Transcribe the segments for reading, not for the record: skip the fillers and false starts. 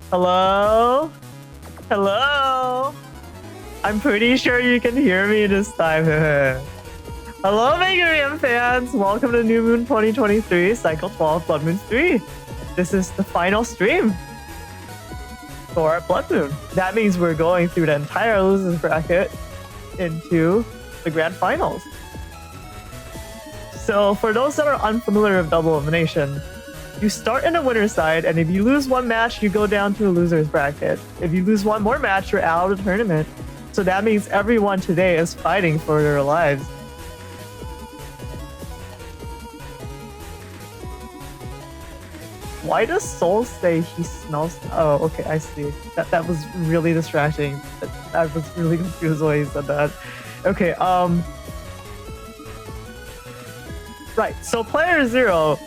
Hello? Hello? I'm pretty sure you can hear me this time. Hello, Mega Man fans! Welcome to New Moon 2023, Cycle 12, Blood Moon 3. This is the final stream for Blood Moon. That means we're going through the entire losers bracket into the grand finals. So for those that are unfamiliar with double elimination, you start in the winner's side, and if you lose one match, you go down to the loser's bracket. If you lose one more match, you're out of the tournament. So that means everyone today is fighting for their lives. Why does Soul say he smells? Oh, okay, I see. That was really distracting. I was really confused why he said that. Okay, right, so playerzero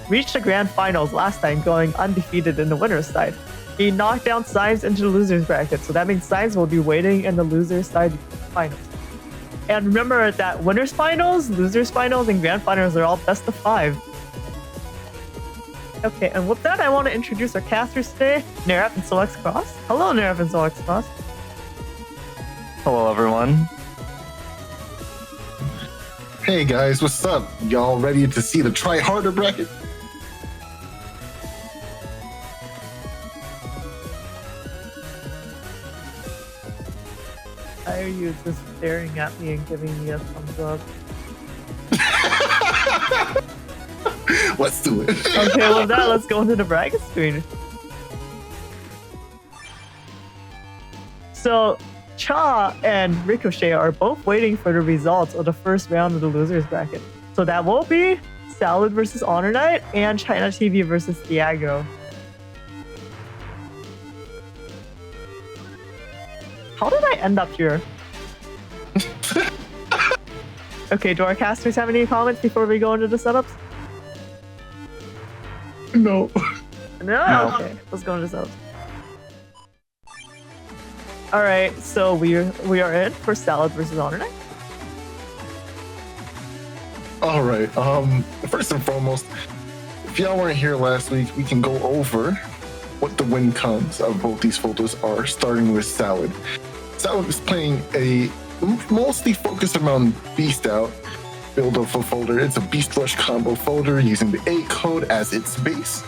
reached the grand finals last time, going undefeated in the winner's side. He knocked down Symes into the loser's bracket, so that means Symes will be waiting in the loser's side finals. And remember that winners finals, losers finals, and grand finals are all best of 5. Okay, and with that, I want to introduce our casters today, Neryth and SoulXCross. Hello, Neryth and SoulXCross. Hello, everyone. Hey guys, what's up? Y'all ready to see the try harder bracket? Why are you just staring at me and giving me a thumbs up? Let's do it. Okay, with that, let's go into the bracket screen. So, Cha and Ricochet are both waiting for the results of the first round of the losers bracket. So that will be Salad versus HonorNite and ChinaTV versus Thiago. How did I end up here? Okay, do our casters have any comments before we go into the setups? No. No? Okay, let's go into setups. Alright, so we are in for Salad versus HonorNite. Alright, first and foremost, if y'all weren't here last week, we can go over what the win cons of both these photos are, starting with Salad. Salad is playing a mostly focused around Beast Out build of a folder. It's a Beast Rush combo folder using the 8 code as its base,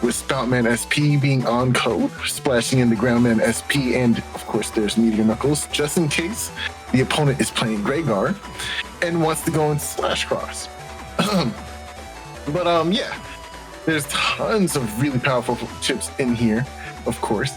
with Spoutman SP being on code, splashing in the Groundman SP, and of course there's Meteor Knuckles, just in case the opponent is playing Gregar and wants to go in SoulXCross. But yeah, there's tons of really powerful chips in here, of course.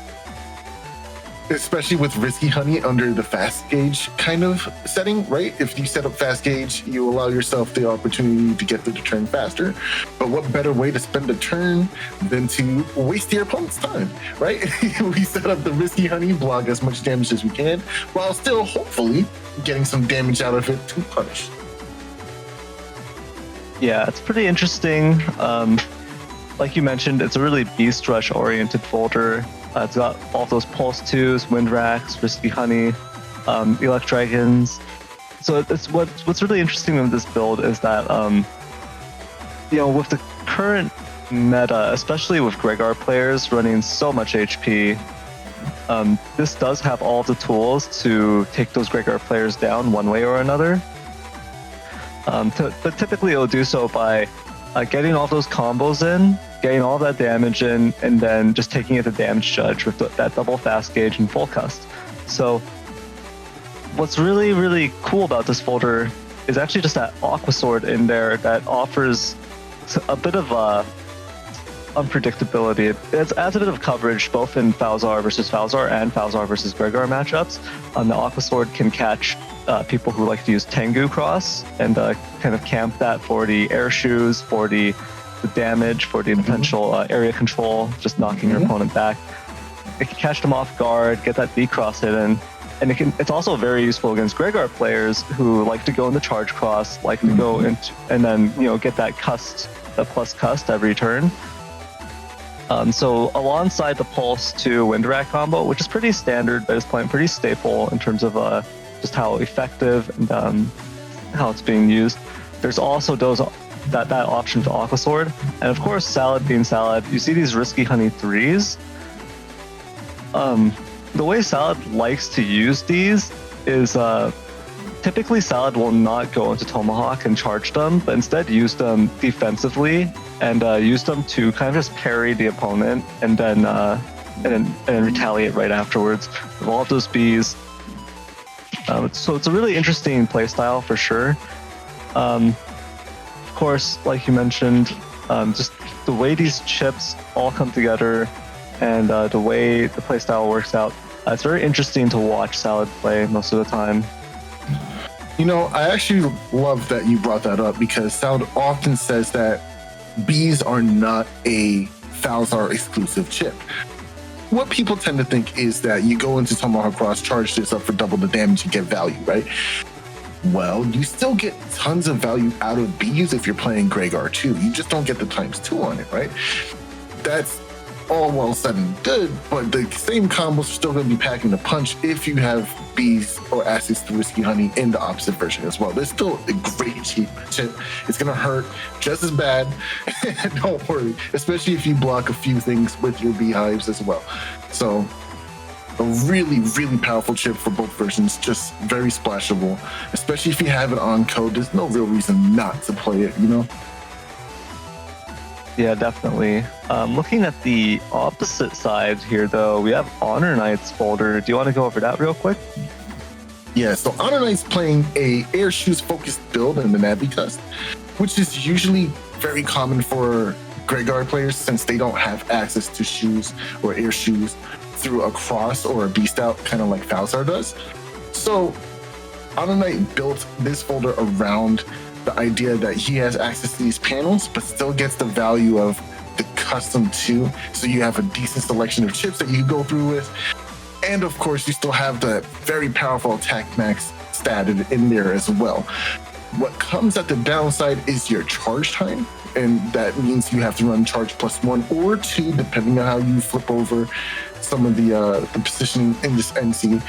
Especially with Risky Honey under the fast gauge kind of setting, right? If you set up fast gauge, you allow yourself the opportunity to get to the turn faster. But what better way to spend a turn than to waste your opponent's time, right? We set up the Risky Honey, block as much damage as we can, while still hopefully getting some damage out of it to punish. Yeah, it's pretty interesting. Like you mentioned, it's a really Beast Rush oriented folder. It's got all those Pulse 2s, Wind Racks, Risky Honey, Elect Dragons. So it's what's really interesting with this build is that, with the current meta, especially with Gregar players running so much HP, this does have all the tools to take those Gregar players down one way or another. But typically it'll do so by getting all those combos in, getting all that damage in, and then just taking it to damage judge with that double fast gauge and full cust. So what's really, really cool about this folder is actually just that Aqua Sword in there that offers a bit of unpredictability. It adds a bit of coverage both in Falzar versus Falzar and Falzar versus Gregar matchups. The Aqua Sword can catch people who like to use Tengu Cross and kind of camp that for the air shoes, for the damage, for the potential area control, just knocking your opponent back. It can catch them off guard, get that V-Cross hidden, and it's also very useful against Gregar players who like to go in the charge cross, like to go into, and then get that plus cust every turn. So alongside the Pulse 2 Wind Rack combo, which is pretty standard by this point, pretty staple in terms of just how effective and how it's being used, there's also that option to Aqua Sword. And of course, Salad being Salad, you see these Risky Honey 3s. The way Salad likes to use these is typically Salad will not go into Tomahawk and charge them, but instead use them defensively and use them to kind of just parry the opponent and then retaliate right afterwards with all of those bees. So it's a really interesting playstyle for sure. Of course, like you mentioned, just the way these chips all come together and the way the playstyle works out, it's very interesting to watch Salad play most of the time. You know, I actually love that you brought that up because Salad often says that bees are not a Falzar exclusive chip. What people tend to think is that you go into Tomahawk Cross, charge this up for double the damage, and get value, right? Well, you still get tons of value out of bees if you're playing Gregar too. You just don't get the ×2 on it, right? That's all well said and good, but the same combos are still going to be packing the punch if you have bees or access to Risky Honey in the opposite version as well. There's still a great cheap chip. It's going to hurt just as bad. Don't worry, especially if you block a few things with your beehives as well. So a really, really powerful chip for both versions, just very splashable, especially if you have it on code. There's no real reason not to play it, you know? Yeah, definitely. Looking at the opposite side here, though, we have HonorNite's folder. Do you want to go over that real quick? Yeah, so HonorNite's playing a air shoes focused build in the Navi Cust, which is usually very common for Gregar players since they don't have access to shoes or air shoes through a cross or a beast out, kind of like Falzar does. So HonorNite built this folder around the idea that he has access to these panels, but still gets the value of the custom too. So you have a decent selection of chips that you go through with. And of course, you still have the very powerful attack max statted in there as well. What comes at the downside is your charge time. And that means you have to run charge +1 or 2, depending on how you flip over some of the positioning in this NC.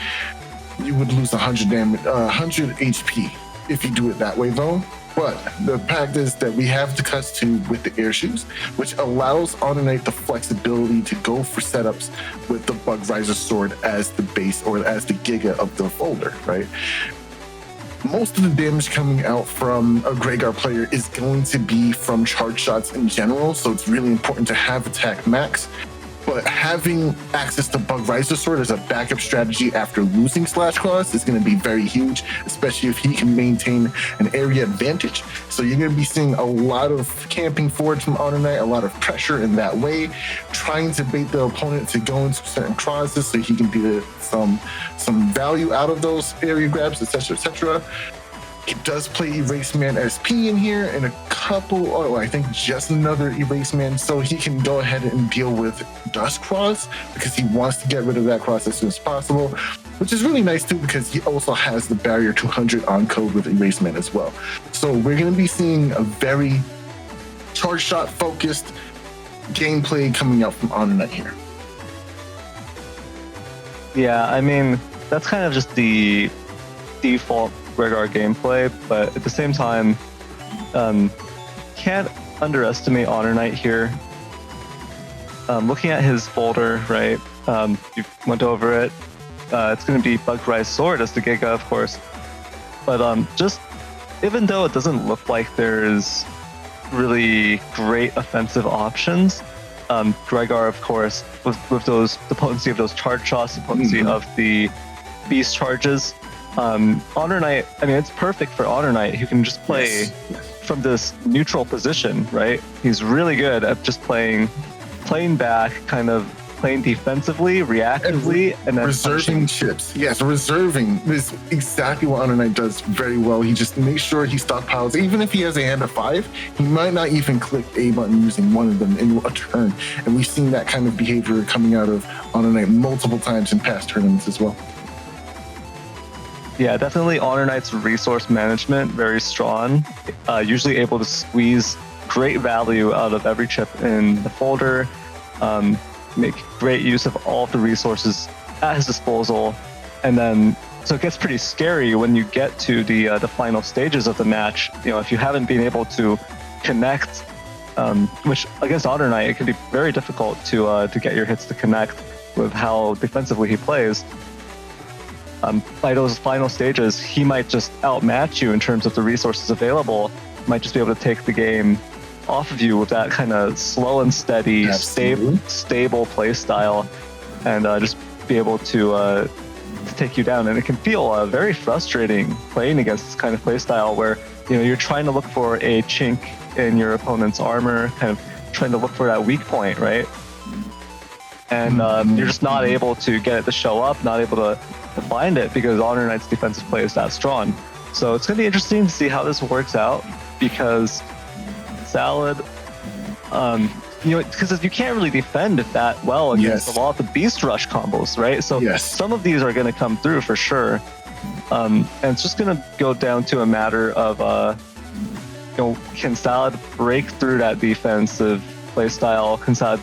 You would lose 100 HP if you do it that way though. But the fact is that we have the ×2 with the air shoes, which allows HonorNite the flexibility to go for setups with the Bug Riser sword as the base or as the Giga of the folder, right? Most of the damage coming out from a Gregar player is going to be from charge shots in general, so it's really important to have attack max. But having access to Bug Riser Sword as a backup strategy after losing SoulXCross is going to be very huge, especially if he can maintain an area advantage. So you're going to be seeing a lot of camping forward from HonorNite, a lot of pressure in that way, trying to bait the opponent to go into certain crosses so he can get some value out of those area grabs, etc., etc. He does play Erase Man SP in here and a couple, I think just another Erase Man, so he can go ahead and deal with Dust Cross because he wants to get rid of that cross as soon as possible, which is really nice too because he also has the barrier 200 on code with Erase Man as well. So we're going to be seeing a very charge shot focused gameplay coming out from HonorNite here. Yeah, I mean, that's kind of just the default Gregar gameplay, but at the same time, can't underestimate HonorNite here. Looking at his folder, right? You went over it. It's going to be Bug Rise Sword as the Giga, of course. But just even though it doesn't look like there's really great offensive options, Gregar, of course, with those the potency of those charge shots, the potency of the beast charges. HonorNite, I mean, it's perfect for HonorNite. He can just play from this neutral position, right? He's really good at just playing back, kind of playing defensively, reactively, and then reserving chips. Yes, reserving is exactly what HonorNite does very well. He just makes sure he stockpiles. Even if he has a hand of 5, he might not even click A button using one of them in a turn. And we've seen that kind of behavior coming out of HonorNite multiple times in past tournaments as well. Yeah, definitely HonorNite's resource management, very strong. Usually able to squeeze great value out of every chip in the folder, make great use of all of the resources at his disposal. And then, so it gets pretty scary when you get to the final stages of the match. You know, if you haven't been able to connect, which against HonorNite, it can be very difficult to get your hits to connect. with how defensively he plays, by those final stages, he might just outmatch you in terms of the resources available. Might just be able to take the game off of you with that kind of slow and steady, stable play style, and just be able to take you down. And it can feel very frustrating playing against this kind of play style where you're trying to look for a chink in your opponent's armor, kind of trying to look for that weak point, right? And you're just not able to get it to show up, not able to find it because HonorNite's defensive play is that strong. So it's going to be interesting to see how this works out, because Salad, because you can't really defend that well against a lot of the Beast Rush combos, right? So some of these are going to come through for sure. And it's just going to go down to a matter of, can Salad break through that defensive playstyle? Can Salad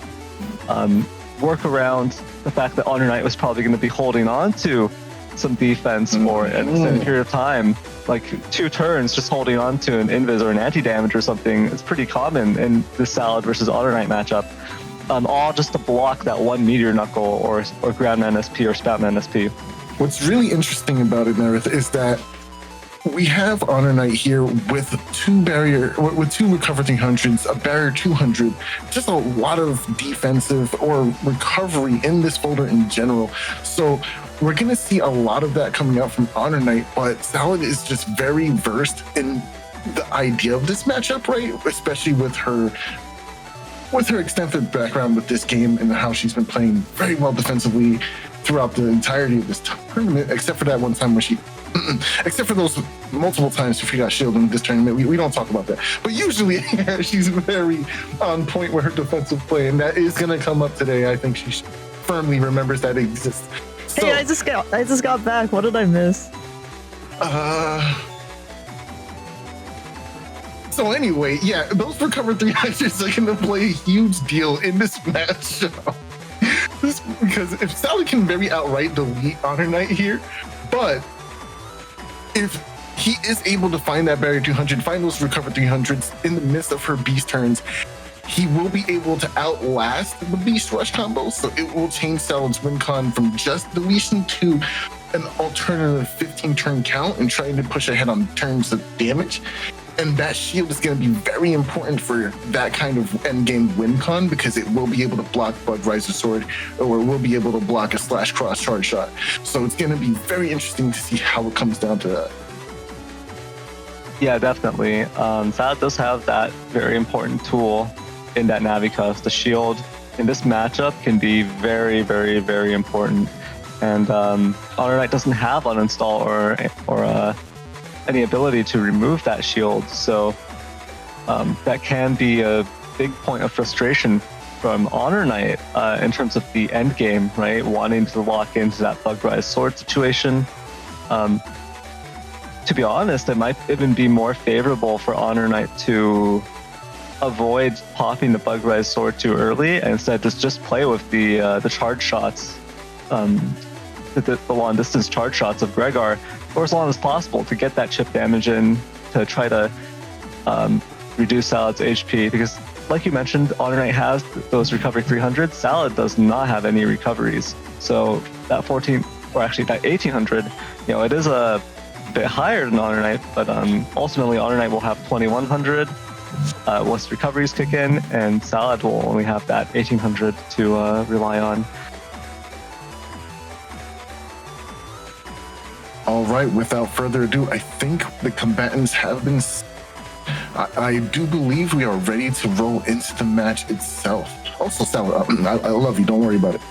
work around the fact that HonorNite was probably going to be holding on to some defense for an extended period of time, like 2 turns, just holding on to an invis or an anti-damage or something? It's pretty common in the Salad versus HonorNite matchup, all just to block that one Meteor Knuckle or Groundman SP or Spoutman SP. What's really interesting about it, Neryth, is that we have HonorNite here with 2 Recover 300s, a Barrier 200, just a lot of defensive or recovery in this folder in general. So we're going to see a lot of that coming out from HonorNite, but Salad is just very versed in the idea of this matchup, right? Especially with her extensive background with this game and how she's been playing very well defensively throughout the entirety of this tournament, except for that one time where except for those multiple times she got shielded in this tournament. We don't talk about that. But usually she's very on point with her defensive play, and that is going to come up today. I think she firmly remembers that exists. So, hey, I just got back. What did I miss? So anyway, yeah, those Recover 300s are going to play a huge deal in this matchup. Because if Salad can very outright delete HonorNite here, but if he is able to find that Barrier 200, find those Recover 300s in the midst of her Beast turns, he will be able to outlast the Beast Rush combo. So it will change Salad's win con from just deletion to an alternative 15 turn count and trying to push ahead on terms of damage. And that shield is going to be very important for that kind of end game win con, because it will be able to block Bug Riser Sword, or it will be able to block a /cross charge shot. So it's going to be very interesting to see how it comes down to that. Yeah, definitely. Salad does have that very important tool in that Navicuss. The shield in this matchup can be very, very, very important. And HonorNite doesn't have uninstall or any ability to remove that shield, so that can be a big point of frustration from HonorNite in terms of the end game, right? Wanting to lock into that Bug Rise Sword situation. To be honest, it might even be more favorable for HonorNite to avoid popping the Bug Rise Sword too early and instead just play with the charge shots, the long distance charge shots of Gregar for as long as possible to get that chip damage in, to try to reduce Salad's HP, because like you mentioned, HonorNite has those recovery 300s. Salad does not have any recoveries. So that 14, or actually that 1800, it is a bit higher than HonorNite, but ultimately HonorNite will have 2100 once recoveries kick in, and Salad will only have that 1800 to rely on. All right, without further ado, I think the combatants have been... I do believe we are ready to roll into the match itself. Also, Salad, I love you. Don't worry about it.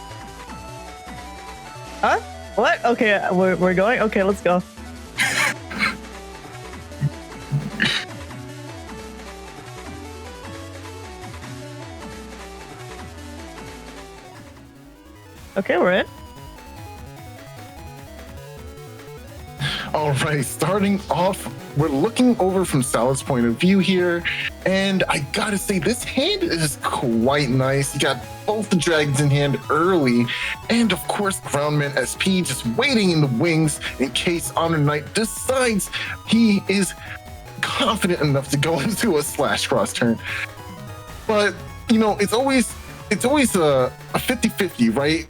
Huh? What? Okay, we're going? Okay, let's go. Okay, we're in. All right, starting off, we're looking over from Salad's point of view here, and I gotta say, this hand is quite nice. You got both the dragons in hand early, and of course, Groundman SP just waiting in the wings in case HonorNite decides he is confident enough to go into a /cross turn. But, it's always a 50-50, right?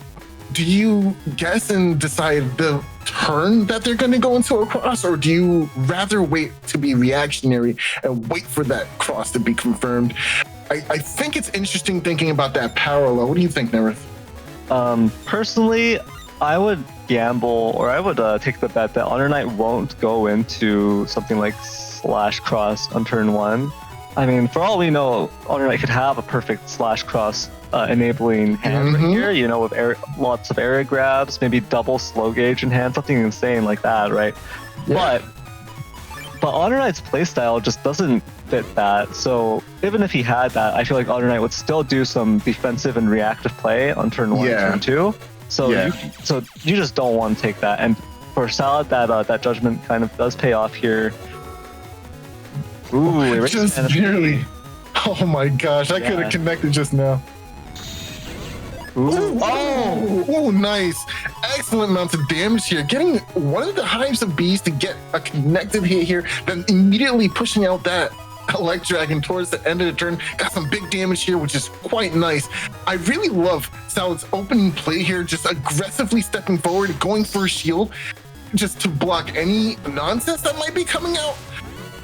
do you guess and decide the turn that they're going to go into a cross, or do you rather wait to be reactionary and wait for that cross to be confirmed? I think it's interesting thinking about that parallel. What do you think, Neryth? Personally, I would gamble, or I would take the bet that HonorNite won't go into something like /cross on turn 1. I mean, for all we know, HonorNite could have a perfect /cross enabling hand right here, you know, with lots of area grabs, maybe double slow gauge in hand, something insane like that, right? Yeah. But HonorNite's playstyle just doesn't fit that. So even if he had that, I feel like HonorNite would still do some defensive and reactive play on turn 1 and turn 2. So you just don't want to take that. And for Salad, that judgment kind of does pay off here. Ooh, just barely. Oh my gosh, I could have connected just now. Ooh. Oh, nice. Excellent amounts of damage here. Getting one of the hives of bees to get a connected hit here, then immediately pushing out that Elect Dragon towards the end of the turn. Got some big damage here, which is quite nice. I really love Salad's opening play here, just aggressively stepping forward, going for a shield, just to block any nonsense that might be coming out.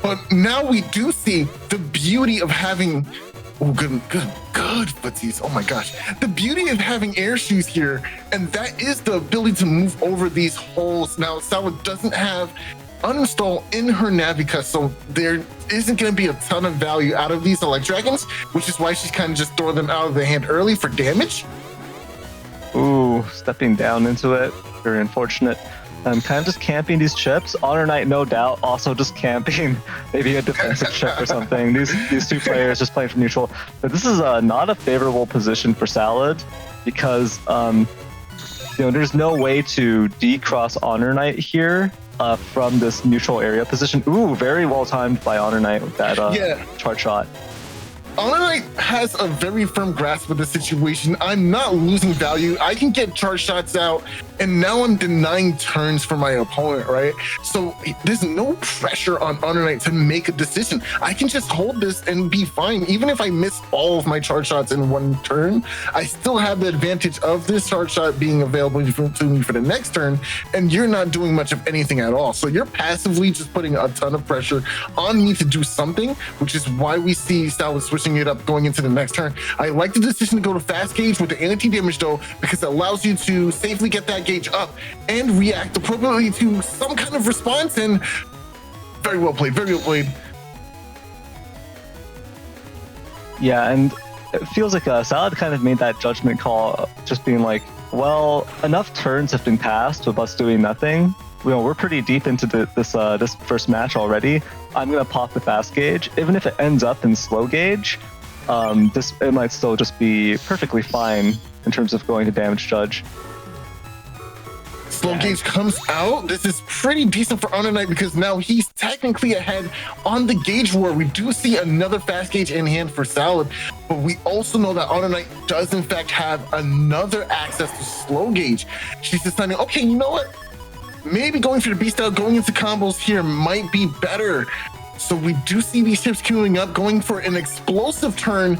But now we do see the beauty of having, good footsies. Oh my gosh. The beauty of having air shoes here, and that is the ability to move over these holes. Now, Salad doesn't have uninstall in her Navica, so there isn't going to be a ton of value out of these Elect Dragons, which is why she's kind of just throwing them out of the hand early for damage. Ooh, stepping down into it. Very unfortunate. I'm kind of just camping these chips. HonorNite, no doubt, also just camping maybe a defensive chip or something. These two players just playing from neutral. But this is not a favorable position for Salad because there's no way to decross HonorNite here from this neutral area position. Ooh, very well timed by HonorNite with that charge shot. HonorNite has a very firm grasp of the situation. I'm not losing value. I can get charge shots out, and now I'm denying turns for my opponent, right? So there's no pressure on HonorNite to make a decision. I can just hold this and be fine. Even if I miss all of my charge shots in one turn, I still have the advantage of this charge shot being available to me for the next turn, and you're not doing much of anything at all. So you're passively just putting a ton of pressure on me to do something, which is why we see Salad switching it up going into the next turn. I like the decision to go to fast gauge with the anti-damage though, because it allows you to safely get that gauge up and react appropriately to some kind of response. And very well played, very well played. Yeah, and it feels like Salad kind of made that judgment call, just being like, well, enough turns have been passed with us doing nothing. We're pretty deep into this first match already. I'm gonna pop the fast gauge, even if it ends up in slow gauge. It might still just be perfectly fine in terms of going to damage judge. Slow gauge comes out. This is pretty decent for HonorNite because now he's technically ahead on the gauge war. We do see another fast gauge in hand for Salad, but we also know that HonorNite does in fact have another access to slow gauge. She's deciding, okay, you know what? Maybe going for the beast out, going into combos here might be better. So we do see these chips queuing up, going for an explosive turn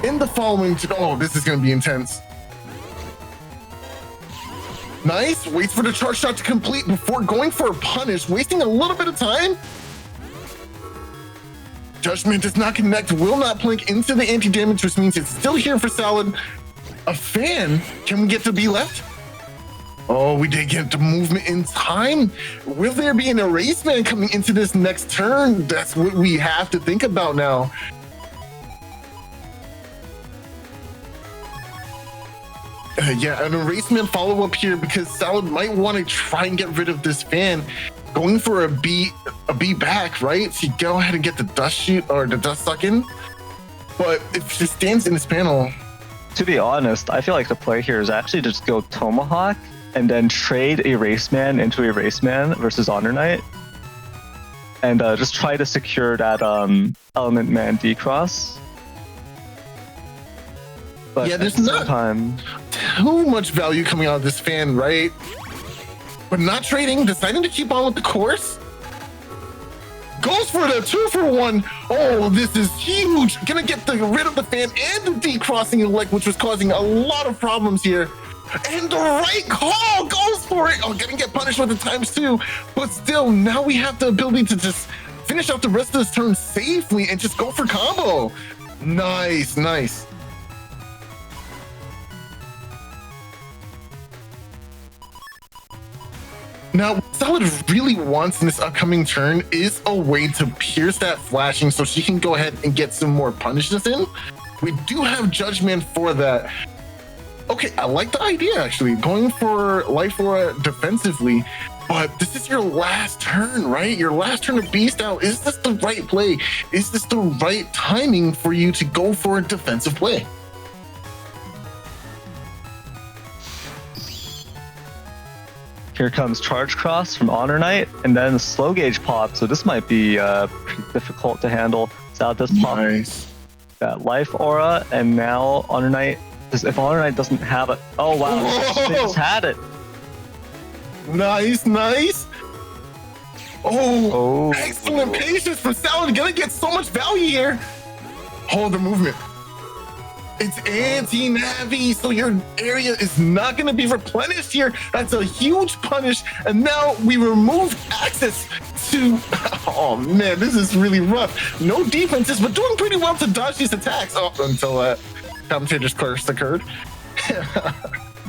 in the following. Oh, this is going to be intense. Nice. Waits for the charge shot to complete before going for a punish, wasting a little bit of time. Judgment does not connect, will not blink into the anti-damage, which means it's still here for Salad. A fan. Can we get to be left? Oh, we did get the movement in time. Will there be an erase man coming into this next turn? That's what we have to think about now. Yeah, an erase man follow-up here because Salad might want to try and get rid of this fan. Going for a B back, right? So you go ahead and get the dust shoot or the dust suck in. But if she stands in this panel... To be honest, I feel like the play here is actually just go Tomahawk and then trade Erase Man into Erase Man versus HonorNite. And just try to secure that Element Man decross. But yeah, there's not too much value coming out of this fan, right? But not trading, deciding to keep on with the course. Goes for the 2-for-1. Oh, this is huge. Gonna get rid of the fan and the decrossing elect, which was causing a lot of problems here. And the right call goes for it. Oh, gonna get punished with the ×2. But still, now we have the ability to just finish out the rest of this turn safely and just go for combo. Nice, nice. Now, what Salad really wants in this upcoming turn is a way to pierce that flashing so she can go ahead and get some more punishes in. We do have Judgment for that. Okay, I like the idea, actually. Going for Life Aura defensively, but this is your last turn, right? Your last turn of Beast out. Is this the right play? Is this the right timing for you to go for a defensive play? Here comes Charge Cross from HonorNite, and then Slow Gauge pop. So this might be pretty difficult to handle. Salad does pop that Life Aura, and now HonorNite. If HonorNite doesn't have it, oh wow, they just had it. Nice, nice. Oh, excellent patience from Salad. Gonna get so much value here. Hold the movement. It's anti-Navi, so your area is not going to be replenished here. That's a huge punish. And now we removed access to... Oh, man, this is really rough. No defenses, but doing pretty well to dodge these attacks. Oh, until commentator's curse occurred.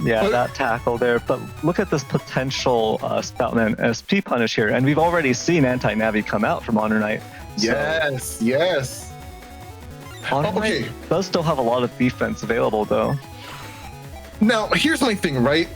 Yeah, that tackle there. But look at this potential Spoutman SP punish here. And we've already seen anti-Navi come out from HonorNite. Yes, yes. HonorNite does still have a lot of defense available, though. Now, here's my thing, right?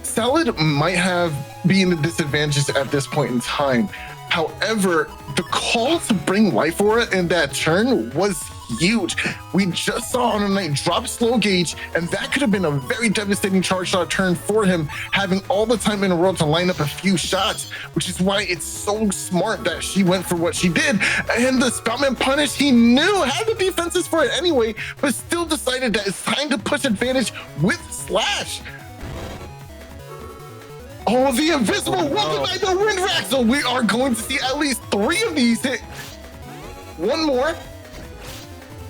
Salad might be in the disadvantages at this point in time. However, the call to bring Life Aura in that turn was huge. We just saw HonorNite drop Slow Gauge, and that could have been a very devastating charge shot turn for him, having all the time in the world to line up a few shots, which is why it's so smart that she went for what she did. And the Spoutman punish, he knew had the defenses for it anyway, but still decided that it's time to push advantage with Slash. Oh, the invisible welcome by the wind rack. So we are going to see at least 3 of these hit. One more.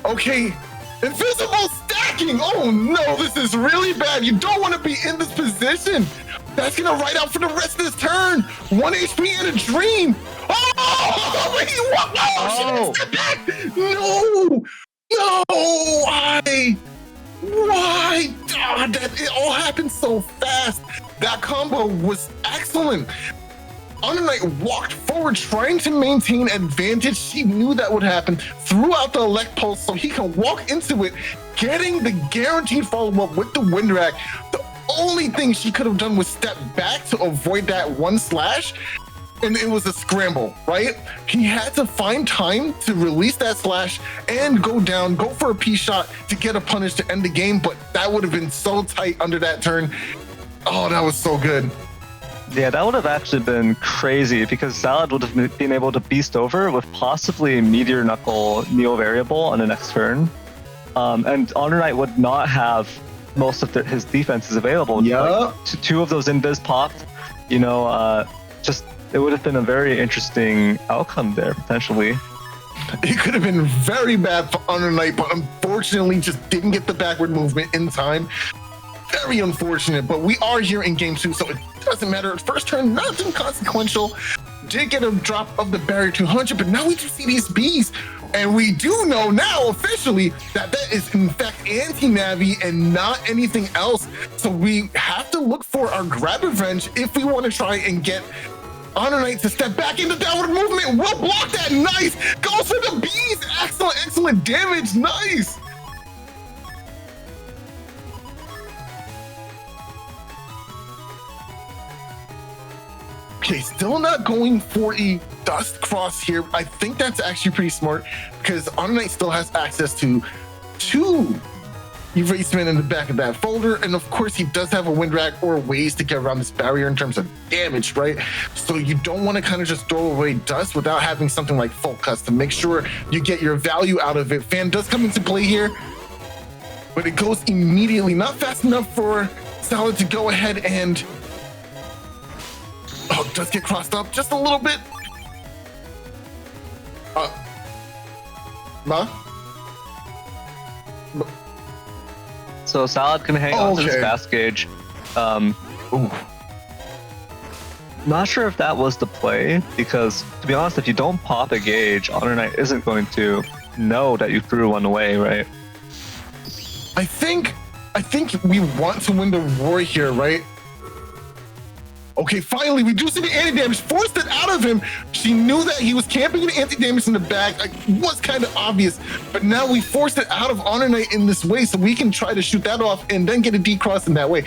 Okay, invisible stacking. Oh no, this is really bad. You don't want to be in this position. That's gonna ride out for the rest of this turn. 1 HP and a dream. Oh, he walked. Oh, step back. No, why? God, it all happened so fast. That combo was excellent. HonorNite walked forward, trying to maintain advantage. She knew that would happen. Threw out the Elect Pulse so he can walk into it, getting the guaranteed follow-up with the Wind Rack. The only thing she could have done was step back to avoid that one slash, and it was a scramble, right? He had to find time to release that slash and go down, go for a P shot to get a punish to end the game, but that would have been so tight under that turn. Oh, that was so good. Yeah, that would have actually been crazy because Salad would have been able to beast over with possibly Meteor Knuckle Neo Variable on the next turn. And HonorNite would not have most of his defenses available. Yeah. Like, 2 of those invis popped, you know, just it would have been a very interesting outcome there, potentially. It could have been very bad for HonorNite, but unfortunately just didn't get the backward movement in time. Very unfortunate, but we are here in game 2, so it doesn't matter. First turn, nothing consequential. Did get a drop of the barrier 200, but now we do see these bees. And we do know now officially that is in fact anti-Navi and not anything else. So we have to look for our grab revenge if we want to try and get HonorNite to step back into downward movement. We'll block that. Nice. Goes for the bees. Excellent damage. Nice. Okay, still not going for a Dust Cross here. I think that's actually pretty smart because HonorNite still has access to 2 Erasement in the back of that folder. And of course, he does have a Wind Rack or ways to get around this barrier in terms of damage, right? So you don't want to kind of just throw away Dust without having something like Full Custom. Make sure you get your value out of it. Fan does come into play here, but it goes immediately. Not fast enough for Salad to go ahead and... Oh, it does get crossed up just a little bit. So Salad can hang on to this Okay. fast gauge. Ooh. Not sure if that was the play, because to be honest, if you don't pop a gauge, HonorNite isn't going to know that you threw one away, right? I think we want to win the war here, right? Okay, finally, we do see the anti-damage. Forced it out of him. She knew that he was camping an anti-damage in the back. Like, was kind of obvious. But now we forced it out of HonorNite in this way so we can try to shoot that off and then get a D-cross in that way.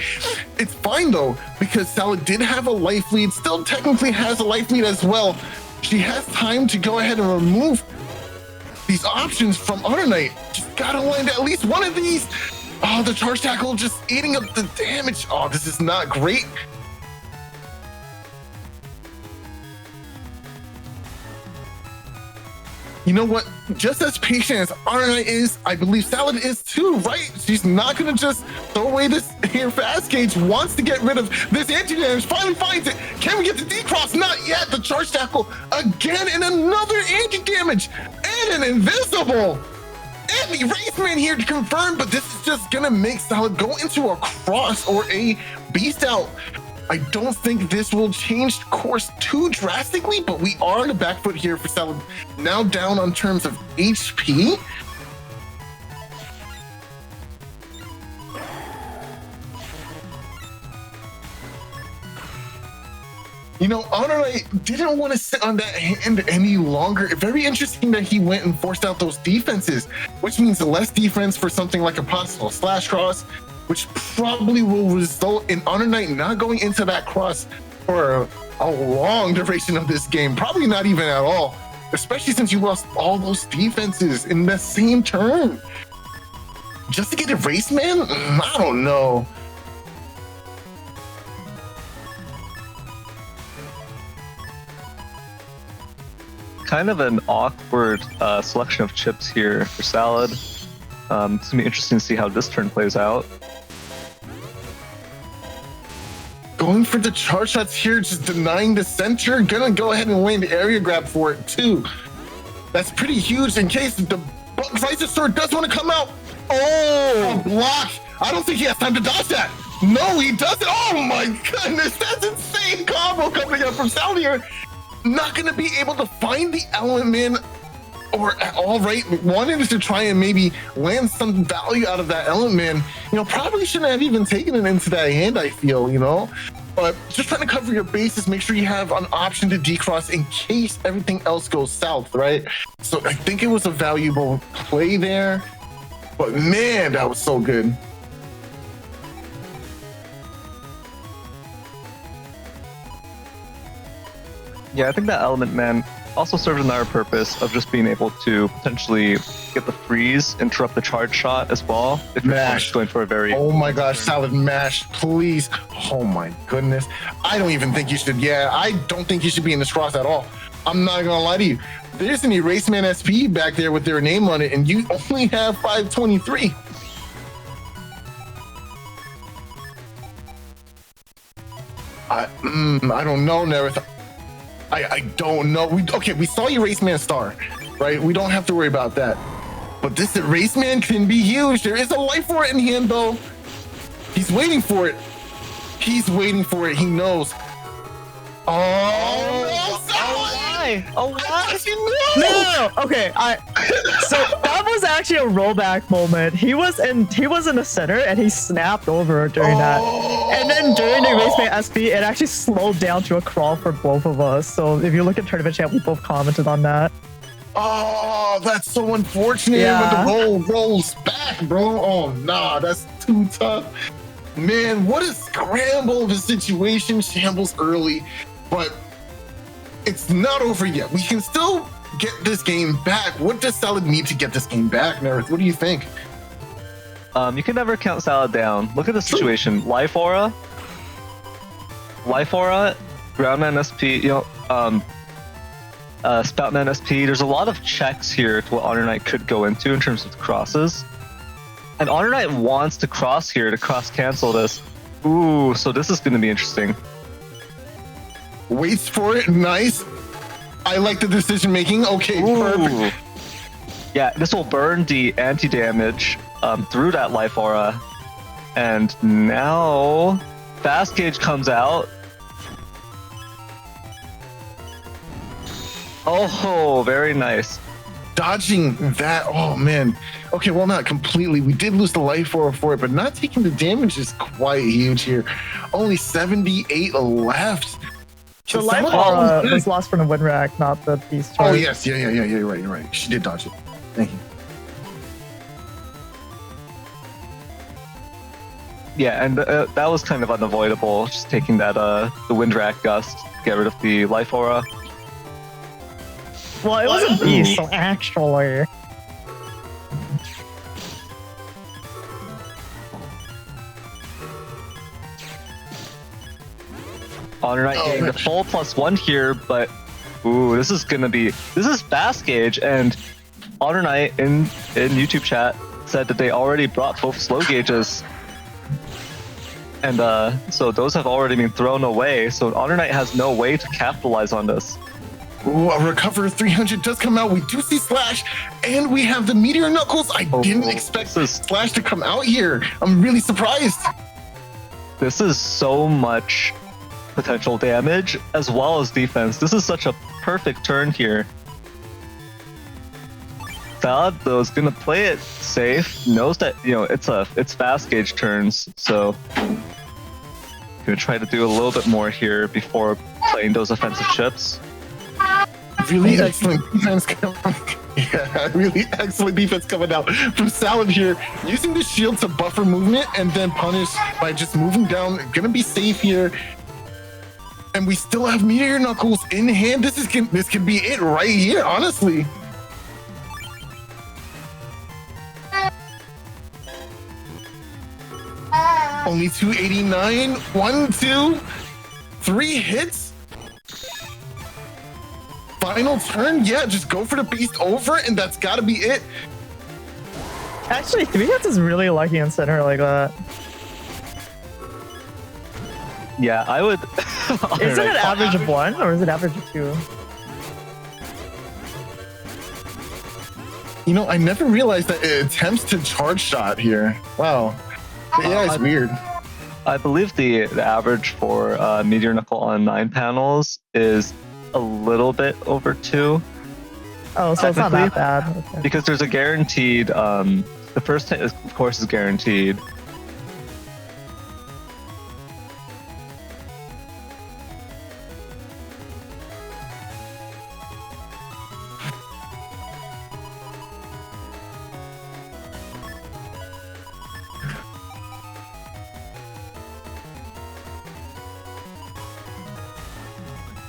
It's fine, though, because Salad did have a life lead. Still technically has a life lead as well. She has time to go ahead and remove these options from HonorNite. Just gotta land at least one of these. Oh, the charge tackle just eating up the damage. Oh, this is not great. You know what? Just as patient as HonorNite is, I believe Salad is too, right? She's not gonna just throw away this here fast gauge, wants to get rid of this anti-damage, finally finds it. Can we get the D-cross? Not yet. The charge tackle again and another anti-damage and an invisible. And the Raceman here to confirm, but this is just gonna make Salad go into a cross or a beast out. I don't think this will change course too drastically, but we are on the back foot here for Salad. Now down on terms of HP. You know, HonorNite didn't want to sit on that hand any longer. Very interesting that he went and forced out those defenses, which means less defense for something like a possible slash cross, which probably will result in HonorNite not going into that cross for a long duration of this game. Probably not even at all, especially since you lost all those defenses in the same turn. Just to get a race, man? I don't know. Kind of an awkward selection of chips here for Salad. It's gonna be interesting to see how this turn plays out. Going for the charge shots here, just denying the center. Gonna go ahead and land the area grab for it too. That's pretty huge in case the Visor Sword does want to come out. Oh, a block. I don't think he has time to dodge that. No, he doesn't. Oh my goodness, that's insane combo coming up from Salad here. Not gonna be able to find the element or at all, right? Wanted to try and maybe land some value out of that element. You know, probably shouldn't have even taken it into that hand, I feel, you know? But just trying to cover your bases, make sure you have an option to decross in case everything else goes south, right? So I think it was a valuable play there. But man, that was so good. Yeah, I think that element man also served another purpose of just being able to potentially get the freeze, interrupt the charge shot as well. If you're Mash. going for a very... Oh my gosh, Salad mash, please. Oh my goodness. I don't even think you should, I don't think you should be in this cross at all. I'm not gonna lie to you. There's an Eraseman SP back there with their name on it, and you only have 523. I don't know, Neryth. I don't know. We saw Eraseman star, right? We don't have to worry about that. But this Eraseman can be huge. There is a life for it in hand, though. He's waiting for it. He's waiting for it. He knows. Oh, no, Why? Oh, why? No. No. Okay. So that was actually a rollback moment. He was in the center and he snapped over during that. And then during the Eraseman SP, it actually slowed down to a crawl for both of us. So if you look at tournament chat, we both commented on that. Oh, that's so unfortunate. Yeah. When the rolls back, bro. Oh, nah, that's too tough. Man, what a scramble of a situation. Shambles early, but it's not over yet. We can still get this game back. What does Salad need to get this game back, Neryth? What do you think? You can never count Salad down. Look at the situation. Life Aura, Groundman SP, Spoutman SP. There's a lot of checks here to what HonorNite could go into in terms of crosses. And HonorNite wants to cross here to cross cancel this. Ooh, so this is going to be interesting. Waits for it. Nice. I like the decision making. Okay, perfect. Yeah, this will burn the anti-damage through that life aura. And now Fast Gauge comes out. Oh, very nice. Dodging that, oh man. Okay, well, not completely. We did lose the life aura for it, but not taking the damage is quite huge here. Only 78 left. The life aura was lost from the wind rack, not the beast charge. Oh yes, yeah, you're right. She did dodge it. Thank you. Yeah, and that was kind of unavoidable, just taking that the wind rack gust to get rid of the life aura. Well, it was a beast, so actually. HonorNite getting the full +1 here, but ooh, this is Fast Gauge, and HonorNite in YouTube chat said that they already brought both slow gauges. And so those have already been thrown away, so HonorNite has no way to capitalize on this. Ooh, a recover 300 does come out. We do see Slash, and we have the Meteor Knuckles. I didn't expect Slash to come out here. I'm really surprised. This is so much potential damage as well as defense. This is such a perfect turn here. Salad, though, is going to play it safe, knows that, it's Fast Gauge turns, so going to try to do a little bit more here before playing those offensive chips. Really excellent defense really excellent defense coming out from Salad here, using the shield to buffer movement and then punish by just moving down. Gonna be safe here. And we still have Meteor Knuckles in hand. This could be it right here, honestly. Only 289. 1, 2, 3 hits. Final turn, yeah, just go for the beast over, and that's got to be it. Actually, 3 hits is really lucky in center like that. Yeah, I would. Is it an average of 1 or is it average of 2? I never realized that it attempts to charge shot here. Wow. Yeah, it's weird. I believe the average for Meteor Knuckle on 9 panels is a little bit over 2. Oh, so it's not that bad. Okay. Because there's a guaranteed, the first hit, of course, is guaranteed.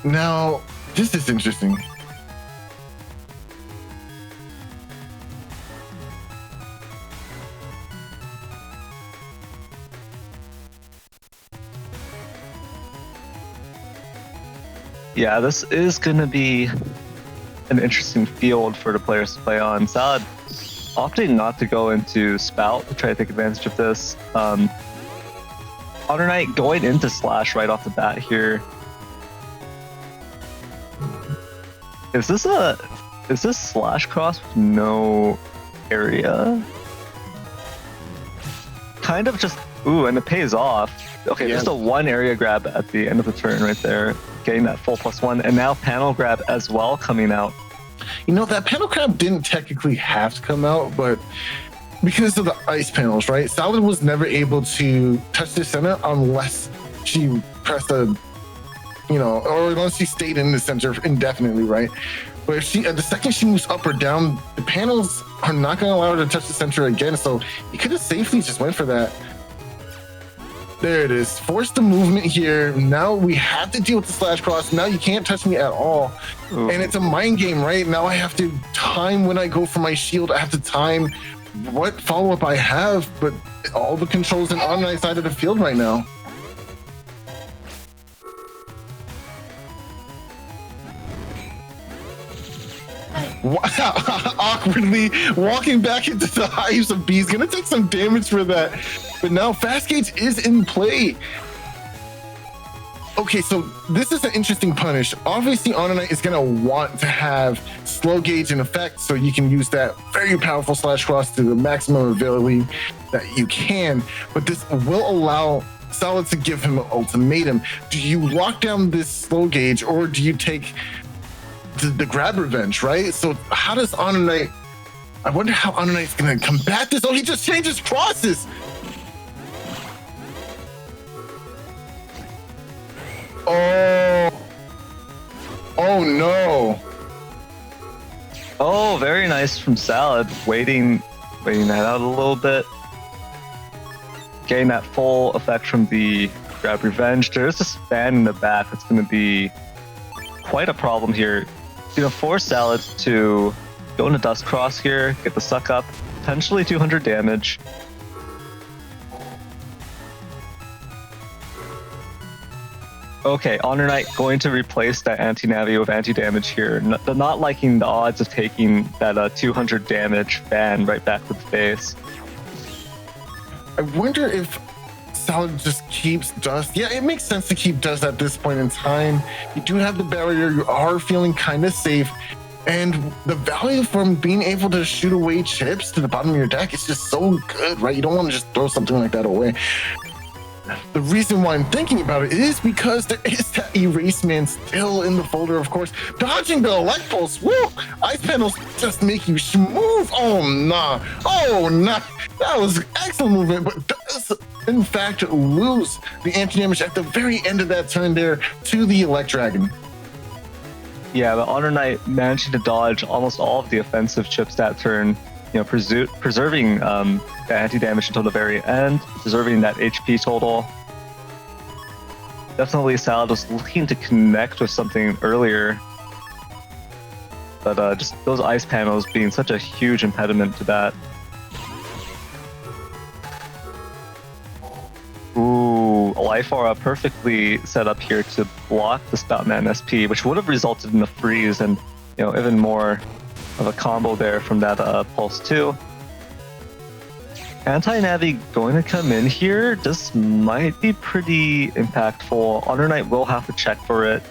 Now, this is interesting. Yeah, this is going to be an interesting field for the players to play on. Salad opting not to go into Spout to try to take advantage of this. HonorNite going into Slash right off the bat here. Is this SoulXCross with no area? Kind of just, ooh, and it pays off. Okay, yeah. Just a 1 area grab at the end of the turn right there, getting that full +1, and now panel grab as well coming out. That panel grab didn't technically have to come out, but because of the ice panels, right? Salad was never able to touch the center unless she pressed a, or unless she stayed in the center indefinitely, right? But if the second she moves up or down, the panels are not going to allow her to touch the center again. So you could have safely just went for that. There it is. Force the movement here. Now we have to deal with the SoulXCross. Now you can't touch me at all. Ooh. And it's a mind game, right? Now I have to time when I go for my shield. I have to time what follow-up I have, but all the controls are on my side of the field right now. Wow. Awkwardly walking back into the hives of bees. Gonna take some damage for that. But now Fast Gauge is in play. Okay, so this is an interesting punish. Obviously, HonorNite is going to want to have slow gauge in effect, so you can use that very powerful slash cross to the maximum ability that you can. But this will allow Salad to give him an ultimatum. Do you lock down this slow gauge, or do you take the grab revenge, right? So how does HonorNite... I wonder how HonorNite's going to combat this. Oh, he just changes crosses! Oh no. Oh, very nice from Salad. Waiting that out a little bit. Getting that full effect from the grab revenge. There's this fan in the back that's going to be quite a problem here. Going to force Salad to go into Dust Cross here, get the suck up, potentially 200 damage. Okay, HonorNite going to replace that anti-navi with anti-damage here. Not liking the odds of taking that 200 damage ban right back to the face. I wonder if Salad just keeps Dust. Yeah, it makes sense to keep Dust at this point in time. You do have the barrier, you are feeling kind of safe. And the value from being able to shoot away chips to the bottom of your deck is just so good, right? You don't want to just throw something like that away. The reason why I'm thinking about it is because there is that Erase Man still in the folder, of course. Dodging the Elect Pulse, woo! Ice Panels just make you smooth. Oh, nah. That was excellent movement, but does, in fact, lose the anti-damage at the very end of that turn there to the Elect Dragon. Yeah, but HonorNite managing to dodge almost all of the offensive chips that turn, you know, preserving the anti-damage until the very end, preserving that HP total. Definitely Salad was looking to connect with something earlier, but just those ice panels being such a huge impediment to that. Ooh, Life Aura perfectly set up here to block the Spoutman SP, which would have resulted in a freeze and, you know, even more of a combo there from that Pulse 2. Anti-Navi going to come in here. This might be pretty impactful. HonorNite will have to check for it.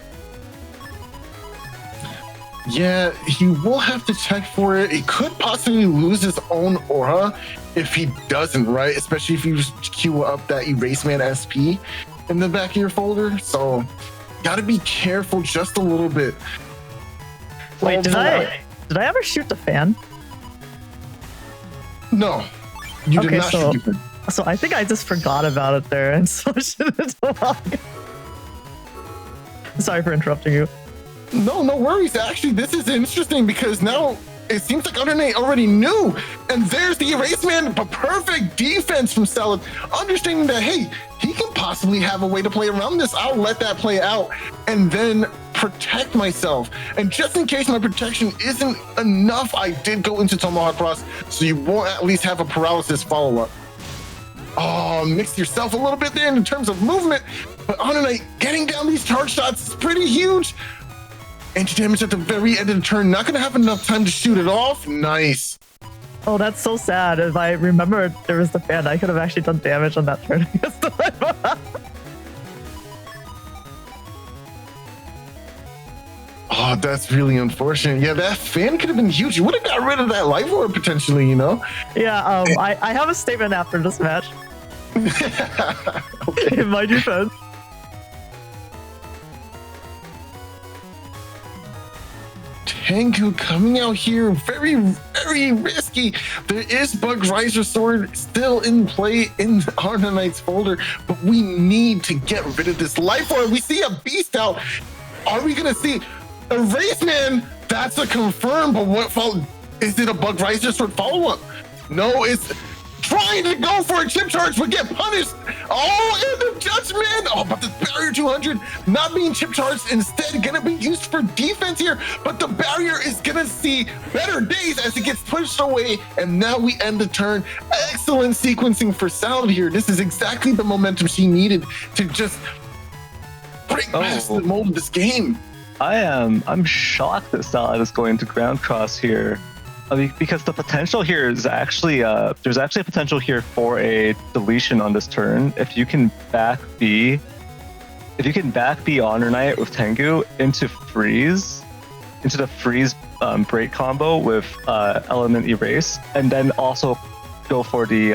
Yeah, he will have to check for it. He could possibly lose his own aura if he doesn't, right? Especially if you queue up that Erase Man SP in the back of your folder. So, gotta be careful just a little bit. Wait, did I ever shoot the fan? No, you did not shoot the fan. So I think I just forgot about it there, and so shouldn't Sorry for interrupting you. No worries. Actually, this is interesting because now it seems like HonorNite already knew. And there's the Erase Man, but perfect defense from Salad. Understanding that, hey, he can possibly have a way to play around this. I'll let that play out and then protect myself. And just in case my protection isn't enough, I did go into Tomahawk Cross, so you won't at least have a paralysis follow-up. Oh, mixed yourself a little bit there in terms of movement, but HonorNite getting down these charge shots is pretty huge. Anti-damage at the very end of the turn. Not going to have enough time to shoot it off. Nice. Oh, that's so sad. If I remembered there was the fan, I could have actually done damage on that turn against the Life. Oh, that's really unfortunate. Yeah, that fan could have been huge. You would have got rid of that Life Orb potentially, you know? Yeah, I have a statement after this match. Okay. In my defense. Tengu coming out here, very, very risky. There is Bug Riser Sword still in play in HonorNite's folder, but we need to get rid of this Life Orb. We see a beast out. Are we gonna see Erase Man? That's a confirm, but what follow? Is it a Bug Riser Sword follow-up? No, it's trying to go for a chip charge but get punished. Oh, and the Judgment. Oh, but the barrier 200 not being chip charged, instead gonna be used for defense here, but the barrier is gonna see better days as it gets pushed away, and now we end the turn. Excellent sequencing for Salad here. This is exactly the momentum she needed to just break past the mold of this game. I'm shocked that Salad is going to ground cross here. I mean, because the potential here is actually, there's actually a potential here for a deletion on this turn. If you can back B if you can back the HonorNite with Tengu into the freeze break combo with element erase, and then also go for the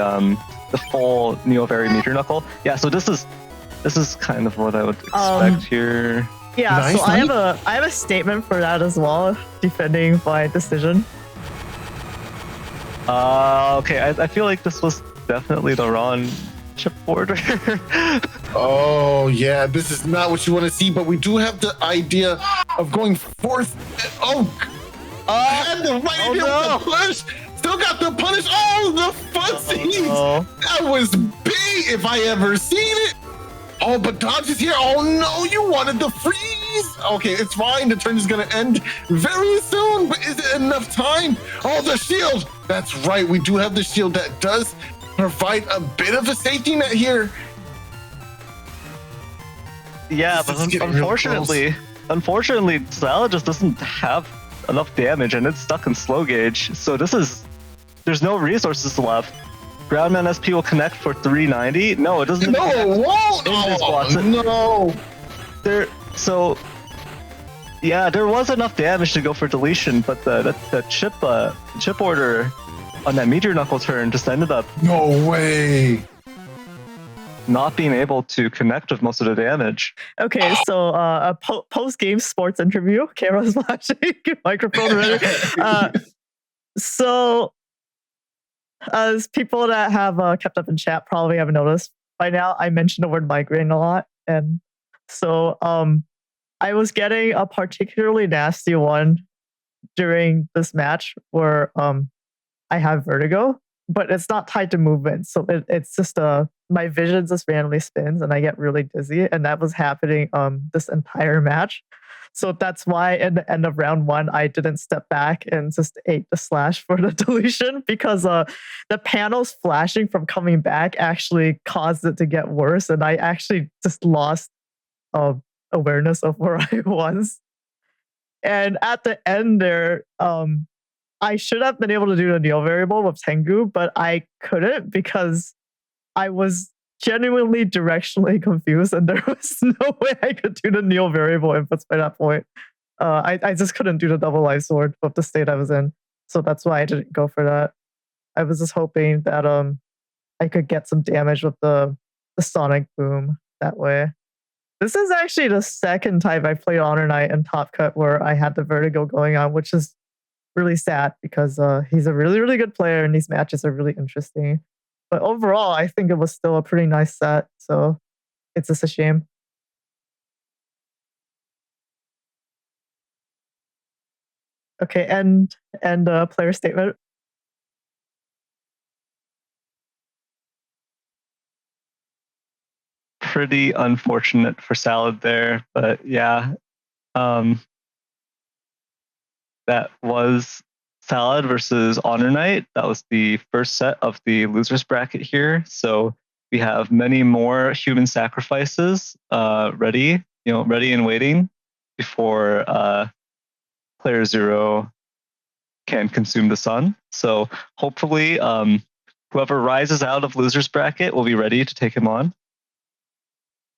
full Neo-Very Meteor Knuckle. Yeah, so this is kind of what I would expect here. Yeah, Nice, so nice. I have a statement for that as well, defending my decision. Okay, I feel like this was definitely the wrong chip order. Oh yeah, this is not what you want to see, but we do have the idea of going fourth. Had the right with the push. Still got the punish. Oh, the fuzzies. That was big if I ever seen it. Oh, but Dodge is here. Oh no, you wanted the freeze. Okay, it's fine. The turn is gonna end very soon, but is it enough time? Oh, the shield. That's right. We do have the shield that does provide a bit of a safety net here. Yeah, This but is getting real unfortunately, Salad just doesn't have enough damage, and it's stuck in slow gauge. So there's no resources left. Groundman SP will connect for 390. No, it doesn't. No, it won't. Oh, no. There was enough damage to go for deletion, but the chip order on that Meteor Knuckle turn just ended up No way. not being able to connect with most of the damage. Okay, so a post-game sports interview. Camera's flashing, microphone ready. So, as people that have kept up in chat probably have noticed by now, I mentioned the word migraine a lot, and so I was getting a particularly nasty one during this match where I have vertigo, but it's not tied to movement, so it's just my vision just randomly spins and I get really dizzy, and that was happening this entire match. So that's why in the end of round 1, I didn't step back and just ate the slash for the deletion, because the panels flashing from coming back actually caused it to get worse, and I actually just lost awareness of where I was. And at the end there, I should have been able to do the Neo variable with Tengu, but I couldn't because I was genuinely directionally confused, and there was no way I could do the Neo variable inputs by that point. I just couldn't do the double life sword with the state I was in, so that's why I didn't go for that. I was just hoping that I could get some damage with the sonic boom that way. This is actually the second time I played HonorNite and Top Cut where I had the vertigo going on, which is really sad because he's a really, really good player and these matches are really interesting. But overall, I think it was still a pretty nice set, so it's just a shame. Okay, and player statement. Pretty unfortunate for Salad there, but yeah, that was Salad versus HonorNite. That was the first set of the losers bracket here. So we have many more human sacrifices ready and waiting before playerzero can consume the sun. So hopefully, whoever rises out of losers bracket will be ready to take him on.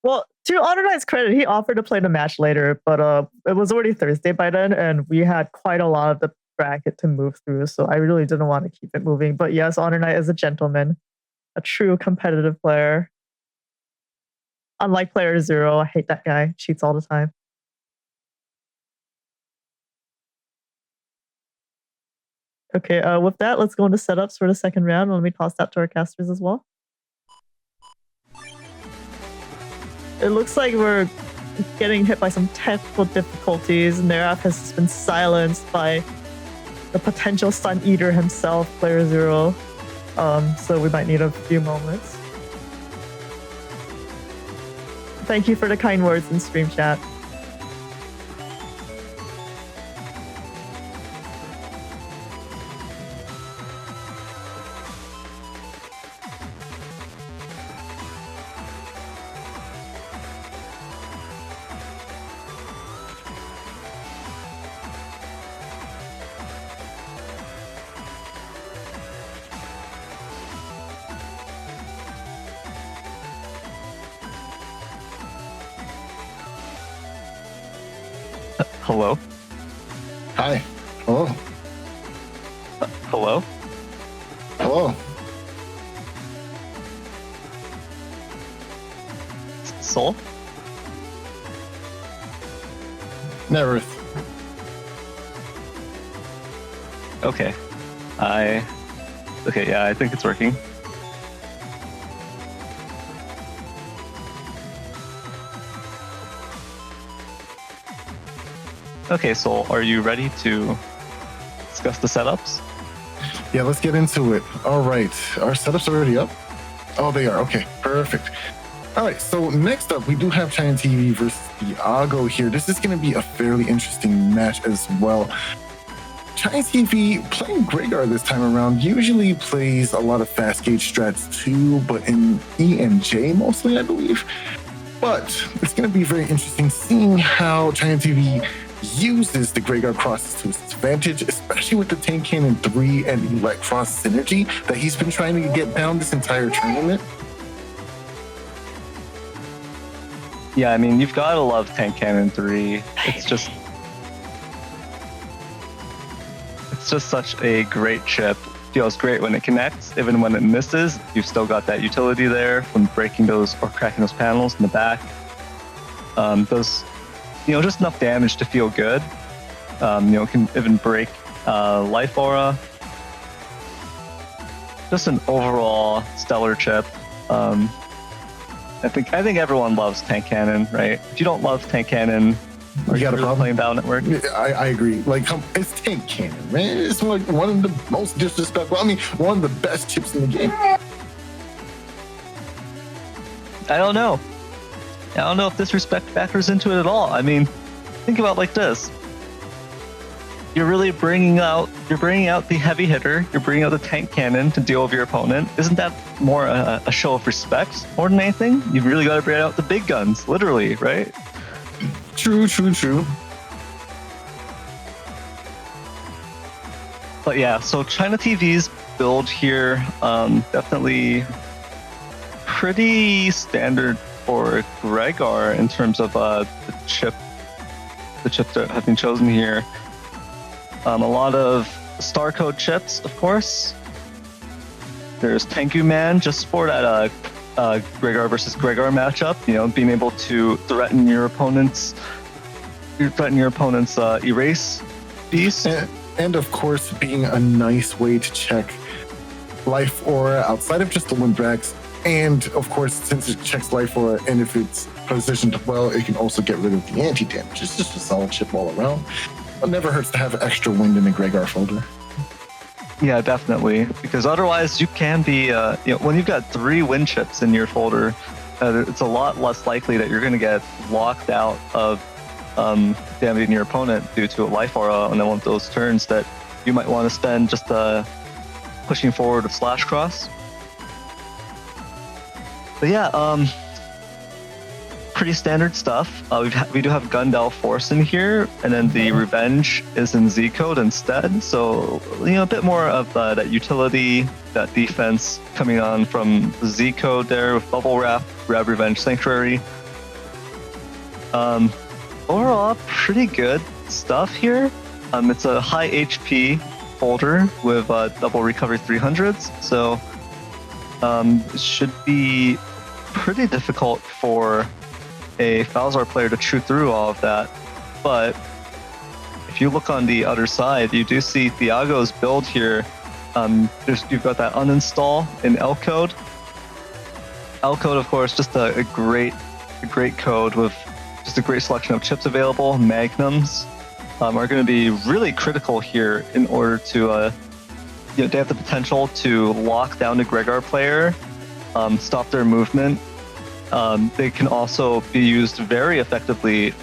Well, to HonorNite's credit, he offered to play the match later, but it was already Thursday by then, and we had quite a lot of the bracket to move through, so I really didn't want to keep it moving. But yes, HonorNite is a gentleman, a true competitive player. Unlike playerzero, I hate that guy. Cheats all the time. Okay, with that, let's go into setups for the second round. Let me toss that to our casters as well. It looks like we're getting hit by some technical difficulties. Neryth has been silenced by the potential Sun Eater himself, playerzero. So we might need a few moments. Thank you for the kind words in stream chat. Hello? Hi. Hello. Hello? Hello. Soul? Neryth. Okay. Okay, yeah, I think it's working. Okay, Soul, are you ready to discuss the setups? Yeah, let's get into it. All right. Our setups are already up? Oh, they are. Okay, perfect. All right, so next up, we do have ChinaTV versus Thiago here. This is going to be a fairly interesting match as well. ChinaTV playing Gregar this time around usually plays a lot of fast gauge strats too, but in E and J mostly, I believe. But it's going to be very interesting seeing how ChinaTV uses the Gregar crosses to its advantage, especially with the Tank Cannon 3 and Electros synergy that he's been trying to get down this entire tournament. Yeah, I mean, you've got to love Tank Cannon 3. It's just such a great chip. Feels great when it connects. Even when it misses, you've still got that utility there from breaking those or cracking those panels in the back. Those, just enough damage to feel good. Can even break life aura. Just an overall stellar chip. I think everyone loves Tank Cannon, right? If you don't love Tank Cannon, are you got a really problem playing Battle Network? I agree. Like, it's Tank Cannon, man. It's like one of the most disrespectful. I mean, one of the best chips in the game. I don't know if disrespect factors into it at all. I mean, think about it like this. You're really bringing out the heavy hitter. You're bringing out the tank cannon to deal with your opponent. Isn't that more a show of respect more than anything? You've really got to bring out the big guns, literally, right? True. But yeah, so ChinaTV's build here, definitely pretty standard for Gregar in terms of the chips that have been chosen here. A lot of star code chips, of course. There's Tengu Man just for that Gregar versus Gregar matchup. Being able to threaten your opponent's erase beast. And of course, being a nice way to check life aura outside of just the Windbrax. And of course, since it checks life aura, and if it's positioned well, it can also get rid of the anti-damage. It's just a solid chip all around. It never hurts to have extra wind in a Gregar folder. Yeah, definitely. Because otherwise, you can be, when you've got 3 wind chips in your folder, it's a lot less likely that you're going to get locked out of damaging your opponent due to a life aura on one of those turns that you might want to spend just pushing forward with SoulXCross. But yeah, pretty standard stuff. We do have Gundel Force in here, and then the Revenge is in Z code instead. So a bit more of that utility, that defense coming on from the Z code there with Bubble Wrap, Grab Revenge Sanctuary. Overall, pretty good stuff here. It's a high HP folder with double recovery 300s, so it should be pretty difficult for a Falzar player to chew through all of that. But if you look on the other side, you do see Thiago's build here. You've got that uninstall in L code. L code, of course, just a great code with just a great selection of chips available. Magnums are going to be really critical here in order to they have the potential to lock down the Gregar player, stop their movement. They can also be used very effectively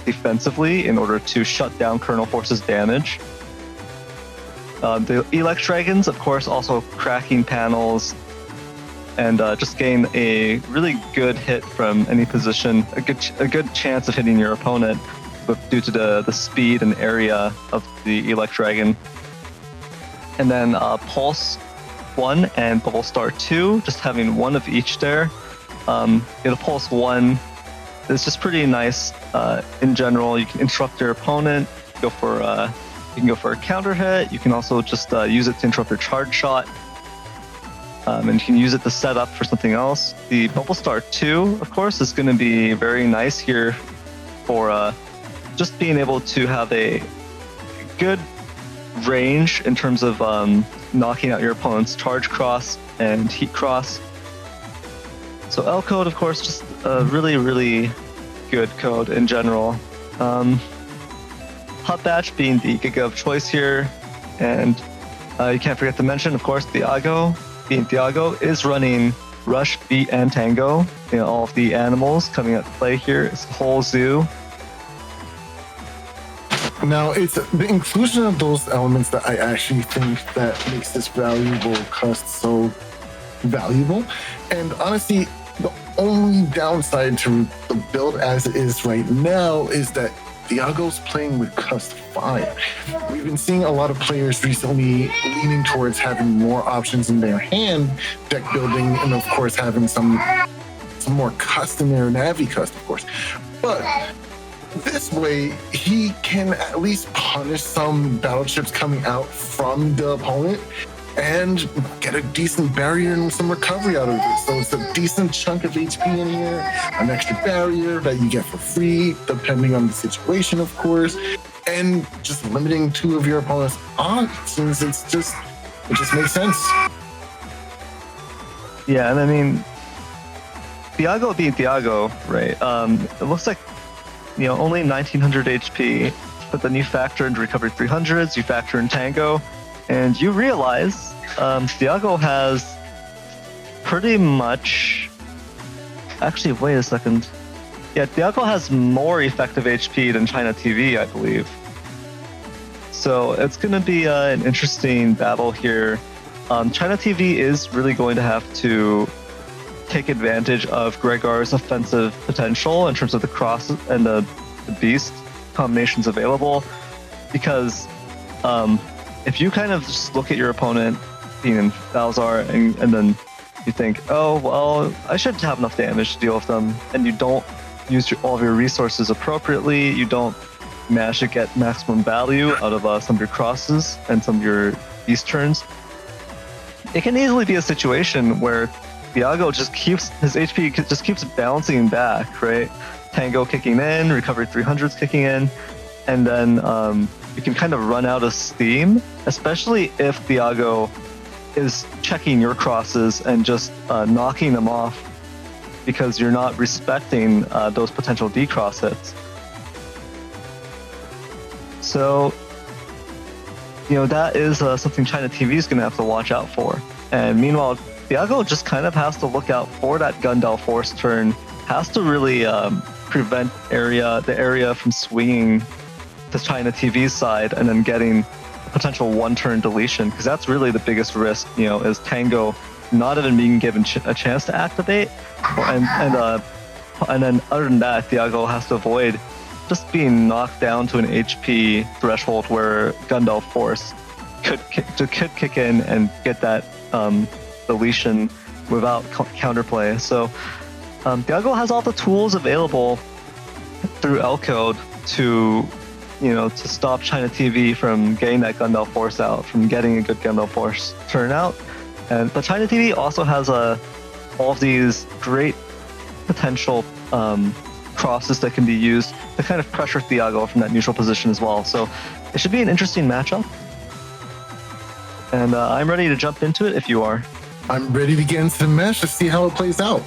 defensively in order to shut down Colonel Force's damage. The Elect Dragons, of course, also cracking panels and just gain a really good hit from any position, a good chance of hitting your opponent due to the speed and area of the Elect Dragon. And then Pulse 1 and Bubble Star 2, just having one of each there. Pulse 1 it's just pretty nice in general. You can interrupt your opponent, you can go for a counter hit. You can also just use it to interrupt your charge shot. And you can use it to set up for something else. The Bubble Star 2, of course, is going to be very nice here for just being able to have a good range in terms of knocking out your opponent's charge cross and heat cross. So L code, of course, just a really, really good code in general. Hot Batch being the Giga of choice here. And you can't forget to mention, of course, Thiago. Being Thiago is running Rush, Beat, and Tango. You know, all of the animals coming at play here. It's the whole zoo. Now, it's the inclusion of those elements that I actually think that makes this valuable cust so valuable. And honestly, the only downside to the build as it is right now is that Thiago's playing with Cust 5. We've been seeing a lot of players recently leaning towards having more options in their hand, deck building, and of course having some more cust in their Navi cust, of course. But this way, he can at least punish some battle chips coming out from the opponent and get a decent barrier and some recovery out of it. So it's a decent chunk of HP in here, an extra barrier that you get for free, depending on the situation, of course, and just limiting 2 of your opponent's options. It just makes sense. Yeah, and I mean, Thiago being Thiago, right? It looks like, you know, only 1900 HP, but then you factor in recovery 300s, you factor in Tango, and you realize Thiago has pretty much... Actually, wait a second. Yeah, Thiago has more effective HP than ChinaTV, I believe. So it's going to be an interesting battle here. ChinaTV is really going to have to take advantage of Gregar's offensive potential in terms of the cross and the beast combinations available, because if you kind of just look at your opponent being in Falzar and then you think, oh, well, I should have enough damage to deal with them, and you don't use all of your resources appropriately, you don't manage to get maximum value out of some of your crosses and some of your beast turns, it can easily be a situation where Thiago just keeps, his HP just keeps bouncing back, right? Tango kicking in, recovery 300s kicking in, and then you can kind of run out of steam, especially if Thiago is checking your crosses and just knocking them off because you're not respecting those potential decross hits. So, you know, that is something ChinaTV is going to have to watch out for. And meanwhile, Thiago just kind of has to look out for that Gundel Force turn, has to really prevent the area from swinging to ChinaTV's side and then getting a potential one-turn deletion, because that's really the biggest risk, you know, is Tango not even being given a chance to activate, and then other than that, Thiago has to avoid just being knocked down to an HP threshold where Gundel Force could kick in and get that deletion without counterplay. So Thiago has all the tools available through L code to, you know, to stop ChinaTV from getting that Gundel Force out, from getting a good Gundel Force turnout. But ChinaTV also has all of these great potential crosses that can be used to kind of pressure Thiago from that neutral position as well. So it should be an interesting matchup. And I'm ready to jump into it if you are. I'm ready to get into the match to see how it plays out.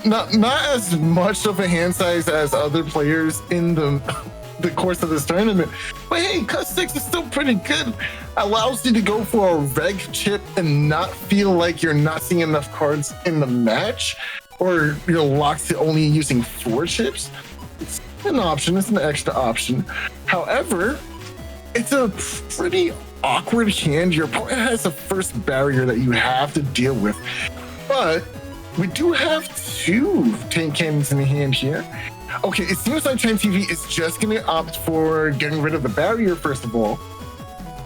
Not as much of a hand size as other players in the course of this tournament, but hey, Cust 6 is still pretty good. Allows you to go for a reg chip and not feel like you're not seeing enough cards in the match, or you're locked to only using 4 chips. It's an option, it's an extra option. However, it's a pretty awkward hand. Your opponent has a first barrier that you have to deal with, but we do have 2 tank cannons in the hand here. Okay, it seems like ChinaTV is just going to opt for getting rid of the barrier, first of all.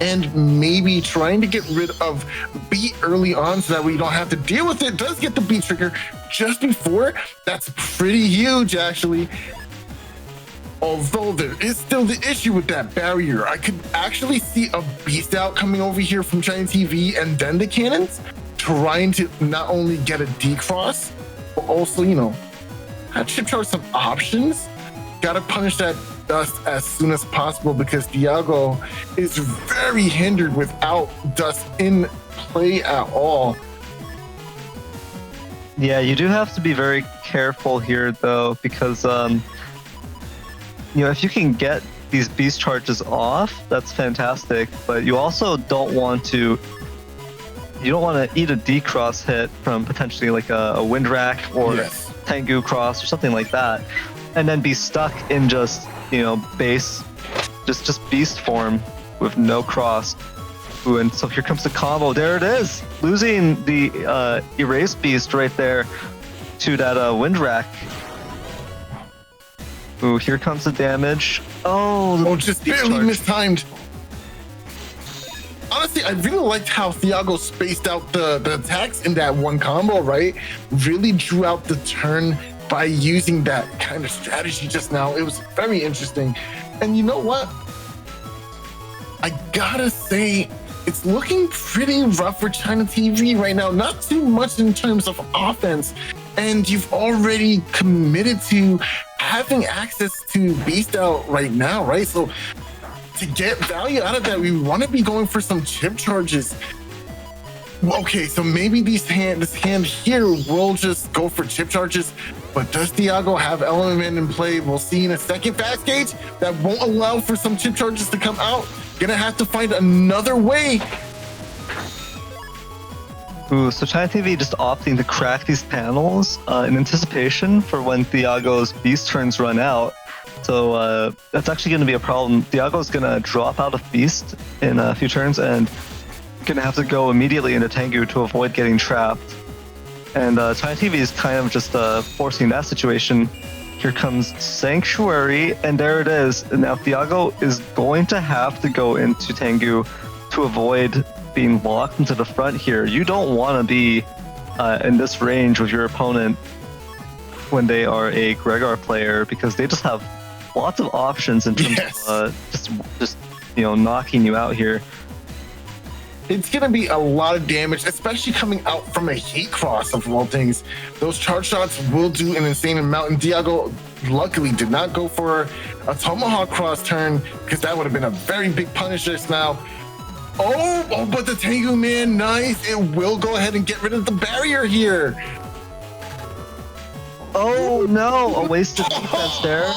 and maybe trying to get rid of beat early on so that we don't have to deal with it. Does get the beat trigger just before. That's pretty huge, actually. Although there is still the issue with that barrier. I could actually see a beast out coming over here from ChinaTV and then the cannons, trying to not only get a D-cross, but also, you know, chip charge some options. Gotta punish that dust as soon as possible because Thiago is very hindered without dust in play at all. Yeah, you do have to be very careful here though, because you know, if you can get these beast charges off, that's fantastic. But you also don't want to eat a D-cross hit from potentially like a wind rack or Tengu cross or something like that, and then be stuck in just, you know, base, just beast form with no cross. Ooh, and so here comes the combo. There it is, losing the erase beast right there to that wind rack. Ooh, here comes the damage. Oh, just barely mistimed. Honestly, I really liked how Thiago spaced out the attacks in that one combo, right? Really drew out the turn by using that kind of strategy just now. It was very interesting. And you know what? I gotta say, it's looking pretty rough for ChinaTV right now. Not too much in terms of offense. And you've already committed to having access to Beast Out right now, right? So to get value out of that, we want to be going for some chip charges. Okay, so maybe this hand here will just go for chip charges, but does Thiago have element in play? We'll see in a second. Fast gauge that won't allow for some chip charges to come out. Gonna have to find another way. Ooh, so ChinaTV just opting to crack these panels in anticipation for when Thiago's beast turns run out. So that's actually going to be a problem. Thiago's going to drop out of beast in a few turns and going to have to go immediately into Tengu to avoid getting trapped. And ChinaTV is kind of just forcing that situation. Here comes Sanctuary, and there it is. Now Thiago is going to have to go into Tengu to avoid being locked into the front here. You don't want to be in this range with your opponent when they are a Gregar player, because they just have lots of options in terms of just you know, knocking you out here. It's going to be a lot of damage, especially coming out from a heat cross of all things. Those charge shots will do an insane amount, and Thiago luckily did not go for a tomahawk cross turn, because that would have been a very big punish just now. Oh, but the Tengu man, nice. It will go ahead and get rid of the barrier here. Oh no, a wasted defense there.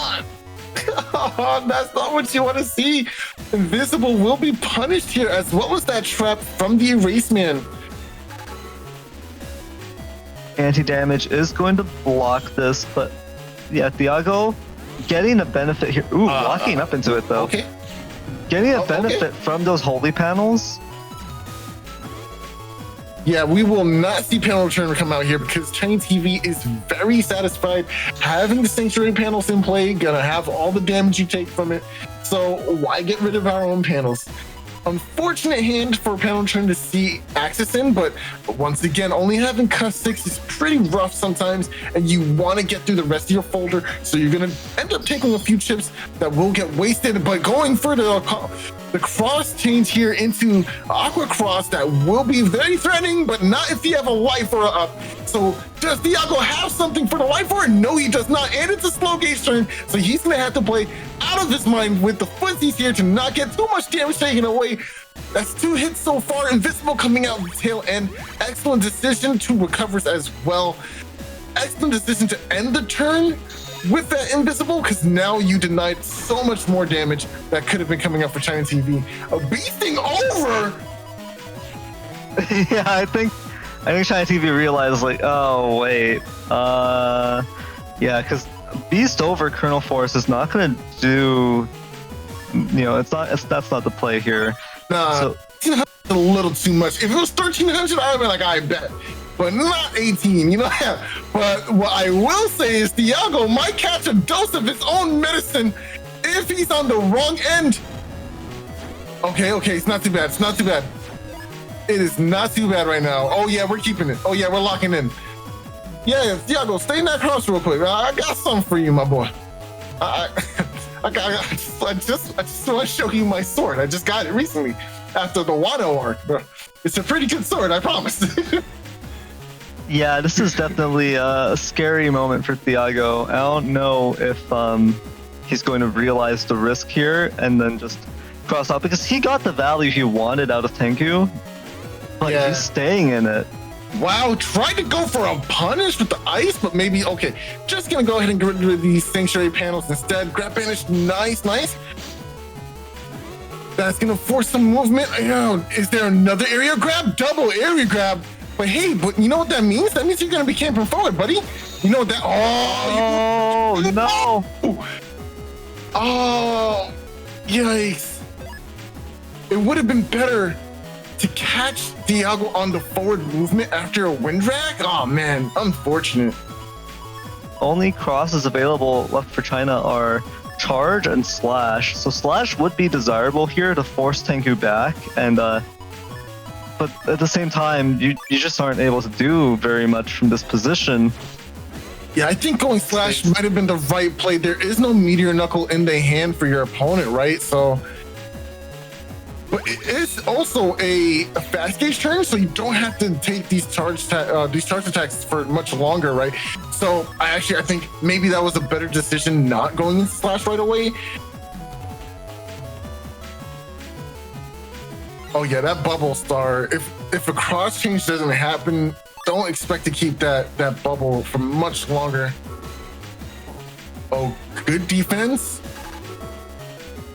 That's not what you want to see. Invisible will be punished here, as what was that trap from the Erase Man? Anti-damage is going to block this, but yeah, Thiago getting a benefit here. Ooh, walking up into it though. Okay. Getting a benefit from those holy panels. Yeah, we will not see panel return come out here because ChinaTV is very satisfied having the Sanctuary panels in play, gonna have all the damage you take from it. So why get rid of our own panels? Unfortunate hand for panel return to see access in, but once again, only having Cuss 6 is pretty rough sometimes, and you want to get through the rest of your folder, so you're gonna end up taking a few chips that will get wasted. But going for the cross change here into Aqua Cross, that will be very threatening, but not if you have a life or a up. So does Thiago have something for the life or? No, he does not, and it's a slow gauge turn, so he's gonna have to play out of his mind with the footsies here to not get too much damage taken away. That's 2 hits so far. Invisible coming out the tail end. Excellent decision to recovers as well. Excellent decision to end the turn with that Invisible, because now you denied so much more damage that could have been coming up for ChinaTV. A beasting over. Yeah, I think ChinaTV realized, like, oh wait, yeah, because Beast over Colonel Force is not going to do, you know, that's not the play here. Nah, so, 1800 is a little too much. If it was 1300, I'd be like, I bet. But not 18, you know? But what I will say is Thiago might catch a dose of his own medicine if he's on the wrong end. Okay, it's not too bad. It's not too bad. It is not too bad right now. Oh yeah, we're keeping it. Oh yeah, we're locking in. Yeah, Thiago, stay in that cross real quick. I got something for you, my boy. I just want to show you my sword. I just got it recently after the Wano arc. It's a pretty good sword, I promise. Yeah, this is definitely a scary moment for Thiago. I don't know if he's going to realize the risk here and then just cross out, because he got the value he wanted out of Tengu, but he's staying in it. Wow, tried to go for a punish with the ice, but maybe, okay, just gonna go ahead and get rid of these sanctuary panels instead. Grab banish, nice. That's gonna force some movement. Is there another area grab? Double area grab. But hey, you know what that means? That means you're gonna be camping forward, buddy. You know what that? Oh no! Oh, yikes! It would have been better to catch Thiago on the forward movement after a wind drag. Oh man, unfortunate. Only crosses available left for China are charge and slash. So slash would be desirable here to force Tengu back, and but at the same time, you just aren't able to do very much from this position. Yeah, I think going slash might have been the right play. There is no meteor knuckle in the hand for your opponent, right? So, but it is also a fast gauge turn, so you don't have to take these charge attacks for much longer, right? So I think maybe that was a better decision not going into slash right away. Oh yeah, that bubble star. If a cross change doesn't happen, don't expect to keep that bubble for much longer. Oh, good defense.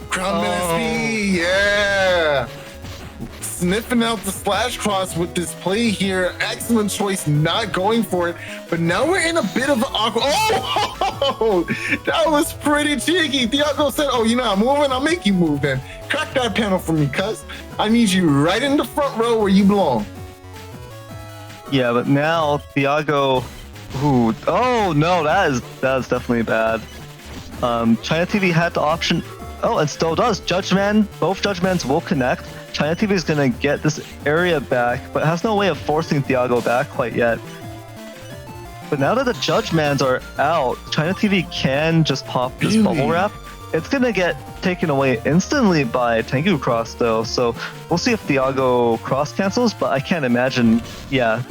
Crown Menace, yeah. Sniffing out the slash cross with this play here. Excellent choice, not going for it. But now we're in a bit of an awkward. Oh, that was pretty cheeky. Thiago said, "Oh, you're not moving. I'll make you move then. Crack that panel for me, cuz I need you right in the front row where you belong." Yeah, but now Thiago, oh no, that is definitely bad. ChinaTV had the option. Oh, and still does. Judgeman, both Judgemans will connect. ChinaTV is going to get this area back, but has no way of forcing Thiago back quite yet. But now that the Judgemans are out, ChinaTV can just pop this bubble wrap. It's going to get taken away instantly by Tengu Cross, though, so we'll see if Thiago cross cancels, but I can't imagine. Yeah,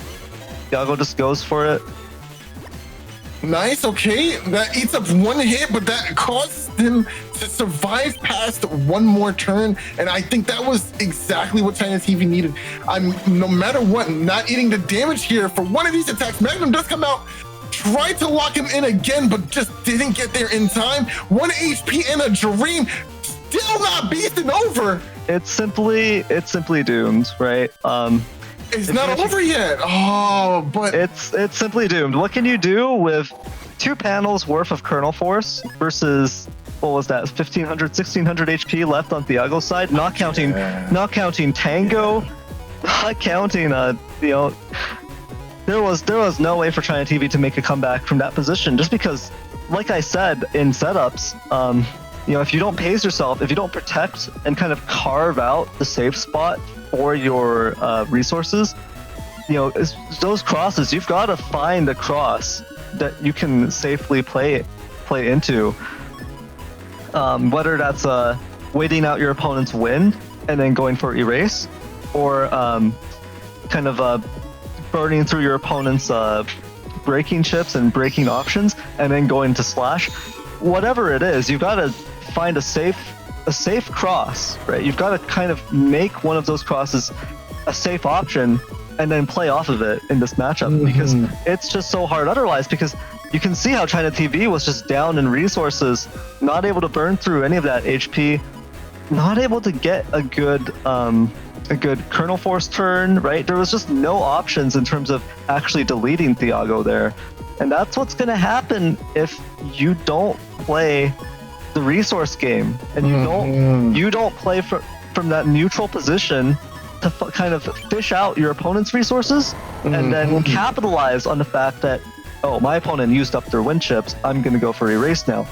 Thiago just goes for it. Nice, okay. That eats up one hit, but that causes him to survive past one more turn, and I think that was exactly what ChinaTV needed. No matter what, not eating the damage here for one of these attacks. Magnum does come out, tried to lock him in again, but just didn't get there in time. 1 HP and a dream, still not beasting over. It's simply doomed, right? It's not over yet. Oh, but it's simply doomed. What can you do with 2 panels worth of kernel force versus, what was that, 1500, 1600 HP left on Thiago's side? Not counting Tango, not counting there was no way for ChinaTV to make a comeback from that position, just because, like I said in setups, if you don't pace yourself, if you don't protect and kind of carve out the safe spot for your resources, those crosses, you've got to find a cross that you can safely play into. Whether that's waiting out your opponent's win and then going for erase, or kind of burning through your opponent's breaking chips and breaking options and then going to slash. Whatever it is, you've got to find a safe cross, right? You've got to kind of make one of those crosses a safe option and then play off of it in this matchup, because it's just so hard otherwise, because you can see how ChinaTV was just down in resources, not able to burn through any of that HP, not able to get a good kernel force turn, right? There was just no options in terms of actually deleting Thiago there. And that's what's going to happen if you don't play the resource game, and you don't play from that neutral position to kind of fish out your opponent's resources and then capitalize on the fact that, oh, my opponent used up their win chips, I'm going to go for erase now.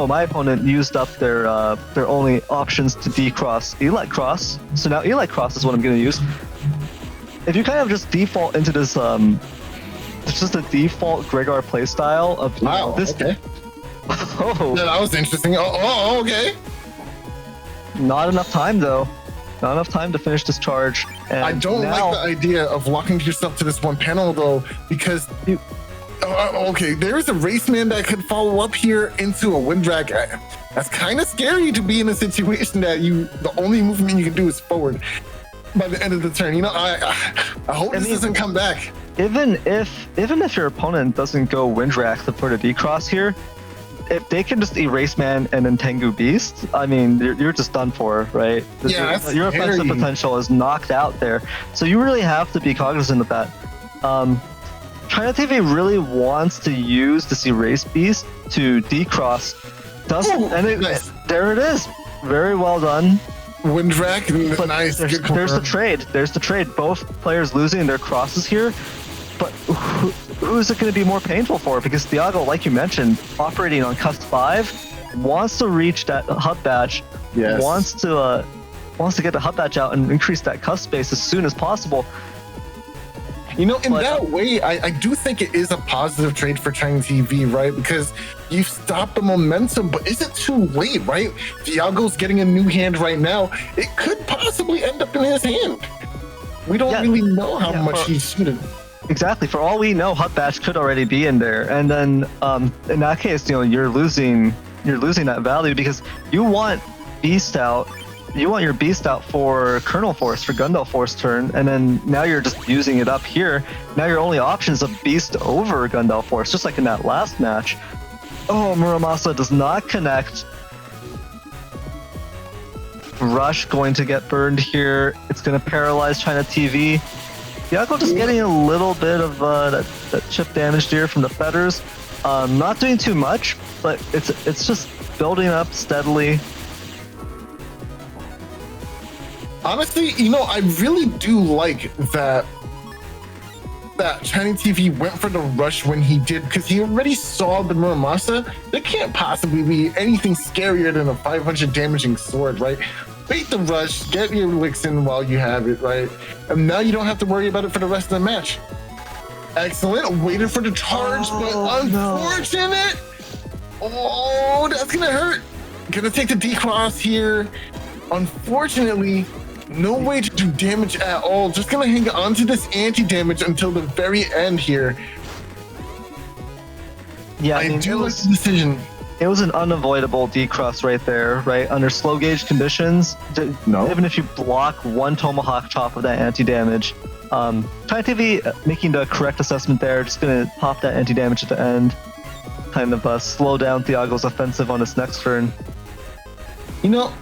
my opponent used up their only options to decross Elite Cross. So now Elite Cross is what I'm going to use. If you kind of just default into this, it's just a default Gregor playstyle of this. Okay. Oh, Yeah, that was interesting. Okay. not enough time though. Not enough time to finish this charge. And I don't like the idea of locking yourself to this one panel though, because okay, there's a raceman that could follow up here into a wind drag. That's kind of scary to be in a situation that the only movement you can do is forward by the end of the turn. You know, I hope this doesn't come back. Even if your opponent doesn't go wind drag for the decross here, if they can just erase man and then Tengu Beast, I mean, you're just done for, right? Yeah, your offensive potential is knocked out there. So you really have to be cognizant of that. ChinaTV really wants to use this erase beast to decross. Nice. There it is. Very well done. Wind drag, nice. There's the trade. There's the trade. Both players losing their crosses here. But who is it going to be more painful for? Because Thiago, like you mentioned, operating on cusp 5, wants to reach that hub badge. Yes. Wants to get the hub badge out and increase that cusp space as soon as possible. You know, in that way, I do think it is a positive trade for ChinaTV, right? Because you've stopped the momentum, but is it too late, right? Thiago's getting a new hand right now. It could possibly end up in his hand. We don't really know how much he's suited. Exactly. For all we know, hub badge could already be in there, and then in that case, you're losing that value because you want beast out. You want your beast out for Colonel Force, for Gundel Force turn, and then now you're just using it up here. Now your only option is a beast over Gundel Force, just like in that last match. Oh, Muramasa does not connect. Rush going to get burned here. It's going to paralyze ChinaTV. Thiago just getting a little bit of that chip damage here from the feathers. Not doing too much, but it's just building up steadily. Honestly, you know, I really do like that ChinaTV went for the rush when he did, because he already saw the Muramasa. There can't possibly be anything scarier than a 500 damaging sword, right? Bait the rush, get your licks in while you have it, right? And now you don't have to worry about it for the rest of the match. Excellent. Waited for the charge, but unfortunate. Oh, that's gonna hurt. Gonna take the decross here. Unfortunately, no way to do damage at all. Just gonna hang on to this anti-damage until the very end here. Yeah, I do like the decision. It was an unavoidable decross right there, right? Under slow gauge conditions, even if you block one Tomahawk chop of that anti-damage, ChinaTV making the correct assessment there, just gonna pop that anti-damage at the end, kind of slow down Thiago's offensive on his next turn. You know,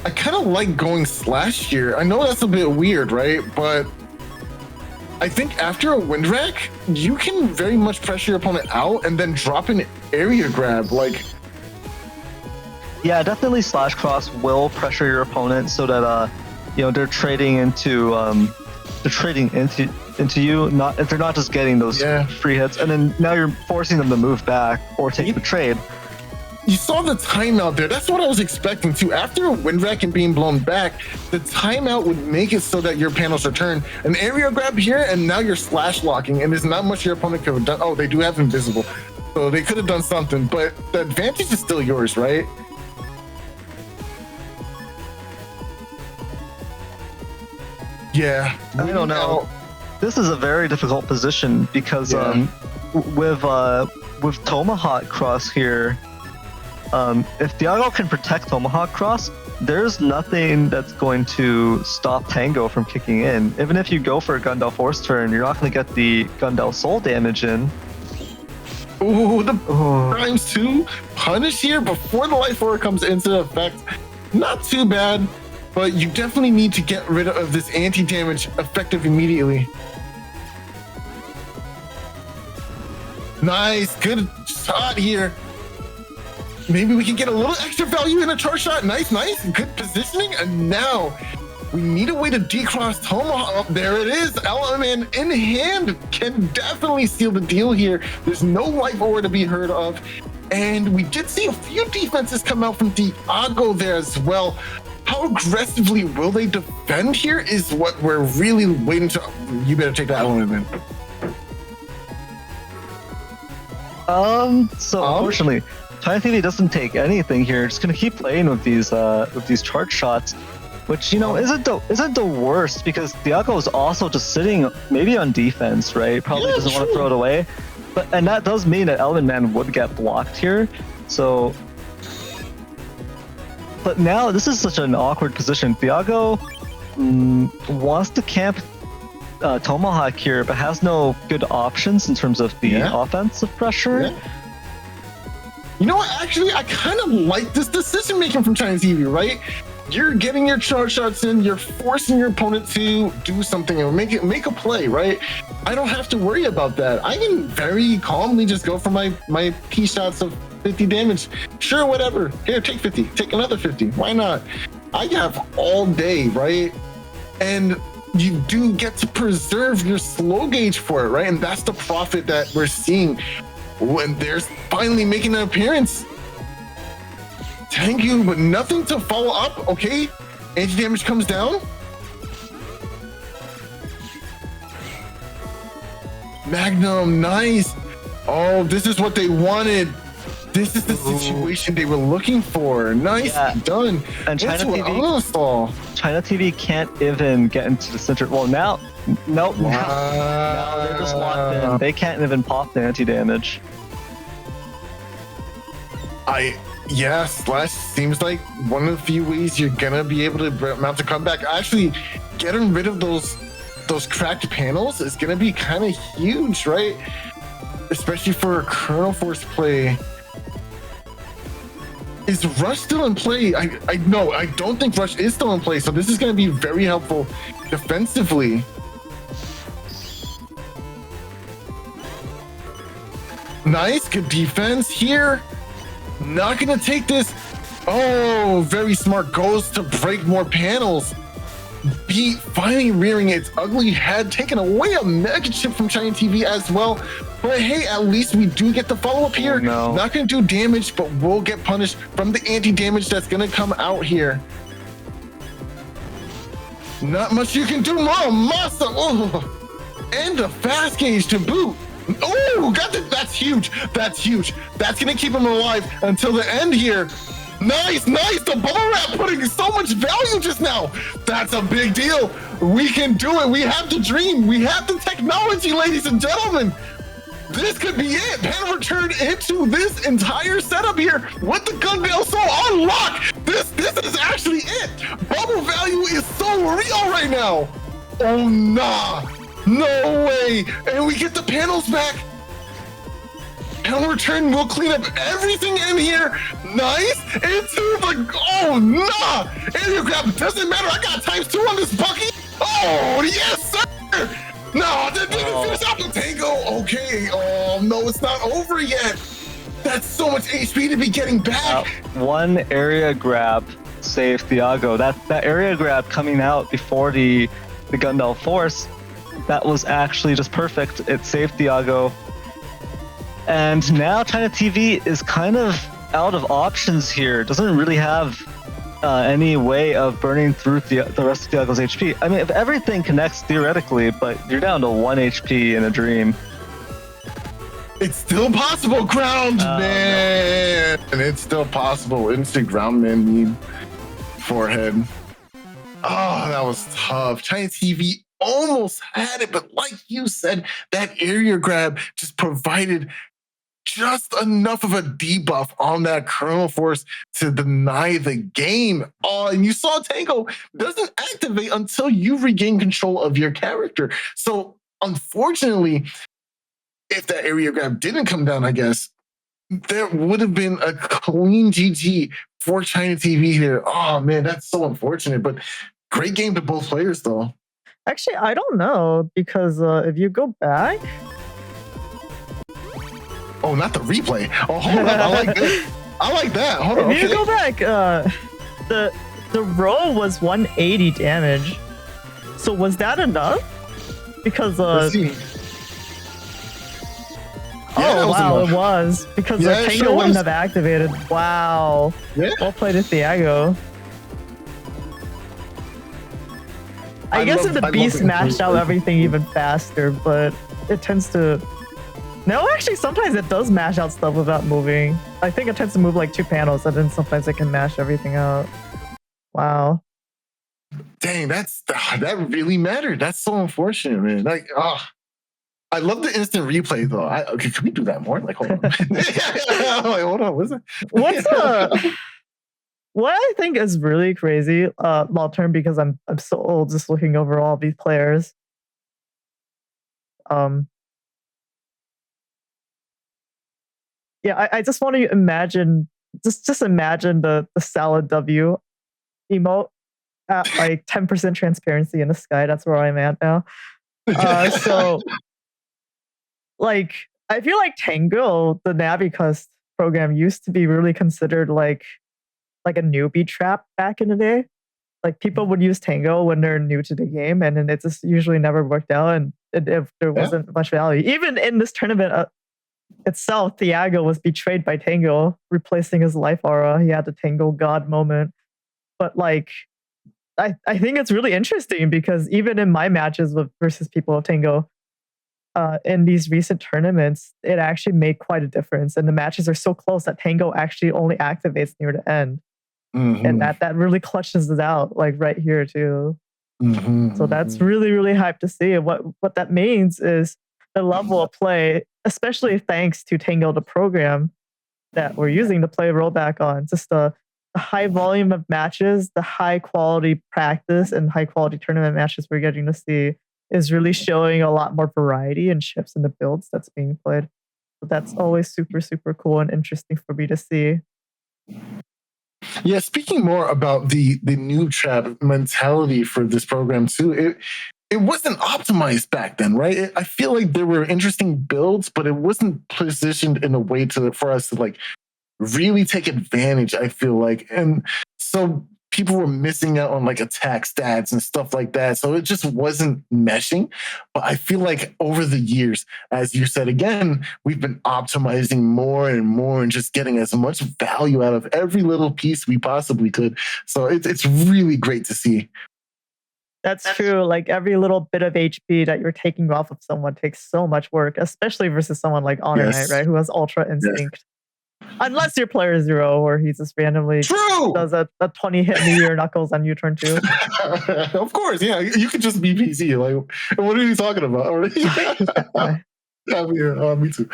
I kind of like going slash here. I know that's a bit weird, right? But I think after a wind rack, you can very much pressure your opponent out and then drop an area grab. Like, yeah, definitely SoulXCross will pressure your opponent so that they're trading into you. They're not just getting those free hits, and then now you're forcing them to move back or take the trade. You saw the timeout there. That's what I was expecting too. After a wind rack and being blown back, the timeout would make it so that your panels return. An area grab here, and now you're slash locking, and there's not much your opponent could have done. Oh, they do have invisible, so they could have done something, but the advantage is still yours, right? Yeah, I don't know. This is a very difficult position because with Tomahawk Cross here, if Thiago can protect Tomahawk Cross, there's nothing that's going to stop Tango from kicking in. Even if you go for a Gundel Force turn, you're not going to get the Gundel Soul damage in. Ooh, the times 2 punish here before the Life Order comes into effect. Not too bad, but you definitely need to get rid of this anti-damage effective immediately. Nice, good shot here. Maybe we can get a little extra value in a charge shot. Nice, good positioning. And now we need a way to decross Tomahawk. There it is. Element in hand can definitely seal the deal here. There's no Life Order to be heard of. And we did see a few defenses come out from Thiago there as well. How aggressively will they defend here is what we're really waiting to. You better take that element. So unfortunately, ChinaTV doesn't take anything here. Just gonna keep playing with these charge shots, which isn't the worst because Thiago is also just sitting maybe on defense, right? Probably doesn't want to throw it away, and that does mean that Element Man would get blocked here. So, but now this is such an awkward position. Thiago wants to camp Tomahawk here, but has no good options in terms of the offensive pressure. Yeah. You know what? Actually, I kind of like this decision making from ChinaTV, right? You're getting your charge shots in, you're forcing your opponent to do something and make a play, right? I don't have to worry about that. I can very calmly just go for my P shots of 50 damage. Sure, whatever. Here, take 50. Take another 50. Why not? I have all day, right? And you do get to preserve your slow gauge for it, right? And that's the profit that we're seeing when they're finally making an appearance. Thank you, but nothing to follow up. Okay, anti-damage comes down. Magnum, nice. Oh, this is what they wanted. This is the situation they were looking for. Nice, done. And ChinaTV can't even get into the center. Well, now they're just locked in. They can't even pop the anti-damage. Slash seems like one of the few ways you're gonna be able to mount a comeback. Actually, getting rid of those cracked panels is gonna be kind of huge, right? Especially for a Colonel Force play. Is Rush still in play? I don't think Rush is still in play, so this is going to be very helpful defensively. Nice, good defense here. Not going to take this. Oh, very smart. Goes to break more panels. B finally rearing its ugly head, taking away a mega chip from ChinaTV as well. But hey, at least we do get the follow-up here. No. Not going to do damage, but we'll get punished from the anti-damage that's going to come out here. Not much you can do. Massa. Oh. And a fast gauge to boot. Oh, got that. That's huge. That's huge. That's going to keep him alive until the end here. Nice. The bubble wrap putting so much value just now. That's a big deal. We can do it. We have the dream. We have the technology, ladies and gentlemen. This could be it. Panel return into this entire setup here with the gun nail so unlock. This is actually it. Bubble value is so real right now. Oh, nah. No way. And we get the panels back. Panel return will clean up everything in here. Nice. Into the, oh, nah. Area grab, doesn't matter. I got ×2 on this Bucky. Oh, yes, sir. No, they didn't finish out the tango. Okay. Oh, no, it's not over yet. That's so much HP to be getting back. One area grab saved Thiago. That area grab coming out before the Gundel Force, that was actually just perfect. It saved Thiago. And now ChinaTV is kind of out of options here. Doesn't really have any way of burning through the rest of Thiago's HP. I mean, if everything connects theoretically, but you're down to 1 HP in a dream. It's still possible, ground man. And it's still possible. Instant ground man need forehead. Oh, that was tough. ChinaTV almost had it, but like you said, that area grab just provided just enough of a debuff on that Colonel Force to deny the game. Oh, and you saw Tango doesn't activate until you regain control of your character. So unfortunately, if that area grab didn't come down, I guess, there would have been a clean GG for ChinaTV here. Oh man, that's so unfortunate, but great game to both players though. Actually, I don't know, because if you go back... Oh, not the replay. Oh, hold up. I like that. I like that. Hold on. If you go back, the roll was 180 damage. So was that enough? Because let's see. that Oh was wow, enough. it was because Yeah, the it Tango sure wouldn't was. have activated. Wow. Yeah. Well played to Thiago. I guess if the Beast mashed out everything even faster, but it tends to. No, actually, sometimes it does mash out stuff without moving. I think it tends to move like 2 panels, and then sometimes it can mash everything out. Wow. Dang, that really mattered. That's so unfortunate, man. Like, I love the instant replay though. Okay, can we do that more? Like, hold on. I'm like, hold on, what's that? What I think is really crazy, long term, because I'm so old just looking over all these players. Yeah, I just want to imagine, just imagine the Salad W emote at like 10% transparency in the sky. That's where I'm at now. So, like, I feel like Tango, the Navicust program, used to be really considered like a newbie trap back in the day. Like people would use Tango when they're new to the game, and then it just usually never worked out, and if there wasn't much value. Even in this tournament itself, Thiago was betrayed by Tango, replacing his life aura. He had the Tango God moment. But like, I think it's really interesting because even in my matches versus people of Tango, in these recent tournaments, it actually made quite a difference. And the matches are so close that Tango actually only activates near the end. And that really clutches it out, like right here too. So that's really, really hyped to see. And what that means is the level of play, especially thanks to Tango, the program that we're using to play rollback on, just the high volume of matches, the high quality practice and high quality tournament matches we're getting to see is really showing a lot more variety and shifts in the builds that's being played. So that's always super, super cool and interesting for me to see. Yeah, speaking more about the new trap mentality for this program too, it wasn't optimized back then, right? I feel like there were interesting builds, but it wasn't positioned in a way for us to like really take advantage, I feel like. And so people were missing out on like attack stats and stuff like that. So it just wasn't meshing. But I feel like over the years, as you said again, we've been optimizing more and more and just getting as much value out of every little piece we possibly could. So it's really great to see. That's true. Like every little bit of HP that you're taking off of someone takes so much work, especially versus someone like HonorNite, right? Who has Ultra Instinct. Unless you're playerzero, where he just randomly does a 20 hit meteor knuckles on U-turn 2. Of course, yeah. You could just be PC. Like, what are you talking about? Yeah, me too.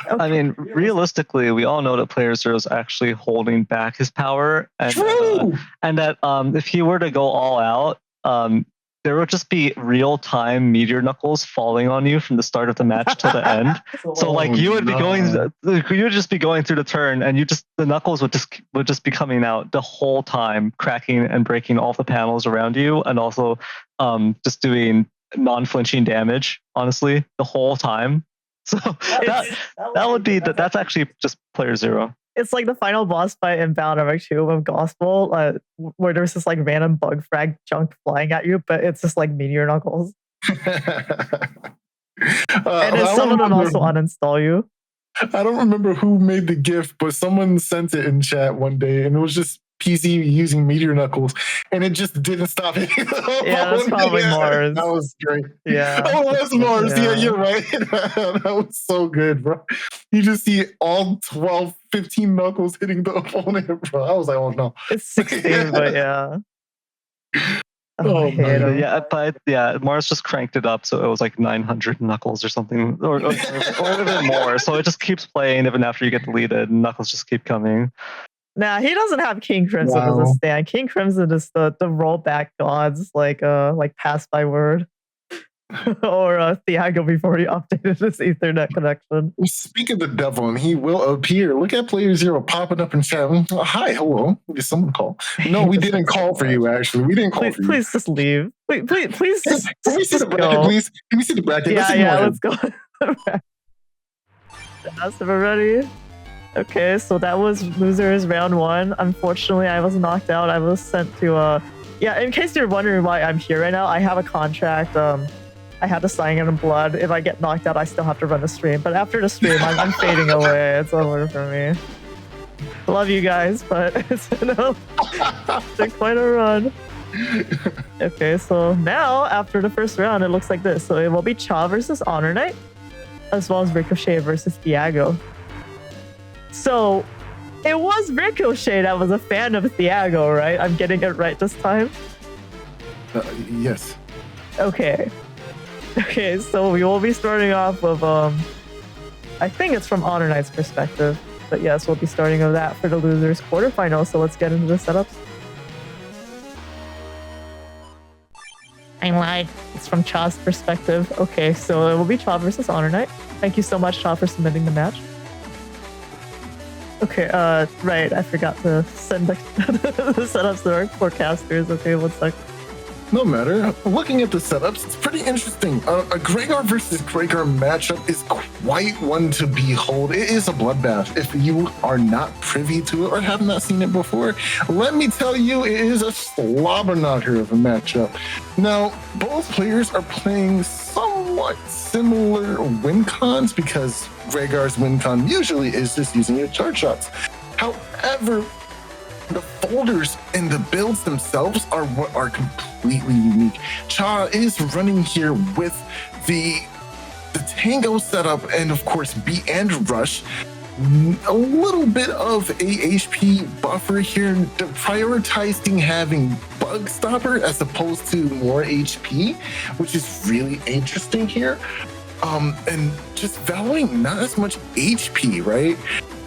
I mean, realistically, we all know that playerzero is actually holding back his power, and that if he were to go all out, there would just be real-time meteor knuckles falling on you from the start of the match till the end. So like you would just be going through the turn, and the knuckles would just be coming out the whole time, cracking and breaking all the panels around you, and also just doing non-flinching damage, honestly, the whole time. So that's actually just playerzero. It's like the final boss fight in Battle Network 2 of Gospel, where there's this like random bug frag junk flying at you, but it's just like meteor knuckles. And then some of them also uninstall you. I don't remember who made the GIF, but someone sent it in chat one day, and it was just PC using meteor knuckles, and it just didn't stop it. Yeah, that's probably Mars. That was great. Yeah. Oh, that's Mars. Yeah, you're right. That was so good, bro. You just see all 12, 15 knuckles hitting the opponent, bro. I was like, oh no. It's 16, but yeah. Mars just cranked it up, so it was like 900 knuckles or something, or a bit more. So it just keeps playing even after you get deleted, and knuckles just keep coming. Nah, he doesn't have King Crimson as a stand. King Crimson is the rollback gods, like Pass by Word. Or Thiago before he updated his Ethernet connection. Speak of the devil, and he will appear. Look at playerzero popping up in chat. Hi, hello. Did someone call? No, we didn't call for you, actually. We didn't call for you. Please just leave. Please just Can we see the bracket, please? Can we see the bracket? Let's go. That's ready. Okay, so that was losers round 1. Unfortunately, I was knocked out. I was sent to in case you're wondering why I'm here right now, I have a contract I had to sign in blood. If I get knocked out, I still have to run the stream. But after the stream, I'm fading away. It's over for me. Love you guys, but it's been quite a run. Okay, so now after the first round, it looks like this. So it will be Cha versus HonorNite, as well as Ricochet versus Thiago. So it was Ricochet that was a fan of Thiago, right? I'm getting it right this time? Yes. Okay. Okay, so we will be starting off with, I think it's from HonorNite's perspective. But yes, we'll be starting with that for the losers quarterfinal. So let's get into the setups. I lied. It's from Cha's perspective. Okay, so it will be Cha versus HonorNite. Thank you so much, Cha, for submitting the match. Okay, right, I forgot to send the setups to our forecasters. Okay, one sec. No matter. Looking at the setups, it's pretty interesting. A Gregor versus Gregor matchup is quite one to behold. It is a bloodbath. If you are not privy to it or have not seen it before, let me tell you, it is a slobber knocker of a matchup. Now, both players are playing somewhat similar win cons because Gregor's win con usually is just using your charge shots. However, the folders and the builds themselves are what are completely unique. Cha is running here with the Tango setup and of course B and Rush. A little bit of a HP buffer here, prioritizing having Bug Stopper as opposed to more HP, which is really interesting here. And just valuing not as much HP, right?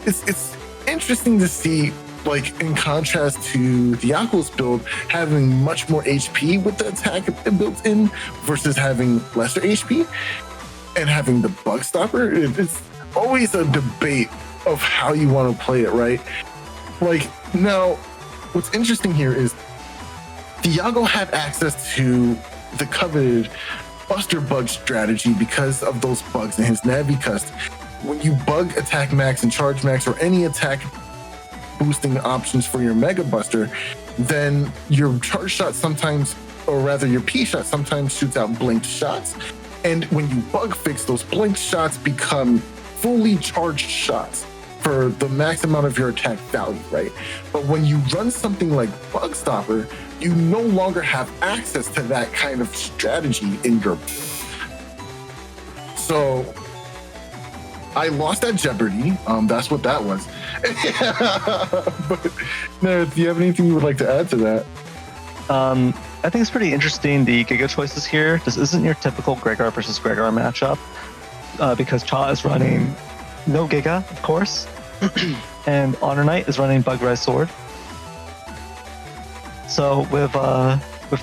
It's interesting to see, like in contrast to Thiago's build, having much more HP with the attack built in versus having lesser HP and having the Bug Stopper. It's always a debate of how you want to play it, right? Like now, what's interesting here is Thiago had access to the coveted Buster Bug strategy because of those bugs in his Navi Cust. When you bug attack max and charge max or any attack boosting options for your Mega Buster, then your charge shot sometimes, or rather your P shot sometimes shoots out blinked shots. And when you bug fix, those blinked shots become fully charged shots for the max amount of your attack value, right? But when you run something like Bug Stopper, you no longer have access to that kind of strategy in your... So I lost at Jeopardy. That's what that was. But Neryth, do you have anything you would like to add to that? I think it's pretty interesting, the Giga choices here. This isn't your typical Gregor versus Gregor matchup because Cha is running no Giga, of course, and HonorNite is running Bug Res Sword. So with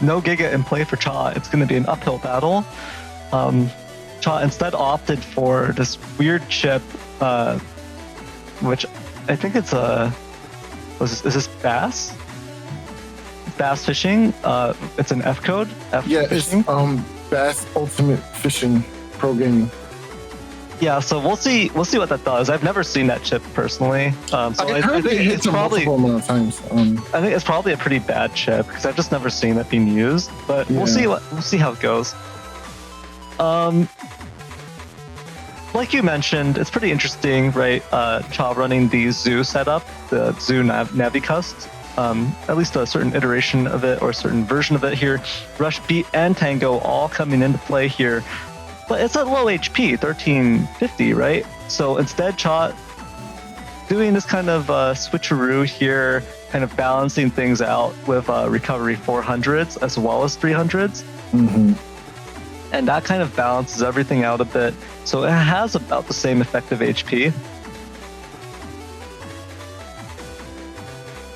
no Giga in play for Cha, it's going to be an uphill battle. Cha instead opted for this weird chip, which I think it's is this Bass? Bass Fishing? It's an F code? Fishing? It's Bass Ultimate Fishing Pro Gaming. Yeah, so we'll see what that does. I've never seen that chip personally. So I heard think it hits a multiple amount of times. I think it's probably a pretty bad chip because I've just never seen it being used. But we'll see how it goes. Like you mentioned, it's pretty interesting, right? Cha running the Zoo setup, the Zoo Navi Cust. At least a certain iteration of it or a certain version of it here. Rush, Beat, and Tango all coming into play here. But it's at low HP, 1350, right? So instead, Cha doing this kind of switcheroo here, kind of balancing things out with recovery 400s as well as 300s. Mm-hmm. And that kind of balances everything out a bit. So it has about the same effective HP.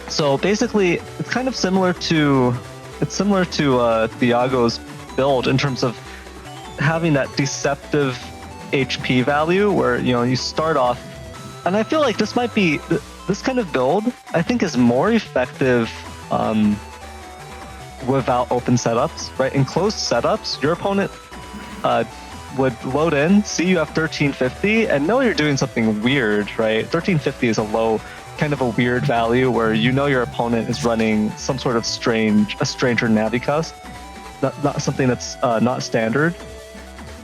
So basically, it's kind of similar to Thiago's build in terms of having that deceptive HP value where you start off, and I feel like this might be this kind of build I think is more effective without open setups, right? In closed setups, your opponent would load in, see you have 1350, and know you're doing something weird, right? 1350 is a low, kind of a weird value where your opponent is running some sort of stranger Navi Cust, not something that's not standard.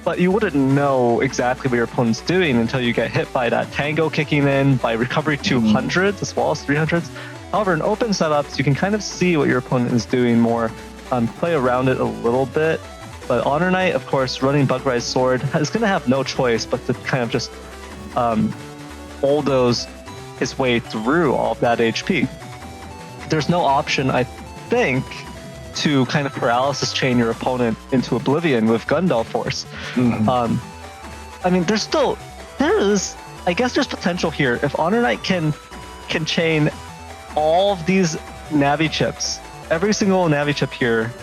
but you wouldn't know exactly what your opponent's doing until you get hit by that tango kicking in, by recovery 200s as well as 300s. However, in open setups, you can kind of see what your opponent is doing more, play around it a little bit. But HonorNite, of course, running Bugrise Sword, is going to have no choice but to kind of just bulldoze his way through all of that HP. There's no option, I think, to kind of paralysis chain your opponent into oblivion with Gundel Force. I mean, I guess there's potential here. If HonorNite can chain all of these Navi chips, every single Navi chip here,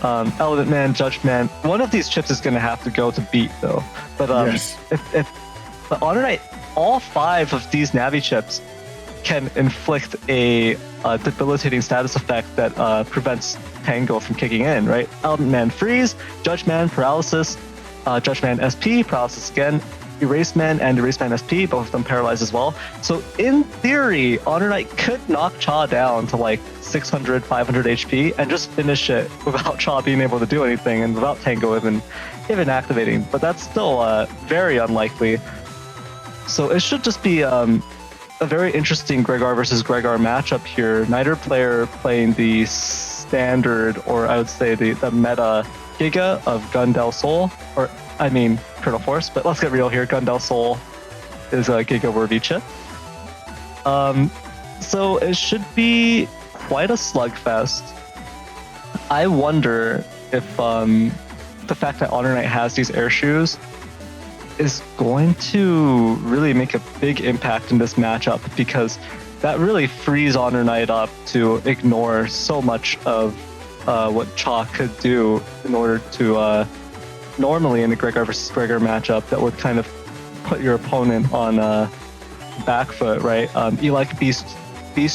Element Man, Judge Man, one of these chips is going to have to go to beat though. But Yes. if HonorNite, all 5 of these Navi chips can inflict a debilitating status effect that prevents Tango from kicking in, right? Element Man freeze, Judge Man paralysis, Judge Man SP, paralysis again, Erase Man and Erase Man SP, both of them paralyzed as well. So in theory, HonorNite could knock Cha down to like 600, 500 HP and just finish it without Cha being able to do anything and without Tango even activating. But that's still very unlikely. So it should just be a very interesting Gregar versus Gregar matchup here. Neither player playing the standard, or I would say the meta Giga of Gundel Soul, or I mean Turtle Force, but let's get real here. Gundel Soul is a Giga worthy chip. So it should be quite a slugfest. I wonder if the fact that HonorNite has these air shoes is going to really make a big impact in this matchup, because that really frees HonorNite up to ignore so much of what Cha could do in order to normally in a Gregar versus Gregar matchup that would kind of put your opponent on back foot, right? Like beast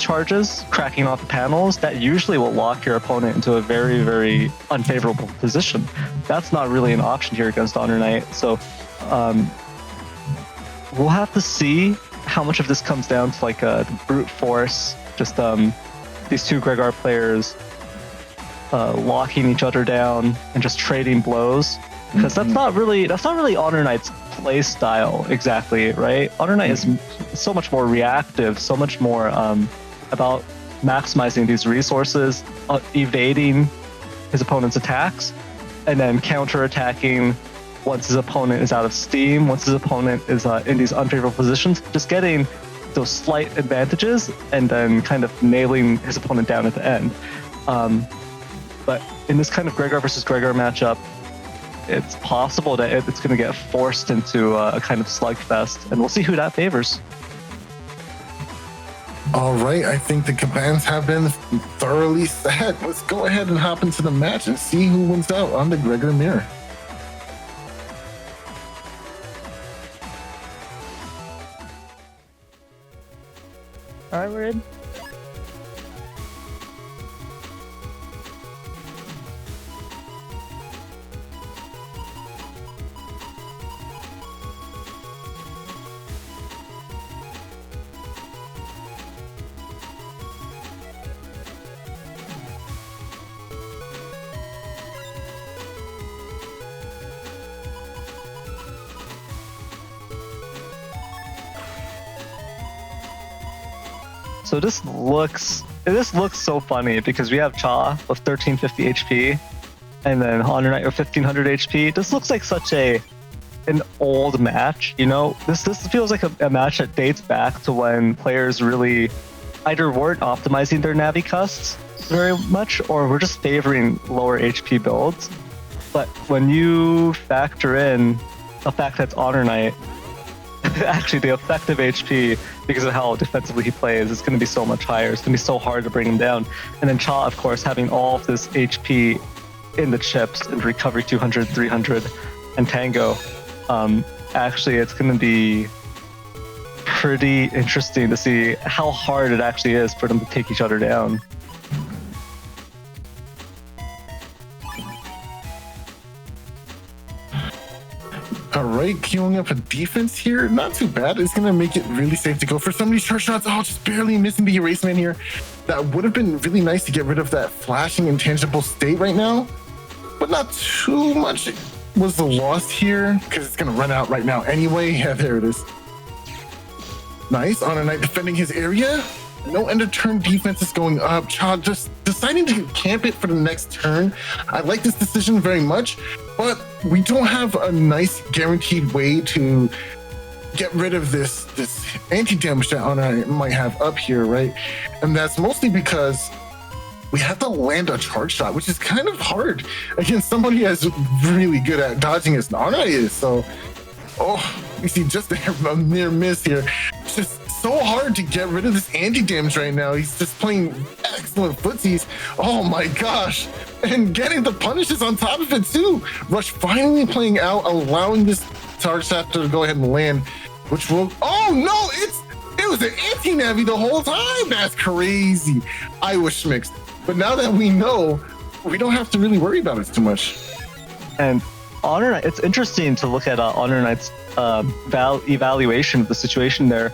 charges, cracking off the panels, that usually will lock your opponent into a very, very unfavorable position. That's not really an option here against HonorNite. So we'll have to see how much of this comes down to like the brute force, just these two Gregar players locking each other down and just trading blows, because that's not really HonorNite's play style exactly, right? HonorNite is so much more reactive, so much more about maximizing these resources, evading his opponent's attacks, and then counter-attacking once his opponent is out of steam, once his opponent is in these unfavorable positions, just getting those slight advantages and then kind of nailing his opponent down at the end. But in this kind of Gregar versus Gregar matchup, it's possible that it's going to get forced into a kind of slugfest, and we'll see who that favors. All right, I think the commands have been thoroughly set. Let's go ahead and hop into the match and see who wins out on the Gregar Mirror. All right, we're in. So this looks so funny because we have Cha with 1350 HP and then HonorNite with 1500 HP. This looks like such an old match, you know? This feels like a match that dates back to when players really either weren't optimizing their Navi custs very much or were just favoring lower HP builds. But when you factor in the fact that it's HonorNite, actually the effective HP, because of how defensively he plays, is going to be so much higher. It's going to be so hard to bring him down. And then Cha, of course, having all of this HP in the chips and recovery 200, 300, and Tango. Actually, it's going to be pretty interesting to see how hard it actually is for them to take each other down. All right, queuing up a defense here. Not too bad. It's going to make it really safe to go for some of these charge shots. Oh, just barely missing the erase man here. That would have been really nice to get rid of that flashing intangible state right now, but not too much was the loss here? Because it's gonna run out right now anyway. Yeah, there it is. Nice. HonorNite defending his area. No end of turn defense is going up. Cha just deciding to camp it for the next turn. I like this decision very much, but we don't have a nice guaranteed way to get rid of this anti-damage that HonorNite might have up here, right? And that's mostly because we have to land a charge shot, which is kind of hard against somebody that's really good at dodging as HonorNite is. So, you see just a near miss here. It's just so hard to get rid of this anti-damage right now. He's just playing excellent footsies. Oh my gosh. And getting the punishes on top of it too. Rush finally playing out, allowing this charge shot to go ahead and land, which will, oh no, it was an anti-navi the whole time. That's crazy. I was mixed. But now that we know, we don't have to really worry about it too much. And HonorNite, it's interesting to look at HonorNite's evaluation of the situation there.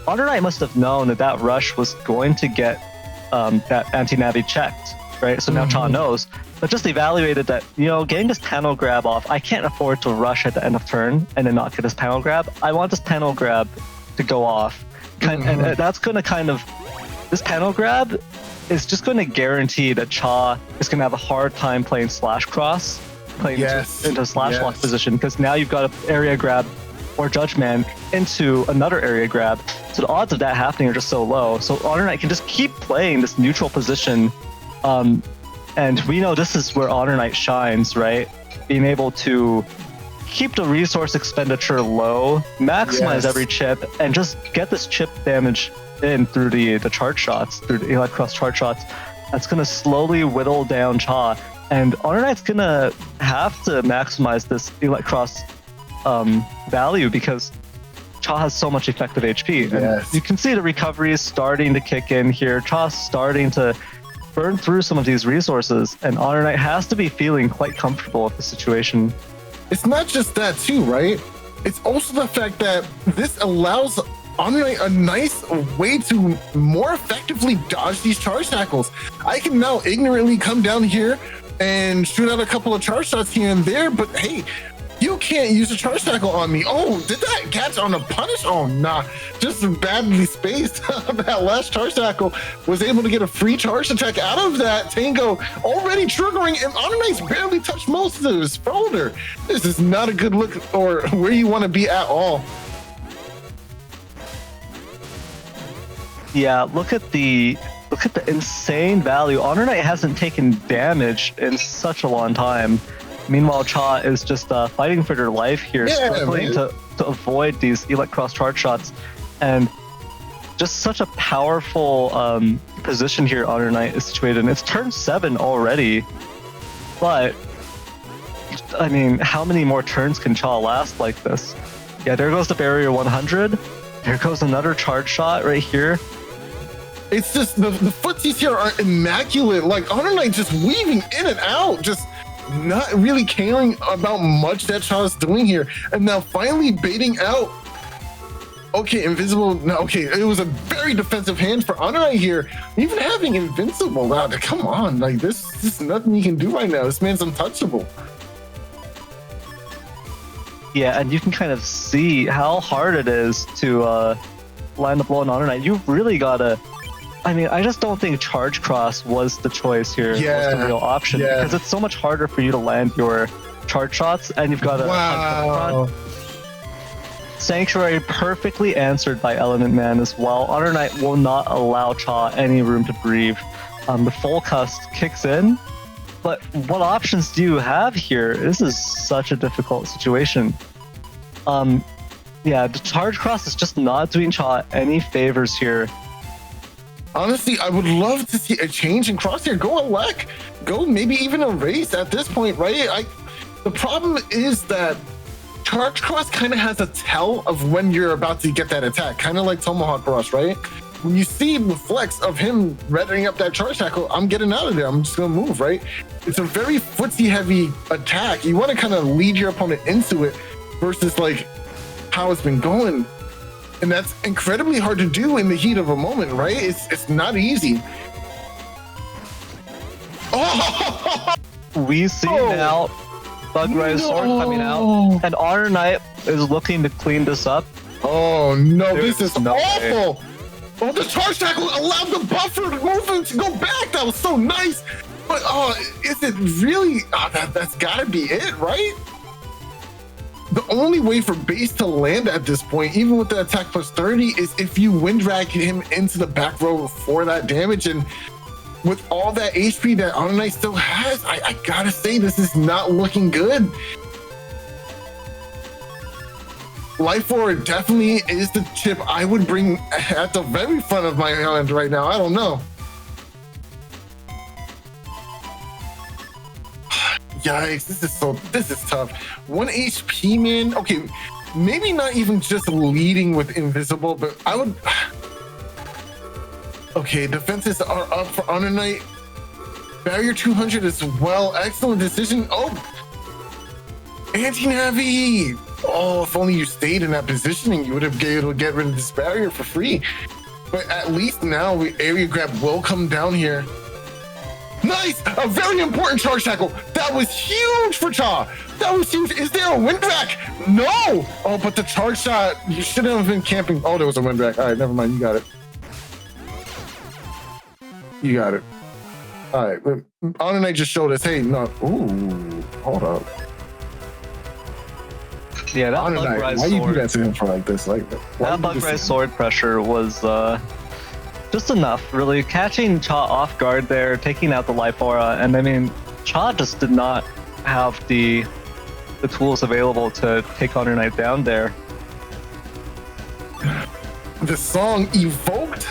HonorNite must have known that rush was going to get that anti-navi checked, right? So now Cha knows, but just evaluated that, getting this panel grab off, I can't afford to rush at the end of turn and then not get this panel grab. I want this panel grab to go off. And that's going to this panel grab is just going to guarantee that Cha is going to have a hard time playing /cross, playing into slash lock position, because now you've got an area grab or Judge Man into another area grab. So the odds of that happening are just so low. So HonorNite can just keep playing this neutral position. And we know this is where HonorNite shines, right? Being able to keep the resource expenditure low, maximize every chip, and just get this chip damage in through the charge shots, through the HonorNite charge shots. That's going to slowly whittle down Cha. And HonorNite's going to have to maximize this HonorNite value because Cha has so much effective HP. And you can see the recovery is starting to kick in here. Cha's starting to burn through some of these resources, and HonorNite has to be feeling quite comfortable with the situation. It's not just that too, right? It's also the fact that this allows HonorNite a nice way to more effectively dodge these charge tackles. I can now ignorantly come down here and shoot out a couple of charge shots here and there, but hey, you can't use a charge tackle on me. Oh, did that catch on a punish? Oh, nah. Just badly spaced. That last charge tackle was able to get a free charge attack out of that Tango, already triggering, and HonorNite's barely touched most of his shoulder. This is not a good look or where you want to be at all. Yeah, look at the insane value. HonorNite hasn't taken damage in such a long time. Meanwhile, Cha is just fighting for their life here, struggling to avoid these HonorNite charge shots, and just such a powerful position here HonorNite is situated in. It's turn 7 already, but I mean, how many more turns can Cha last like this? Yeah, there goes the barrier 100. There goes another charge shot right here. It's just the footsies here are immaculate. Like HonorNite just weaving in and out, just not really caring about much that Cha's doing here. And now finally baiting out. Okay, invisible. No, okay, it was a very defensive hand for HonorNite here. Even having invincible, wow, come on, like this is nothing you can do right now. This man's untouchable. Yeah, and you can kind of see how hard it is to land the blow on HonorNite. You've really got to. I mean, I just don't think charge cross was the choice here. Was the real option because it's so much harder for you to land your charge shots, and you've got to punch from the front. Sanctuary perfectly answered by Element Man as well. HonorNite will not allow Cha any room to breathe. The full cust kicks in, but what options do you have here? This is such a difficult situation. Yeah, the charge cross is just not doing Cha any favors here. Honestly, I would love to see a change in crosshair. Go elect, go maybe even erase at this point, right? The problem is that charge cross kind of has a tell of when you're about to get that attack, kind of like Tomahawk Rush, right? When you see the flex of him readying up that charge tackle, I'm getting out of there. I'm just gonna move, right? It's a very footsie heavy attack. You want to kind of lead your opponent into it versus like how it's been going. And that's incredibly hard to do in the heat of a moment, right? It's not easy. Oh! We see now, Bug Rise Sword coming out. And HonorNite is looking to clean this up. Oh no, this is no awful. Oh, the charge tackle allowed the buffer movement to go back. That was so nice. But is it really? That's gotta be it, right? The only way for base to land at this point, even with the attack plus 30, is if you wind drag him into the back row for that damage. And with all that HP that HonorNite still has, I gotta say this is not looking good. Life Forward definitely is the chip I would bring at the very front of my hand right now. I don't know. Yikes, this is tough. 1 HP, man. Okay, maybe not even just leading with Invisible, but I would... Okay, defenses are up for HonorNite. Barrier 200 as well. Excellent decision. Oh! Anti-Navi! Oh, if only you stayed in that positioning, you would have been able to get rid of this barrier for free. But at least now, area grab will come down here. Nice! A very important charge tackle. That was huge for Cha. That was huge. Is there a wind rack? No! Oh, but the charge shot, you shouldn't have been camping. Oh, there was a wind rack. All right, never mind. You got it. You got it. All right. HonorNite just showed us, hey, no. Ooh, hold up. Yeah, that HonorNite, why you do that to him for like this? Like that Bug Rise Sword pressure was just enough, really. Catching Cha off guard there, taking out the life aura, and I mean, Cha just did not have the tools available to take HonorNite down there. The song evoked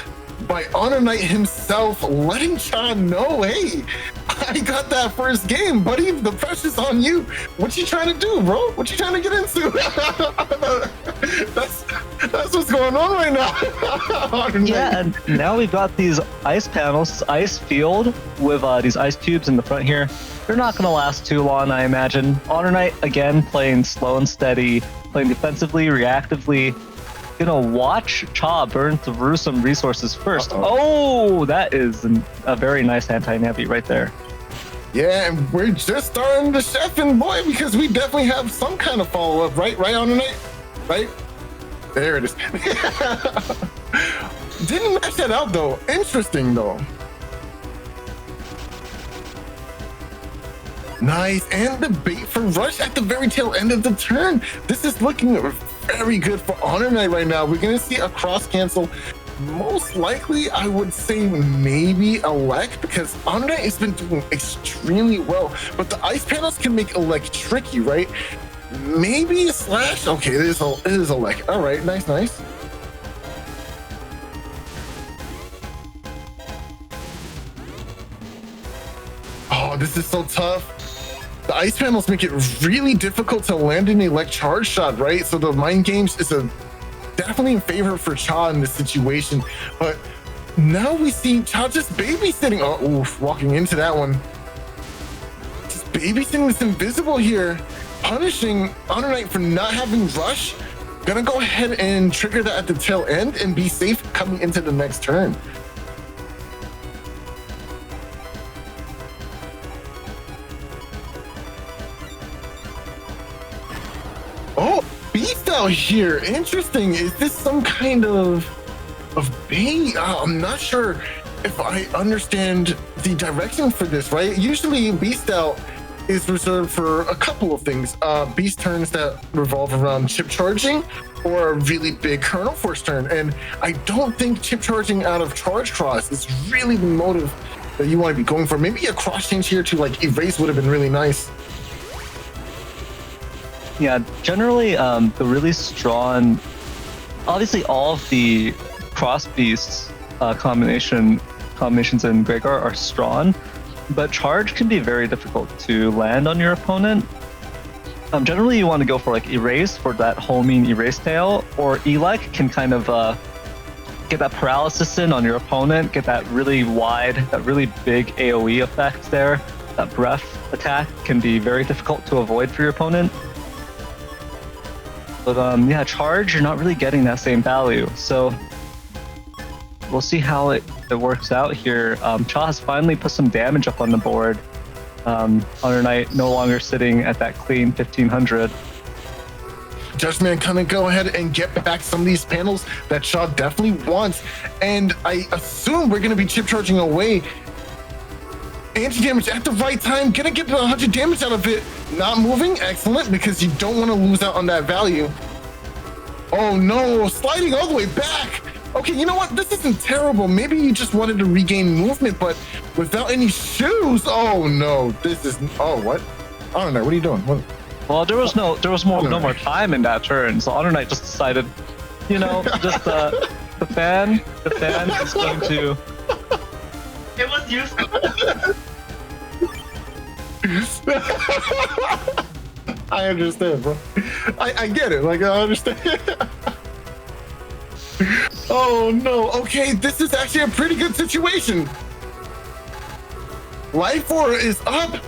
by HonorNite himself, letting Cha know, hey, I got that first game, buddy. The pressure's on you. What you trying to do, bro? What you trying to get into? that's what's going on right now. Yeah, and now we've got these ice panels, this ice field with these ice cubes in the front here. They're not going to last too long, I imagine. HonorNite, again, playing slow and steady, playing defensively, reactively. Gonna watch Cha burn through some resources first. Oh, that is a very nice anti-Navi right there. Yeah, and we're just starting to chef and boy, because we definitely have some kind of follow-up, right? Right, HonorNite? Right? There it is. Didn't match that out though. Interesting though. Nice, and the bait for Rush at the very tail end of the turn. This is looking very good for HonorNite right now. We're gonna see a cross cancel. Most likely, I would say maybe Elec, because HonorNite has been doing extremely well, but the ice panels can make Elec tricky, right? Maybe a slash. Okay, it is Elec. All right, nice. Oh, this is so tough. The ice panels make it really difficult to land an elect charge shot, right? So the mind games is definitely in favor for Cha in this situation. But now we see Cha just babysitting. Oh, oof, walking into that one. Just babysitting this invisible here, punishing HonorNite for not having rush. Gonna go ahead and trigger that at the tail end and be safe coming into the next turn. Oh, Beast out here. Interesting. Is this some kind of bait? I'm not sure if I understand the direction for this, right? Usually Beast out is reserved for a couple of things. Beast turns that revolve around chip charging or a really big Kernel Force turn. And I don't think chip charging out of Charge Cross is really the motive that you want to be going for. Maybe a cross change here to like erase would have been really nice. Yeah, generally, the really strong, obviously all of the cross beasts combinations in Gregar are strong, but charge can be very difficult to land on your opponent. Generally, you want to go for like erase for that homing erase tail, or Elec can kind of get that paralysis in on your opponent, get that really wide, that really big AoE effect there. That breath attack can be very difficult to avoid for your opponent. But yeah, charge, you're not really getting that same value. So we'll see how it works out here. Cha has finally put some damage up on the board. HonorNite no longer sitting at that clean 1500. Judgment gonna go ahead and get back some of these panels that Shaw definitely wants. And I assume we're gonna be chip charging away. Anti-damage at the right time, gonna get 100 damage out of it. Not moving, excellent, because you don't want to lose out on that value. Oh no, sliding all the way back. Okay, you know what? This isn't terrible. Maybe you just wanted to regain movement, but without any shoes. Oh no, this is. Oh what? I don't know. What are you doing? What? Well, there was no more time in that turn, so HonorNite just decided, you know, just the fan is going to. It was useless. I understand, bro. I get it. Like I understand. Oh no. Okay, this is actually a pretty good situation. Life Aura is up.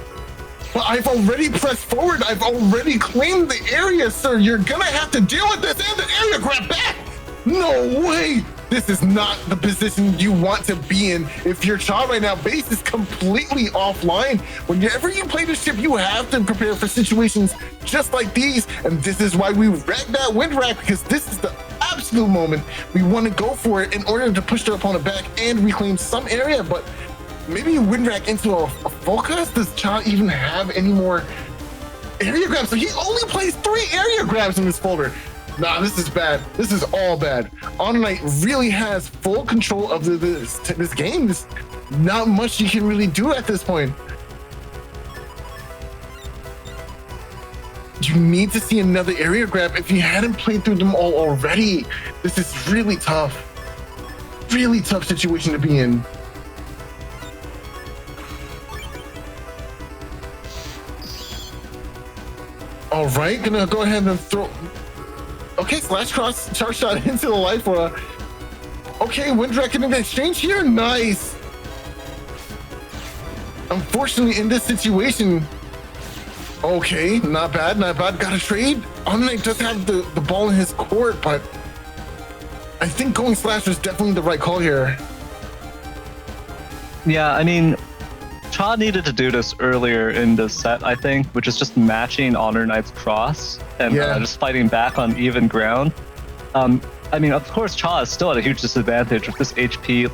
But I've already pressed forward. I've already claimed the area, sir. You're gonna have to deal with this and the area grab back. No way. This is not the position you want to be in. If your Cha right now, base is completely offline. Whenever you play the ship, you have to prepare for situations just like these. And this is why we wreck that wind rack, because this is the absolute moment we want to go for it in order to push the opponent back and reclaim some area. But maybe you wind rack into a focus. Does Cha even have any more area grabs? So he only plays 3 area grabs in this folder. Nah, this is bad. This is all bad. HonorNite really has full control of this game. There's not much you can really do at this point. You need to see another area grab if you hadn't played through them all already. This is really tough. Really tough situation to be in. All right, gonna go ahead and throw. Okay, SoulXCross charge shot into the Life Aura. Okay, wind rack in exchange here. Nice. Unfortunately, in this situation. Okay, not bad, not bad. Got a trade. HonorNite does have the ball in his court, but I think going Slash was definitely the right call here. Yeah, I mean, Cha needed to do this earlier in the set, I think, which is just matching HonorNite's cross and just fighting back on even ground. I mean, of course, Cha is still at a huge disadvantage with this HP,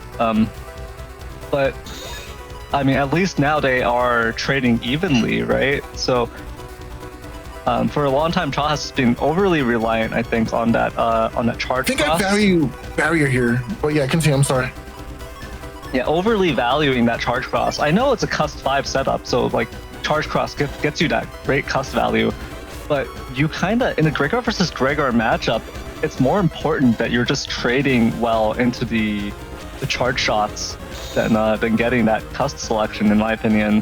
but I mean, at least now they are trading evenly, right? So for a long time, Cha has been overly reliant, I think, on that charge. I think cross. I value barrier here, but yeah, continue. I'm sorry. Yeah, overly valuing that charge cross. I know it's a cust 5 setup, so like charge cross gets you that great cust value, but you kind of in a Gregor versus Gregor matchup, it's more important that you're just trading well into the charge shots than getting that cust selection, in my opinion.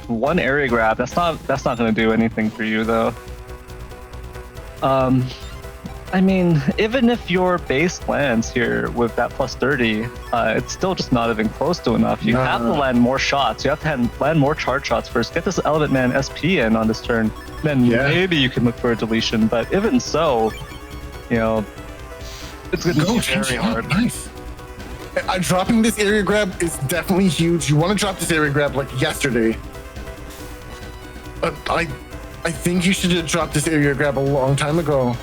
One area grab, that's not going to do anything for you though. I mean, even if your base lands here with that plus 30, it's still just not even close to enough. You have to land more shots. You have to land more charge shots first. Get this Element Man SP in on this turn. Then maybe you can look for a deletion. But even so, you know, it's going to be very hard. Nice. Dropping this area grab is definitely huge. You want to drop this area grab like yesterday. I think you should have dropped this area grab a long time ago.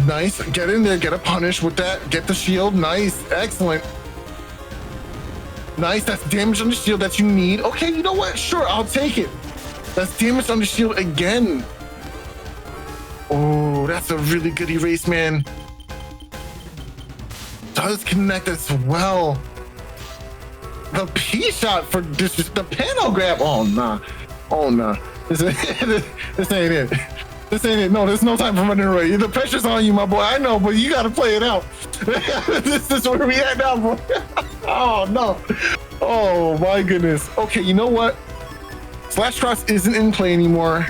Nice. Get in there. Get a punish with that. Get the shield. Nice. Excellent. Nice. That's damage on the shield that you need. Okay, you know what? Sure, I'll take it. That's damage on the shield again. Oh, that's a really good erase, man. Does connect as well. The P shot for this, the panel grab. Oh, nah. Oh, nah. This ain't it. This ain't it. No, there's no time for running away. The pressure's on you, my boy. I know, but you got to play it out. This is where we at now, boy. Oh, no. Oh, my goodness. Okay, you know what? SoulXCross isn't in play anymore.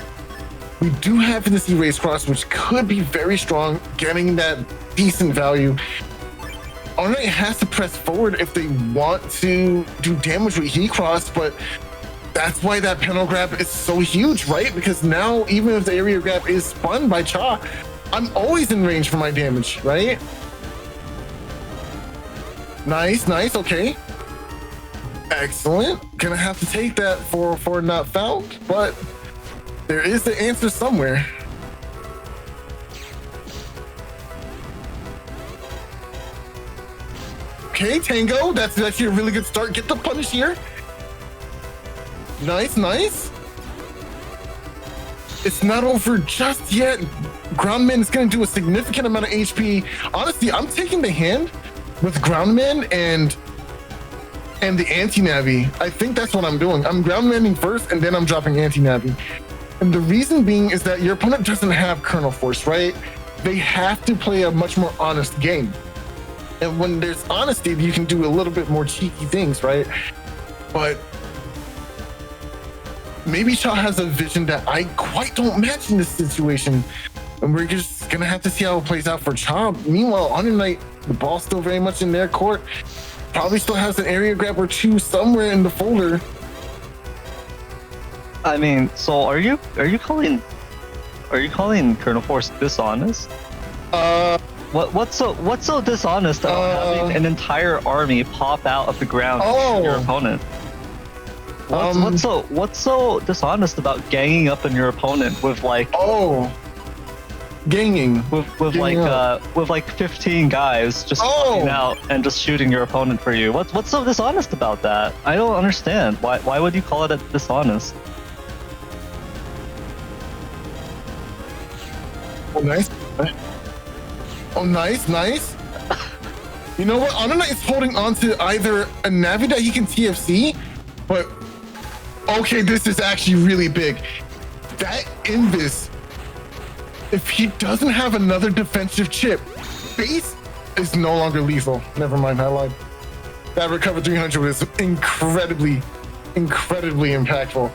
We do have this erase cross, which could be very strong, getting that decent value. HonorNite has to press forward if they want to do damage with Heat Cross, but that's why that panel grab is so huge, right? Because now, even if the area grab is spun by Cha, I'm always in range for my damage, right? Nice, nice. Okay. Excellent. Gonna have to take that for not found, but there is the answer somewhere. Okay, Tango. That's actually a really good start. Get the punish here. Nice, nice. It's not over just yet. Groundman is going to do a significant amount of HP. Honestly, I'm taking the hand with Groundman and the anti-navi. I think that's what I'm doing. I'm Groundmaning first, and then I'm dropping anti-navi. And the reason being is that your opponent doesn't have Kernel Force, right? They have to play a much more honest game. And when there's honesty, you can do a little bit more cheeky things, right? But maybe Shaw has a vision that I quite don't match in this situation. And we're just gonna have to see how it plays out for Cha. Meanwhile, HonorNite, the ball's still very much in their court. Probably still has an area grab or two somewhere in the folder. I mean, so are you calling Colonel Force dishonest? What's so dishonest about having an entire army pop out of the ground to your opponent? What's so dishonest about ganging up on your opponent with like ganging with like 15 guys just popping out and just shooting your opponent for you? What's so dishonest about that? I don't understand. Why would you call it dishonest? Oh, nice. Oh, nice, nice. You know what? HonorNite is holding on to either a Navi that he can TFC, but okay, this is actually really big. That Invis, if he doesn't have another defensive chip, base is no longer lethal. Never mind, I lied. That recover 300 was incredibly impactful.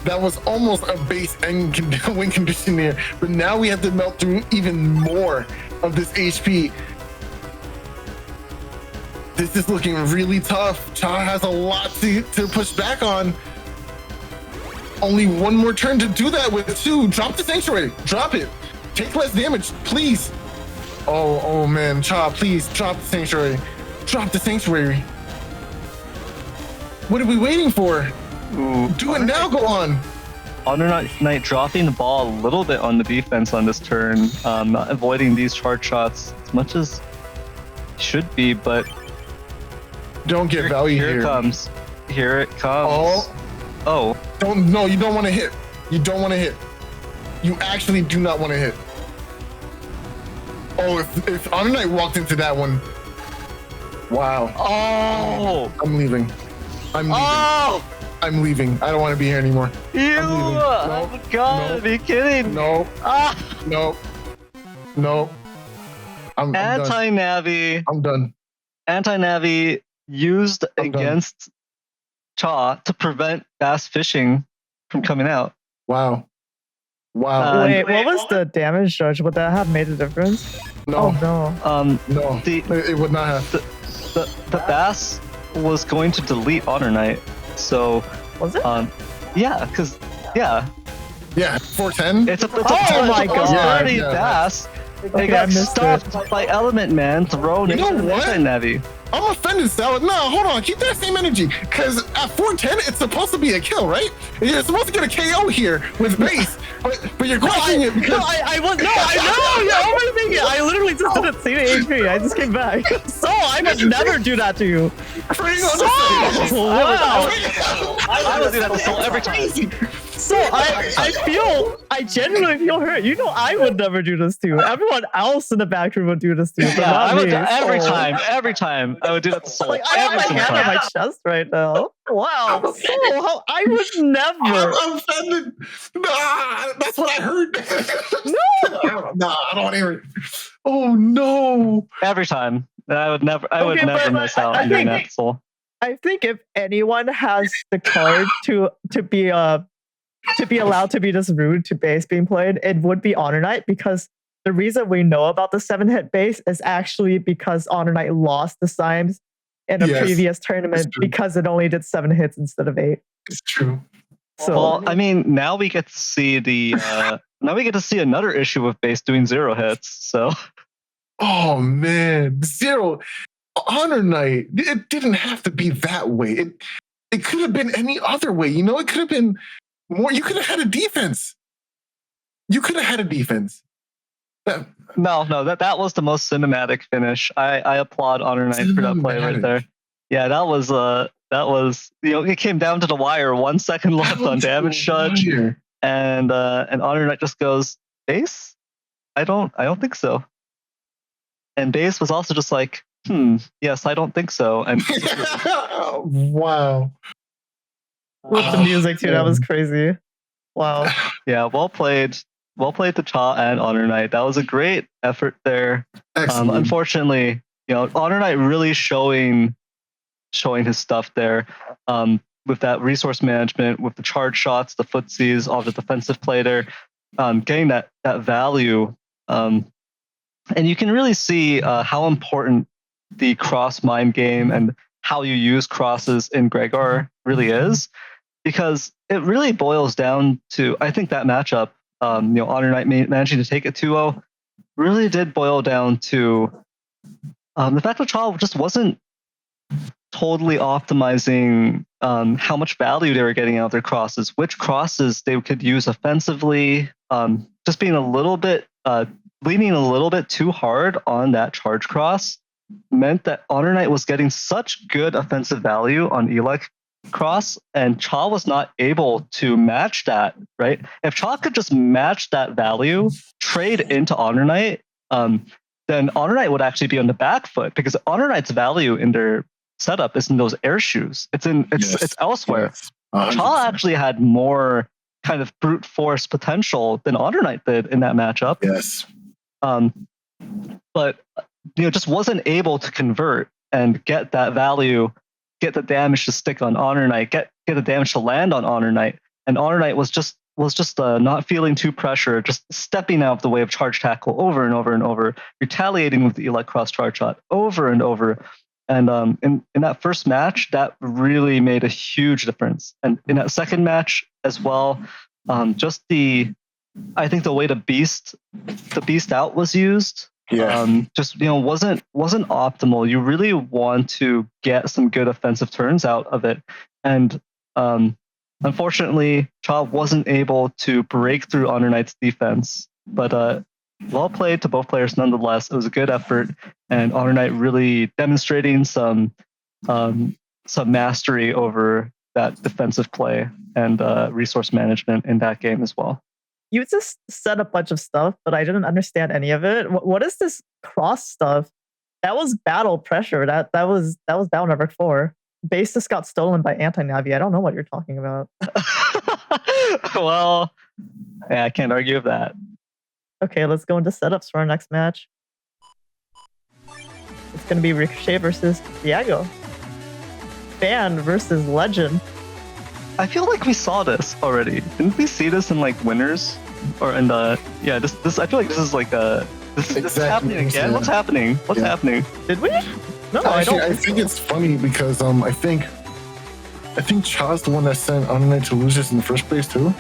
That was almost a base and win condition there, but now we have to melt through even more of this HP. This is looking really tough. Cha has a lot to push back on. Only one more turn to do that with two. Drop the Sanctuary. Drop it. Take less damage, please. Oh man, Cha, please drop the Sanctuary. Drop the Sanctuary. What are we waiting for? Ooh, do it now, go on. HonorNite dropping the ball a little bit on the defense on this turn, not avoiding these charge shots as much as should be, but don't get value here. Here it comes. Oh. You don't want to hit. You don't want to hit. You actually do not want to hit. Oh, if HonorNite walked into that one. Wow. Oh. I'm leaving. I'm leaving. I don't want to be here anymore. You! Oh my god, are you kidding? No. No. I'm Anti-Navi. I'm done. Anti-Navi used against Cha to prevent bass fishing from coming out. Wow. Wait, what was the damage judge? Would that have made a difference? No. Oh, no. No. It would not have. The bass was going to delete HonorNite. So was it? Yeah, because yeah, 410. It's a my god, bass. It got stopped by Element Man, thrown into the Navi. I'm offended, Salad. No, hold on, keep that same energy. Because at 410, it's supposed to be a kill, right? You're supposed to get a KO here with base, but you're questioning it because I know. You're overthinking it. I literally just didn't see the HP. I just came back. So I would never do that to you. I would do that to Soul every time. So I genuinely feel hurt. You know I would never do this to you. Everyone else in the back room would do this to you. Yeah, I would every time. I would do that to Soul. Like, I have my hand on my chest right now. Wow. So I would never. I'm offended. Nah, that's what I heard. No. Nah, I don't want to hear it. Oh no. Every time. I would never miss out on doing that to Soul. I think if anyone has the card to be allowed to be this rude to base being played, it would be HonorNite, because the reason we know about the 7-hit base is actually because HonorNite lost the Symes in a previous tournament because it only did 7 hits instead of 8. It's true. So, well, I mean, now we get to see another issue with base doing 0 hits. So, oh man, 0. HonorNite, it didn't have to be that way. It could have been any other way. You know, it could have been more. You could have had a defense. You could have had a defense. No, that was the most cinematic finish. I applaud HonorNite for that play right there. Yeah, that was it came down to the wire, 1 second left on damage judge, and HonorNite just goes, base? I don't think so. And base was also just like, yes, I don't think so. And wow. With the music too, that was crazy. Wow. Yeah, well played to Cha and HonorNite. That was a great effort there. Unfortunately, HonorNite really showing his stuff there, with that resource management, with the charge shots, the footsies, all the defensive play there, getting that value. And you can really see how important the cross mind game and how you use crosses in Gregor really is, because it really boils down to, I think that matchup, HonorNite managing to take it 2-0 really did boil down to the fact that Cha just wasn't totally optimizing how much value they were getting out of their crosses, which crosses they could use offensively, just being a little bit, leaning a little bit too hard on that charge cross meant that HonorNite was getting such good offensive value on Elec cross, and Cha was not able to match that, right? If Cha could just match that value, trade into HonorNite, then HonorNite would actually be on the back foot, because HonorNite's value in their setup is in those air shoes. It's elsewhere. Yes. Cha actually had more kind of brute force potential than HonorNite did in that matchup. Yes. But just wasn't able to convert and get that value, get the damage to stick on HonorNite, get the damage to land on HonorNite. And HonorNite was just not feeling too pressure, just stepping out of the way of charge tackle over and over and over, retaliating with the Elec cross charge shot over and over. And in that first match, that really made a huge difference. And in that second match as well, I think the way the beast out was used, wasn't optimal. You really want to get some good offensive turns out of it, and unfortunately, Cha wasn't able to break through HonorNite's defense. But well played to both players nonetheless. It was a good effort, and HonorNite really demonstrating some mastery over that defensive play and resource management in that game as well. You just said a bunch of stuff, but I didn't understand any of it. What is this cross stuff? That was battle pressure. That was battle number 4. Base just got stolen by anti-Navi. I don't know what you're talking about. Well, yeah, I can't argue with that. Okay, let's go into setups for our next match. It's going to be Ricochet versus Thiago. Fan versus Legend. I feel like we saw this already. Didn't we see this in winners? Or in the this I feel like this is this is happening again. What's happening? What's happening? Did we? No, actually, I think it's funny because I think Cha's the one that sent HonorNite to losers in the first place too.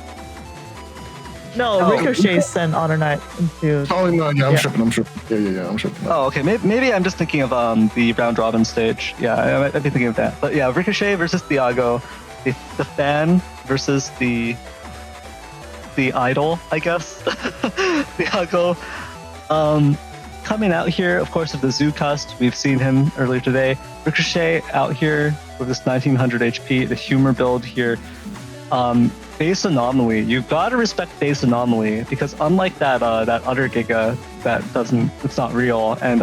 No, Ricochet sent HonorNite into. Oh no, yeah, I'm tripping. Yeah, I'm tripping. Oh, okay. Maybe I'm just thinking of the round robin stage. Yeah, I might be thinking of that. But yeah, Ricochet versus Thiago, the fan versus the idol, I guess. Thiago, coming out here, of course, with the Zoo Cust. We've seen him earlier today. Ricochet out here with this 1900 HP, the humor build here. Base Anomaly. You've got to respect Base Anomaly, because unlike that other Giga that it's not real and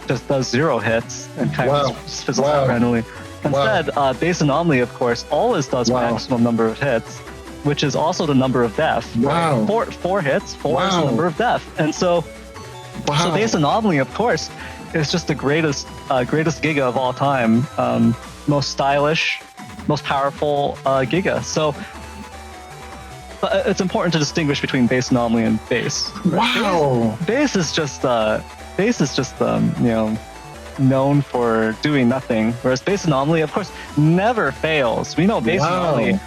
just does 0 hits and kind of just fizzles out randomly. Instead, Base Anomaly, of course, always does maximum number of hits, which is also the number of death. Wow. Four hits, 4 is the number of death. And so Base Anomaly, of course, is just the greatest Giga of all time. Most stylish, most powerful Giga. So but it's important to distinguish between Base Anomaly and Base. Right? Wow. Base is just known for doing nothing, whereas Base Anomaly, of course, never fails. We know Base Anomaly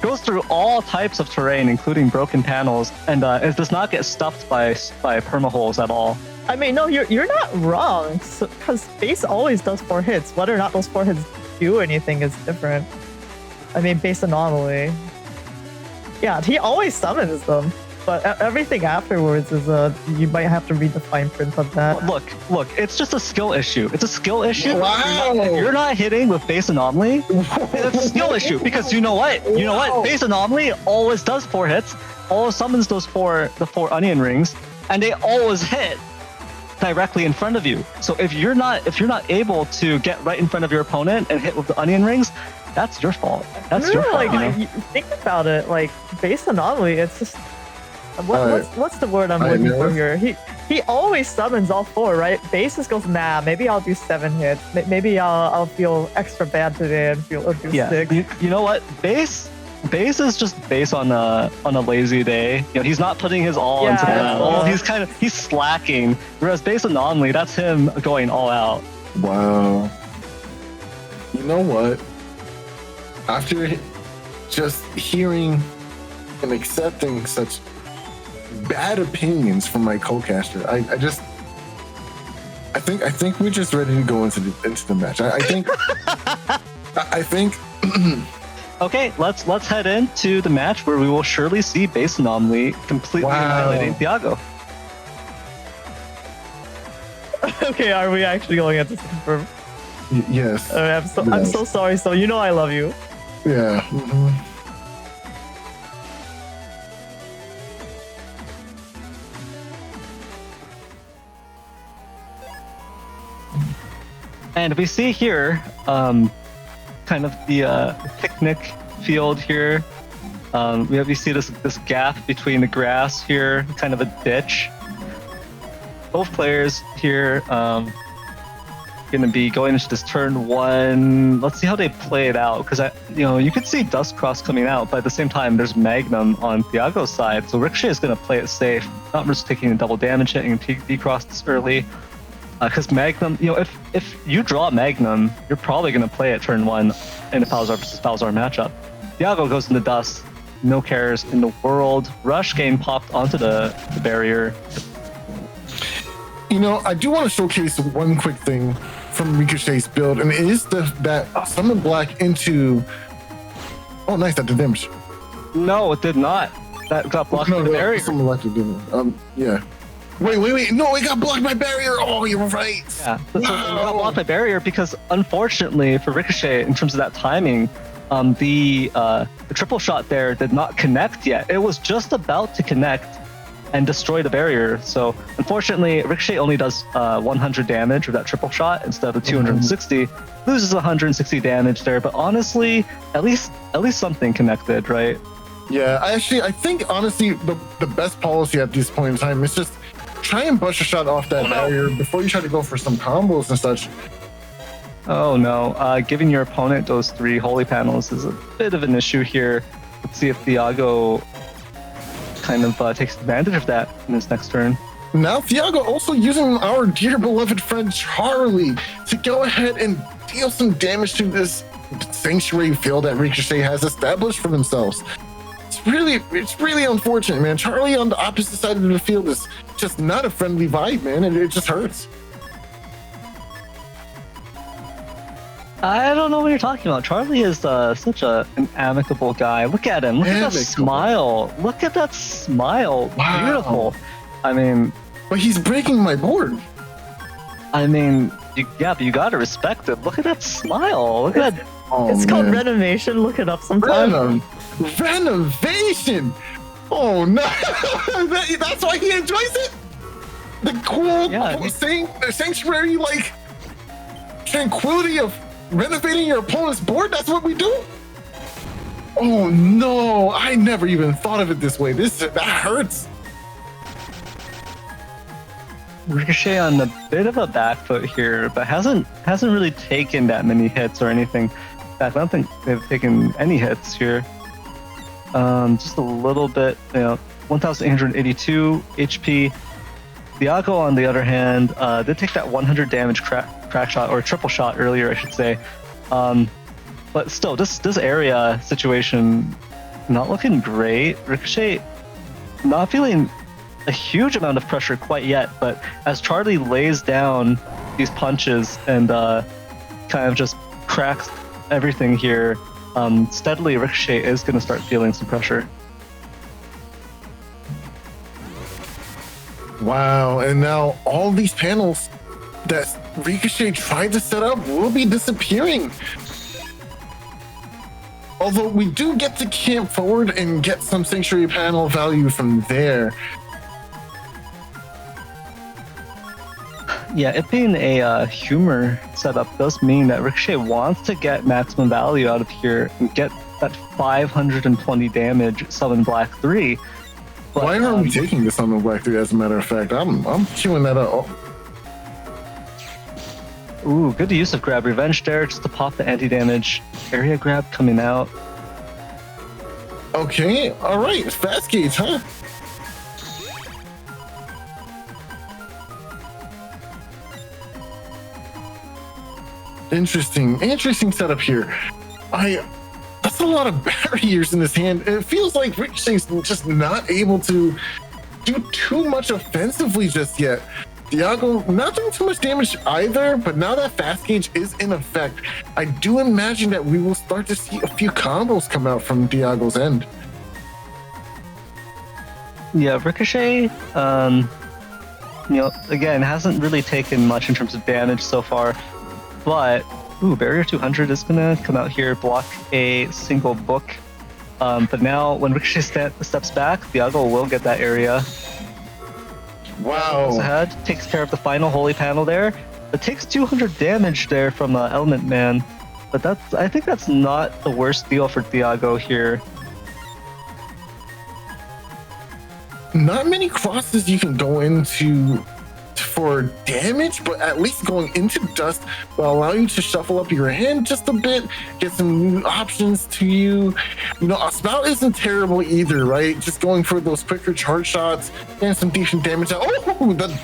goes through all types of terrain, including broken panels, and it does not get stuffed by permaholes at all. I mean, no, you're not wrong. Because base always does 4 hits. Whether or not those 4 hits do anything is different. I mean, base anomaly. Yeah, he always summons them. But everything afterwards is you might have to read the fine print of that. Look, it's just a skill issue. It's a skill issue. Wow. If you're not hitting with base anomaly, it's a skill issue because you know what? You know what? Base anomaly always does 4 hits, always summons the 4 onion rings, and they always hit directly in front of you. So if you're not able to get right in front of your opponent and hit with the onion rings, that's your fault. That's your fault. Like, you think about it, like base anomaly, it's just what's the word I'm looking for here? He always summons all 4, right? Base just goes, nah, maybe I'll do 7 hits. Maybe I'll feel extra bad today and do 6. You know what? Base is just base on a lazy day. You know, he's not putting his all into the level. He's slacking. Whereas base anomaly, that's him going all out. Wow. You know what? After just hearing and accepting such bad opinions from my co-caster, I think we're just ready to go into the match. I think Okay, let's head into the match where we will surely see base anomaly completely annihilating Thiago. Okay, are we actually going into confirm? Yes. I'm so sorry. So you know I love you. Yeah. Mm-hmm. And we see here, kind of the picnic field here. We see this gap between the grass here, kind of a ditch. Both players here going to be going into this turn 1. Let's see how they play it out, because you could see Dust Cross coming out, but at the same time there's Magnum on Thiago's side, so Ricochet is going to play it safe, not risk taking a double damage hit and D-Cross this early. Because Magnum, if you draw Magnum, you're probably going to play it turn 1 in a Palzar versus Palzar matchup. Thiago goes into Dust, no cares in the world. Rush game popped onto the barrier. I do want to showcase one quick thing from Ricochet's build, and it is that summon black into... Oh, nice, that did damage. No, it did not. That got blocked by the barrier. Summon black did damage. Yeah. Wait. No, it got blocked by barrier. Oh, you're right. Yeah, so it got blocked by barrier because, unfortunately for Ricochet, in terms of that timing, the triple shot there did not connect yet. It was just about to connect and destroy the barrier. So, unfortunately, Ricochet only does 100 damage with that triple shot instead of 260. Loses 160 damage there, but honestly, at least something connected, right? Yeah, I think honestly the best policy at this point in time is just try and bust a shot off that barrier before you try to go for some combos and such. Oh no, giving your opponent those 3 holy panels is a bit of an issue here. Let's see if Thiago kind of takes advantage of that in his next turn. Now Thiago also using our dear beloved friend Charlie to go ahead and deal some damage to this sanctuary field that Ricochet has established for themselves. It's really unfortunate, man. Charlie on the opposite side of the field is just not a friendly vibe, man, and it just hurts. I don't know what you're talking about. Charlie is such an amicable guy. Look at him. Look at that smile. Look at that smile. Wow. Beautiful. I mean... But he's breaking my board. I mean, but you gotta respect it. Look at that smile. Look at that. It's called renovation. Look it up sometime. Renovation. Oh no! That's why he enjoys it. The cool, the sanctuary, like tranquility of renovating your opponent's board. That's what we do. Oh no! I never even thought of it this way. That hurts. Ricochet on a bit of a back foot here, but hasn't really taken that many hits or anything. In fact, I don't think they've taken any hits here. Just a little bit, 1,882 HP. Thiago, on the other hand, did take that 100 damage crack shot, or triple shot earlier, I should say. But still, this area situation not looking great. Ricochet not feeling a huge amount of pressure quite yet, but as Charlie lays down these punches and kind of just cracks everything here, steadily Ricochet is going to start feeling some pressure. Wow, and now all these panels that Ricochet tried to set up will be disappearing. Although we do get to camp forward and get some sanctuary panel value from there. Yeah, it being a humor setup does mean that Ricochet wants to get maximum value out of here and get that 520 damage summon Black 3. But, why aren't we taking this on the Black 3 as a matter of fact? I'm queuing that up. Ooh, good use of Grab Revenge there just to pop the anti-damage. Area grab coming out. Okay, all right, fast gauge, huh? Interesting setup here. That's a lot of barriers in his hand. It feels like Ricochet's just not able to do too much offensively just yet. Thiago not doing too much damage either, but now that fast gauge is in effect, I do imagine that we will start to see a few combos come out from Thiago's end. Yeah, Ricochet, again, hasn't really taken much in terms of damage so far, but Barrier 200 is gonna come out here, block a single book. But now when Ricochet steps back, Thiago will get that area. Wow. Goes ahead, takes care of the final holy panel there. It takes 200 damage there from Element Man, but I think that's not the worst deal for Thiago here. Not many crosses you can go into for damage, but at least going into dust will allow you to shuffle up your hand just a bit, get some new options to you. A spout isn't terrible either, right? Just going for those quicker charge shots and some decent damage. Oh, the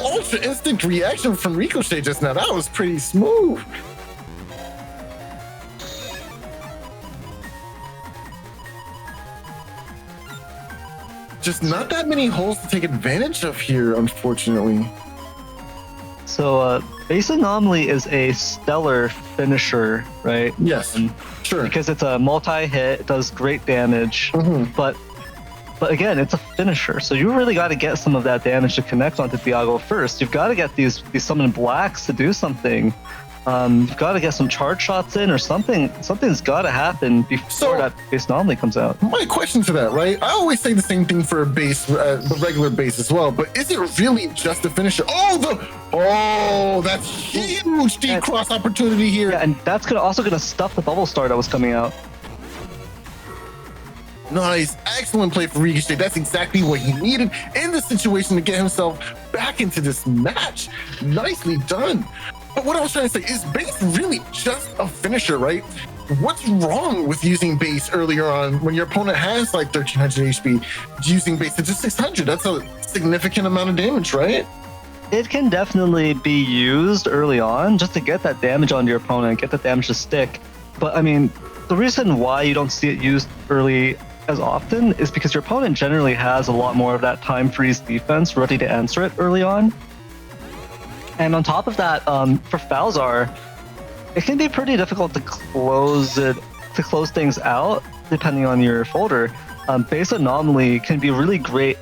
ultra instant reaction from Ricochet just now. That was pretty smooth. Just not that many holes to take advantage of here, unfortunately. So Base Anomaly is a stellar finisher, right? Yes, sure. Because it's a multi-hit, it does great damage, but again, it's a finisher. So you really got to get some of that damage to connect onto Thiago first. You've got to get these summon blacks to do something. You've got to get some charge shots in or something. Something's got to happen before that base anomaly comes out. My question to that, right? I always say the same thing for a base, the regular base as well. But is it really just a finisher? That's huge deep cross opportunity here. Yeah, and that's also gonna stuff the bubble star that was coming out. Nice, excellent play for Ricochet. That's exactly what he needed in this situation to get himself back into this match. Nicely done. But what I was trying to say is base really just a finisher, right? What's wrong with using base earlier on when your opponent has like 1300 HP? Using base to just 600, that's a significant amount of damage, right? It can definitely be used early on just to get that damage on your opponent, get the damage to stick. But I mean, the reason why you don't see it used early as often is because your opponent generally has a lot more of that time freeze defense ready to answer it early on. And on top of that, for Falzar, it can be pretty difficult to close things out depending on your folder. Base Anomaly can be a really great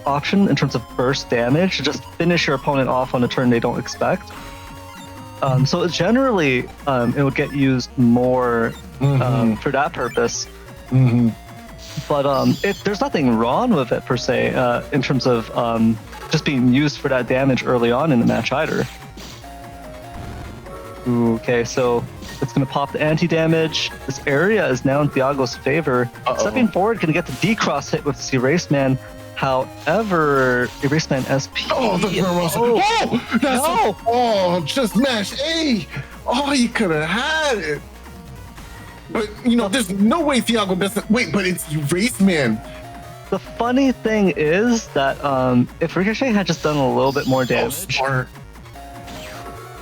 option in terms of burst damage to just finish your opponent off on a turn they don't expect. So generally, it would get used more for that purpose. But there's nothing wrong with it per se in terms of just being used for that damage early on in the match either. Ooh, okay, so it's going to pop the anti-damage. This area is now in Thiago's favor. Stepping forward, going to get the D-Cross hit with this Erase Man. However, Erase Man SP... just mash A! Oh, you could have had it! But, there's no way Thiago doesn't... Wait, but it's Erase Man. The funny thing is that if Ricochet had just done a little bit more damage... Smart.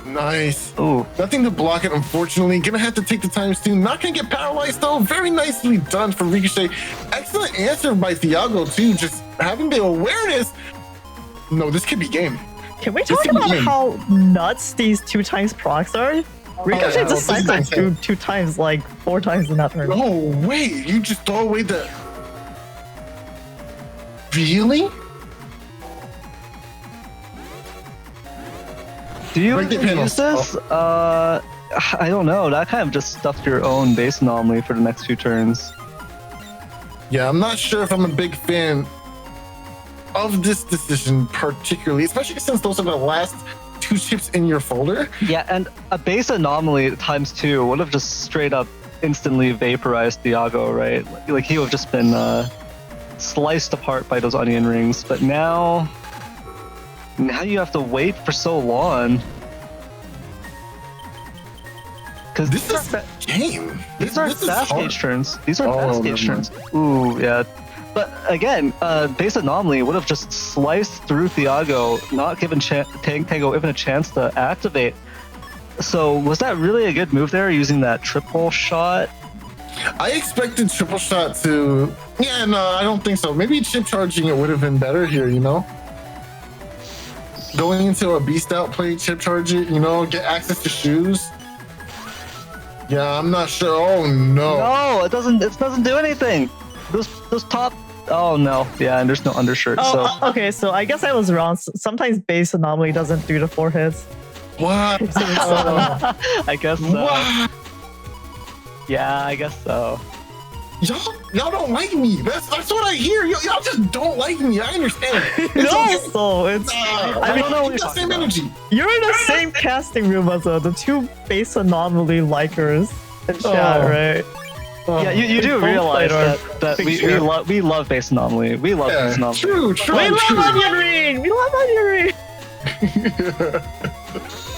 Nice. Ooh. Nothing to block it, unfortunately. Gonna have to take the time soon. Not gonna get paralyzed, though. Very nicely done for Ricochet. Excellent answer by Thiago, too. Just having the awareness. No, this could be game. Can we talk about how nuts these 2x procs are? Ricochet just cycled two times, like 4 times in that turn. No way! You just throw away the. Really? Do you Break the use this? I don't know. That kind of just stuffed your own base anomaly for the next few turns. Yeah, I'm not sure if I'm a big fan of this decision particularly, especially since those are the last 2 chips in your folder. Yeah, and a base anomaly times 2 would have just straight up instantly vaporized Thiago, right? Like he would have just been sliced apart by those onion rings. But now you have to wait for so long. Because This is a game. these are fast gauge turns. These are fast gauge never turns. Ooh, yeah. But again, base anomaly would have just sliced through Thiago, not given Tango even a chance to activate. So was that really a good move there, using that triple shot? I expected triple shot to. Yeah, no, I don't think so. Maybe chip charging it would have been better here, you know? Going into a beast out play, chip charge it, you know, get access to shoes. Yeah, I'm not sure. Oh no. No, it doesn't do anything. Those top. Oh no, yeah, and there's no undershirt. Oh, so okay, so I guess I was wrong. Sometimes base anomaly doesn't do the 4 hits. What? I guess so. What? Yeah, I guess so. Y'all don't like me. That's what I hear. Y'all just don't like me. I understand. So it's. I don't know what you're same about. energy. You're in the same casting room as the 2 base anomaly likers in chat, right? Yeah, you do both realize played that we love base anomaly. We love base anomaly. True. We love onion ring. We love onion ring.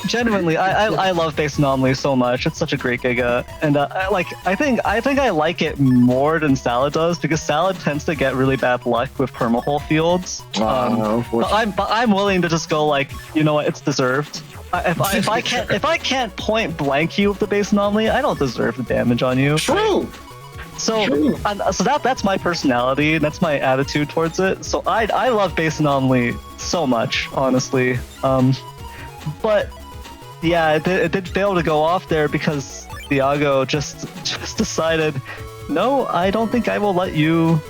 Genuinely, I love base anomaly so much. It's such a great giga, and I think I like it more than Salad does, because Salad tends to get really bad luck with permahole fields. But I'm willing to just go like, you know what, it's deserved. If I can't point blank you with the base anomaly, I don't deserve the damage on you. True. So that's my personality. That's my attitude towards it. So I love base anomaly so much, honestly. But yeah, it did fail to go off there because Thiago just decided, no, I don't think I will let you.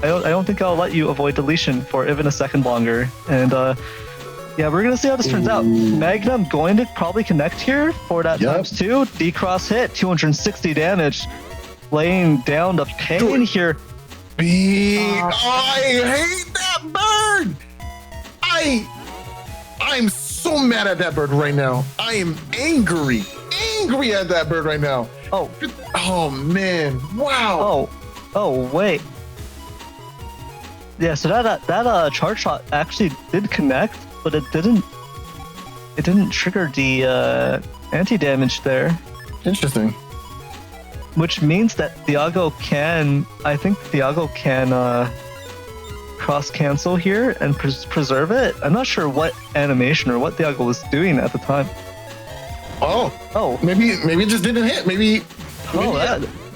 I don't think I'll let you avoid deletion for even a second longer. And yeah, we're gonna see how this turns out. Magnum going to probably connect here for that times 2. D-cross hit, 260 damage, laying down the pain here. I hate that bird. I'm so mad at that bird right now. I am angry at that bird right now. Oh man, wow. Oh wait. Yeah, so that charge shot actually did connect, but it didn't trigger the anti-damage there. Interesting. Which means that Thiago can cross cancel here and preserve it. I'm not sure what animation or what Thiago was doing at the time. Oh, maybe it just didn't hit. Maybe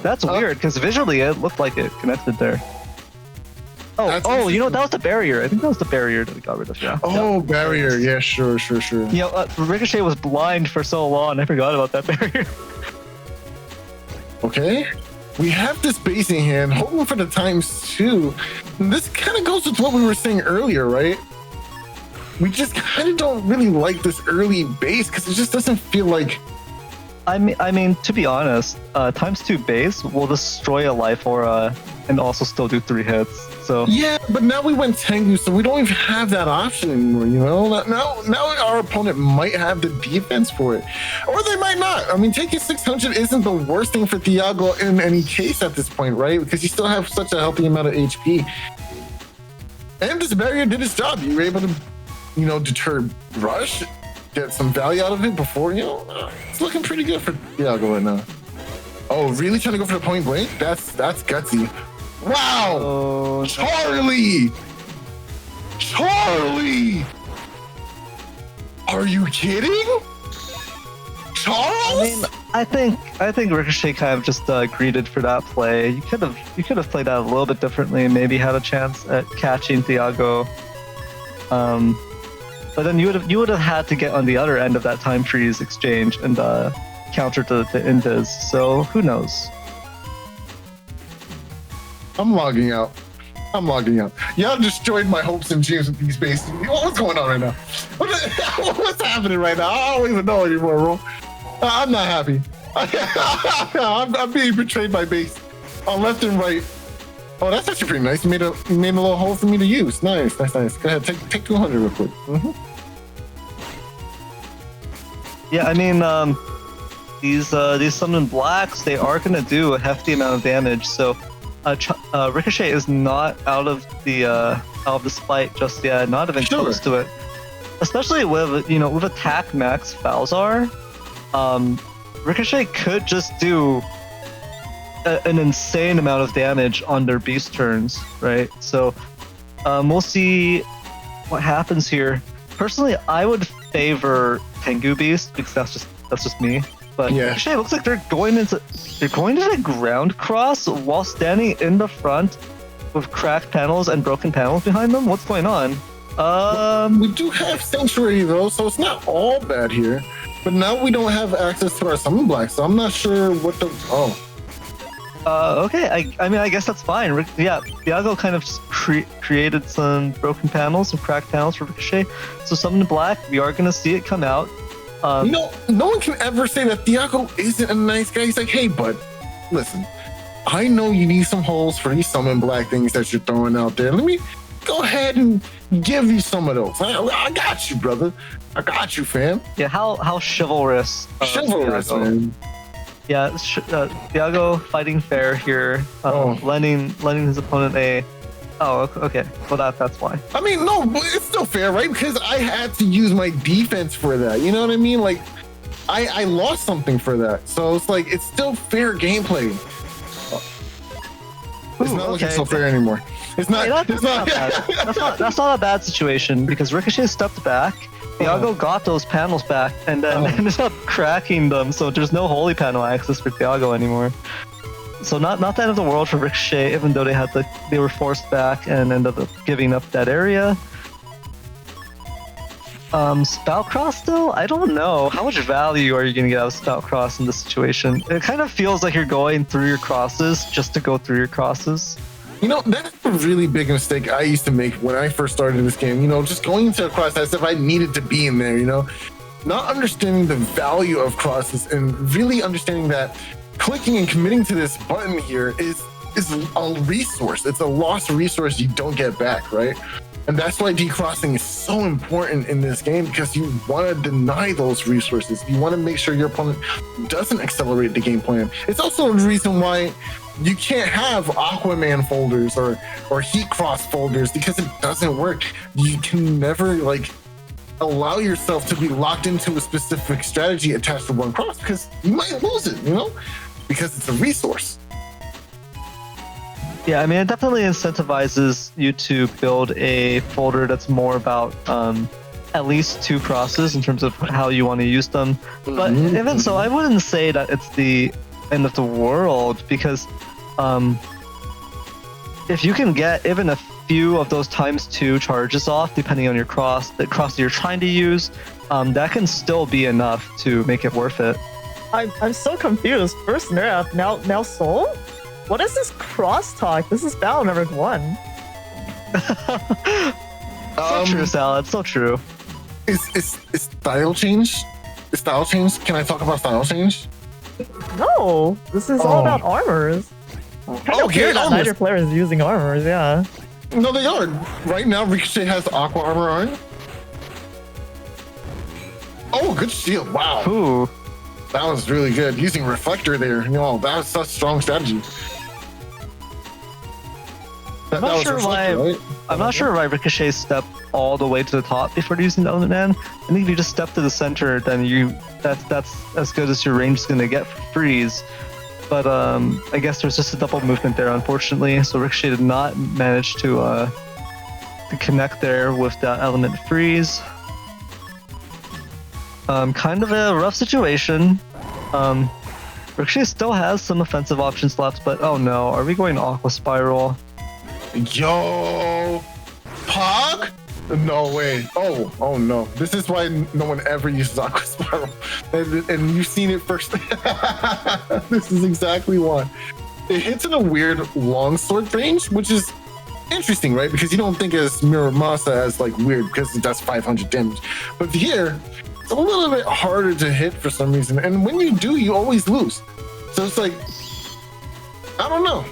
that's weird, because visually it looked like it connected there. You know, that was the barrier. I think that was the barrier that we got rid of. Yeah. Oh, barrier. Yeah, sure. You know, Ricochet was blind for so long. I forgot about that barrier. Okay. We have this base in hand, hoping for the ×2. This kind of goes with what we were saying earlier, right? We just kind of don't really like this early base because it just doesn't feel like. I mean, to be honest, ×2 base will destroy a life aura and also still do 3 hits. So yeah, but now we went Tengu, so we don't even have that option anymore. You know, now our opponent might have the defense for it, or they might not. I mean, taking 600 isn't the worst thing for Thiago in any case at this point, right? Because you still have such a healthy amount of HP, and this barrier did its job. You were able to, you know, deter Rush, get some value out of it before, you know, it's looking pretty good for Thiago right now. Oh, really trying to go for the point blank? That's gutsy. Wow! Oh, Charlie! Are you kidding? Charles? I think Ricochet kind of just greeted for that play. You could have played that a little bit differently. Maybe had a chance at catching Thiago. But then you would have had to get on the other end of that time freeze exchange and counter to the invis. So who knows? I'm logging out. Y'all destroyed my hopes and dreams with these bases. What's going on right now? What's happening right now? I don't even know anymore, bro. I'm not happy. I'm being betrayed by base on left and right. Oh, that's actually pretty nice. You made a little hole for me to use. Nice. Go ahead, take 200 real quick. Mm-hmm. Yeah, I mean, these summoned blacks, they are gonna do a hefty amount of damage. So, Ricochet is not out of the spite just yet. Not even close to it. Especially with attack max Falzar, Ricochet could just do an insane amount of damage on their beast turns, right? So we'll see what happens here. Personally, I would favor Tengu Beast because that's just me. But yeah. Ricochet, it looks like they're going into the ground cross while standing in the front with cracked panels and broken panels behind them. What's going on? We do have Sanctuary though, so it's not all bad here. But now we don't have access to our Summon Black, so I'm not sure what the... Oh. Okay, I mean, I guess that's fine. Yeah, Thiago kind of just created some broken panels, some cracked panels for Ricochet. So Summon Black, we are going to see it come out. No one can ever say that Thiago isn't a nice guy. He's like, hey, bud, listen, I know you need some holes for these Summon Black things that you're throwing out there. Let me go ahead and give you some of those. I got you, brother. I got you, fam. Yeah, how chivalrous. Chivalrous, man. Yeah, Thiago fighting fair here, lending his opponent a... Oh, okay. Well, that's why. I mean, no, but it's still fair, right? Because I had to use my defense for that. You know what I mean? Like, I lost something for that. So it's like, it's still fair gameplay. It's not looking so fair anymore. It's not. Hey, that's not a bad situation because Ricochet stepped back. Thiago got those panels back and then ended up cracking them, so there's no holy panel access for Thiago anymore. So not the end of the world for Ricochet, even though they were forced back and ended up giving up that area. Spout Cross though, I don't know. How much value are you gonna get out of Spout Cross in this situation? It kind of feels like you're going through your crosses just to go through your crosses. You know, that's a really big mistake I used to make when I first started this game. You know, just going into a cross as if I needed to be in there, you know? Not understanding the value of crosses and really understanding that clicking and committing to this button here is a resource. It's a lost resource you don't get back, right? And that's why decrossing is so important in this game, because you want to deny those resources. You want to make sure your opponent doesn't accelerate the game plan. It's also the reason why you can't have Aquaman folders or Heat Cross folders, because it doesn't work. You can never allow yourself to be locked into a specific strategy attached to one cross, because you might lose it, you know, because it's a resource. Yeah, I mean, it definitely incentivizes you to build a folder that's more about at least two crosses in terms of how you want to use them. But even so, I wouldn't say that it's the end of the world, because if you can get even a few of those ×2 charges off, depending on the cross that you're trying to use, that can still be enough to make it worth it. I'm so confused. First Neryth, now Soul? What is this crosstalk? This is battle number 1. So true, Salad. So true. Is style change? Is style change? Can I talk about style change? No, this is all about armors. Kind of weird that neither player is using armors, yeah. No, they are. Right now, Ricochet has aqua armor on. Oh, good shield. Wow. Ooh. That was really good. Using reflector there. You know, that was such a strong strategy. I'm not sure why Ricochet stepped all the way to the top before using the Element Man. I think if you just step to the center, then that's as good as your range is going to get for freeze. But I guess there's just a double movement there, unfortunately. So Ricochet did not manage to connect there with that element freeze. Kind of a rough situation. Ricochet still has some offensive options left, but oh no, are we going Aqua Spiral? Yo, Pog? No way. Oh no. This is why no one ever uses Aqua Spiral. And you've seen it first. This is exactly why. It hits in a weird longsword range, which is interesting, right? Because you don't think as Muramasa as like weird because it does 500 damage. But here, it's a little bit harder to hit for some reason. And when you do, you always lose. So it's like, I don't know.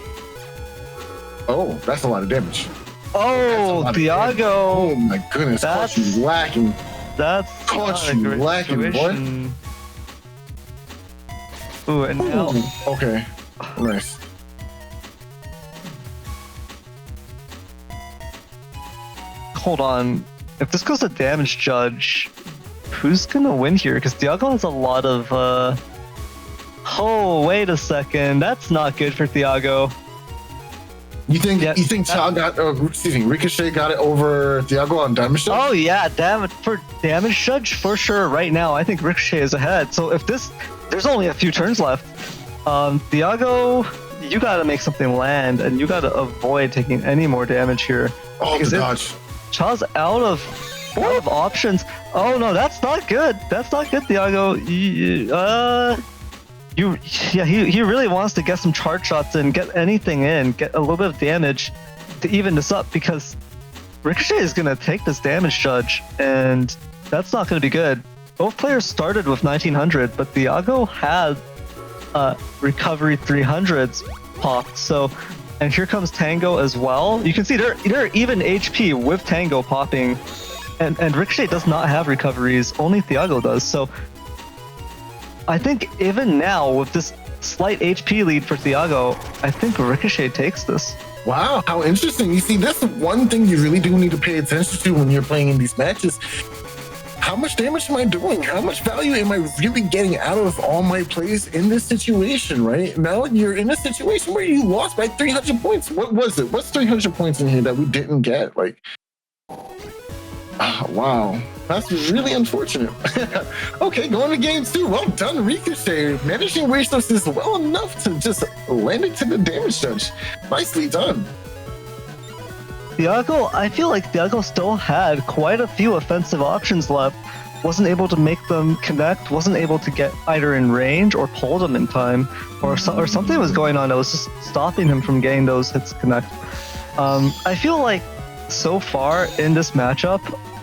Oh, that's a lot of damage. Oh, Thiago! Oh my goodness, caught you lacking. That's caught you lacking, boy. Ooh, and now. Okay, nice. Hold on. If this goes to damage judge, who's gonna win here? Because Thiago has a lot of. Oh, wait a second. That's not good for Thiago. You think Ricochet got it over Thiago on damage judge? Oh yeah, damage judge for sure. Right now, I think Ricochet is ahead. So if there's only a few turns left. Thiago, you gotta make something land, and you gotta avoid taking any more damage here. Oh, the dodge. Cha's out of options. Oh no, that's not good. That's not good, Thiago. He really wants to get some charge shots in, get anything in, get a little bit of damage to even this up, because Ricochet is going to take this damage judge, and that's not going to be good. Both players started with 1900, but Thiago had recovery 300s popped. So, and here comes Tango as well. You can see they're even HP with Tango popping, and Ricochet does not have recoveries. Only Thiago does. So I think even now, with this slight HP lead for Thiago, I think Ricochet takes this. Wow, how interesting. You see, that's the one thing you really do need to pay attention to when you're playing in these matches. How much damage am I doing? How much value am I really getting out of all my plays in this situation, right? Now you're in a situation where you lost by 300 points. What was it? What's 300 points in here that we didn't get? Like, wow. That's really unfortunate. Okay, going to game 2. Well done, Ricochet. Managing resources well enough to just land it to the damage judge. Nicely done. Thiago, I feel like Thiago still had quite a few offensive options left. Wasn't able to make them connect, wasn't able to get either in range or pull them in time, or something was going on that was just stopping him from getting those hits connect. I feel like so far in this matchup,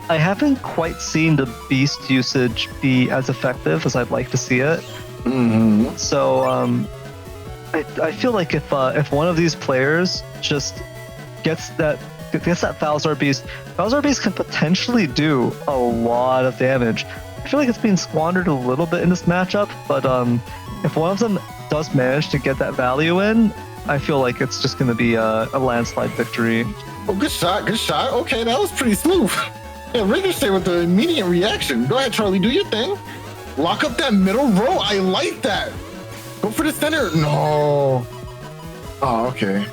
I haven't quite seen the beast usage be as effective as I'd like to see it. Mm-hmm. So I feel like if one of these players just gets that Falzar Beast can potentially do a lot of damage. I feel like it's being squandered a little bit in this matchup, but if one of them does manage to get that value in, I feel like it's just going to be a landslide victory. Oh, good shot, good shot. Okay, that was pretty smooth. Yeah, Ricochet with the immediate reaction. Go ahead, Charlie, do your thing. Lock up that middle row. I like that. Go for the center. No. Oh, okay.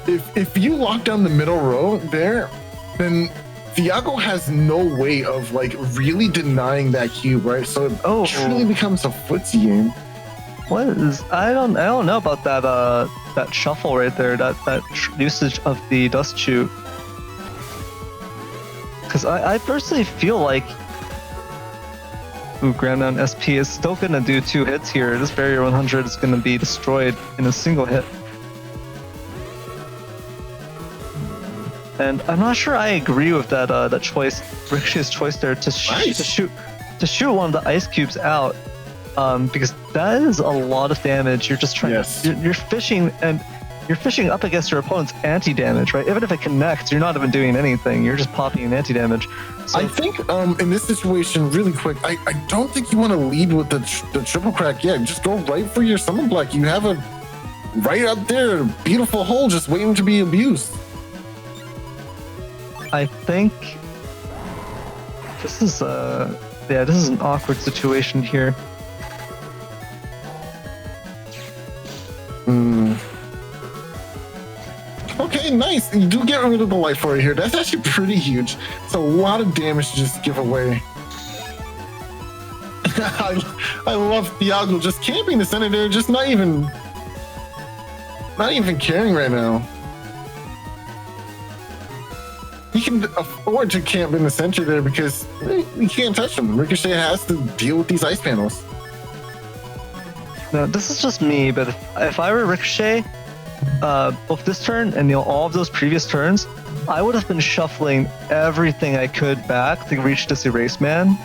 If you lock down the middle row there, then Thiago has no way of like really denying that cube, right? So it truly becomes a footsie game. What is? I don't know about that shuffle right there. That usage of the dust shoot. Because I personally feel like Grand Down SP is still going to do 2 hits here. This barrier 100 is going to be destroyed in a single hit. And I'm not sure I agree with that choice, Ricochet's choice there to shoot one of the ice cubes out, because that is a lot of damage. You're just trying. Yes. You're fishing and you're fishing up against your opponent's anti-damage, right? Even if it connects, you're not even doing anything. You're just popping an anti-damage. So, I think in this situation, really quick, I don't think you want to lead with the triple crack yet. Just go right for your summon block. You have a right up there, a beautiful hole just waiting to be abused. I think this is this is an awkward situation here. Okay, nice. You do get rid of the life for here. That's actually pretty huge. It's a lot of damage to just give away. I love Thiago just camping the center there, just not even caring right now. He can afford to camp in the center there because we can't touch him. Ricochet has to deal with these ice panels. Now, this is just me, but if I were Ricochet, both this turn and all of those previous turns, I would have been shuffling everything I could back to reach this Erase Man,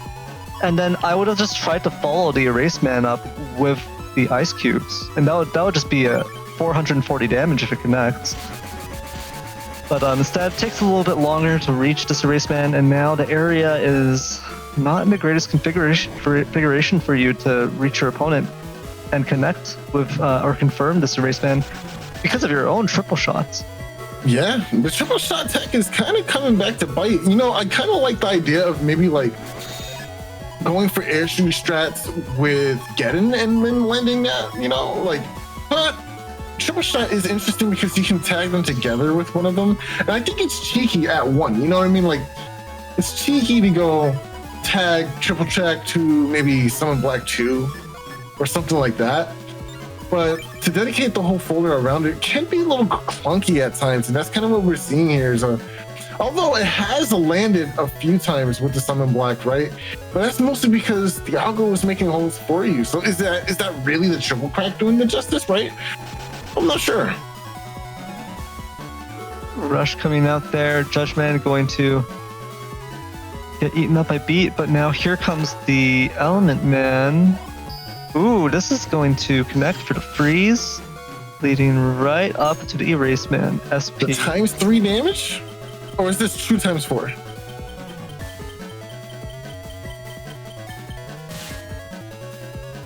and then I would have just tried to follow the Erase Man up with the ice cubes, and that would just be a 440 damage if it connects. But instead, it takes a little bit longer to reach this Erase Man, and now the area is not in the greatest configuration for you to reach your opponent and connect with or confirm this Erase Man because of your own triple shots. Yeah, the triple shot tech is kind of coming back to bite. You know, I kind of like the idea of maybe like going for airstream strats with Geddon and then landing that, you know, like, but triple shot is interesting because you can tag them together with one of them. And I think it's cheeky at one, you know what I mean? Like, it's cheeky to go tag triple track to maybe Summon Black 2 or something like that. But to dedicate the whole folder around it can be a little clunky at times, and that's kind of what we're seeing here. Is although it has landed a few times with the Summon Black, right? But that's mostly because Thiago was making holes for you. So is that really the triple crack doing the justice, right? I'm not sure. Rush coming out there, Judgment going to get eaten up by Beat, but now here comes the Element Man. Ooh, this is going to connect for the freeze, leading right up to the Erase Man SP. The times 3 damage? Or is this 2 times 4?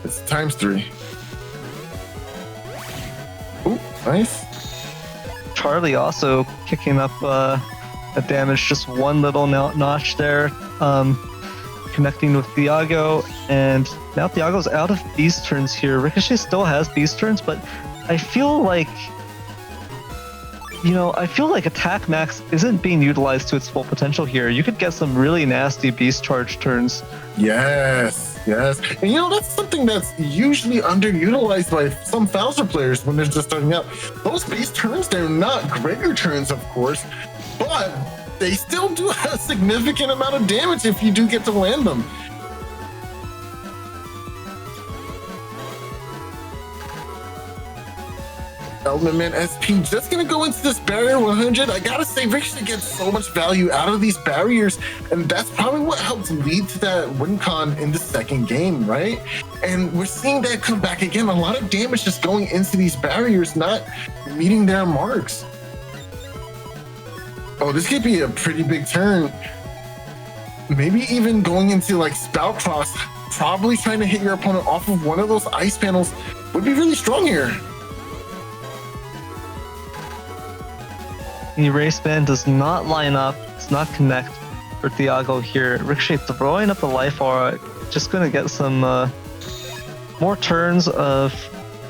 It's times 3. Ooh, nice. Charlie also kicking up a damage, just one little notch there, connecting with Thiago, and now Thiago's out of beast turns here. Ricochet still has beast turns, but I feel like, attack max isn't being utilized to its full potential here. You could get some really nasty beast charge turns. Yes. And you know, that's something that's usually underutilized by some Bowser players when they're just starting out. Those beast turns, they're not greater turns, of course, but they still do a significant amount of damage if you do get to land them. Element Man SP just gonna go into this barrier 100. I gotta say, Ricochet gets so much value out of these barriers, and that's probably what helped lead to that win con in the second game, right? And we're seeing that come back again. A lot of damage just going into these barriers, not meeting their marks. Oh, this could be a pretty big turn. Maybe even going into like Spout Cross, probably trying to hit your opponent off of one of those ice panels would be really strong here. The Erase Man does not line up, does not connect for Thiago here. Ricochet throwing up the life aura, just gonna get some more turns of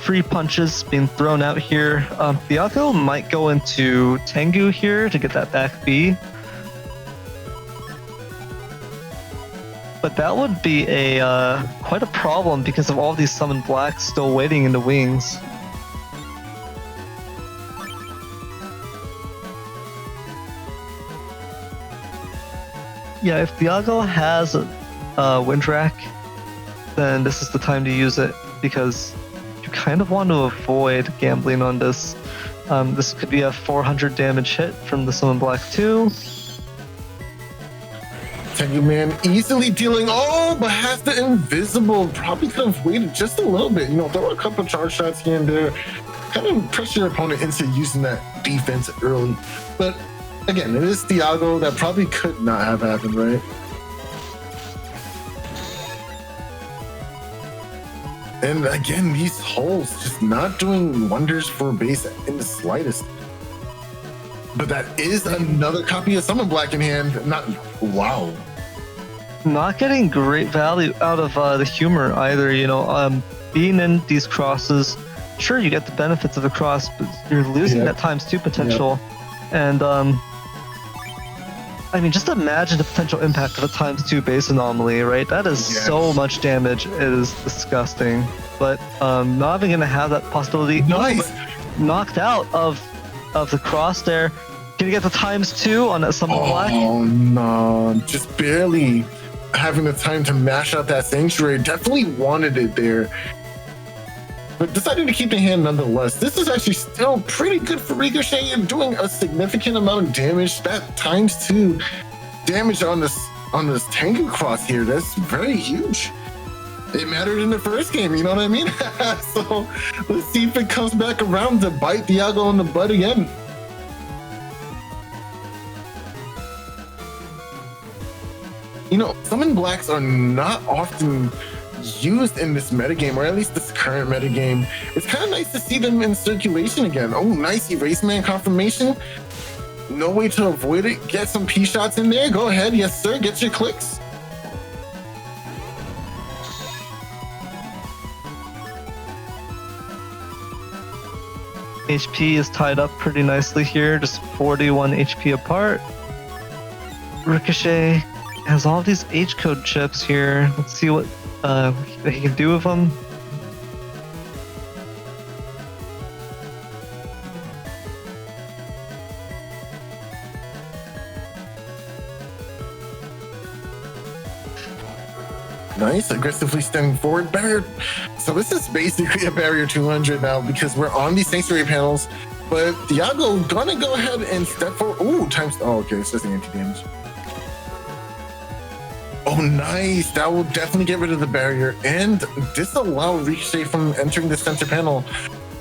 free punches being thrown out here. Thiago might go into Tengu here to get that back B. But that would be a quite a problem because of all these Summon Blacks still waiting in the wings. Yeah, if Thiago has a Wind Rack, then this is the time to use it because you kind of want to avoid gambling on this. This could be a 400 damage hit from the Summon Black 2. Tengu Man easily dealing, but has the invisible. Probably could have waited just a little bit. You know, throw a couple charge shots here and there. Kind of pressure your opponent into using that defense early. But again, it is Thiago. That probably could not have happened, right? And again, these holes just not doing wonders for base in the slightest. But that is another copy of Summon Black in hand. Wow. Not getting great value out of the humor either, you know, being in these crosses, sure, you get the benefits of the cross, but you're losing that times 2 potential. And I mean, just imagine the potential impact of a ×2 base anomaly, right? That is so much damage. It is disgusting. But not even gonna have that possibility. Nice. Knocked out of the cross there. Can you get the ×2 on that summon black? Oh no, just barely having the time to mash out that sanctuary. Definitely wanted it there, but decided to keep the hand nonetheless. This is actually still pretty good for Ricochet and doing a significant amount of damage. That ×2 damage on this Tengu cross here, that's very huge. It mattered in the first game, you know what I mean? So let's see if it comes back around to bite Thiago in the butt again. You know, summon blacks are not often used in this metagame, or at least this current metagame. It's kind of nice to see them in circulation again. Oh, nice Erase Man confirmation. No way to avoid it. Get some P shots in there. Go ahead. Yes, sir. Get your clicks. HP is tied up pretty nicely here, just 41 HP apart. Ricochet has all these H-code chips here. Let's see what he can do with them. Nice, aggressively stepping forward. Barrier. So this is basically a barrier 200 now because we're on these sanctuary panels. But Thiago gonna go ahead and step forward. Ooh, times. Oh, okay, it's just the anti-damage. Oh, nice. That will definitely get rid of the barrier and disallow Ricochet from entering the center panel.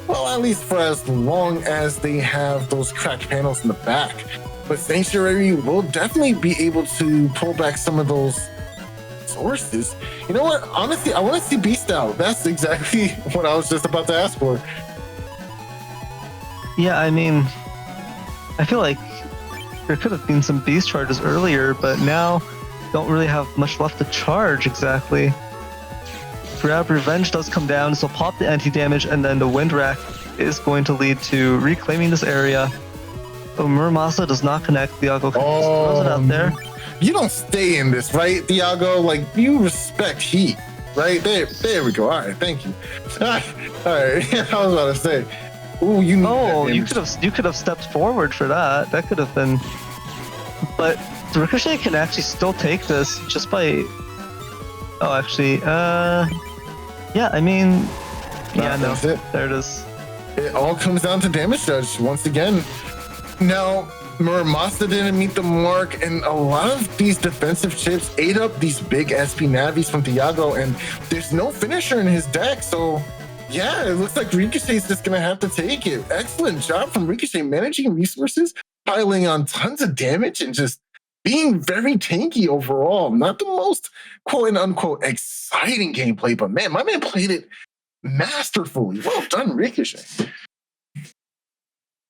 Well, at least for as long as they have those cracked panels in the back. But Sanctuary will definitely be able to pull back some of those sources. You know what? Honestly, I want to see Beast out. That's exactly what I was just about to ask for. Yeah, I mean, I feel like there could have been some Beast charges earlier, but now don't really have much left to charge exactly. Grab Revenge does come down, so pop the anti-damage, and then the Wind Rack is going to lead to reclaiming this area. Oh, Muramasa does not connect. Thiago just throws it out there. You don't stay in this, right, Thiago? Like, you respect heat, right? There we go. All right, thank you. All right, I was about to say. Ooh, you need you could have stepped forward for that. That could have been. But Ricochet can actually still take this just by. Oh, actually, yeah. I mean, yeah, no, there it is. It all comes down to damage judge once again. Now, Muramasa didn't meet the mark, and a lot of these defensive chips ate up these big SP Navis from Thiago, and there's no finisher in his deck, so yeah, it looks like Ricochet's just gonna have to take it. Excellent job from Ricochet managing resources, piling on tons of damage, and just being very tanky overall. Not the most quote-unquote exciting gameplay, but man, my man played it masterfully. Well done, Ricochet.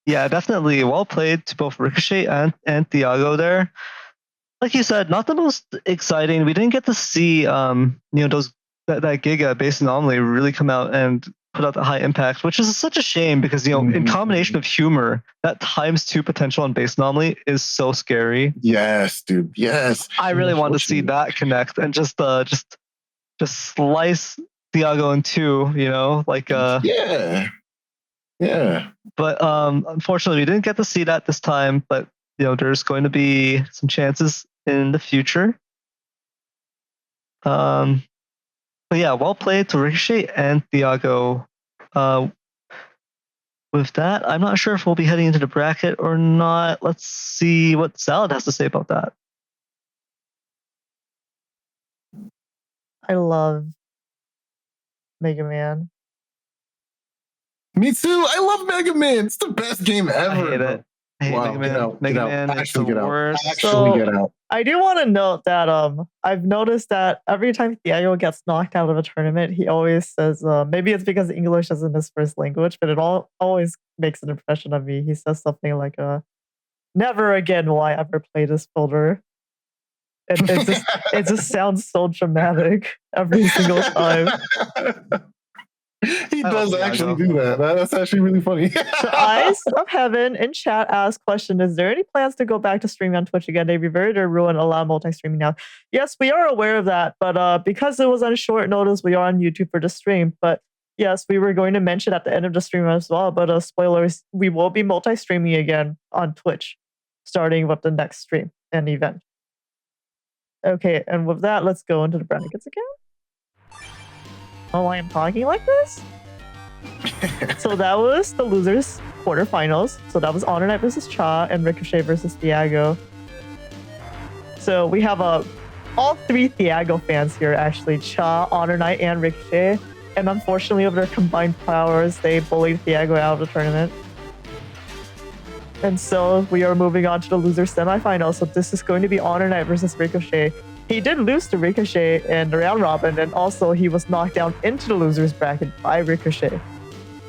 Yeah, definitely well played to both Ricochet and Thiago there. Like you said, not the most exciting. We didn't get to see those that Giga base anomaly really come out and put out the high impact, which is such a shame because in combination of humor, that ×2 potential on base anomaly is so scary. Yes, dude. Yes. I really want to see that connect and just slice Thiago in two, like Yeah. But unfortunately, we didn't get to see that this time. But there's going to be some chances in the future. But yeah, well played to Ricochet and Thiago. With that, I'm not sure if we'll be heading into the bracket or not. Let's see what Salad has to say about that. I love Mega Man. Me too. I love Mega Man. It's the best game ever. I hate it. I hate Mega Man. Mega Man is the worst. Actually, get out. I do want to note that I've noticed that every time Thiago gets knocked out of a tournament, he always says, maybe it's because English isn't his first language, but it always makes an impression on me. He says something like, never again will I ever play this folder. It just sounds so dramatic every single time. He I love does actually Thiago. do that. That's actually really funny. So Eyes of Heaven in chat asked question, is there any plans to go back to streaming on Twitch again? They reverted or ruined allow multi-streaming now. Yes, we are aware of that, but because it was on short notice, we are on YouTube for the stream. But yes, we were going to mention at the end of the stream as well, but spoilers, we will be multi-streaming again on Twitch, starting with the next stream and event. Okay, and with that, let's go into the Brannigan's account. Oh, I am talking like this? So that was the losers quarterfinals. So that was HonorNite versus Cha and Ricochet versus Thiago. So we have all three Thiago fans here actually, Cha, HonorNite, and Ricochet. And unfortunately, with their combined powers, they bullied Thiago out of the tournament. And so we are moving on to the loser semifinals. So this is going to be HonorNite versus Ricochet. He did lose to Ricochet in the round robin, and also he was knocked down into the losers bracket by Ricochet.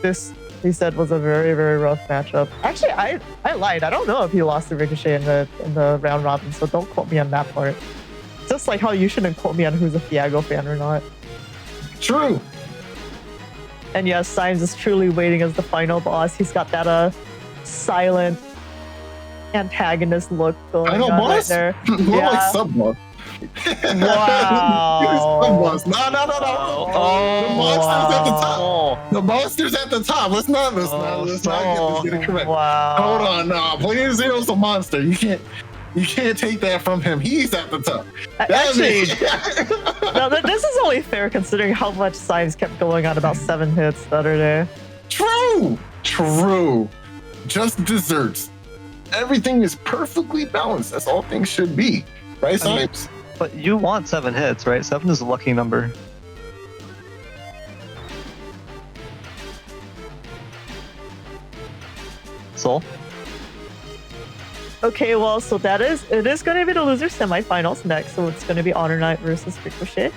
This, he said, was a very, very rough matchup. Actually, I lied. I don't know if he lost to Ricochet in the round robin, so don't quote me on that part. Just like how you shouldn't quote me on who's a Thiago fan or not. True. And yes, Symes is truly waiting as the final boss. He's got that silent antagonist look going I know, on boss. right there. More Yeah. like sub boss. Wow. Sub boss. No. The monster's at the top. The monster's at the top. Let's not get this correct. Wow. Hold on, no. Playerzero's a monster. You can't take that from him. He's at the top. Actually, no, this is only fair considering how much Symes kept going on about 7 hits the other day. True. Just desserts. Everything is perfectly balanced. That's all things should be. Right, Symes? But you want 7 hits, right? 7 is a lucky number. Soul? Okay, well, so it is going to be the loser semifinals next. So it's going to be HonorNite versus Ricochet.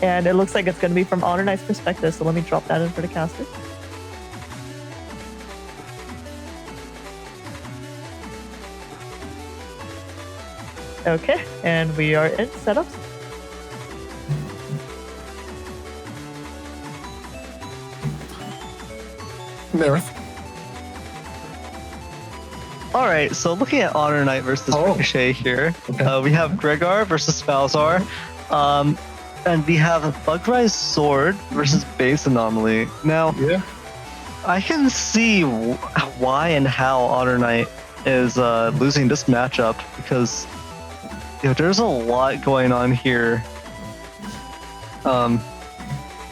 And it looks like it's going to be from HonorNite's perspective. So let me drop that in for the caster. Okay, and we are in setups. Neryth. All right, so looking at HonorNite versus Ricochet here, Okay. we have Gregar versus Falzar, and we have Bugrise Sword versus Base Anomaly. Now, Yeah. I can see why and how HonorNite is losing this matchup because there's a lot going on here.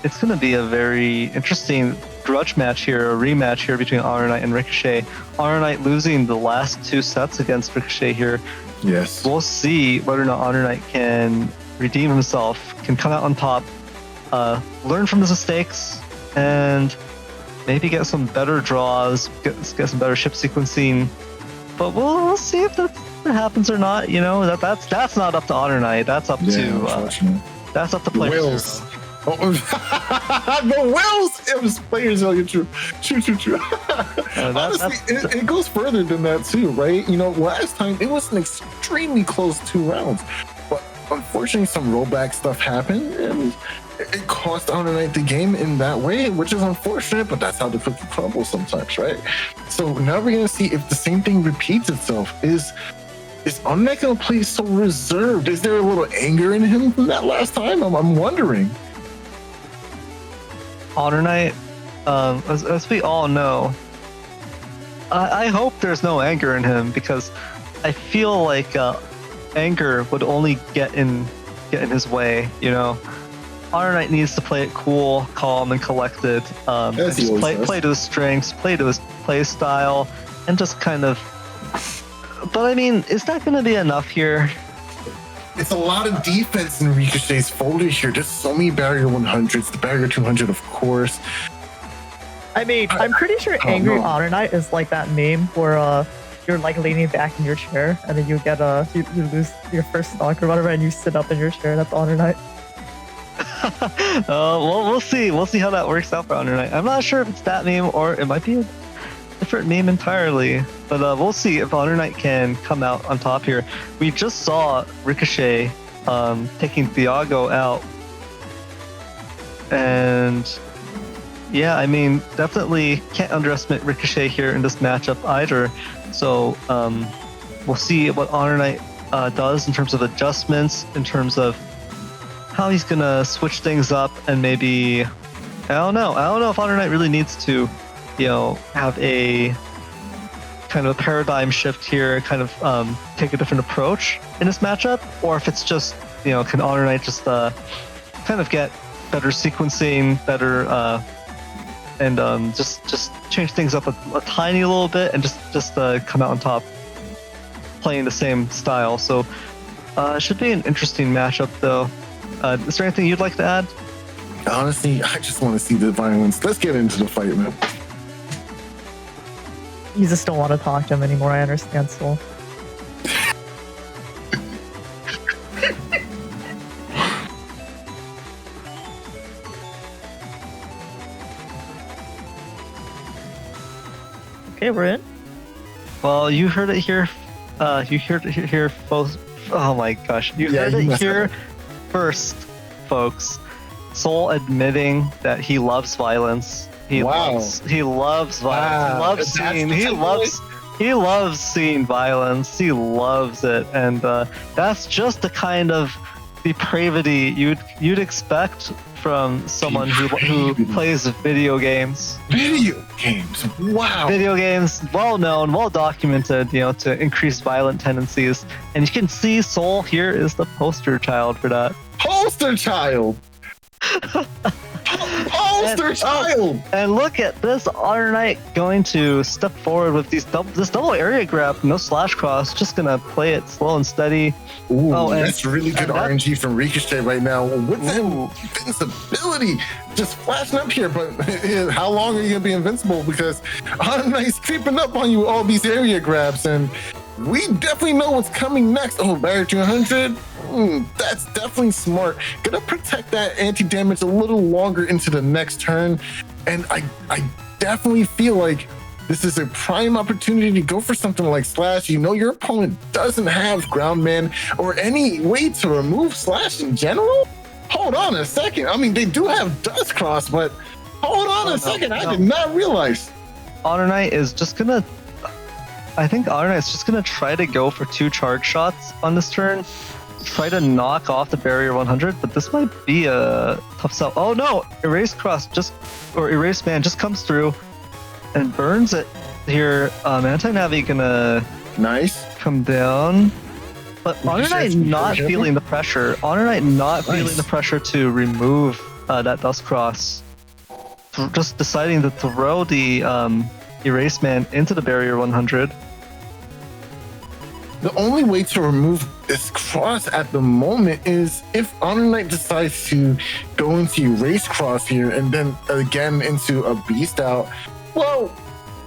It's going to be a very interesting grudge match here, a rematch here between HonorNite and Ricochet. HonorNite losing the last 2 sets against Ricochet here. Yes. We'll see whether or not HonorNite can redeem himself, can come out on top, learn from his mistakes, and maybe get some better draws, get some better ship sequencing. But we'll see if that happens or not. That's not up to HonorNite. That's up to players. The Wills! It was Playerzero. True. Honestly, it goes further than that too, right? Last time it was an extremely close 2 rounds, but unfortunately some rollback stuff happened and it cost HonorNite the game in that way, which is unfortunate, but that's how the cookie crumbles sometimes, right? So now we're gonna see if the same thing repeats itself. Is HonorNite gonna play so reserved? Is there a little anger in him from that last time? I'm wondering. HonorNite, as we all know, I hope there's no anger in him because I feel like anger would only get in As his way. HonorNite needs to play it cool, calm, and collected. And just play to his strengths, play to his play style, and just kind of. But I mean, is that going to be enough here? It's a lot of defense in Ricochet's folder here. There's so many barrier 100s, the barrier 200, of course. I mean, I'm pretty sure Angry HonorNite is like that meme where you're like leaning back in your chair and then you get you lose your first stock or whatever and you sit up in your chair. That's HonorNite. Well, we'll see. We'll see how that works out for HonorNite. I'm not sure if it's that meme or it might be a different meme entirely. But we'll see if HonorNite can come out on top here. We just saw Ricochet taking Thiago out And yeah, I mean, definitely can't underestimate Ricochet here in this matchup either. So we'll see what HonorNite does in terms of adjustments, in terms of how he's gonna switch things up, and maybe I don't know if HonorNite really needs to, have a kind of a paradigm shift here, kind of take a different approach in this matchup, or if it's just, can HonorNite just kind of get better sequencing, better and just change things up a tiny little bit, and just come out on top playing the same style. So it should be an interesting matchup though. Is there anything you'd like to add? Honestly, I just want to see the violence. Let's get into the fight, man. You just don't want to talk to him anymore. I understand, Soul. Okay, we're in. Well, you heard it here. You heard it here, folks. Oh my gosh, you heard it here first, folks. Soul admitting that he loves violence. He loves violence. He loves seeing violence. He loves it, and that's just the kind of depravity you'd expect from someone who plays video games. Video games, wow. Video games, well known, well documented, to increase violent tendencies, and you can see Soul here is the poster child for that. Poster child. Poster child! And look at this HonorNite going to step forward with this double area grab, no slash cross, just gonna play it slow and steady. Ooh, that's really good RNG from Ricochet right now. What's that invincibility just flashing up here? But how long are you gonna be invincible? Because HonorNite's creeping up on you with all these area grabs, and we definitely know what's coming next. Oh, barrier 200. That's definitely smart. Gonna protect that anti-damage a little longer into the next turn. And I definitely feel like this is a prime opportunity to go for something like Slash. Your opponent doesn't have ground man or any way to remove Slash in general. Hold on a second. I mean, they do have Dust Cross, but hold on a second. I did not realize. HonorNite is just gonna... I think HonorNite's just gonna try to go for 2 charge shots on this turn. Try to knock off the barrier 100, but this might be a tough sell. Oh no! Erase Man just comes through and burns it here. Anti-Navi gonna come down, but HonorNite not feeling the pressure. HonorNite not feeling the pressure to remove that Dust Cross. Just deciding to throw the Erase Man into the barrier 100. The only way to remove this cross at the moment is if HonorNite decides to go into Erase Cross here and then again into a Beast Out. Well,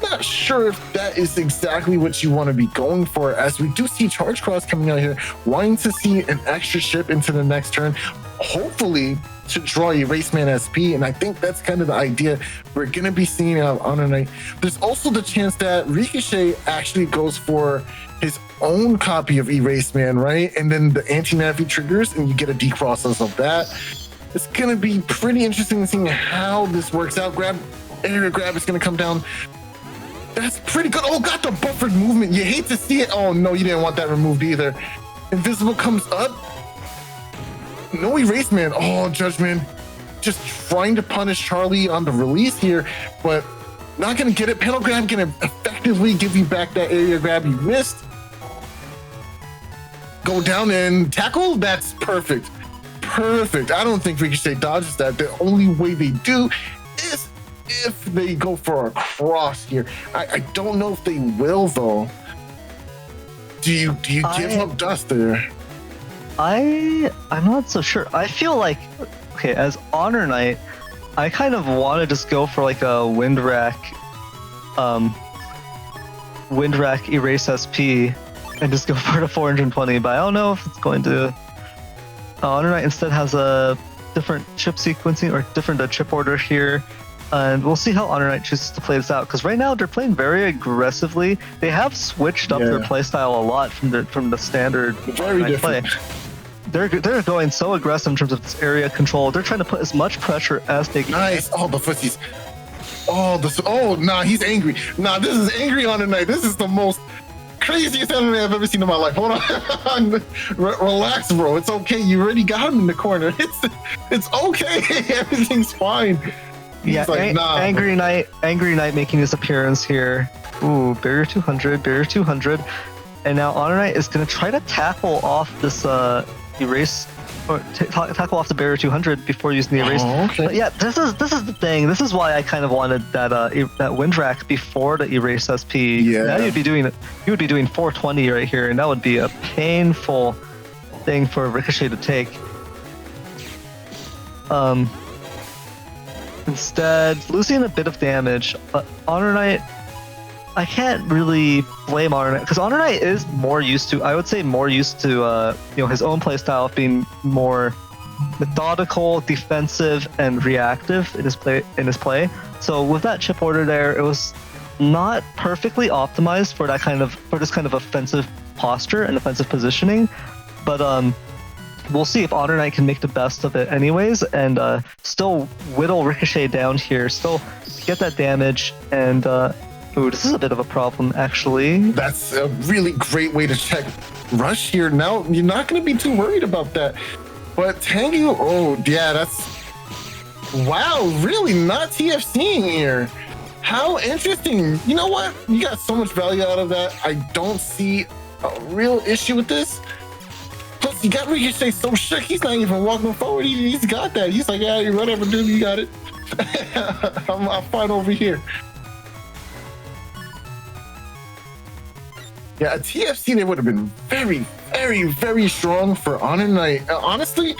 not sure if that is exactly what you want to be going for, as we do see Charge Cross coming out here, wanting to see an extra ship into the next turn, hopefully to draw Erase Man SP, and I think that's kind of the idea we're going to be seeing out of HonorNite. There's also the chance that Ricochet actually goes for his own copy of Erase Man, right? And then the anti-Navi triggers and you get a decross of that. It's going to be pretty interesting seeing how this works out. Area grab is going to come down. That's pretty good. Oh, got the buffered movement. You hate to see it. Oh no, you didn't want that removed either. Invisible comes up. No Erase Man. Oh, Judgment just trying to punish Charlie on the release here, but not going to get it. Panel grab going to effectively give you back that area grab you missed. Go down and tackle. That's perfect. Perfect. I don't think Ricochet dodges that. The only way they do is if they go for a cross here. I don't know if they will though. Do you give up Dust there? I'm not so sure. I feel like, okay, as HonorNite, I kind of want to just go for like a Wind Rack Erase SP and just go for the 420, but I don't know if it's going to... HonorNite instead has a different chip sequencing or different chip order here, and we'll see how HonorNite chooses to play this out, because right now they're playing very aggressively. They have switched up their playstyle a lot from the standard very different play. they're going so aggressive in terms of this area control. They're trying to put as much pressure as they can. Nice. Oh, the footsies. Oh, nah, he's angry. Nah, this is angry HonorNite. This is the most craziest anime I've ever seen in my life. Hold on. Relax, bro. It's okay. You already got him in the corner. It's okay. Everything's fine. He's Yeah, like, nah. Angry Knight making his appearance here. Ooh, barrier 200. And now HonorNite is going to try to tackle off this erase, or tackle off the barrier 200 before using the erase. Oh, okay. But yeah, this is the thing. This is why I kind of wanted that wind rack before the erase SP. Yeah. Now you would be doing 420 right here, and that would be a painful thing for Ricochet to take. Instead, losing a bit of damage, but HonorNite, I can't really blame HonorNite because HonorNite is more used to, I would say, his own playstyle of being more methodical, defensive, and reactive in his play. So with that chip order there, it was not perfectly optimized for this kind of offensive posture and offensive positioning, but we'll see if HonorNite can make the best of it anyways, and still whittle Ricochet down here, still get that damage, and ooh, this is a bit of a problem, actually. That's a really great way to check rush here. Now, you're not going to be too worried about that. But Tengu, oh, yeah, that's... Wow, really not TFCing here. How interesting. You know what? You got so much value out of that. I don't see a real issue with this. Plus, you got Ricochet so shook, he's not even walking forward. He's got that. He's like, yeah, whatever, dude, you got it. I'm fine over here. Yeah, a TFC, they would have been very, very, very strong for HonorNite. Honestly,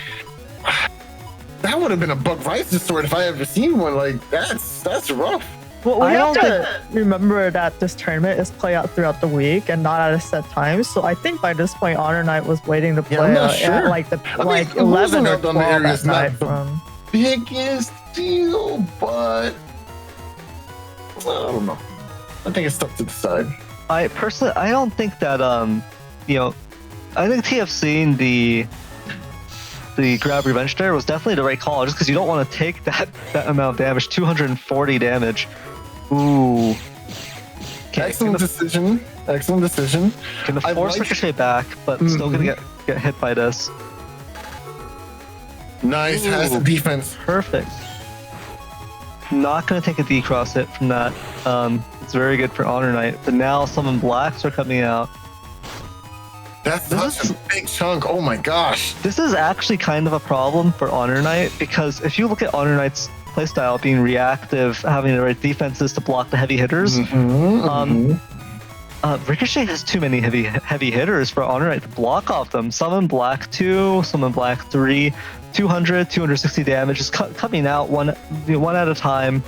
that would have been a Buck Rice's sword if I ever seen one. Like, that's rough. Well, we I have don't to remember that this tournament is play out throughout the week and not at a set time. So I think by this point, HonorNite was waiting to play I'm not sure. at like 11 or 12 at night. Biggest deal, but I don't know. I think it's tough to decide. I personally, I don't think that I think TFCing the grab revenge there was definitely the right call, just because you don't want to take that amount of damage, 240 damage. Ooh. Excellent decision. Gonna force Ricochet back, but still gonna get hit by this. Nice, has the defense. Perfect. Not gonna take a D-cross hit from that. It's very good for HonorNite. But now some blacks are coming out. That's such a big chunk. Oh my gosh. This is actually kind of a problem for HonorNite, because if you look at HonorNite's playstyle being reactive, having the right defenses to block the heavy hitters, Ricochet has too many heavy hitters for HonorNite to block off them. Summon Black 2, Summon Black 3, 200, 260 damage is coming out one at a time.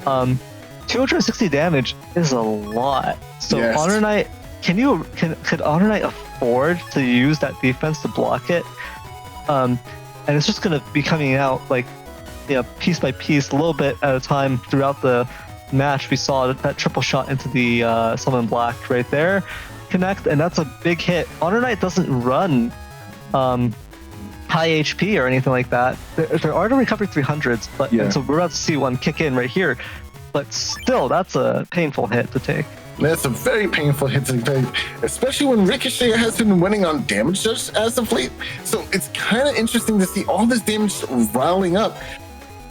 260 damage is a lot. So yes. HonorNite, could HonorNite afford to use that defense to block it? And it's just gonna be coming out like, piece by piece, a little bit at a time throughout the match. We saw that triple shot into the Summon Black right there connect, and that's a big hit. HonorNite doesn't run high HP or anything like that. There are the recovery 300s, but and so we're about to see one kick in right here. But still, that's a painful hit to take. That's a very painful hit to take, especially when Ricochet has been winning on damage just as of late. So it's kind of interesting to see all this damage riling up.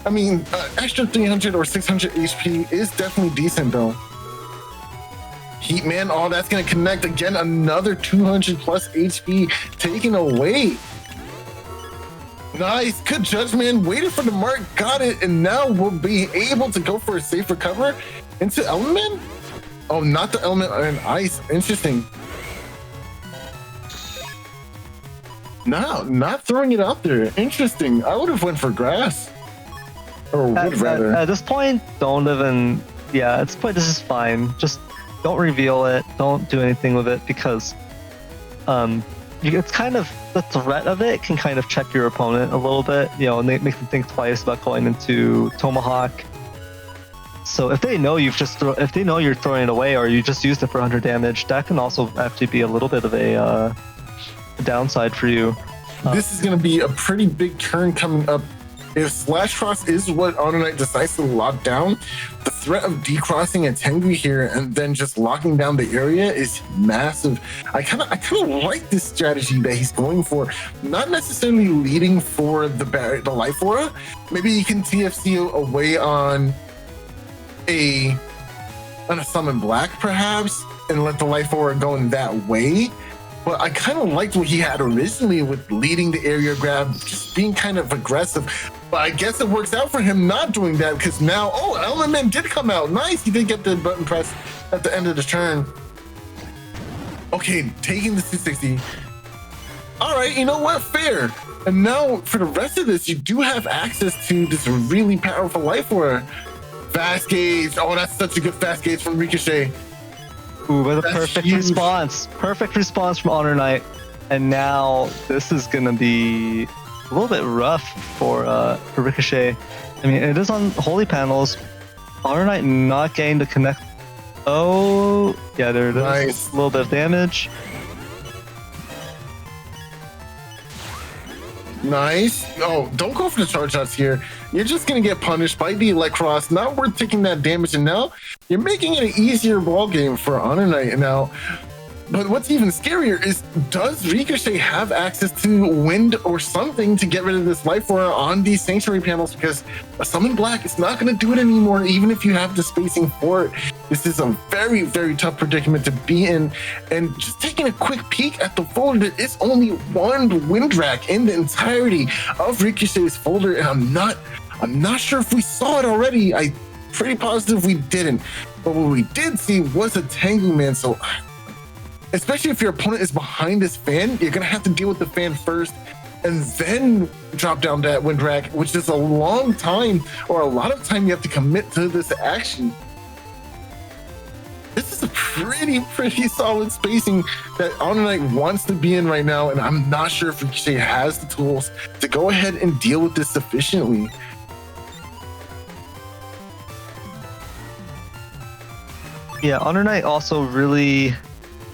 I mean, extra 300 or 600 HP is definitely decent, though. Heatman, oh, that's going to connect again. Another 200 plus HP taken away. Nice, good judgment. Waited for the mark, got it, and now we'll be able to go for a safe recover into Element. Oh, not the Element and Ice. Interesting. No, not throwing it out there. Interesting. I would have went for grass. Or would rather. At this point, don't even. Yeah, at this point, this is fine. Just don't reveal it. Don't do anything with it, because it's kind of, the threat of it can kind of check your opponent a little bit, and they make them think twice about going into Tomahawk. So if they know if they know you're throwing it away, or you just used it for 100 damage, that can also actually be a little bit of a downside for you. this is going to be a pretty big turn coming up. If /cross is what HonorNite decides to lock down, the threat of decrossing a Tengu here and then just locking down the area is massive. I kind of like this strategy that he's going for. Not necessarily leading for the life aura. Maybe you can TFC away on a summon black perhaps and let the life aura go in that way. But I kind of liked what he had originally with leading the area grab, just being kind of aggressive. But I guess it works out for him not doing that because now, Element did come out. Nice, he did get the button press at the end of the turn. Okay, taking the 260. All right, you know what? Fair. And now for the rest of this, you do have access to this really powerful life aura. Fast gauge. Oh, that's such a good fast gauge from Ricochet. Ooh, but a perfect response. Perfect response from HonorNite. And now this is going to be a little bit rough for Ricochet. I mean, it is on holy panels. HonorNite not getting to connect. Oh, yeah, there it is. Nice. A little bit of damage. Nice. Oh, don't go for the charge shots here. You're just going to get punished by the Electros. Not worth taking that damage. And now you're making it an easier ball game for HonorNite now. But what's even scarier is, does Ricochet have access to wind or something to get rid of this life aura on these sanctuary panels? Because a summon black is not going to do it anymore, even if you have the spacing for it. This is a very, very tough predicament to be in. And just taking a quick peek at the folder, there is only one wind rack in the entirety of Ricochet's folder, and I'm not sure if we saw it already. I'm pretty positive we didn't. But what we did see was a Tengu Man, so especially if your opponent is behind this fan, you're going to have to deal with the fan first and then drop down that wind rack, which is a long time, or a lot of time you have to commit to this action. This is a pretty solid spacing that HonorNite wants to be in right now, and I'm not sure if Ricochet has the tools to go ahead and deal with this sufficiently. Yeah, HonorNite also really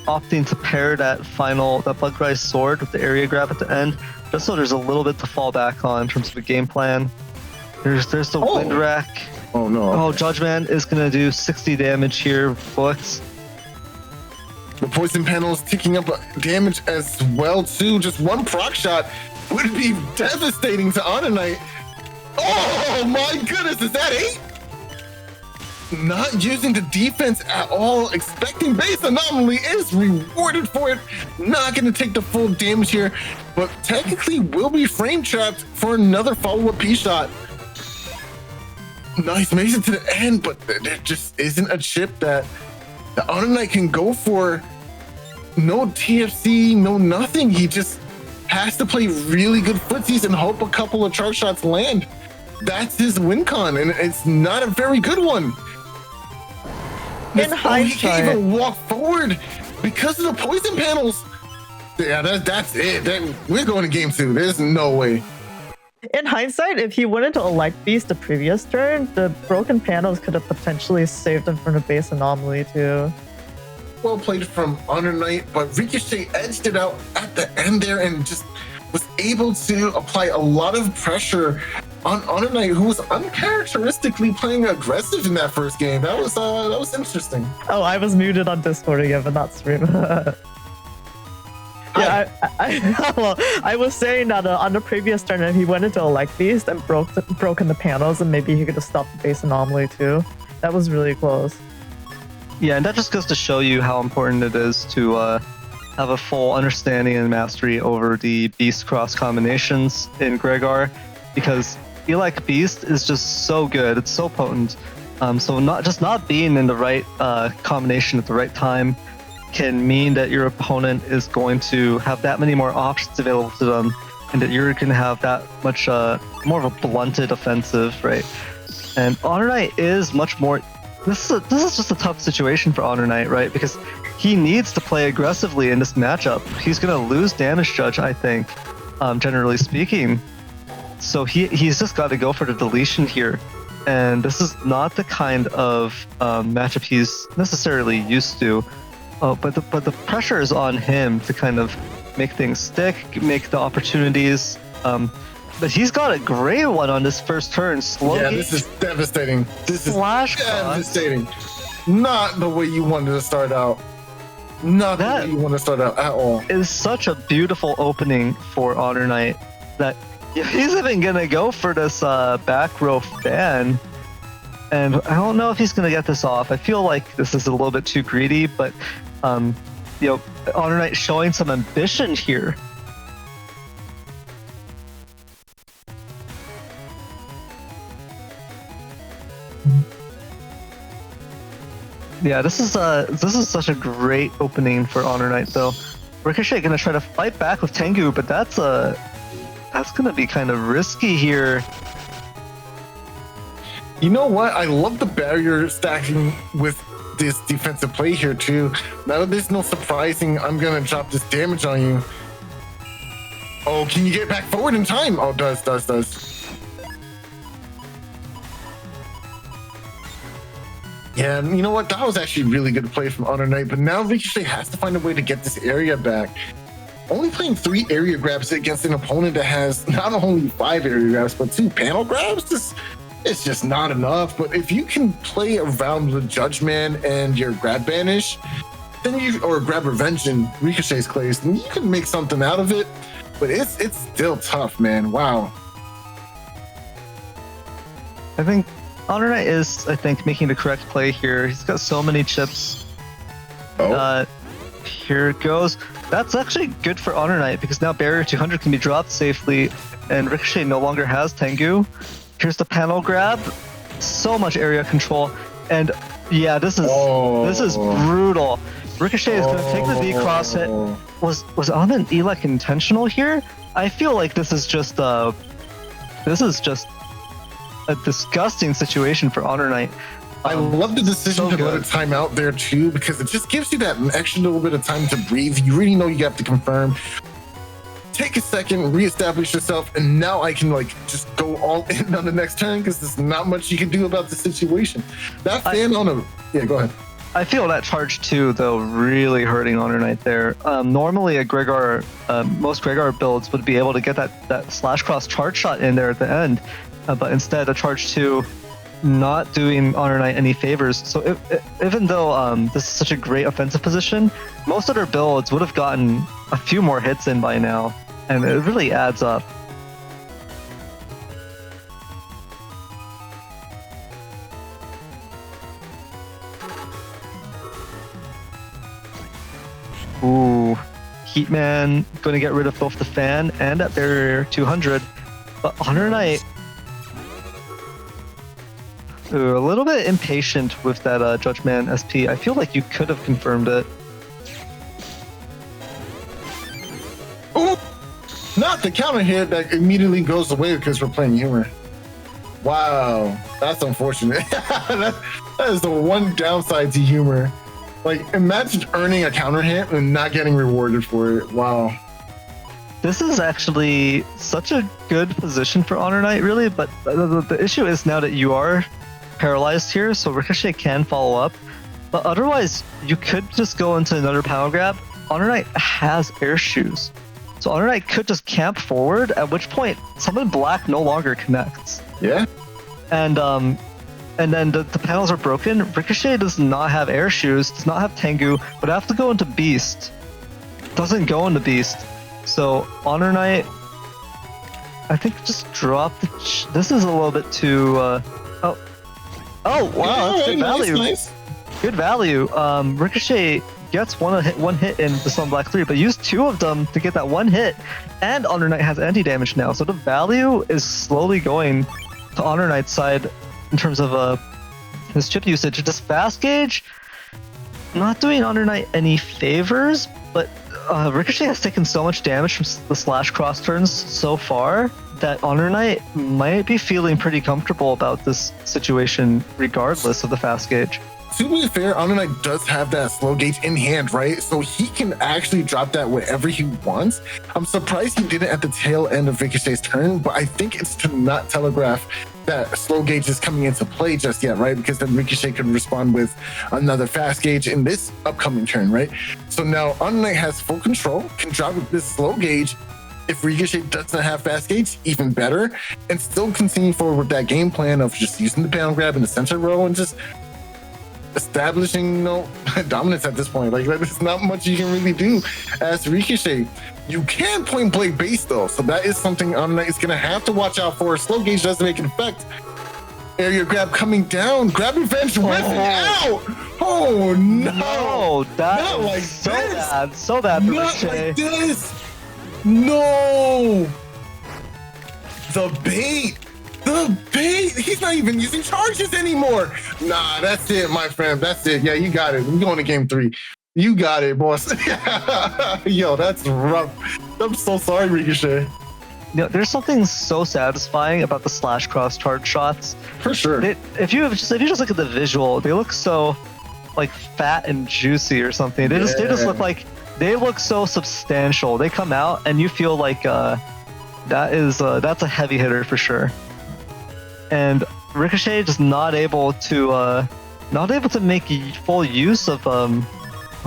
opting to pair that Bug Rise sword with the area grab at the end, just so there's a little bit to fall back on in terms of the game plan. There's the wind rack. Oh no. Oh, Judgment is gonna do 60 damage here, books. The poison panel is ticking up damage as well too. Just one proc shot would be devastating to HonorNite. Oh my goodness, is that 8? Not using the defense at all, expecting base anomaly is rewarded for it. Not going to take the full damage here, but technically will be frame trapped for another follow-up P shot. Nice, makes it to the end, but there just isn't a chip that the HonorNite can go for. No TFC, no nothing. He just has to play really good footsies and hope a couple of charge shots land. That's his win con, and it's not a very good one. In hindsight, he can't even walk forward because of the poison panels. Yeah, that's it. We're going to game 2. There's no way. in hindsight, if he went into a Light Beast the previous turn, the broken panels could have potentially saved him from the base anomaly too. Well played from HonorNite, but Ricochet edged it out at the end there and just was able to apply a lot of pressure on HonorNite, who was uncharacteristically playing aggressive in that first game. That was interesting. Oh, I was muted on Discord again, but not stream. Yeah, I was saying that on the previous turn, if he went into a Light Beast and broken the panels, and maybe he could have stopped the base anomaly too. That was really close. Yeah, and that just goes to show you how important it is to have a full understanding and mastery over the Beast cross combinations in Gregar, because Elec Beast is just so good. It's so potent. So not being in the right combination at the right time can mean that your opponent is going to have that many more options available to them, and that you're going to have that much more of a blunted offensive, right? And HonorNite is much more. This is just a tough situation for HonorNite, right? Because he needs to play aggressively in this matchup. He's going to lose damage judge, I think, generally speaking. So he's just got to go for the deletion here. And this is not the kind of matchup he's necessarily used to. But the pressure is on him to kind of make things stick, make the opportunities. But he's got a great one on this first turn. Slow Yeah, gauge, this is devastating. This is slash cross. devastating. Not the way you wanted to start out. Not the way you want to start out at all. Is such a beautiful opening for HonorNite that he's even gonna go for this back row fan. And I don't know if he's gonna get this off. I feel like this is a little bit too greedy, but HonorNite showing some ambition here. Yeah, this is such a great opening for HonorNite though. Ricochet gonna try to fight back with Tengu, but that's gonna be kind of risky here. You know what? I love the barrier stacking with this defensive play here too. Now there's no surprising I'm gonna drop this damage on you. Oh, can you get back forward in time? Oh, does. Yeah, you know what? That was actually really good play from HonorNite, but now Ricochet has to find a way to get this area back. Only playing 3 area grabs against an opponent that has not only 5 area grabs, but 2 panel grabs, it's just not enough. But if you can play around the Judge Man and your grab banish, or grab revenge in Ricochet's case, then you can make something out of it. But it's still tough, man. Wow. I think HonorNite is, making the correct play here. He's got so many chips. Oh. Here it goes. That's actually good for HonorNite because now barrier 200 can be dropped safely, and Ricochet no longer has Tengu. Here's the panel grab. So much area control, and yeah, this is brutal. Ricochet is going to take the D cross hit. Was on an Elec intentional here? I feel like this is just a disgusting situation for HonorNite. I love the decision to let a timeout there too, because it just gives you that extra little bit of time to breathe. You really know you have to confirm. Take a second, reestablish yourself, and now I can just go all in on the next turn because there's not much you can do about the situation. That fan yeah, go ahead. I feel that charge 2 though really hurting HonorNite there. Normally a Gregor, most Gregor builds would be able to get that slash cross charge shot in there at the end, but instead a charge 2 not doing HonorNite any favors. So even though this is such a great offensive position, most other builds would have gotten a few more hits in by now, and it really adds up. Ooh, Heatman going to get rid of both the fan and that barrier 200, but HonorNite a little bit impatient with that Judgeman SP. I feel like you could have confirmed it. Ooh, not the counter hit that immediately goes away because we're playing humor. Wow, that's unfortunate. that is the one downside to humor. Imagine earning a counter hit and not getting rewarded for it. Wow. This is actually such a good position for HonorNite, really, but the issue is now that you are paralyzed here, so Ricochet can follow up, but otherwise you could just go into another power grab. HonorNite has air shoes, so HonorNite could just camp forward, at which point Summon Black no longer connects. Yeah. And then the panels are broken. Ricochet does not have air shoes, does not have Tengu, but have to go into Beast. Doesn't go into Beast. So HonorNite, I think just drop the... This is a little bit too... Oh wow, that's good value. Nice. Good value. Ricochet gets one hit in the Sun Black 3, but used 2 of them to get that 1 hit, and HonorNite has anti-damage now, so the value is slowly going to HonorNite's side in terms of his chip usage. This fast gauge, not doing HonorNite any favors, but Ricochet has taken so much damage from the slash cross turns so far that HonorNite might be feeling pretty comfortable about this situation regardless of the fast gauge. To be fair, HonorNite does have that slow gauge in hand, right? So he can actually drop that whenever he wants. I'm surprised he did it at the tail end of Ricochet's turn, but I think it's to not telegraph that slow gauge is coming into play just yet, right? Because then Ricochet could respond with another fast gauge in this upcoming turn, right? So now HonorNite has full control, can drop this slow gauge. If Ricochet doesn't have fast gauge, even better, and still continue forward with that game plan of just using the panel grab in the center row and just establishing, you know, dominance at this point. Like, there's not much you can really do as Ricochet. You can point blank base though, so that is something HonorNite is gonna have to watch out for. Slow gauge doesn't make an effect. Area grab coming down, grab revenge with it out. Oh no, that not is like so this. bad, so bad for Not Ricochet. like this. No, the bait. The bait! He's not even using charges anymore. Nah, that's it, my friend. That's it. Yeah, you got it. We're going to game 3. You got it, boss. Yo, that's rough. I'm so sorry, Ricochet. You know, there's something so satisfying about the slash cross charge shots. For sure. If you just look at the visual, they look so like fat and juicy or something. They just look like they look so substantial. They come out and you feel like that's a heavy hitter for sure. And Ricochet just not able to make full use of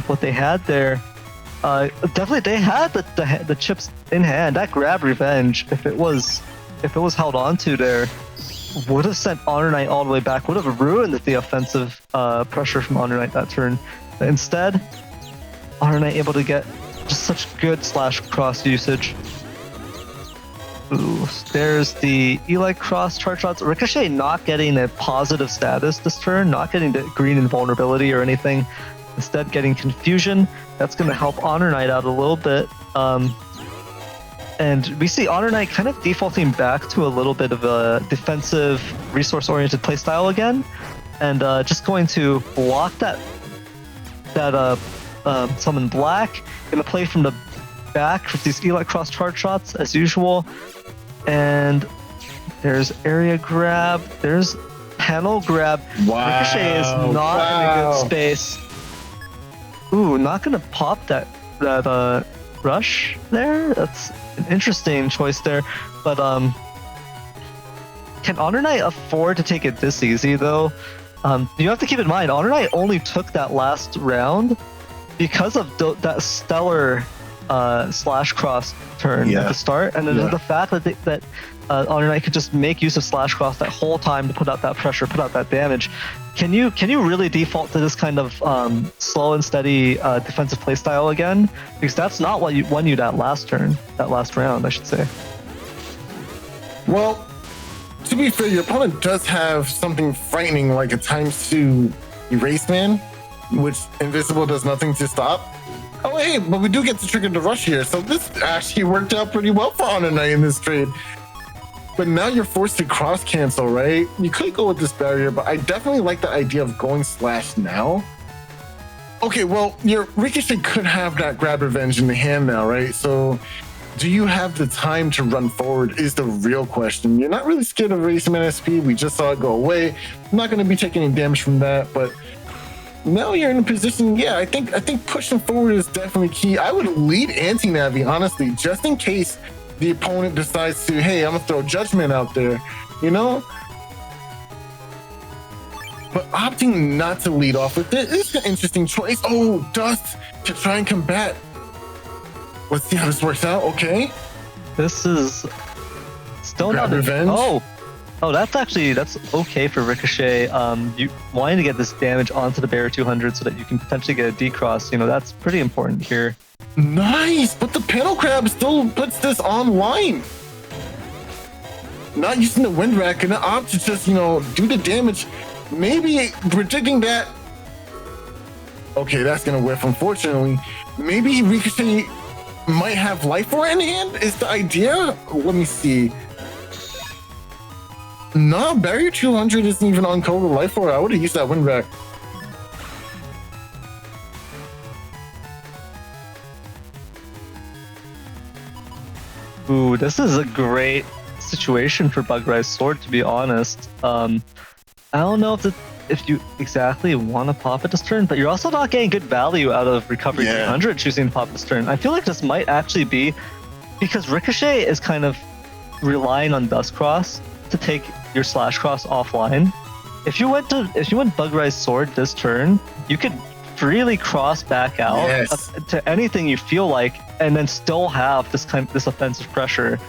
what they had there. Definitely they had the chips in hand. That grab revenge, if it was held on to there, would have sent HonorNite all the way back, would have ruined the offensive pressure from HonorNite that turn. But instead, HonorNite able to get just such good slash cross usage. Ooh, there's the Eli cross charge shots. Ricochet not getting a positive status this turn, not getting the green invulnerability or anything. Instead, getting confusion. That's going to help HonorNite out a little bit. And we see HonorNite kind of defaulting back to a little bit of a defensive, resource-oriented playstyle again, and just going to block that summon black. Going to play from the back with these Eli cross charge shots as usual. And there's area grab, there's panel grab. Wow. Ricochet is not in a good space. Ooh, not gonna pop that rush there. That's an interesting choice there. But can HonorNite afford to take it this easy though? You have to keep in mind, HonorNite only took that last round because of that stellar slash cross turn at the start, and then the fact that HonorNite could just make use of slash cross that whole time to put out that pressure, put out that damage. Can you really default to this kind of slow and steady defensive playstyle again? Because that's not what won you that last round, I should say. Well, to be fair, your opponent does have something frightening like a ×2 erase man, which invisible does nothing to stop. Oh, hey, but we do get to trigger the rush here, so this actually worked out pretty well for HonorNite in this trade. But now you're forced to cross cancel, right? You could go with this barrier, but I definitely like the idea of going slash now. Okay, well, your Ricochet could have that grab revenge in the hand now, right? So do you have the time to run forward is the real question. You're not really scared of Raceman SP. We just saw it go away. I'm not going to be taking any damage from that, but now you're in a position, yeah, I think pushing forward is definitely key. I would lead anti-Navi, honestly, just in case the opponent decides to, hey, I'm gonna throw Judgment out there, you know? But opting not to lead off with it is an interesting choice. Oh, Dust to try and combat. Let's see how this works out, okay? This is still Grab not revenge. Oh, that's okay for Ricochet. You wanting to get this damage onto the Barrier 200 so that you can potentially get a D-Cross, you know, that's pretty important here. Nice, but the panel crab still puts this online. Not using the wind rack and opt to just, you know, do the damage. Maybe predicting that. Okay, that's gonna whiff, unfortunately. Maybe Ricochet might have Life Orb in hand, is the idea? Let me see. No, Barrier 200 isn't even on code with Life Orb. I would have used that wind rack. Ooh, this is a great situation for Bugrise Sword, to be honest. I don't know if you exactly want to pop it this turn, but you're also not getting good value out of Recovery 300 choosing to pop this turn. I feel like this might actually be because Ricochet is kind of relying on Dustcross to take your /cross offline. If you went Bugrise Sword this turn, you could freely cross back out to anything you feel like, and then still have this offensive pressure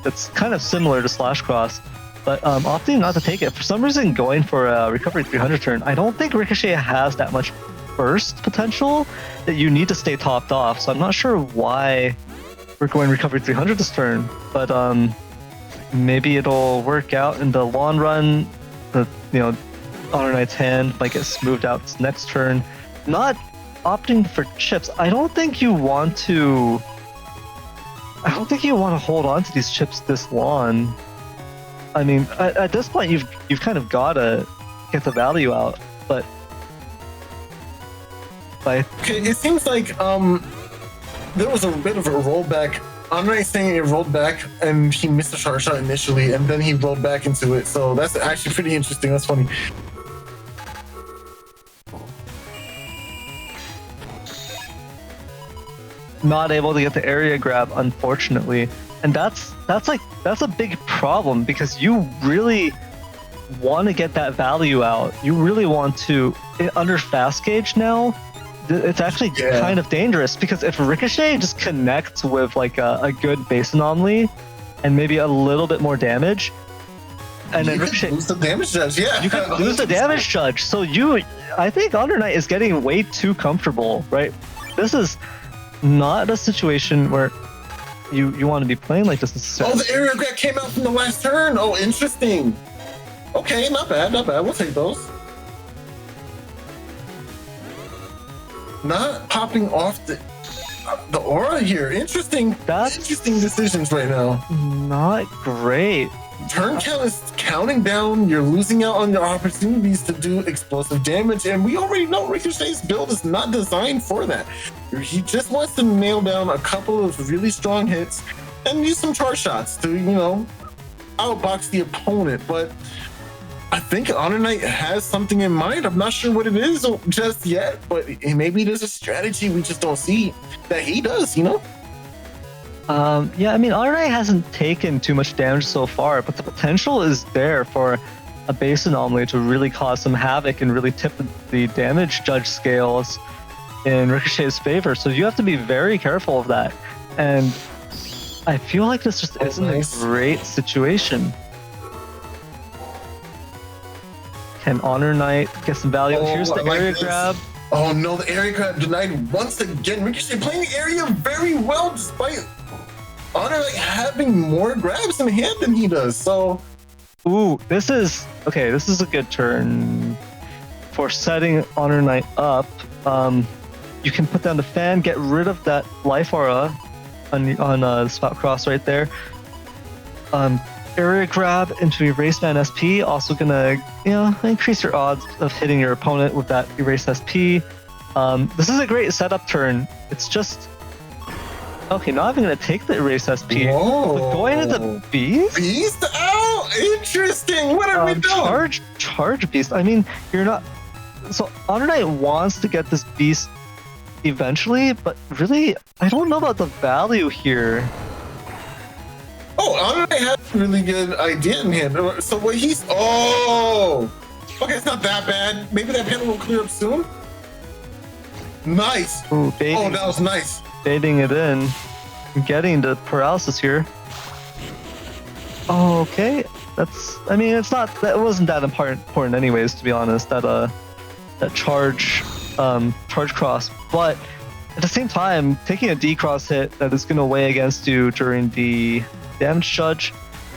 that's kind of similar to /cross. But opting not to take it for some reason, going for a recovery 300 turn. I don't think Ricochet has that much burst potential that you need to stay topped off. So I'm not sure why we're going recovery 300 this turn, but maybe it'll work out in the long run. HonorNite's hand might get smoothed out this next turn. Not opting for chips. I don't think you want to hold on to these chips this long. I mean, at this point, you've kind of gotta get the value out, but okay, it seems like there was a bit of a rollback. HonorNite saying it rolled back, and he missed a charge shot initially, and then he rolled back into it. So that's actually pretty interesting. That's funny. Not able to get the area grab, unfortunately, and that's a big problem because you really want to get that value out. You really want to under fast gauge now. It's actually kind of dangerous because if Ricochet just connects with like a good base anomaly and maybe a little bit more damage, and then Ricochet lose the damage judge. Yeah, you can lose the damage judge. So I think HonorNite is getting way too comfortable, right? This is not a situation where you want to be playing like this necessarily. Oh, the area grab came out from the last turn. Oh, interesting. Okay, not bad, not bad. We'll take those. Not popping off the aura here. Interesting. Interesting decisions right now. Not great. Turn count is counting down. You're losing out on your opportunities to do explosive damage, and we already know Ricochet's build is not designed for that. He just wants to nail down a couple of really strong hits and use some charge shots to, outbox the opponent. But I think HonorNite has something in mind. I'm not sure what it is just yet, but maybe there's a strategy we just don't see that he does, Yeah, I mean, HonorNite hasn't taken too much damage so far, but the potential is there for a base anomaly to really cause some havoc and really tip the damage judge scales in Ricochet's favor. So you have to be very careful of that. And I feel like this just isn't a great situation. Can HonorNite get some value? Here's the area grab. Oh no, the area grab denied once again. Ricochet playing the area very well despite HonorNite having more grabs in hand than he does. So, this is a good turn for setting HonorNite up. You can put down the fan, get rid of that life aura on the spot cross right there. Area grab into erase man SP, also gonna increase your odds of hitting your opponent with that erase SP. This is a great setup turn. It's just okay. Not even gonna take the erase SP. Whoa. But going into the beast. Beast? Oh, interesting. What are we doing? Charge beast. I mean, you're not. So HonorNite wants to get this beast eventually, but really, I don't know about the value here. Oh, HonorNite has a really good idea in hand. So what he's... Oh! Okay, it's not that bad. Maybe that panel will clear up soon. Nice. Ooh, that was nice. Baiting it in. Getting the paralysis here. Oh, okay. That wasn't that important anyways, to be honest, that charge cross. But at the same time, taking a D cross hit that is going to weigh against you during the damage judge.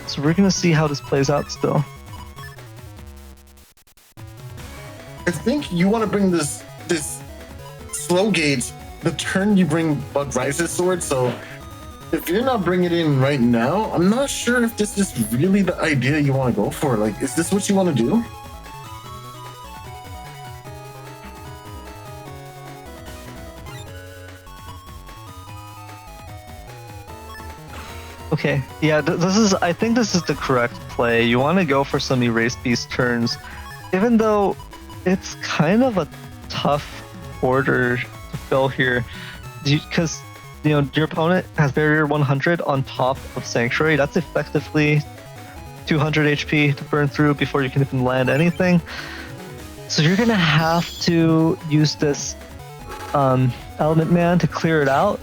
So we're going to see how this plays out still. I think you want to bring this slow gauge the turn you bring Bugrise's sword. So if you're not bringing it in right now, I'm not sure if this is really the idea you want to go for. Like, is this what you want to do? Okay, yeah, I think this is the correct play. You want to go for some erase beast turns, even though it's kind of a tough order to fill here, because your opponent has barrier 100 on top of Sanctuary. That's effectively 200 HP to burn through before you can even land anything. So you're gonna have to use this Element Man to clear it out.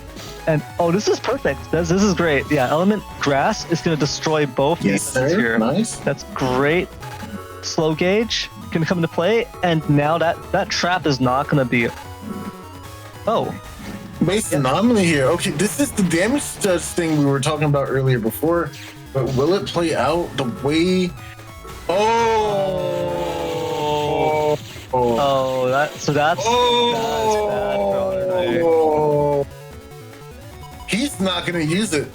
And oh, this is perfect. This is great. Yeah, Element Grass is gonna destroy both pieces here. Nice. That's great. Slow Gauge can come into play, and now that trap is not gonna be. Oh. Base anomaly here. Okay, this is the damage judge thing we were talking about earlier before, but will it play out the way? That's bad for HonorNite. He's not gonna use it.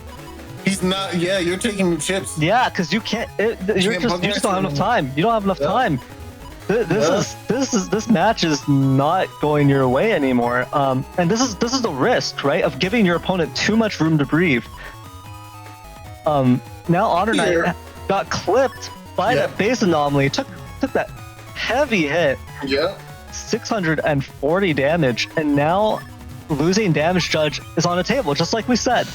He's not. Yeah, you're taking chips. Yeah, because you can't. You just don't have enough time. You don't have enough time. This match is not going your way anymore. And this is the risk, right, of giving your opponent too much room to breathe. Now HonorNite got clipped by that base anomaly. Took that heavy hit. Yeah. 640 damage, and now losing damage judge is on the table, just like we said.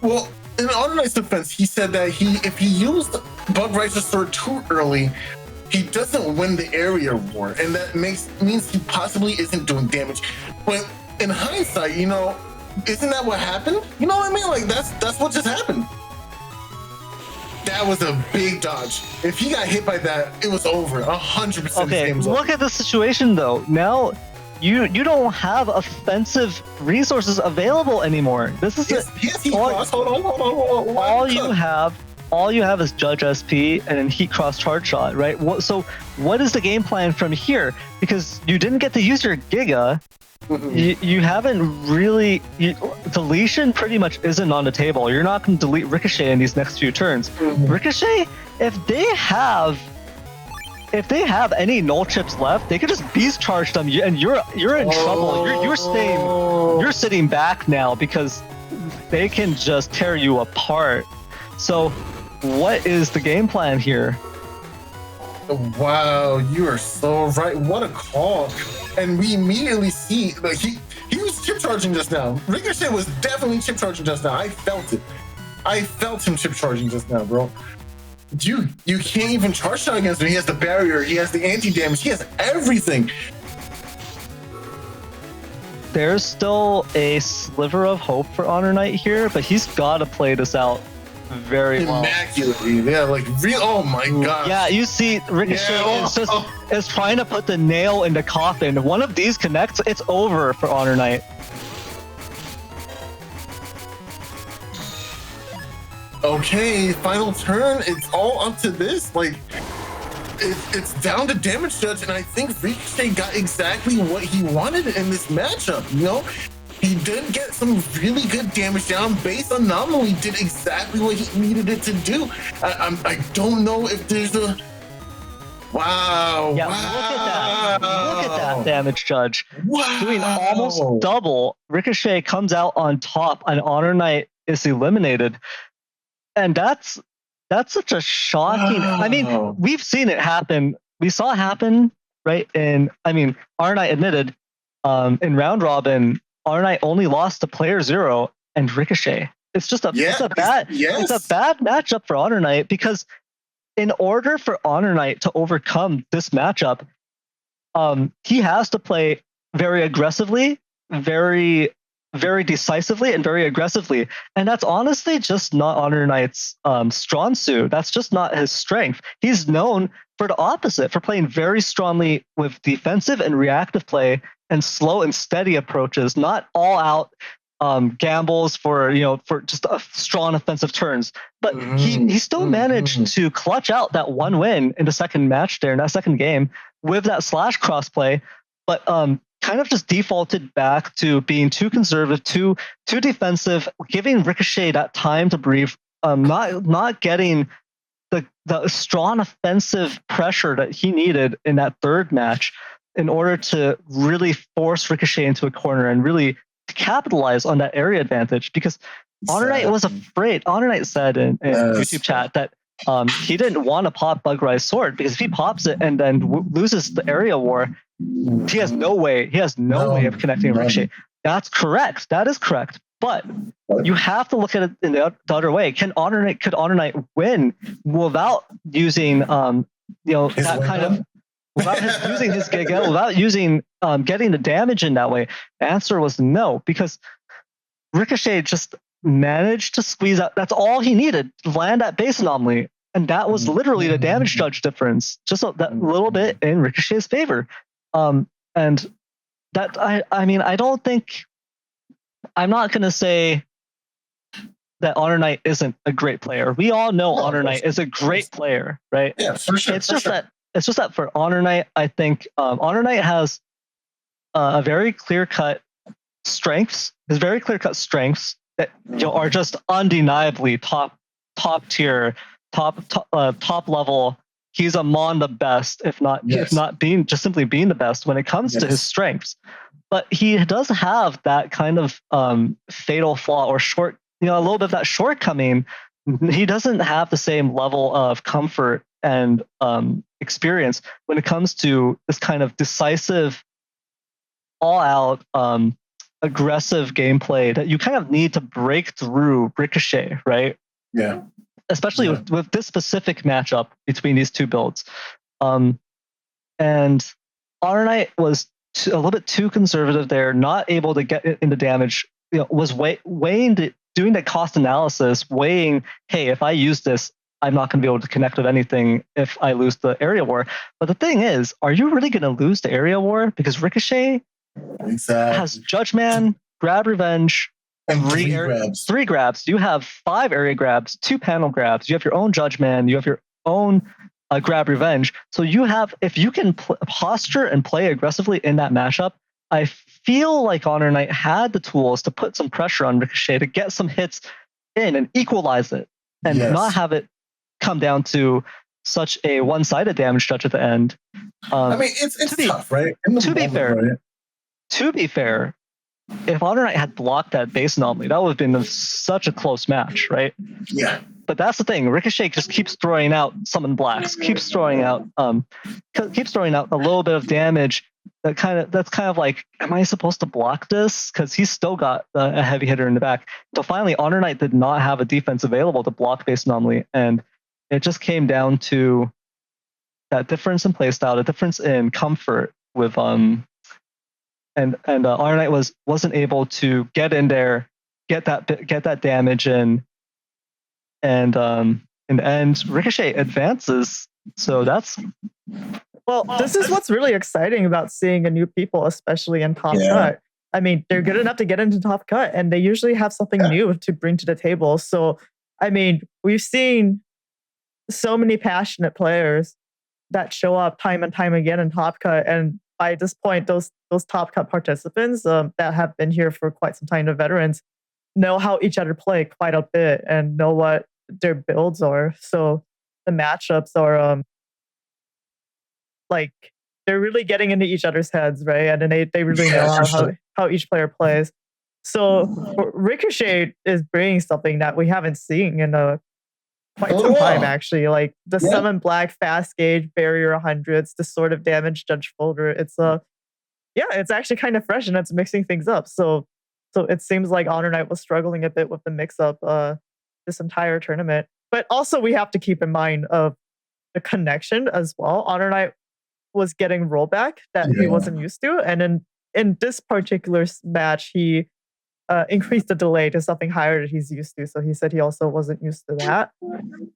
Well, in HonorNite's defense, he said that if he used Bug Riser Sword too early, he doesn't win the area war, and that means he possibly isn't doing damage. But in hindsight, isn't that what happened? You know what I mean? Like that's what just happened. That was a big dodge. If he got hit by that, it was over. 100%. Okay, look at the situation though. Now you don't have offensive resources available anymore. This is Hold on. All you have is Judge SP and then Heat Cross Charge Shot, right? So what is the game plan from here? Because you didn't get to use your Giga. You haven't really. Deletion pretty much isn't on the table. You're not going to delete Ricochet in these next few turns. Ricochet, if they have any null chips left, they could just beast charge them, and you're in trouble. You're sitting back now because they can just tear you apart. So, what is the game plan here? Wow, you are so right. What a call. And we immediately see, like, he was chip charging just now. Ricochet was definitely chip charging just now. I felt it. I felt him chip charging just now, bro. You can't even charge shot against him. He has the barrier. He has the anti-damage. He has everything. There's still a sliver of hope for HonorNite here, but he's got to play this out very well. Immaculately. Yeah, like real. Oh my god. Yeah, you see Ricochet is trying to put the nail in the coffin. One of these connects, it's over for HonorNite. Okay, final turn. It's all up to this. Like, it's down to damage judge, and I think Ricochet got exactly what he wanted in this matchup. He did get some really good damage down. Base anomaly did exactly what he needed it to do. I don't know if there's a. Wow. Yeah, wow. Look at that damage judge. Wow. Doing almost double. Ricochet comes out on top, and HonorNite is eliminated. And that's such a shocking. Wow. I mean, we've seen it happen. We saw it happen, right? HonorNite admitted in round robin, HonorNite only lost to playerzero and Ricochet. It's just it's a bad matchup for HonorNite, because in order for HonorNite to overcome this matchup, he has to play very aggressively, very, very decisively, and very aggressively. And that's honestly just not HonorNite's strong suit. That's just not his strength. He's known for the opposite, for playing very strongly with defensive and reactive play and slow and steady approaches, not all out gambles for just a strong offensive turns. But he still managed to clutch out that one win in the second match there, in that second game, with that slash crossplay, but kind of just defaulted back to being too conservative, too defensive, giving Ricochet that time to breathe, not getting the strong offensive pressure that he needed in that third match in order to really force Ricochet into a corner and really capitalize on that area advantage. Because HonorNite was afraid. HonorNite said in YouTube chat that he didn't want to pop Bug Rise Sword, because if he pops it and then loses the area war, he has no way. He has no way of connecting Ricochet. That's correct. That is correct. But you have to look at it in the other way. Could HonorNite win without using that kind of without using his Giggle, without using getting the damage in that way? The answer was no, because Ricochet just managed to squeeze out. That's all he needed to land that base anomaly, and that was literally the damage judge difference, just that little bit in Ricochet's favor. And that I don't think. I'm not gonna say that HonorNite isn't a great player. We all know HonorNite is a great player, right? Yeah, for sure. It's just that for HonorNite, I think HonorNite has a very clear-cut strengths. His very clear-cut strengths that are just undeniably top tier, top level. He's among the best, if not simply being the best when it comes to his strengths. But he does have that kind of fatal flaw or a little bit of that shortcoming. He doesn't have the same level of comfort and experience when it comes to this kind of decisive, all-out, aggressive gameplay that you kind of need to break through Ricochet, right? Yeah. Especially with this specific matchup between these two builds. And HonorNite was a little bit too conservative there, not able to get into damage. Was doing the cost analysis, weighing, hey, if I use this, I'm not going to be able to connect with anything if I lose the area war. But the thing is, are you really going to lose the area war? Because Ricochet has Judge Man, Grab Revenge, and three grabs. You have 5 area grabs, 2 panel grabs. You have your own Judge Man. You have your own Grab Revenge. So you have, if you can posture and play aggressively in that matchup, I feel like HonorNite had the tools to put some pressure on Ricochet to get some hits in and equalize it, and not have it come down to such a one-sided damage judge at the end. It's tough, right? To be fair, if HonorNite had blocked that base anomaly, that would have been such a close match, right? Yeah. But that's the thing. Ricochet just keeps throwing out summon blacks, keeps throwing out a little bit of damage. That's kind of like, am I supposed to block this? Because he's still got a heavy hitter in the back. So finally, HonorNite did not have a defense available to block base anomaly, and it just came down to that difference in playstyle, the difference in comfort with and HonorNite wasn't able to get in there, get that damage in. And in the end, Ricochet advances. So that's this is what's really exciting about seeing a new people, especially in Top Cut. I mean, they're good enough to get into Top Cut, and they usually have something new to bring to the table. So, I mean, we've seen so many passionate players that show up time and time again in Top Cut, and by this point, those Top Cut participants that have been here for quite some time, the veterans, know how each other play quite a bit and know what their builds are. So the matchups are they're really getting into each other's heads, right? And then they really know how each player plays. So Ricochet is bringing something that we haven't seen in quite some time, actually. Like the 7 black fast gauge barrier 100s, the sort of damage judge folder. It's it's actually kind of fresh, and it's mixing things up. So it seems like HonorNite was struggling a bit with the mix-up this entire tournament. But also we have to keep in mind of the connection as well. HonorNite was getting rollback that he wasn't used to. And in this particular match, he increased the delay to something higher that he's used to. So he said he also wasn't used to that.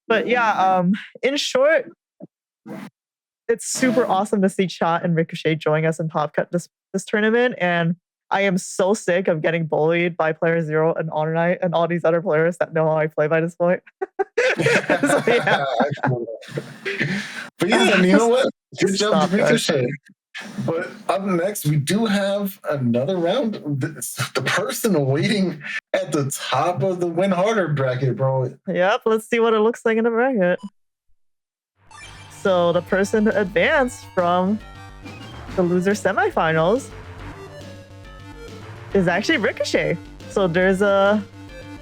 But in short, it's super awesome to see Cha and Ricochet join us in Top Cut this tournament. And I am so sick of getting bullied by playerzero and HonorNite and all these other players that know how I play by this point. But you know what? Good job, Ricochet. But up next, we do have another round. The person waiting at the top of the Win Harder bracket, bro. Yep, let's see what it looks like in the bracket. So the person to advance from the loser semifinals is actually Ricochet. So there's a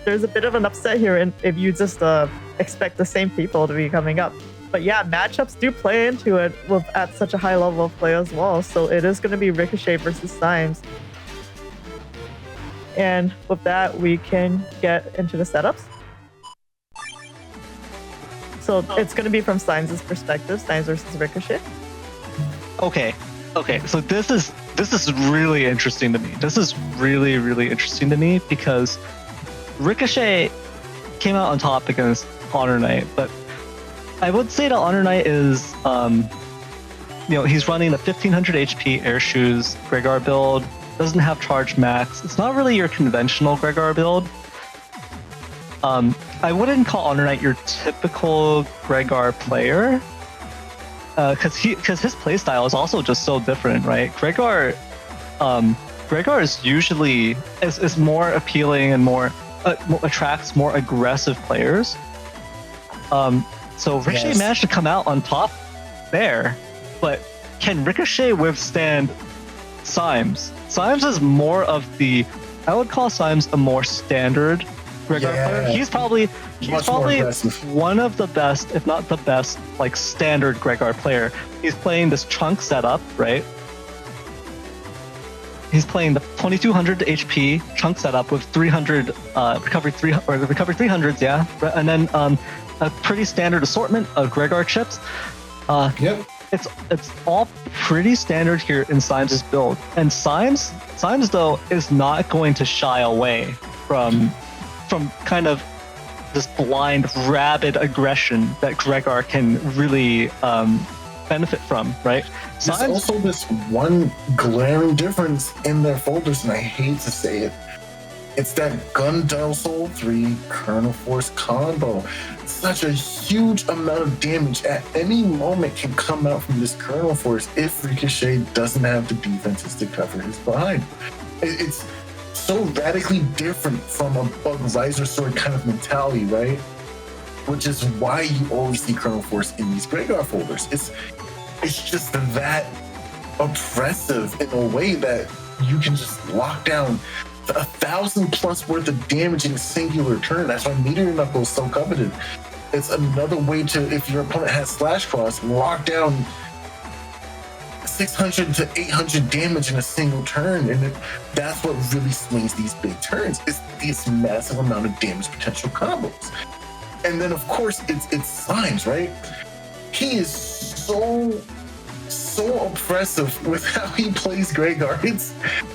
bit of an upset here, and if you just expect the same people to be coming up. But yeah, matchups do play into it at such a high level of play as well. So it is going to be Ricochet versus Symes. And with that, we can get into the setups. So it's going to be from Symes' perspective, Symes versus Ricochet. Okay. So this is really interesting to me. This is really interesting to me because Ricochet came out on top against HonorNite, but I would say that HonorNite is, he's running the 1500 HP Air Shoes Gregar build, doesn't have charge max. It's not really your conventional Gregar build. I wouldn't call HonorNite your typical Gregar player, because his playstyle is also just so different, right? Gregar is usually is more appealing and more attracts more aggressive players. So Ricochet managed to come out on top there, but can Ricochet withstand Symes? Symes is more of I would call Symes a more standard Gregar player. He's probably one of the best, if not the best, like standard Gregar player. He's playing this chunk setup, right? He's playing the 2200 HP chunk setup with 300 recovery 300s, yeah, and then a pretty standard assortment of Gregar chips. It's all pretty standard here in Symes' build, and Symes though is not going to shy away from kind of this blind, rabid aggression that Gregar can really benefit from, right? There's also this one glaring difference in their folders, and I hate to say it. It's that Gun Dial Soul 3 Kernel Force combo. Such a huge amount of damage at any moment can come out from this Kernel Force if Ricochet doesn't have the defenses to cover his behind. It's so radically different from a Bug Riser Sword kind of mentality, right? Which is why you always see Kernel Force in these Gregar folders. It's just that oppressive in a way that you can just lock down 1,000+ worth of damage in a singular turn. That's why Meteor Knuckle is so coveted. It's another way to, if your opponent has SoulXCross, lock down 600 to 800 damage in a single turn, and that's what really swings these big turns. It's this massive amount of damage potential combos. And then of course it's Symes, right? He is so oppressive with how he plays Gregar.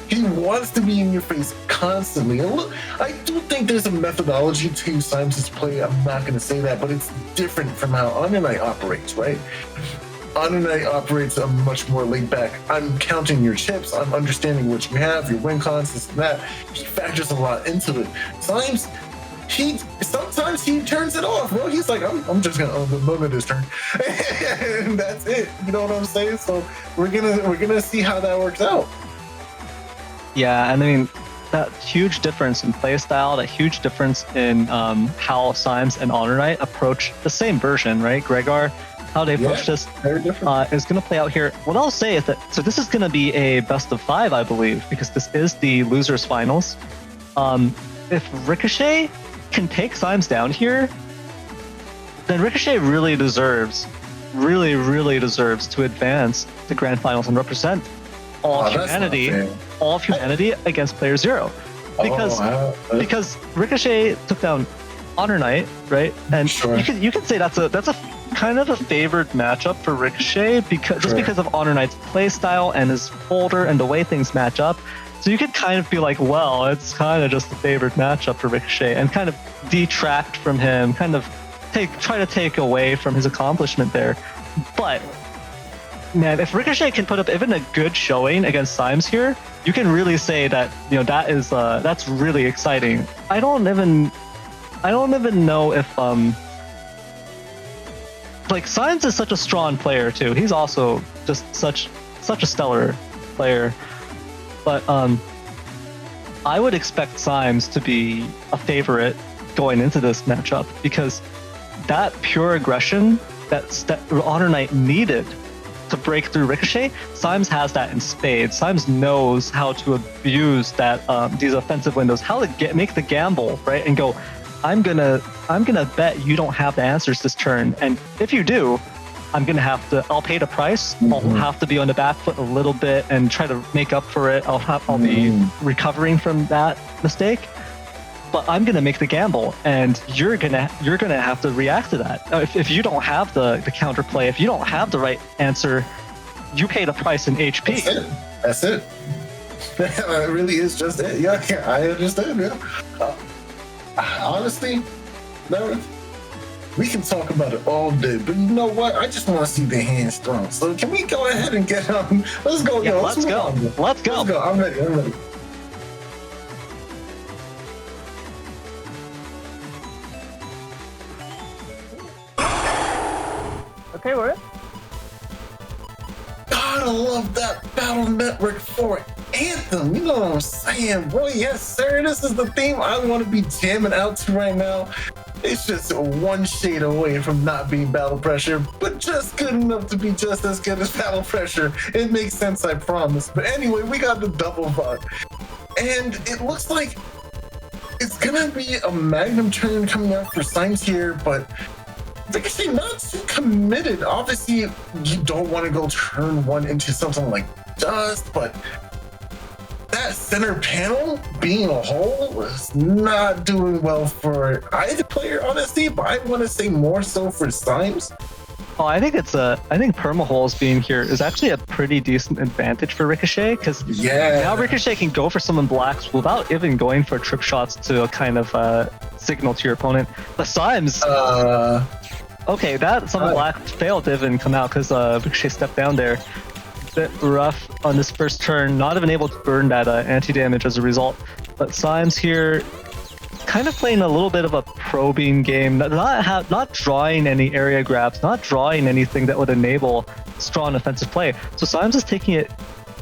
He wants to be in your face constantly. And look, I do think there's a methodology to Symes' play. I'm not going to say that, but it's different from how HonorNite operates, right? HonorNite operates a much more laid back. I'm counting your chips. I'm understanding what you have, your win cons, this and that. He factors a lot into it. Symes, sometimes he turns it off. Well, he's like, I'm just gonna own the moment this turn, and that's it. You know what I'm saying? So we're gonna see how that works out. Yeah, and I mean that huge difference in playstyle, that huge difference in how Symes and HonorNite approach the same version, right? Gregar, how they approach this is going to play out here. What I'll say is that this is going to be a best of 5, I believe, because this is the losers finals. If Ricochet can take Symes down here, then Ricochet really deserves to advance the grand finals and represent all of humanity against playerzero, because Ricochet took down HonorNite, right? And you can say that's a kind of a favored matchup for Ricochet because of HonorNite's playstyle and his folder and the way things match up. So you could kind of be like, well, it's kind of just a favored matchup for Ricochet, and kind of detract from him, kind of try to take away from his accomplishment there. But man, if Ricochet can put up even a good showing against Symes here, you can really say that that's really exciting. I don't even know if Symes is such a strong player too. He's also just such a stellar player. But I would expect Symes to be a favorite going into this matchup, because that pure aggression that HonorNite needed to break through Ricochet, Symes has that in spades. Symes knows how to abuse that these offensive windows, how to make the gamble, right, and go, I'm gonna bet you don't have the answers this turn, and if you do, I'll pay the price. I'll have to be on the back foot a little bit and try to make up for it. I'll be recovering from that mistake, but I'm gonna make the gamble, and you're gonna have to react to that. If you don't have the counterplay, if you don't have the right answer, you pay the price in HP. That's it. It really is just it. Yeah, I understand. Yeah. Honestly, Neryth, we can talk about it all day, but you know what? I just want to see the hands thrown. So can we go ahead and get on? Let's go, Yeah, yo. let's go. Let's go. I'm ready. Okay, we're in. God, I love that Battle Network 4 anthem. You know what I'm saying, boy? Yes, sir. This is the theme I want to be jamming out to right now. It's just one shade away from not being Battle Pressure, but just good enough to be just as good as Battle Pressure. It makes sense, I promise. But anyway, we got the double bug. And it looks like it's gonna be a Magnum turn coming out for Symes here, but Ricochet not too committed. Obviously, you don't want to go turn one into something like Dust, but that center panel being a hole was not doing well for either player, honestly, but I want to say more so for Symes. Oh, I think permaholes being here is actually a pretty decent advantage for Ricochet, because now Ricochet can go for someone blacks without even going for trick shots to kind of signal to your opponent. But Symes, okay, that someone black failed to even come out because Ricochet stepped down there. Bit rough on this first turn, not even able to burn that anti-damage as a result. But Symes here kind of playing a little bit of a probing game, not drawing any area grabs, not drawing anything that would enable strong offensive play. So Symes is taking it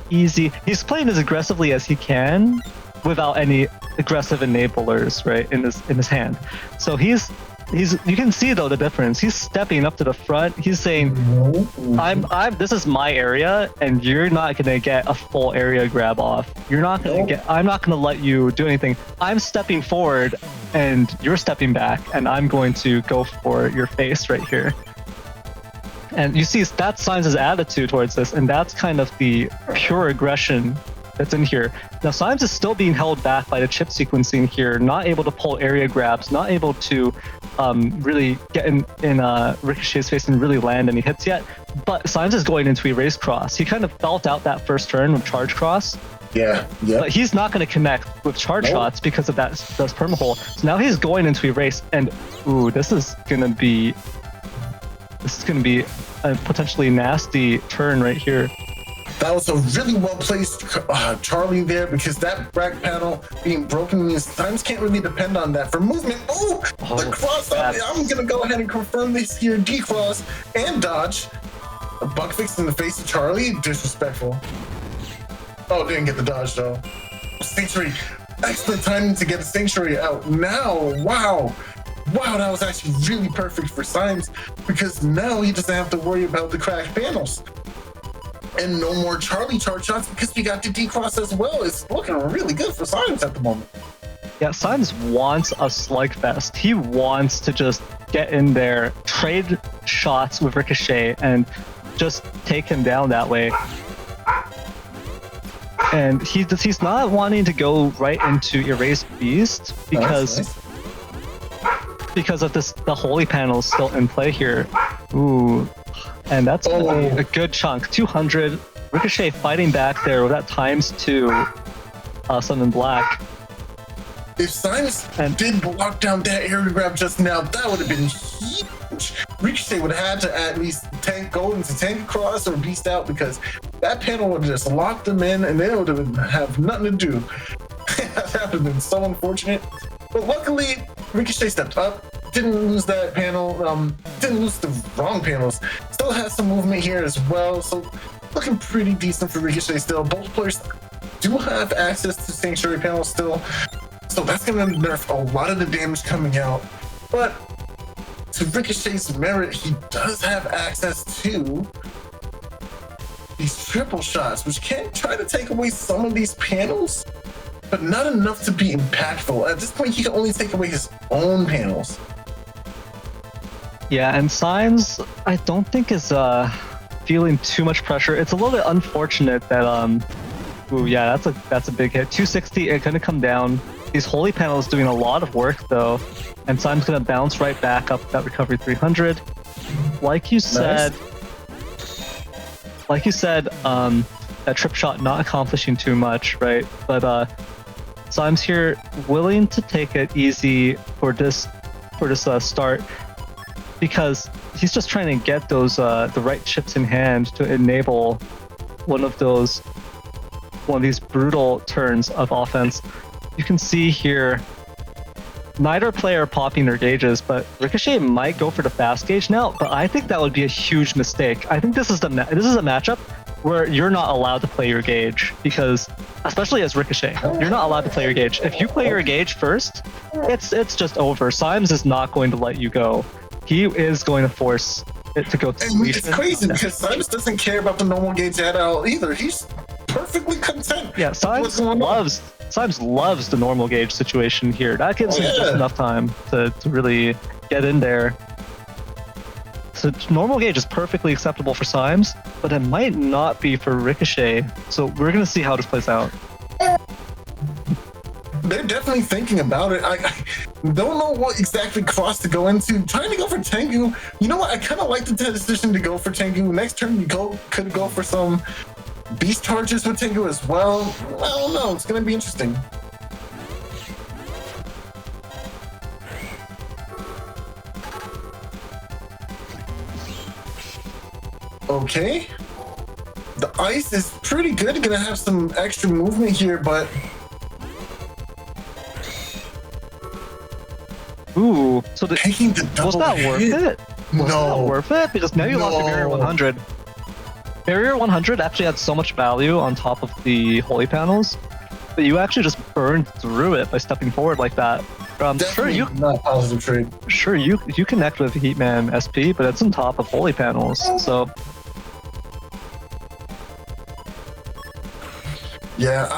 easy. He's playing as aggressively as he can without any aggressive enablers, right, in his hand. So he's you can see though the difference. He's stepping up to the front. He's saying, this is my area, and you're not gonna get a full area grab off. I'm not gonna let you do anything. I'm stepping forward, and you're stepping back, and I'm going to go for your face right here. And you see that's Symes' attitude towards this, and that's kind of the pure aggression that's in here. Now Symes is still being held back by the chip sequencing here, not able to pull area grabs, not able to really get in Ricochet's face and really land any hits yet. But Symes is going into Erase Cross. He kind of felt out that first turn with Charge Cross. Yeah. But he's not going to connect with charge shots because of that permahole. So now he's going into Erase, and this is going to be a potentially nasty turn right here. That was a really well-placed Charlie there, because that back panel being broken means Symes can't really depend on that for movement. The cross. I'm going to go ahead and confirm this here. D-cross and dodge. A bug fix in the face of Charlie. Disrespectful. Oh, didn't get the dodge, though. Sanctuary. Excellent timing to get the Sanctuary out. Now, wow, that was actually really perfect for Symes, because now he doesn't have to worry about the crash panels. And no more Charlie charge shots because we got the D-cross as well. It's looking really good for Symes at the moment. Yeah, Symes wants a slugfest. He wants to just get in there, trade shots with Ricochet, and just take him down that way. And he's not wanting to go right into Erase Beast because of the Holy Panel is still in play here. Ooh. And that's gonna be a good chunk. 200. Ricochet fighting back there with that ×2 Sun and Black. If Symes did block down that area grab just now, that would have been huge. Ricochet would have had to at least go into tank cross or beast out, because that panel would have just locked them in, and they would have nothing to do. That would have been so unfortunate. But luckily, Ricochet stepped up. Didn't lose that panel, didn't lose the wrong panels. Still has some movement here as well, so looking pretty decent for Ricochet still. Both players do have access to Sanctuary panels still, so that's going to nerf a lot of the damage coming out. But to Ricochet's merit, he does have access to these triple shots, which can try to take away some of these panels, but not enough to be impactful. At this point, he can only take away his own panels. Yeah, and Symes, I don't think is feeling too much pressure. It's a little bit unfortunate that that's a big hit. 260, it's gonna come down. These holy panels doing a lot of work though, and Symes gonna bounce right back up that recovery 300. Like you said, that trip shot not accomplishing too much, right? But Symes here willing to take it easy for this start, because he's just trying to get those the right chips in hand to enable one of these brutal turns of offense. You can see here, neither player popping their gauges, but Ricochet might go for the fast gauge now, but I think that would be a huge mistake. I think this is a matchup where you're not allowed to play your gauge, because especially as Ricochet, you're not allowed to play your gauge. If you play your gauge first, it's just over. Symes is not going to let you go. He is going to force it to go to It's crazy because Symes doesn't care about the normal gauge at all either. He's perfectly content. Yeah, Symes loves the normal gauge situation here. That gives him just enough time to really get in there. So normal gauge is perfectly acceptable for Symes, but it might not be for Ricochet. So we're going to see how this plays out. They're definitely thinking about it. I don't know what exactly cross to go into. Trying to go for Tengu. You know what? I kind of like the decision to go for Tengu. Next turn, you could go for some beast charges with Tengu as well. I don't know. It's going to be interesting. Okay. The ice is pretty good. Gonna have some extra movement here, but... Ooh, so taking the double was that worth it? Was that worth it? Because now you lost the barrier 100. Barrier 100 actually had so much value on top of the holy panels, but you actually just burned through it by stepping forward like that. Sure, not positive trade. Sure, you connect with Heatman SP, but it's on top of holy panels, so... Yeah,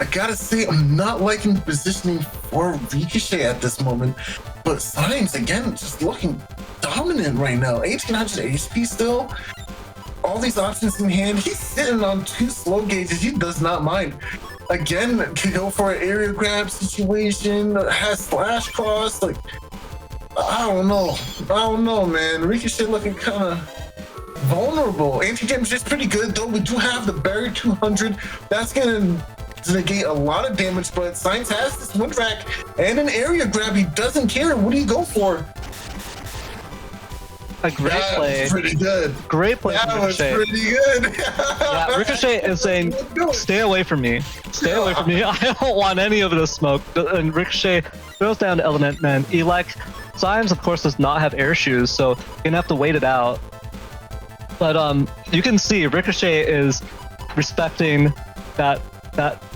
I gotta say, I'm not liking the positioning for Ricochet at this moment, but Symes, again, just looking dominant right now. 1800 HP still, all these options in hand. He's sitting on 2 slow gauges. He does not mind. Again, can go for an area grab situation, has slash cross. Like, I don't know, man. Ricochet looking kind of vulnerable. Anti-damage is pretty good, though. We do have the barrier 200. That's gonna negate a lot of damage, but Symes has this wind rack and an area grab. He doesn't care. What do you go for? A great play. Was pretty good. Great play. That was pretty good. Yeah, Ricochet is saying, "Stay away from me. Stay away from me. I don't want any of this smoke." And Ricochet throws down to Element Man. Elec. Symes, of course, does not have air shoes, so you're gonna have to wait it out. But you can see Ricochet is respecting that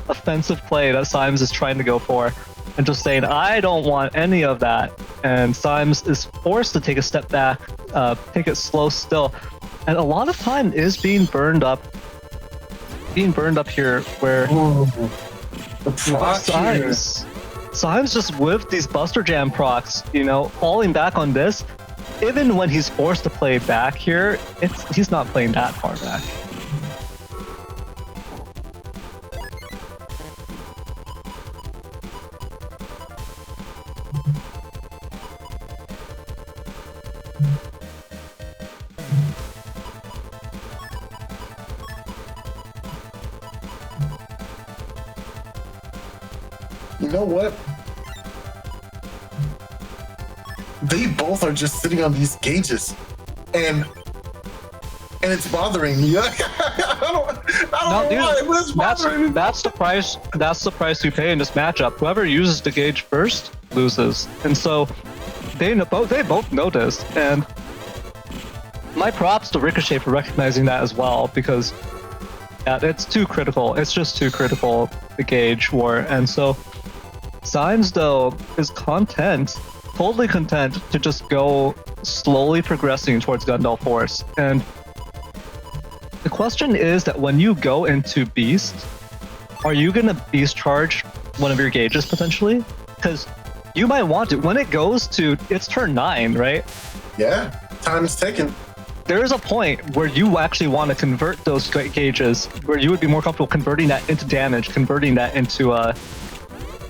offensive play that Symes is trying to go for, and just saying, I don't want any of that. And Symes is forced to take a step back, take it slow still. And a lot of time is being burned up here, where Symes just with these Buster Jam procs, falling back on this. Even when he's forced to play back here, he's not playing that far back. You know what? They both are just sitting on these gauges, and it's bothering me. I don't know why, but it's bothering me. That's the price. That's the price you pay in this matchup. Whoever uses the gauge first loses, and so they both know this. And my props to Ricochet for recognizing that as well, because it's too critical. It's just too critical, the gauge war. And so Symes, though, is totally content to just go slowly progressing towards Gundel Force. And the question is that when you go into Beast, are you going to Beast charge one of your gauges potentially? Because you might want to. When it goes to, it's turn 9, right? Yeah, time is ticking. There is a point where you actually want to convert those gauges, where you would be more comfortable converting that into damage, converting that into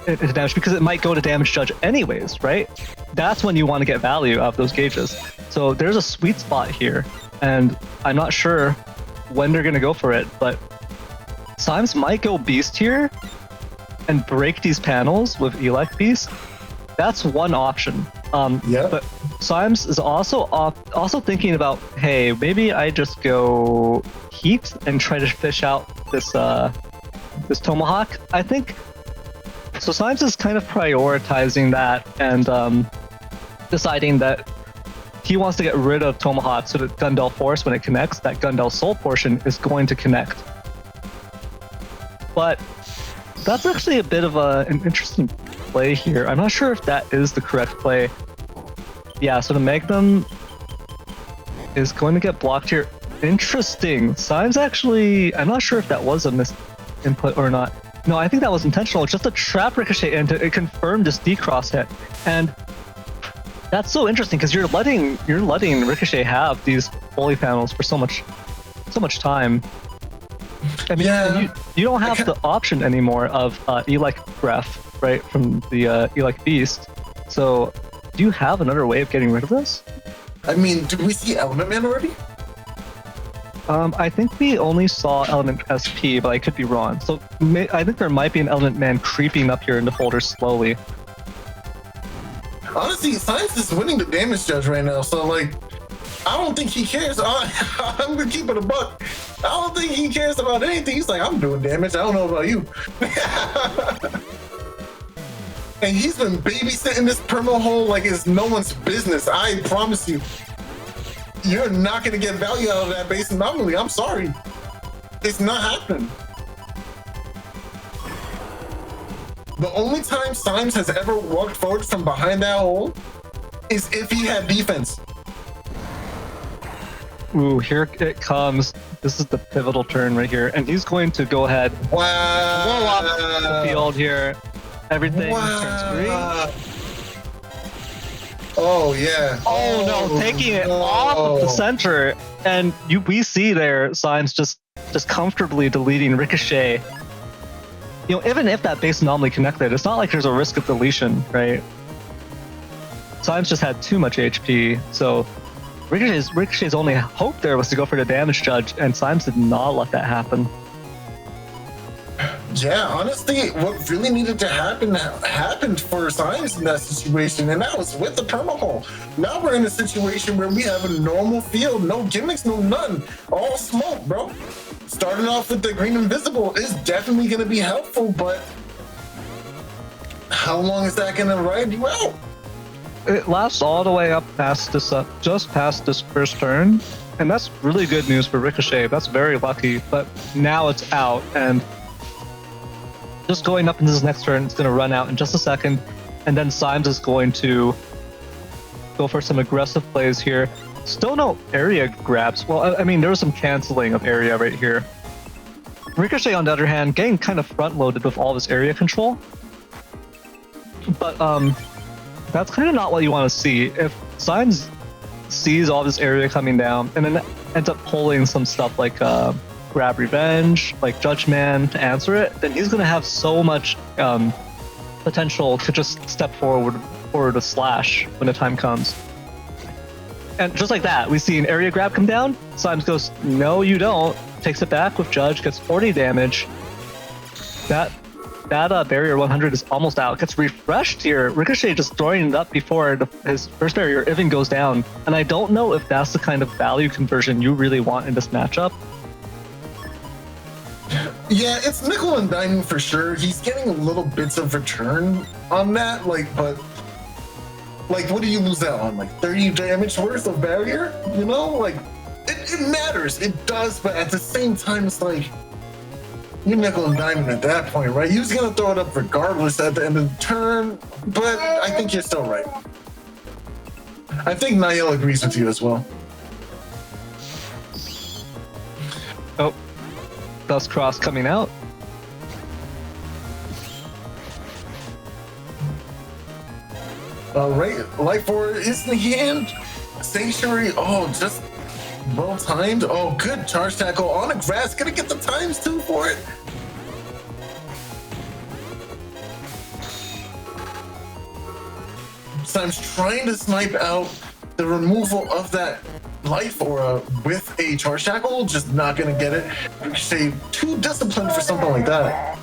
into damage because it might go to damage judge anyways, right? That's when you want to get value out of those gauges. So there's a sweet spot here, and I'm not sure when they're going to go for it, but Symes might go Beast here and break these panels with Elect Beast. That's one option. Yeah. But Symes is also thinking about, hey, maybe I just go Heat and try to fish out this this Tomahawk. I think so. Symes is kind of prioritizing that and deciding that he wants to get rid of Tomahawk so that Gundel Force, when it connects, that Gundel Soul portion is going to connect. But that's actually a bit of an interesting play here. I'm not sure if that is the correct play. Yeah, so the Magnum is going to get blocked here. Interesting. Symes actually, I'm not sure if that was a missed input or not. No, I think that was intentional. It's just a trap Ricochet and it confirmed this D-Cross hit. And that's so interesting because you're letting Ricochet have these bully panels for so much time. I mean, Yeah. you don't have the option anymore of Elect Breath, right, from the Elect Beast. So, do you have another way of getting rid of this? I mean, did we see Element Man already? I think we only saw Element SP, but I could be wrong. So, I think there might be an Element Man creeping up here in the folder slowly. Honestly, Symes is winning the damage judge right now, so like, I don't think he cares. I'm gonna keep it a buck. I don't think he cares about anything. He's like, I'm doing damage. I don't know about you. And he's been babysitting this perma hole like it's no one's business. I promise you. You're not gonna get value out of that base anomaly. I'm sorry. It's not happening. The only time Symes has ever walked forward from behind that hole is if he had defense. Ooh, here it comes. This is the pivotal turn right here. And he's going to go ahead, blow up the field here. Everything turns green. Oh, yeah. Oh, no, taking it off of the center. And we see there Symes just comfortably deleting Ricochet. You know, even if that base anomaly connected, it's not like there's a risk of deletion, right? Symes just had too much HP, so Ricochet's only hope there was to go for the damage judge, and Symes did not let that happen. Yeah, honestly, what really needed to happen happened for Symes in that situation, and that was with the permahole. Now we're in a situation where we have a normal field, no gimmicks, no none, all smoke, bro. Starting off with the green invisible is definitely going to be helpful, but how long is that going to ride you out? It lasts all the way up past this, just past this first turn, and that's really good news for Ricochet. That's very lucky, but now it's out, and just going up into this next turn, it's going to run out in just a second, and then Symes is going to go for some aggressive plays here. Still no area grabs. Well, I mean, there was some canceling of area right here. Ricochet, on the other hand, getting kind of front-loaded with all this area control. But that's kind of not what you want to see. If Symes sees all this area coming down and then ends up pulling some stuff like Grab Revenge, like Judge Man to answer it, then he's going to have so much potential to just step forward to slash when the time comes. And just like that, we see an area grab come down. Symes goes, no, you don't. Takes it back with Judge, gets 40 damage. That barrier 100 is almost out. Gets refreshed here. Ricochet just throwing it up before his first barrier even goes down. And I don't know if that's the kind of value conversion you really want in this matchup. Yeah, it's nickel and diamond for sure. He's getting a little bits of return on that, but what do you lose out on? Like 30 damage worth of barrier? You know, like it matters. It does, but at the same time, it's like you're nickel and diamond at that point, right? You're just gonna throw it up regardless at the end of the turn. But I think you're still right. I think Niall agrees with you as well. Oh, SoulXCross coming out. All right, Life Order is in the hand. Sanctuary, oh, just well timed. Oh, good charge tackle on the grass. Gonna get the times too for it. Symes trying to snipe out the removal of that life aura with a charge tackle, just not gonna get it. Ricochet too disciplined for something like that.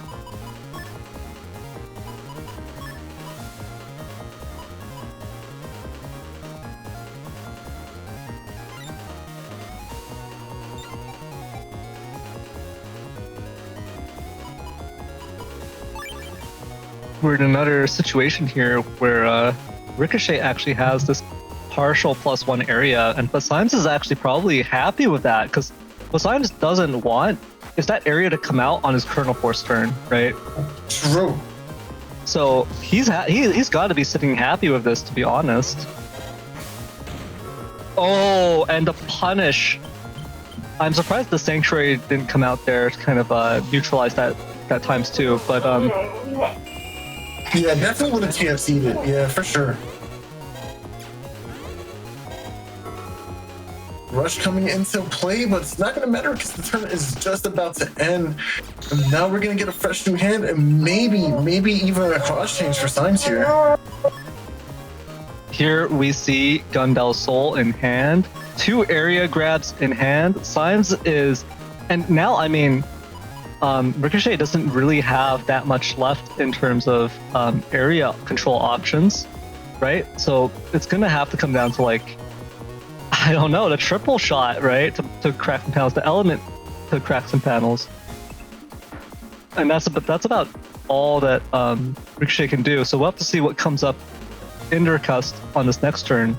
We're in another situation here where Ricochet actually has this partial +1 area, and Symes is actually probably happy with that, because what Symes doesn't want is that area to come out on his Kernel Force turn, right? True. So he's got to be sitting happy with this, to be honest. Oh, and the punish. I'm surprised the Sanctuary didn't come out there to kind of neutralize that ×2, but yeah, definitely would have TFC'd it. Yeah, for sure. Rush coming into play, but it's not going to matter because the turn is just about to end. And now we're going to get a fresh new hand and maybe even a cross change for Symes here. Here we see Gundel Soul in hand, 2 area grabs in hand. Symes is, and now I mean, Ricochet doesn't really have that much left in terms of area control options, right? So it's gonna have to come down to, like, I don't know, the triple shot, right? To crack some panels, the element to crack some panels. And that's about all that Ricochet can do. So we'll have to see what comes up in Intercust on this next turn.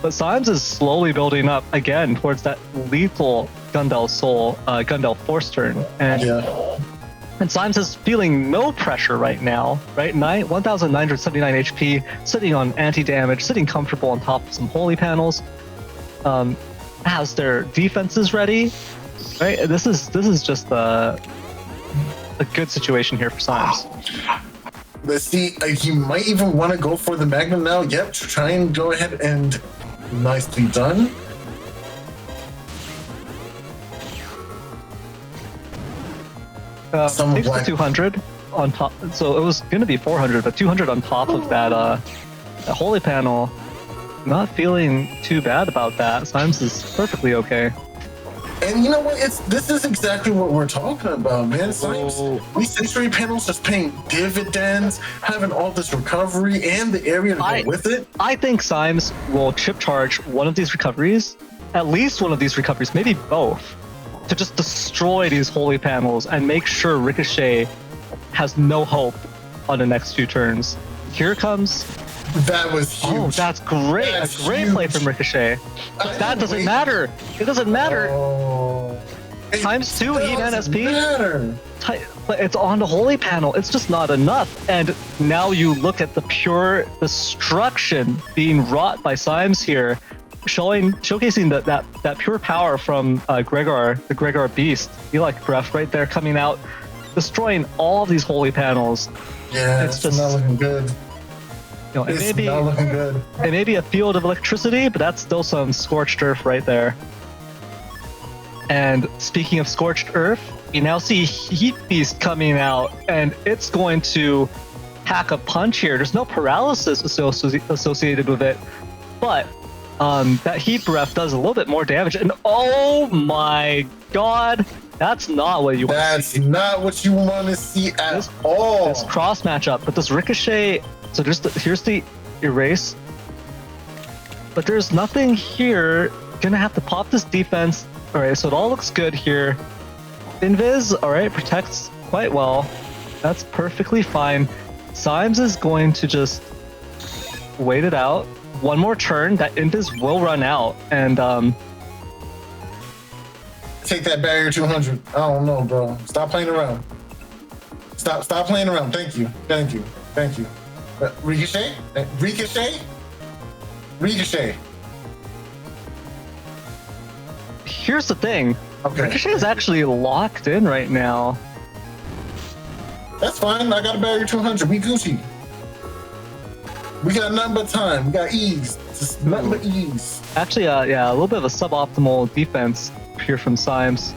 But Symes is slowly building up again towards that lethal Gundel Soul, Gundel Force turn. And Symes is feeling no pressure right now, right? 1,979 HP, sitting on anti-damage, sitting comfortable on top of some holy panels. Has their defenses ready, right? This is just a good situation here for Symes. Let's see, he might even want to go for the Magnum now. Yep, try and go ahead and nicely done. Takes the 200 on top, so it was going to be 400, but 200 on top of that holy panel. Not feeling too bad about that. Symes is perfectly okay. And you know what? This is exactly what we're talking about, man. Symes, these Sanctuary panels just paying dividends, having all this recovery and the area to go with it. I think Symes will chip charge one of these recoveries, at least one of these recoveries, maybe both, to just destroy these holy panels and make sure Ricochet has no hope on the next few turns. Here comes. That was huge. Oh, that's great. That's a great play from Ricochet. But that doesn't matter. It doesn't matter. ×2 even NSP. But it's on the holy panel. It's just not enough. And now you look at the pure destruction being wrought by Symes here, showcasing that pure power from Gregor, the Gregor Beast. Eli Breath right there coming out, destroying all of these holy panels. Yeah, it's just not looking good. You know, it's not looking good. It may be a field of electricity, but that's still some scorched earth right there. And speaking of scorched earth, you now see Heat Beast coming out, and it's going to pack a punch here. There's no paralysis associated with it, but that Heat Breath does a little bit more damage. And oh my god, that's not what you want to see. That's not what you want to see at all. This cross matchup, but this Ricochet. So here's the erase, but there's nothing here. Gonna have to pop this defense. All right, so it all looks good here. Invis, all right, protects quite well. That's perfectly fine. Symes is going to just wait it out. One more turn, that Invis will run out, and take that barrier 200. I don't know, bro. Stop playing around. Stop playing around. Thank you. Ricochet? Ricochet. Here's the thing. Okay. Ricochet is actually locked in right now. That's fine. I got a barrier 200. We Gucci. We got nothing but time. We got ease. Just nothing but ease. Actually, yeah, a little bit of a suboptimal defense here from Symes.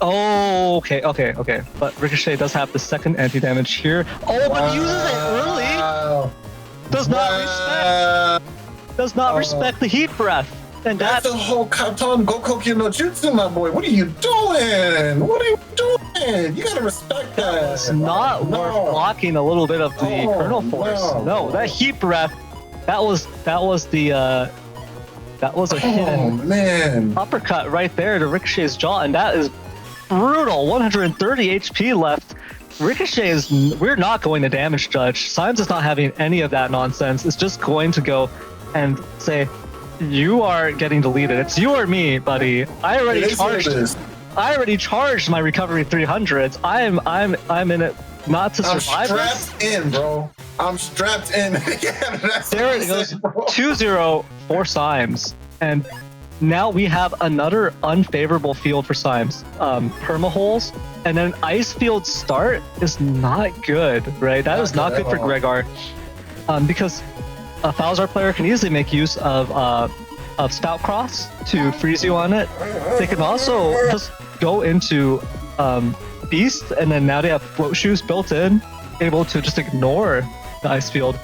Oh, okay. But Ricochet does have the second anti-damage here. Oh, but uses it early. Does not respect the heat breath. And that's the whole Katon Gokoku no Jutsu, my boy. What are you doing? What are you doing? You gotta respect that. It's not worth blocking a little bit of the kernel force. No, that heat breath. That was a hidden uppercut right there to Ricochet's jaw, and that is brutal. 130 HP left. Ricochet we're not going to damage judge. Symes is not having any of that nonsense. It's just going to go and say, you are getting deleted. It's you or me, buddy. I already charged my recovery 300s. I'm in it not to survive. I'm strapped in, bro. I'm strapped in. Yeah, there it goes. 2-0 for Symes. And now we have another unfavorable field for Symes. Perma holes and then ice field start is not good, right? That is not good for Gregor. Because a Falzar player can easily make use of SoulXCross to freeze you on it. They can also just go into Beast, and then now they have float shoes built in, able to just ignore the ice field.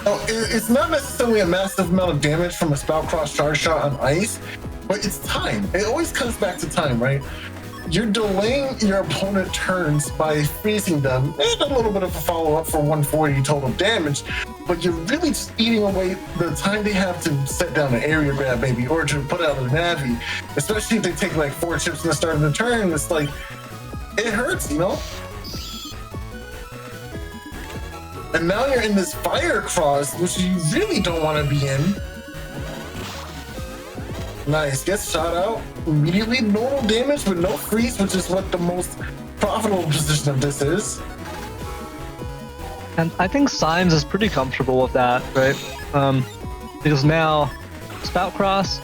Oh, it's not necessarily a massive amount of damage from a SoulXCross charge shot on ice, but it's time. It always comes back to time, right? You're delaying your opponent turns by freezing them, and a little bit of a follow-up for 140 total damage, but you're really just eating away the time they have to set down an area grab, maybe, or to put out a Navi. Especially if they take like 4 chips in the start of the turn, it's like, it hurts, you know? And now you're in this fire cross, which you really don't want to be in. Nice, gets shot out immediately, normal damage with no freeze, which is what the most profitable position of this is. And I think Symes is pretty comfortable with that, right? Because now SoulXCross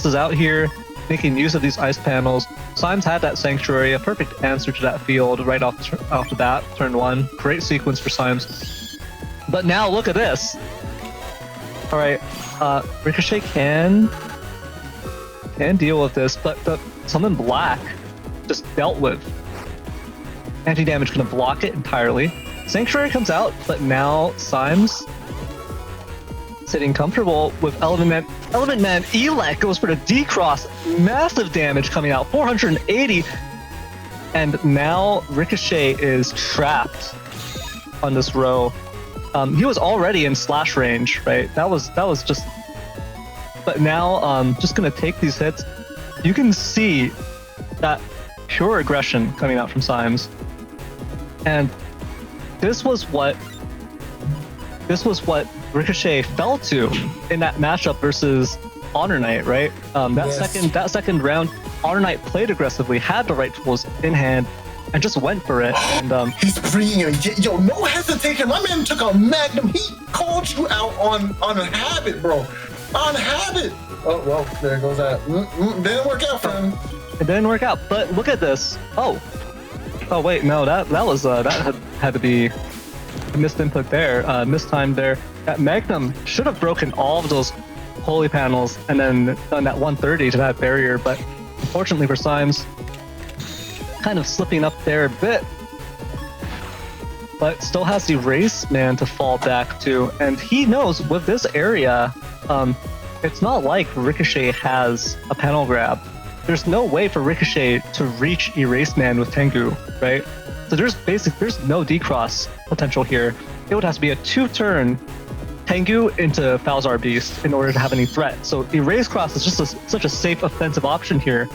is out here making use of these ice panels. Symes had that Sanctuary, a perfect answer to that field right off the bat, turn 1. Great sequence for Symes. But now look at this. All right. Ricochet can deal with this, but the Summon Black just dealt with. Anti-damage gonna block it entirely. Sanctuary comes out, but now Symes sitting comfortable with Element Man. Element Man Elec goes for the D-Cross. Massive damage coming out, 480. And now Ricochet is trapped on this row. He was already in slash range, right? That was just. But now, just gonna take these hits. You can see that pure aggression coming out from Symes, and this was what Ricochet fell to in that matchup versus HonorNite, right? That second round, HonorNite played aggressively, had the right tools in hand, and just went for it. And he's bringing it. Yo, no hesitation. My man took a magnum. He called you out on a habit, bro. On habit. Oh well, there goes that. Didn't work out for him. It didn't work out. But look at this. Oh wait, no, that had to be a missed input there. Mistimed there. That magnum should have broken all of those holy panels and then done that 130 to that barrier. But unfortunately for Symes, kind of slipping up there a bit, but still has the Erase Man to fall back to, and he knows with this area, it's not like Ricochet has a panel grab. There's no way for Ricochet to reach Erase Man with Tengu, right? So there's no D-Cross potential here. It would have to be a 2-turn Tengu into Falzar Beast in order to have any threat. So Erase Cross is just such a safe offensive option here.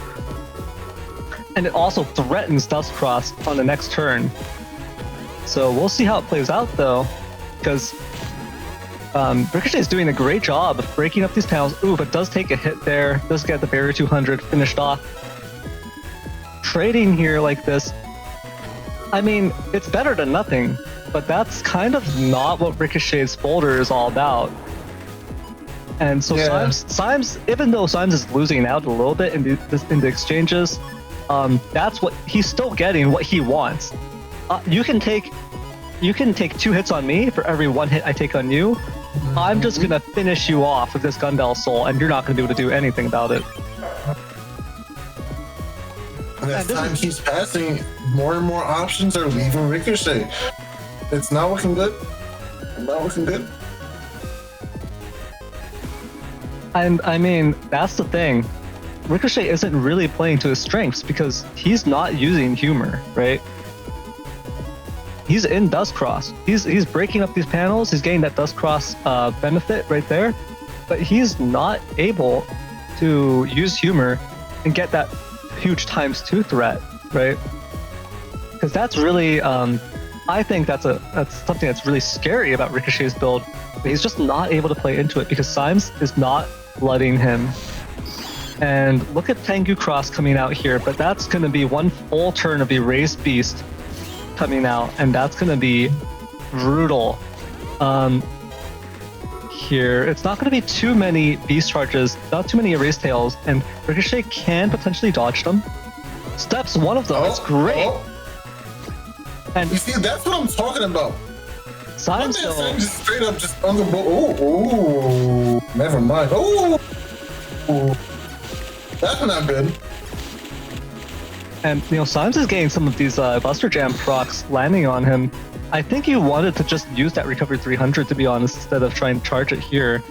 And it also threatens Dust Cross on the next turn. So we'll see how it plays out though, because Ricochet is doing a great job of breaking up these panels. Ooh, but does take a hit there. Does get the barrier 200 finished off. Trading here like this, I mean, it's better than nothing, but that's kind of not what Ricochet's folder is all about. And so Symes, even though Symes is losing out a little bit in the exchanges, that's what he's still getting what he wants. You can take 2 hits on me for every 1 hit I take on you. I'm just gonna finish you off with this Gundel Soul, and you're not gonna be able to do anything about it. And as time keeps passing, more and more options are leaving Ricochet. It's not looking good. Not looking good. And I mean, that's the thing. Ricochet isn't really playing to his strengths because he's not using humor, right? He's in Dust Cross. He's breaking up these panels. He's getting that Dust Cross benefit right there, but he's not able to use humor and get that huge ×2 threat, right? Because that's really, I think that's something that's really scary about Ricochet's build. He's just not able to play into it because Symes is not letting him. And look at Tengu Cross coming out here, but that's going to be one full turn of Erased Beast coming out, and that's going to be brutal. Here, it's not going to be too many Beast Charges, not too many Erased Tails, and Ricochet can potentially dodge them. Steps one of them, it's great. And you see, that's what I'm talking about. Symes just straight up just unable. Oh, never mind. Oh, that's not good. And you know, Symes is getting some of these Buster Jam procs landing on him. I think he wanted to just use that Recovery 300, to be honest, instead of trying to charge it here.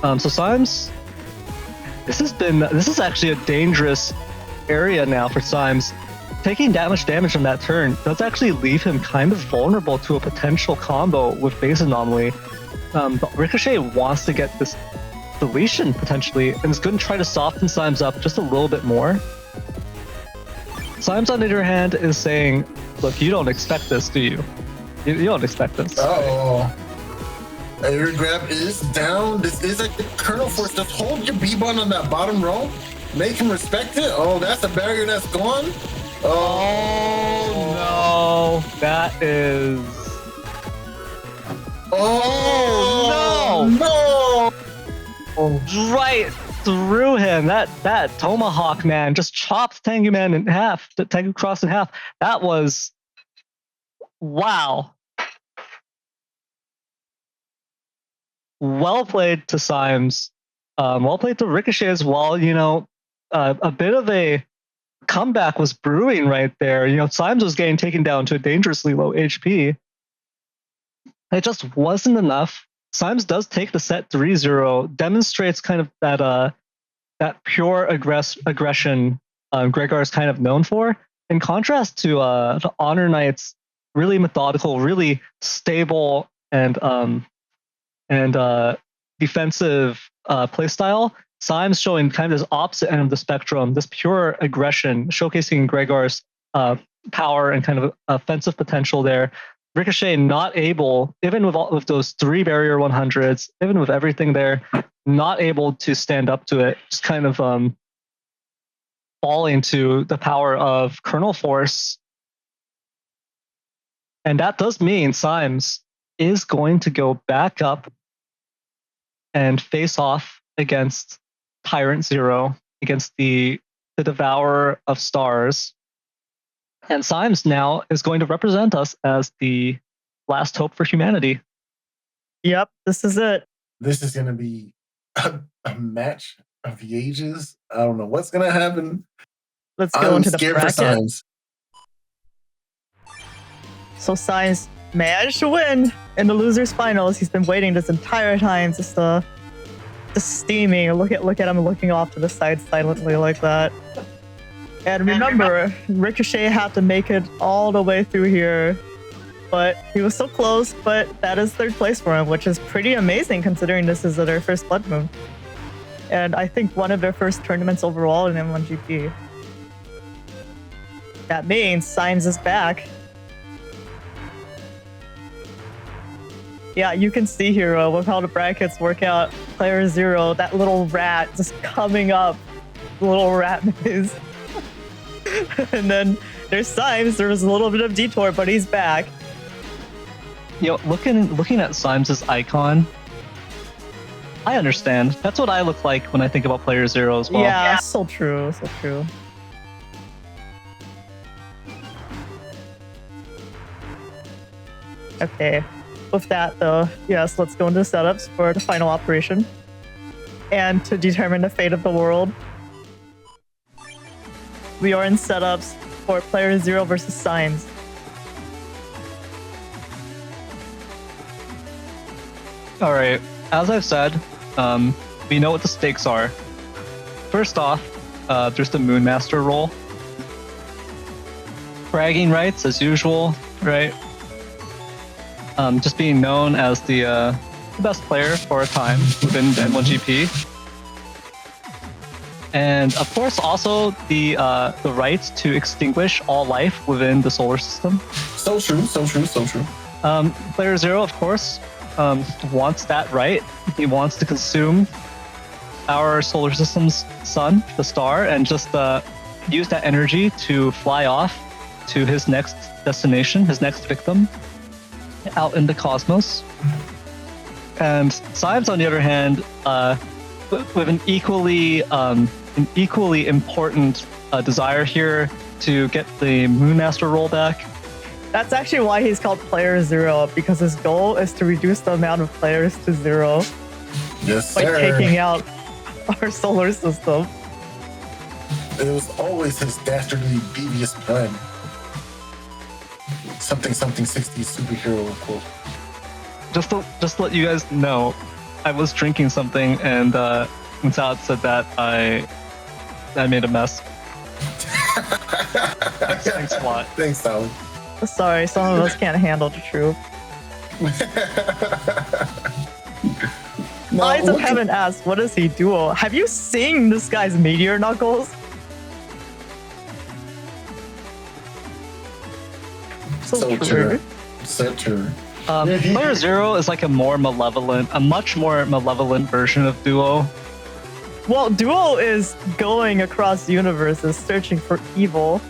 So Symes, this is actually a dangerous area now for Symes. Taking that much damage on that turn does actually leave him kind of vulnerable to a potential combo with Phase Anomaly. But Ricochet wants to get this deletion potentially, and is going to try to soften Symes up just a little bit more. Symes, on the other hand, is saying, look, you don't expect this, do you? You don't expect this. Uh-oh. Air grab is down. This is a Kernel Force. Just hold your B-button on that bottom row. Make him respect it. Oh, that's a barrier that's gone. Oh, no. That is... Oh, no! Right through him. That Tomahawk, man, just chopped Tengu Man in half. Tengu Cross in half. That was... Wow. Well played to Symes. Well played to Ricochet as well. You know, a bit of a comeback was brewing right there. You know, Symes was getting taken down to a dangerously low HP. It just wasn't enough. Symes does take the set 3-0, demonstrates kind of that pure aggression Gregar's kind of known for, in contrast to the HonorNite's really methodical, really stable and defensive playstyle. Symes showing kind of this opposite end of the spectrum, this pure aggression, showcasing Gregar's power and kind of offensive potential there. Ricochet not able, even with those 3 barrier 100s, even with everything there, not able to stand up to it, just kind of falling to the power of Kernel Force. And that does mean Symes is going to go back up and face off against Tyrant Zero, against the Devourer of Stars. And Symes now is going to represent us as the last hope for humanity. Yep, this is it. This is going to be a match of the ages. I don't know what's going to happen. Let's go into the bracket. Symes. So Symes managed to win in the losers finals. He's been waiting this entire time, just steaming. Look at him looking off to the side silently like that. And remember, Ricochet had to make it all the way through here, but he was so close. But that is 3rd place for him, which is pretty amazing considering this is their first Blood Moon, and I think one of their first tournaments overall in M1GP. That means Symes is back. Yeah, you can see here with how the brackets work out. Player 0, that little rat just coming up, little rat maze. And then there's Symes. There was a little bit of detour, but he's back. You know, looking at Symes' icon, I understand. That's what I look like when I think about Player 0 as well. Yeah, so true, so true. Okay, with that though, yes, let's go into setups for the final operation and to determine the fate of the world. we are in setups for player 0 versus Symes. All right. As I've said, we know what the stakes are. First off, there's the Moonmaster role. Bragging rights as usual, right? Just being known as the best player for a time within N1GP. And of course, also the right to extinguish all life within the solar system. So true. Player 0, of course, wants that right. He wants to consume our solar system's sun, the star, and just use that energy to fly off to his next destination, his next victim, out in the cosmos. And Symes, on the other hand, with an equally important desire here to get the Moonmaster roll back. That's actually why he's called player 0, because his goal is to reduce the amount of players to 0 Yes, by sir. taking out our solar system. It was always his dastardly, devious plan. Something 60s superhero quote. Just to let you guys know, I was drinking something, and when Salad said that, I made a mess. Thanks a lot. Thanks, Salad. Sorry, some of us can't handle the truth. Eyes of Heaven asks, what does he duo? Have you seen this guy's meteor knuckles? So true. So true. Player 0 is like a much more malevolent version of Duo. Well, Duo is going across universes searching for evil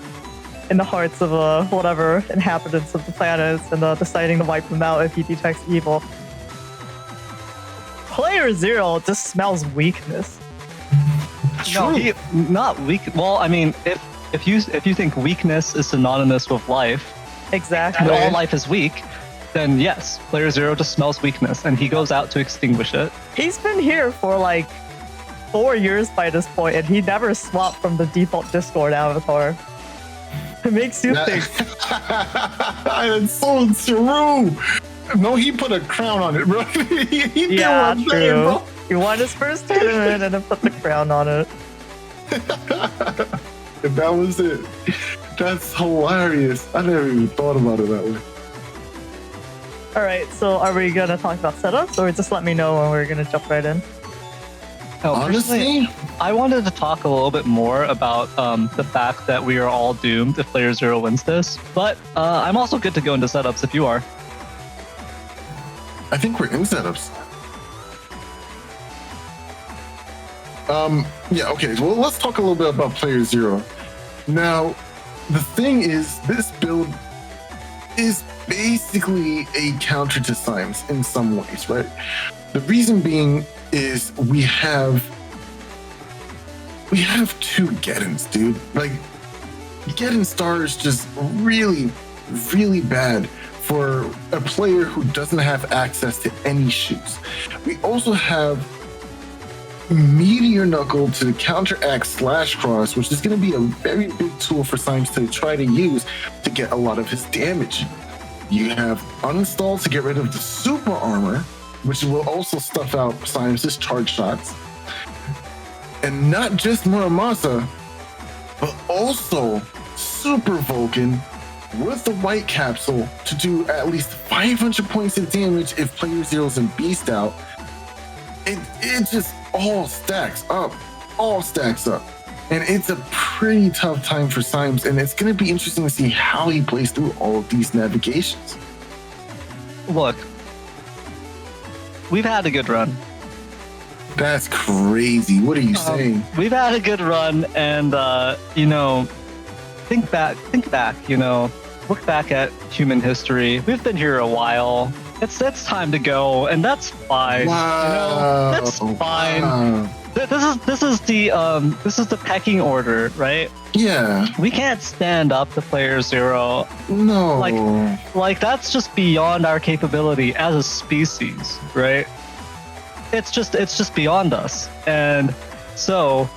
in the hearts of whatever inhabitants of the planets and deciding to wipe them out if he detects evil. Player 0 just smells weakness. No, not weak. Well, I mean, if you think weakness is synonymous with life, Exactly. and all life is weak, then yes, player 0 just smells weakness, and he goes out to extinguish it. He's been here for like 4 years by this point, and he never swapped from the default Discord avatar. It makes you think. That's so true. No, he put a crown on it, bro. he did Yeah, one thing, true. bro. He won his first tournament and then put the crown on it. And that was it. That's hilarious. I never even thought about it that way. Alright, so are we gonna talk about setups, or just let me know when we're gonna jump right in? Personally, Honestly, I wanted to talk a little bit more about the fact that we are all doomed if player 0 wins this, but I'm also good to go into setups if you are. I think we're in setups. Yeah, okay. Well, let's talk a little bit about player 0. Now, the thing is, this build is basically a counter to Symes in some ways, right? The reason being is we have two Geddons, dude. Like, Geddon Star is just really, really bad for a player who doesn't have access to any shoes. We also have Meteor Knuckle to counteract SoulXCross, which is going to be a very big tool for Symes to try to use to get a lot of his damage. You have Uninstall to get rid of the super armor, which will also stuff out Symes' charge shots. And not just Muramasa, but also Super Vulcan with the white capsule to do at least 500 points of damage if player 0's in Beast out. It just all stacks up. And it's a pretty tough time for Symes, and it's going to be interesting to see how he plays through all of these navigations. Look, we've had a good run. That's crazy. What are you saying? We've had a good run, and think back, look back at human history. We've been here a while. It's time to go, and that's fine. Wow. That's fine. Wow. This is the pecking order, right? Yeah. We can't stand up to player 0. No. Like that's just beyond our capability as a species, right? It's just beyond us. And so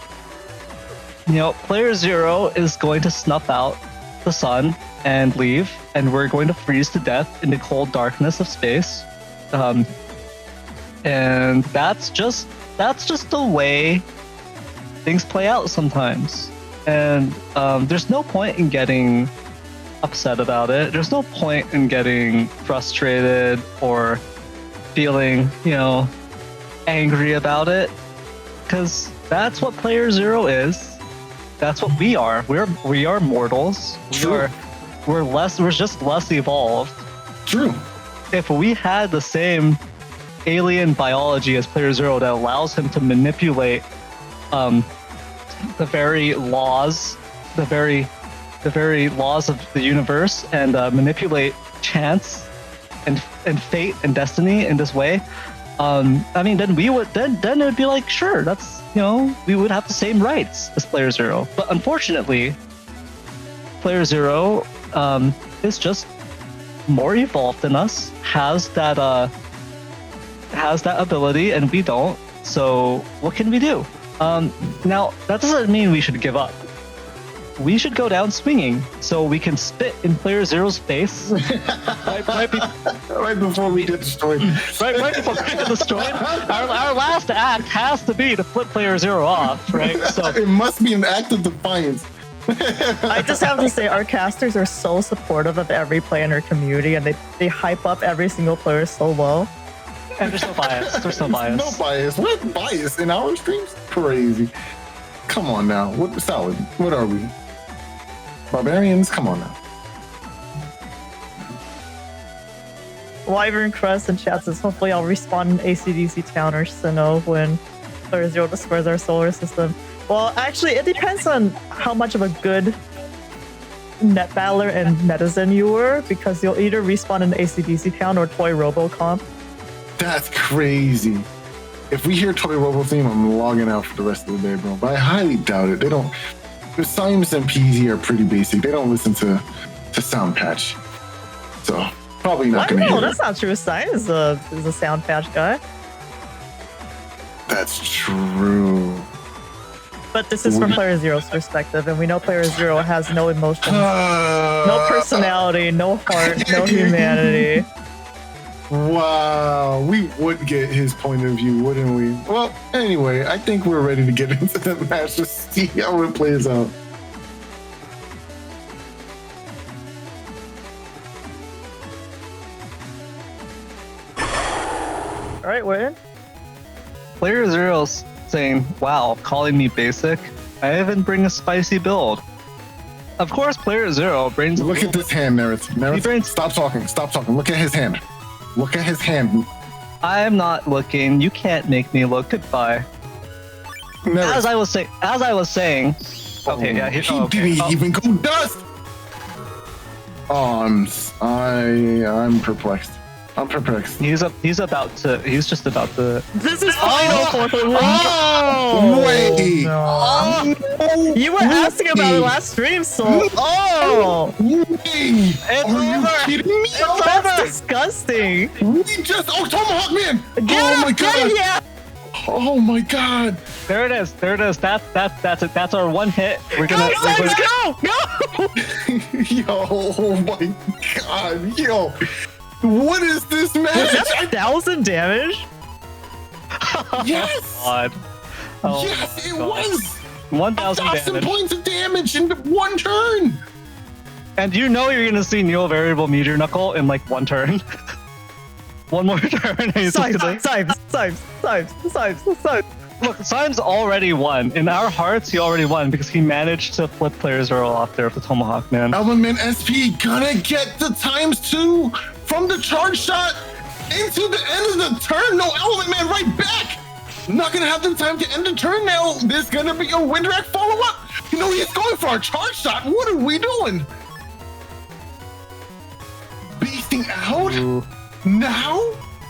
player 0 is going to snuff out the sun and leave, and we're going to freeze to death in the cold darkness of space. And that's just the way things play out sometimes. And there's no point in getting upset about it. There's no point in getting frustrated or feeling, angry about it, because that's what player 0 is. That's what we are. We are mortals. True. We're just less evolved. True. If we had the same alien biology as player 0 that allows him to manipulate the very laws of the universe and manipulate chance and fate and destiny in this way, then it would be like, sure, that's, we would have the same rights as player 0. But unfortunately, player 0 is just more evolved than us, has that ability, and we don't. So what can we do? Now, that doesn't mean we should give up. We should go down swinging so we can spit in player 0's face right before we get destroyed. Right before we get destroyed. Our last act has to be to flip player 0 off, right? So it must be an act of defiance. I just have to say, our casters are so supportive of every player in our community, and they hype up every single player so well. And there's no bias. There's no bias. No bias. What bias in our streams? Crazy. Come on now. What Salad? What are we? Barbarians? Come on now. Wyvern Crest in chat says, hopefully I'll respawn in ACDC Town or Sinnoh when player 0 destroys our solar system. Well, actually, it depends on how much of a good net battler and netizen you were, because you'll either respawn in ACDC Town or Toy Robocomp. That's crazy. If we hear Toy Robo theme, I'm logging out for the rest of the day, bro. But I highly doubt it. They don't. The Symes and PZ are pretty basic. They don't listen to Sound Patch, so probably not going to hear. That's not true. Symes is a Sound Patch guy. That's true. But this is from player 0's perspective, and we know player 0 has no emotions, no personality, no heart, no humanity. Wow, we would get his point of view, wouldn't we? Well, anyway, I think we're ready to get into the match to see how it plays out. All right, we're in. Player 0's saying, wow, calling me basic? I even bring a spicy build. Of course, player 0 brings... Look at this hand, Neryth. Neryth, stop talking. Stop talking. Look at his hand. Look at his hand. I'm not looking. You can't make me look. Goodbye. Neryth. As I was saying. Okay, yeah. He didn't even go dust. Oh, I'm perplexed. I'm perplexed. He's just about to. This is final for the round. Oh, wait. No. You were asking about it last stream, so. Oh. It's Are you kidding me? That's disgusting. We just. Oh, Tomahawk Man. Get Oh my god. Yeah. Oh my god. There it is. That's it. That's our one hit. Go! Yo, oh my god. Yo. What is this match? Was that 1,000 damage? Yes. God. Oh, yes, it God. was. 1,000 damage. Points of damage in one turn. And you're gonna see Neo Variable Meteor Knuckle in like one turn. One more turn. And he's just gonna... Symes. Look, Symes already won. In our hearts, he already won because he managed to flip player 0 off there with the Tomahawk Man. Element SP gonna get the ×2 from the charge shot into the end of the turn. No, Element Man right back. Not gonna have the time to end the turn now. There's gonna be a Windrak follow-up. You know, he's going for a charge shot. What are we doing? Beasting out? Ooh. Now?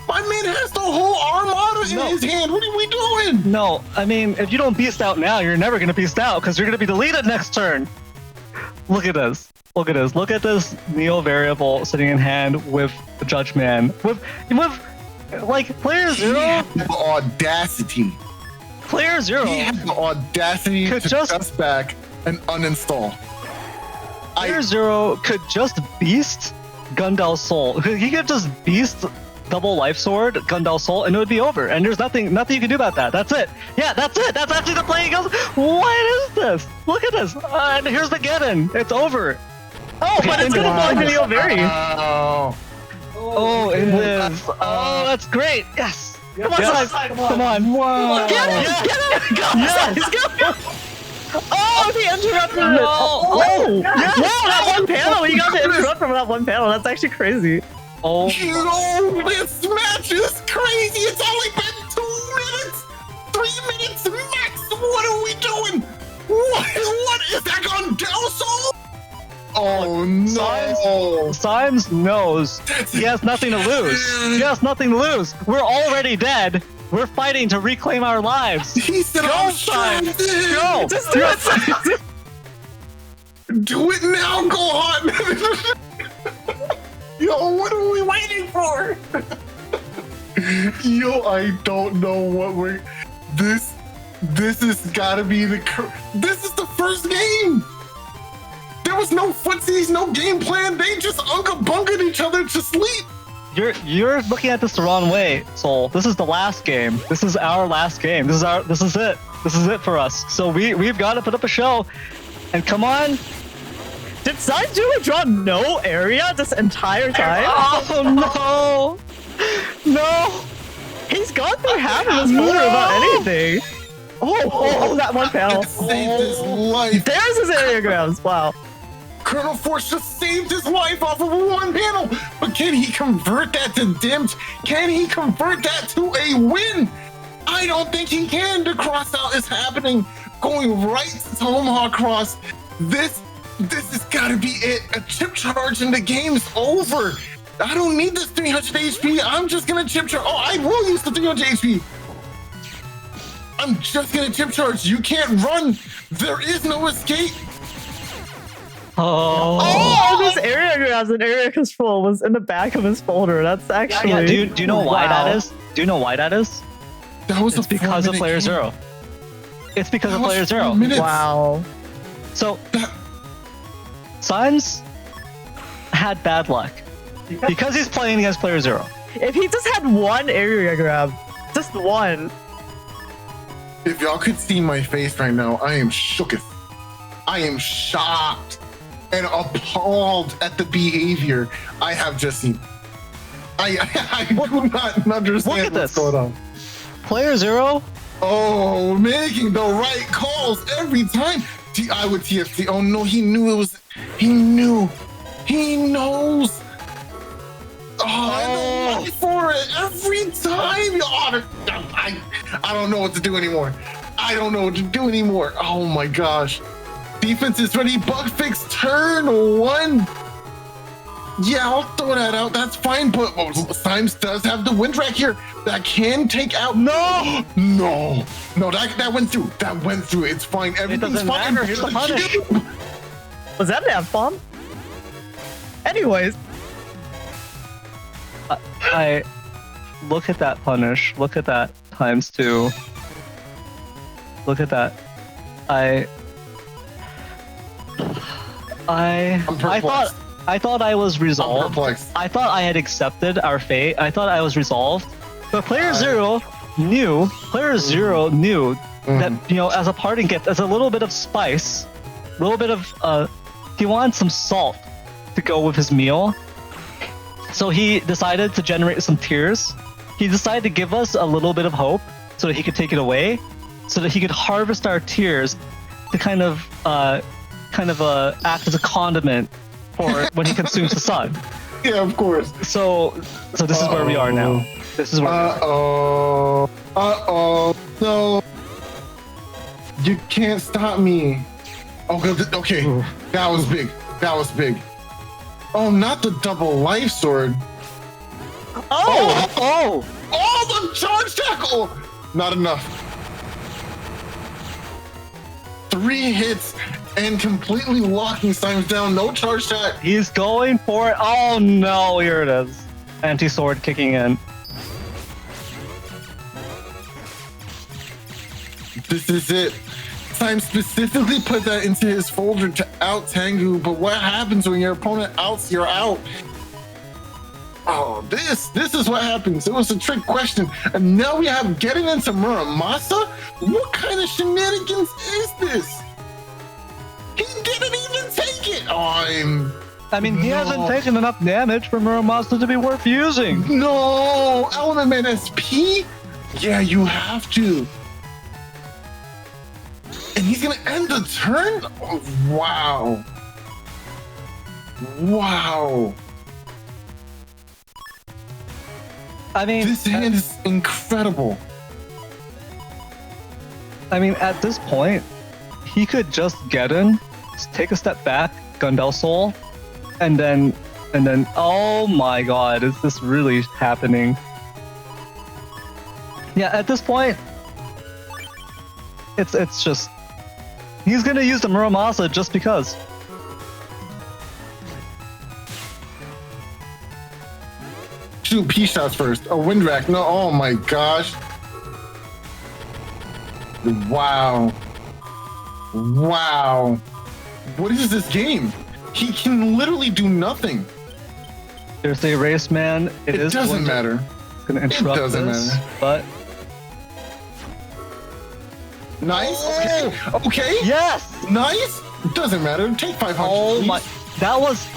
My man has the whole armada in his hand. What are we doing? No, I mean, if you don't beast out now, you're never gonna beast out because you're gonna be deleted next turn. Look at this. Look at this Neo Variable sitting in hand with the Judge Man. With like player 0. Audacity. Player Zero. He had the audacity Could to just- just back and uninstall. Player Zero could just beast Gundel Soul. He could just beast double life sword, Gundel Soul, and it would be over. And there's nothing you can do about that. That's it. Yeah, that's it. That's actually the play. He goes, what is this? Look at this. And here's the Geddon. It's over. Oh, but it's gonna block the Ovary. Oh, it is. Oh, that's great. Yes. Come on, Yes. Symes. Come on. Wow. Get him! Yeah. Get him! Go! Yes. Go! Oh, he interrupted it. No. Oh, Yes. wow, that one panel. He got to interrupt from that one panel. That's actually crazy. Oh. Yo, this match is crazy. It's only been 2 minutes, 3 minutes max. What are we doing? What is that Gundel Soul? Oh no! Symes knows he has nothing to lose. He has nothing to lose. We're already dead. We're fighting to reclaim our lives. He said, Go, "I'm Symes. stranded." Go. Just do it, Symes. Do it now, Gohan! Yo, what are we waiting for? Yo, I don't know what we're. This has gotta be this is the first game! There was no footsies, no game plan, they just unga-bungaed each other to sleep! You're looking at this the wrong way, Soul. This is the last game. This is our last game. This is it. This is it for us. So we've got to put up a show. And come on. Did Symes really draw no area this entire time? Oh no. No. He's gone through half of his folder without anything. Oh, that one panel. Saved his life! There's his areograms. Wow. Colonel Force just saved his life off of one panel, but can he convert that to dimmed? Can he convert that to a win? I don't think he can. The cross out is happening, going right to Tomahawk Cross. This has got to be it. A chip charge and the game's over. I don't need this 300 HP. I'm just gonna chip charge. Oh, I will use the 300 HP. I'm just gonna chip charge. You can't run. There is no escape. Oh. This areograms and area control was in the back of his folder. That's actually. Yeah, do you know why Wow. that is? Do you know why that is? That was It's a because of 4-minute Player game. Zero. It's because That of was Player 4 Zero. minutes. Wow. So Symes had bad luck because he's playing against Player Zero. If he just had one area grab, just one. If y'all could see my face right now, I am shooketh. I am shocked and appalled at the behavior I have just seen. I do not understand Look at what's this. going on. Player Zero. Oh, making the right calls every time. I would TFT. Oh no, he knew it was. He knew. He knows. Oh, and the money for it every time. I don't know what to do anymore. I don't know what to do anymore. Oh my gosh. Defense is ready. Bug fix turn 1. Yeah, I'll throw that out. That's fine. But Symes does have the wind rack here that can take out. No. That went through. That went through. It's fine. Everything's doesn't fine. matter. Here's the punish. Was that an F-bomb? Anyways, I look at that punish. Look at that ×2. Look at that. I thought I was I'm resolved. perplexed. I thought I had accepted our fate. I thought I was resolved. But Player Zero knew that, you know, as a parting gift, as a little bit of spice, a little bit of he wanted some salt to go with his meal. So he decided to generate some tears. He decided to give us a little bit of hope so that he could take it away, so that he could harvest our tears to kind of act as a condiment for when he consumes the sun. Yeah, of course. So this is where we are now. This is where we are. No. You can't stop me. Okay. Ooh. That was big. Oh, not the double life sword. Oh! Oh, the charge tackle. Not enough. 3 hits and completely locking Symes down. No charge tack. He's going for it. Oh no, here it is. Anti-sword kicking in. This is it. Symes specifically put that into his folder to out Tengu, but what happens when your opponent outs your out? Oh, this is what happens. It was a trick question. And now we have getting into Muramasa? What kind of shenanigans is this? He didn't even take it! I mean, he hasn't taken enough damage for Muramasa to be worth using. No! Element Man SP? Yeah, you have to. And he's gonna end the turn? Oh, wow. Wow. I mean, this hand is incredible. I mean, at this point, he could just get in, take a step back, Gundel Soul, and then, oh my god, is this really happening? Yeah, at this point, it's just, he's gonna use the Muramasa just because. Shoot P shots first. A wind rack. No, oh my gosh. Wow. Wow. What is this game? He can literally do nothing. There's a race man. It doesn't matter. It's gonna interrupt this, but nice. Okay. Okay. Yes. Nice. Doesn't matter. Take 500. Oh please. my! That was.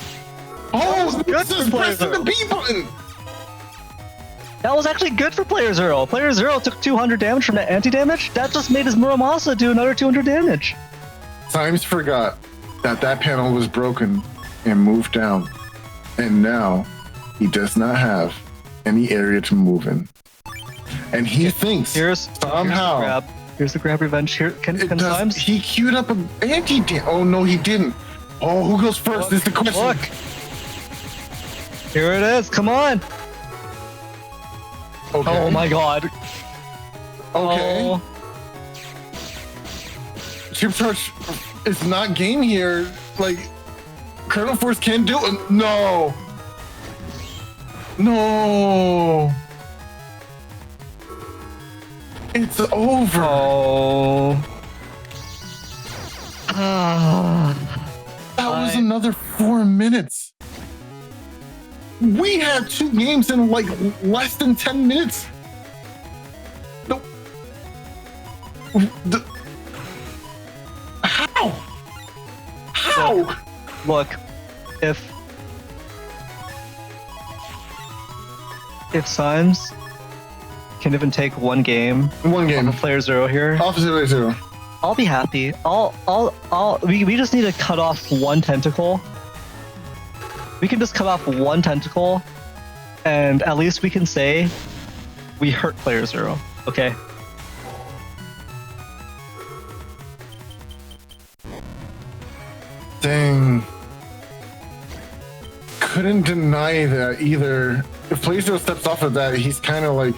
Oh, good this is for pressing the B button. That was actually good for Player Zero. Player Zero took 200 damage from that anti-damage. That just made his Muramasa do another 200 damage. Symes forgot that panel was broken and moved down. And now he does not have any area to move in. And he thinks somehow... Here's the grab revenge here. Can Symes? He queued up an anti-damage. Oh, no, he didn't. Oh, who goes first is the question. Look. Here it is. Come on. Okay. Oh my god. Okay. Oh. Chip Charge is not game here. Like, Colonel Force can do it. No. No. It's over. Oh. That was another 4 minutes. We had 2 games in like less than 10 minutes. No. How? How? Look, if Symes can even take one game off of Player Zero here, off Player Zero, I'll be happy. We just need to cut off one tentacle. We can just cut off one tentacle, and at least we can say we hurt Player Zero. Okay. Dang. Couldn't deny that either. If Player Zero steps off of that, he's kind of like,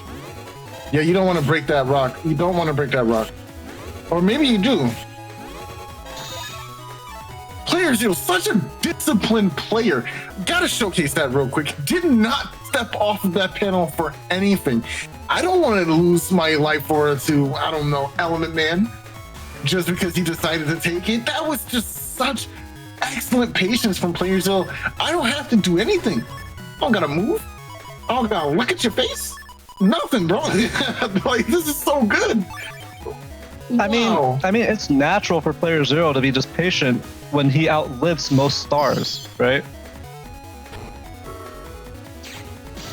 yeah, you don't want to break that rock. You don't want to break that rock. Or maybe you do. Player Zero, such a disciplined player. Gotta showcase that real quick. Did not step off of that panel for anything. I don't want to lose my life for to, I don't know, Element Man, just because he decided to take it. That was just such excellent patience from Player Zero. I don't have to do anything. I don't gotta move. I don't gotta look at your face. Nothing, bro. Like, this is so good. I mean, it's natural for Player Zero to be just patient when he outlives most stars, right?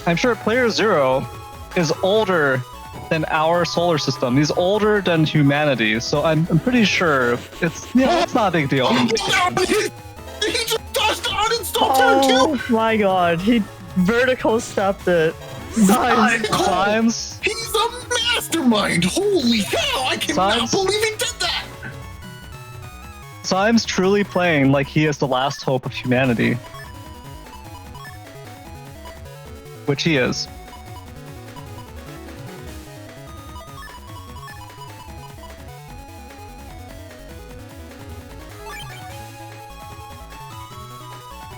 I'm sure Player Zero is older than our solar system. He's older than humanity, so I'm pretty sure it's not a big deal. He just dodged the uninstall turn too. Oh my god, he vertical stepped it. Symes. He's a mastermind. Holy hell! I cannot believe he did that. Symes truly playing like he is the last hope of humanity, which he is.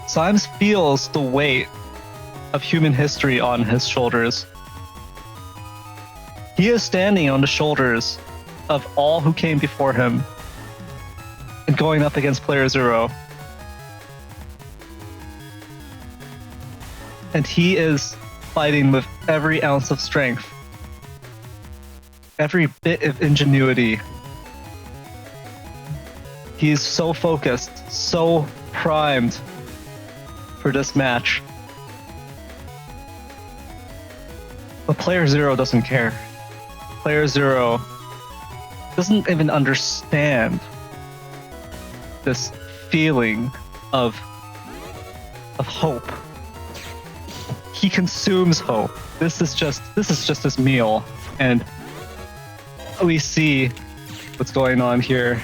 Symes feels the weight of human history on his shoulders. He is standing on the shoulders of all who came before him and going up against playerzero. And he is fighting with every ounce of strength, every bit of ingenuity. He's so focused, so primed for this match. But playerzero doesn't care. playerzero doesn't even understand this feeling of hope. He consumes hope. This is just his meal, and we see what's going on here.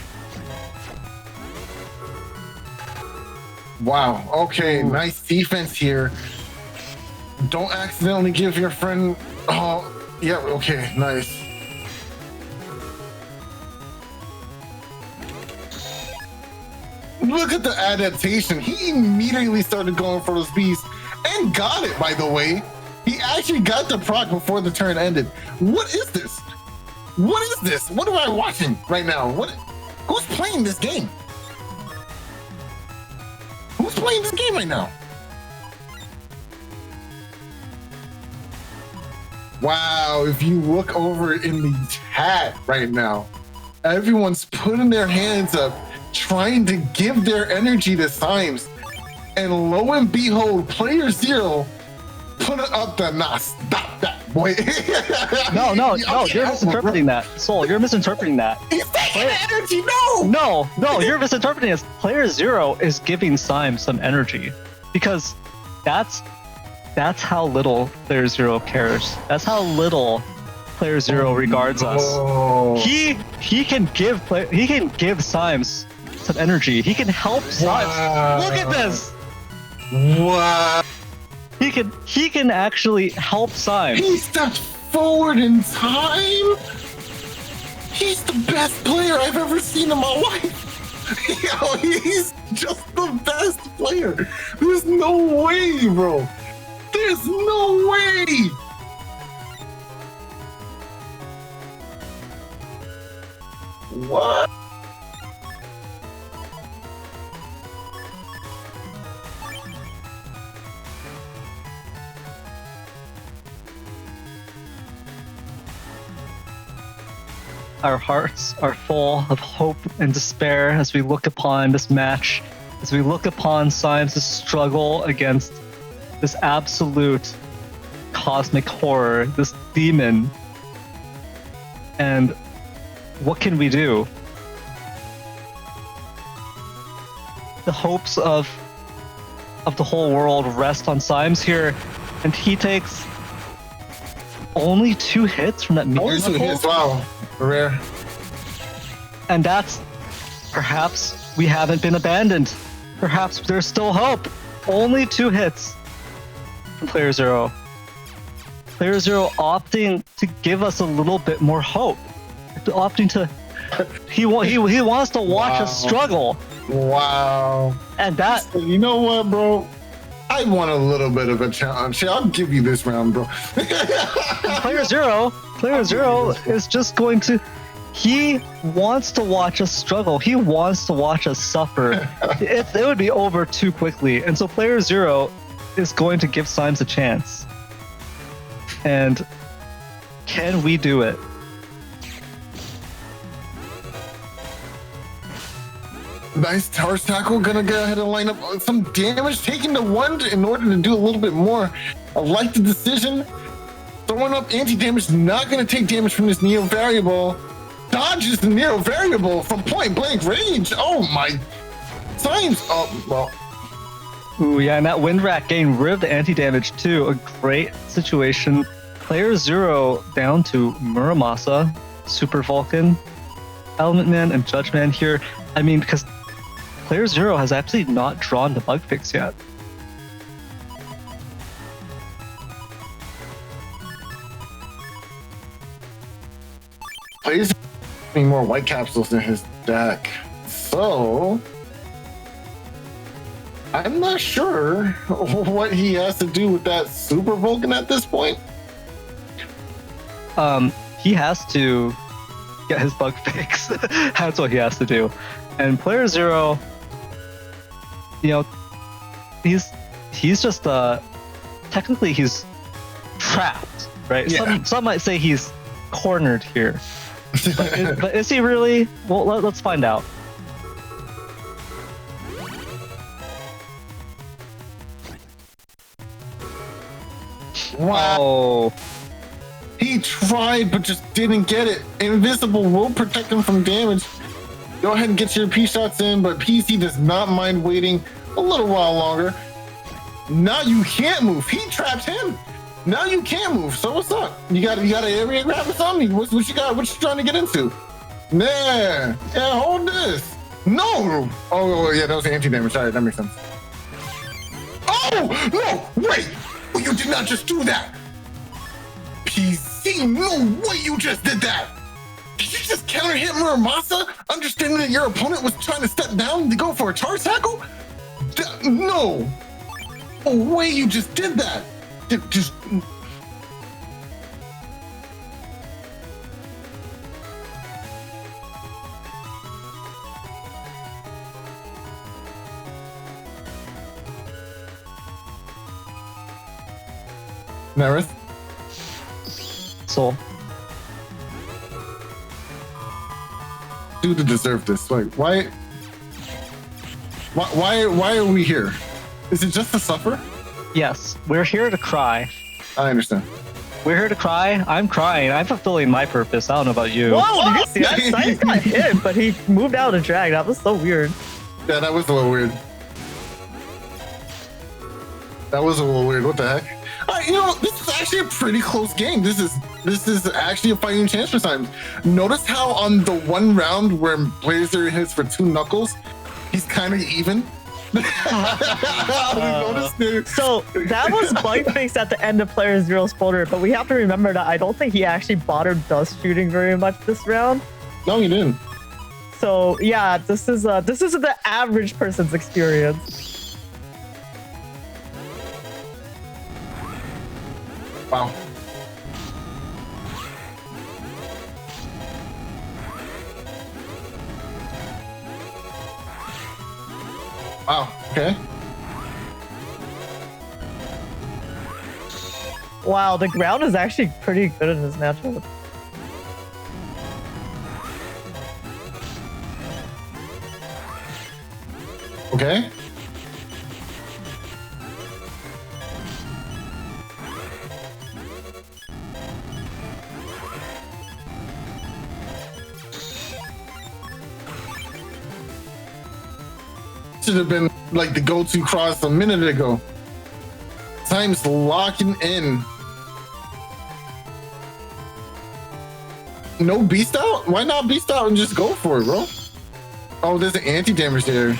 Wow. Okay, nice defense here. Don't accidentally give your friend. Oh, yeah. Okay, nice. Look at the adaptation. He immediately started going for those beasts and got it, by the way. He actually got the proc before the turn ended. What is this? What is this? What am I watching right now? Who's playing this game? Who's playing this game right now? Wow, if you look over in the chat right now, everyone's putting their hands up, trying to give their energy to Symes. And lo and behold, playerzero put it up the stop that, boy. No, you're misinterpreting that. Soul, you're misinterpreting that. He's taking energy, No, you're misinterpreting it. playerzero is giving Symes some energy. Because that's how little playerzero cares. That's how little playerzero regards us. He can give Symes some energy. He can help Symes. Wow. Look at this. Wow. He can actually help Symes. He stepped forward in time. He's the best player I've ever seen in my life. Yo, he's just the best player. There's no way, bro. There's no way. What? Our hearts are full of hope and despair as we look upon this match, as we look upon Symes' struggle against this absolute cosmic horror, this demon. And what can we do? The hopes of the whole world rest on Symes here, and he takes only 2 hits from that meteor. Only 2 hits, wow. Rare. And that's perhaps we haven't been abandoned. Perhaps there's still hope. Only 2 hits from playerzero. playerzero opting to give us a little bit more hope. Opting to he wants to watch us struggle. Wow. And that, you know what, bro? I want a little bit of a challenge. I'll give you this round, bro. playerzero is just going to. He wants to watch us struggle. He wants to watch us suffer. It would be over too quickly. And so playerzero is going to give Symes a chance. And can we do it? Nice tower tackle. Gonna go ahead and line up some damage, taking the 1 in order to do a little bit more. I like the decision. Throwing up anti-damage, not gonna take damage from this Neo variable. Dodges the Neo variable from point blank range. Oh my. Symes. Oh, well. Ooh, yeah, and that wind rat gained rid of the anti-damage too. A great situation. playerzero down to Muramasa, Super Vulcan, Element Man, and Judge Man here. I mean, because playerzero has actually not drawn the bug fix yet. Plays more white capsules in his deck. So I'm not sure what he has to do with that Super Vulcan at this point. He has to get his bug fix. That's what he has to do. And player zero, you know, he's just technically he's trapped, right? Yeah. Some might say he's cornered here. But is he really? Well, let's find out. Wow. Oh, He tried, but just didn't get it. Invisible will protect him from damage. Go ahead and get your P shots in, but PC does not mind waiting a little while longer. Now you can't move. He trapped him. Now you can't move. So what's up? You got an area grab or something? What you got? What you trying to get into? Nah. Yeah, hold this. No. Oh yeah, that was anti-damage. All right, that makes sense. Oh no! Wait. You did not just do that. PC, no way you just did that! Did you just counter hit Muramasa, understanding that your opponent was trying to step down to go for a charge tackle? No! No way you just did that! Just... Neryth? Soul. Do to deserve this. Like, why are we here? Is it just to suffer? Yes, we're here to cry. I understand. We're here to cry. I'm crying. I'm fulfilling my purpose. I don't know about you. Whoa, did you see that? Symes got hit, but he moved out of drag. That was so weird. Yeah, that was a little weird. That was a little weird. What the heck? All right, you know, this is actually a pretty close game. This is actually a fighting chance for Symes. Notice how on the one round where playerzero hits for 2 knuckles, he's kind of even. So that was bug fix at the end of player zero's folder, but we have to remember that I don't think he actually bothered dust shooting very much this round. No, he didn't. So yeah, this is the average person's experience. Wow. Wow. Okay. Wow, the ground is actually pretty good in this matchup. Okay. Should have been like the go-to cross a minute ago. Symes locking in. No beast out? Why not beast out and just go for it, bro? Oh, there's an anti-damage there.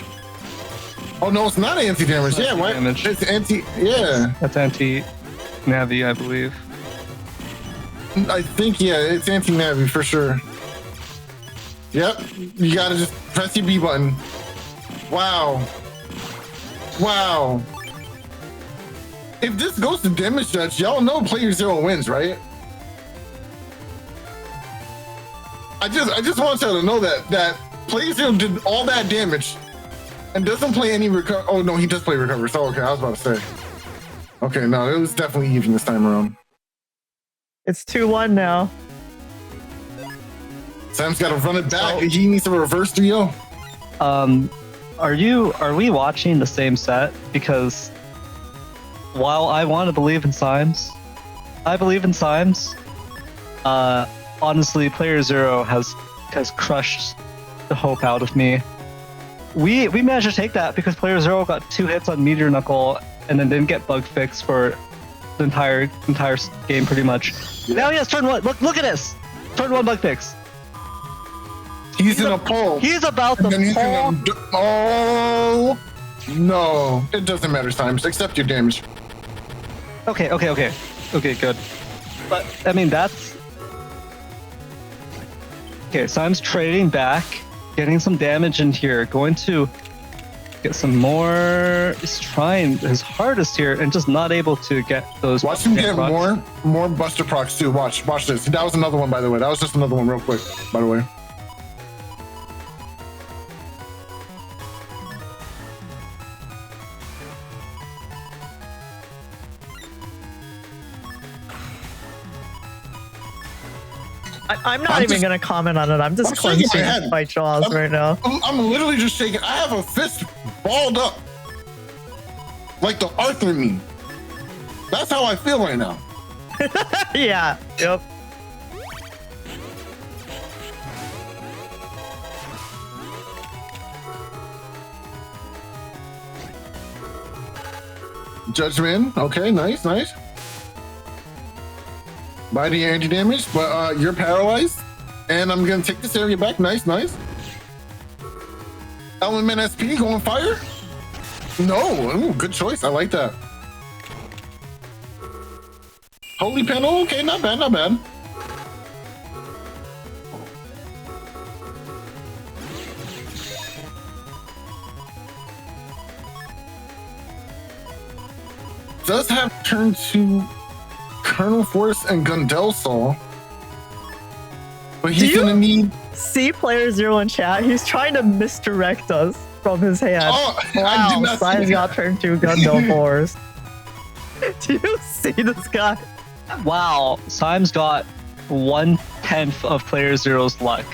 Oh no, it's not anti-damage. Yeah, why? Damage. It's anti. Yeah, That's anti-Navi, I believe. I think yeah, it's anti-Navi for sure. Yep, you gotta just press your B button. Wow. Wow. If this goes to damage judge, y'all know playerzero wins, right? I just want y'all to know that playerzero did all that damage and doesn't play any recover. Oh no, he does play recover. So okay, I was about to say. Okay, no, it was definitely even this time around. It's 2-1 now. Sam's got to run it back. He needs to reverse 3-0. Are we watching the same set? Because while I want to believe in Symes, I believe in Symes. Honestly, playerzero has crushed the hope out of me. We managed to take that because playerzero got 2 hits on Meteor Knuckle and then didn't get bug fix for the entire game pretty much. Yeah. Now he has turn 1. Look at this. Turn 1 bug fix. He's in a pole. He's about to fall. Oh no! It doesn't matter, Symes. Accept your damage. Okay, good. But I mean that's okay. Symes trading back, getting some damage in here, going to get some more. He's trying his hardest here and just not able to get those. Watch him get procs. more Buster procs too. Watch this. That was another one, by the way. That was just another one real quick, by the way. I'm not even going to comment on it. I'm just clenching my jaws right now. I'm literally just shaking. I have a fist balled up. Like the Arthur meme. That's how I feel right now. Yeah. Yep. Judgment. Okay, nice. By the anti-damage, but you're paralyzed. And I'm gonna take this area back. Nice. Element SP going fire? No, ooh, good choice. I like that. Holy panel, okay, not bad. Does have turn to Colonel Force and Gundel Saw, but he's gonna need. See playerzero in chat. He's trying to misdirect us from his hand. Oh, wow! Symes got turned to Gundel Force. Do you see this guy? Wow, Symes got 1/10 of playerzero's luck.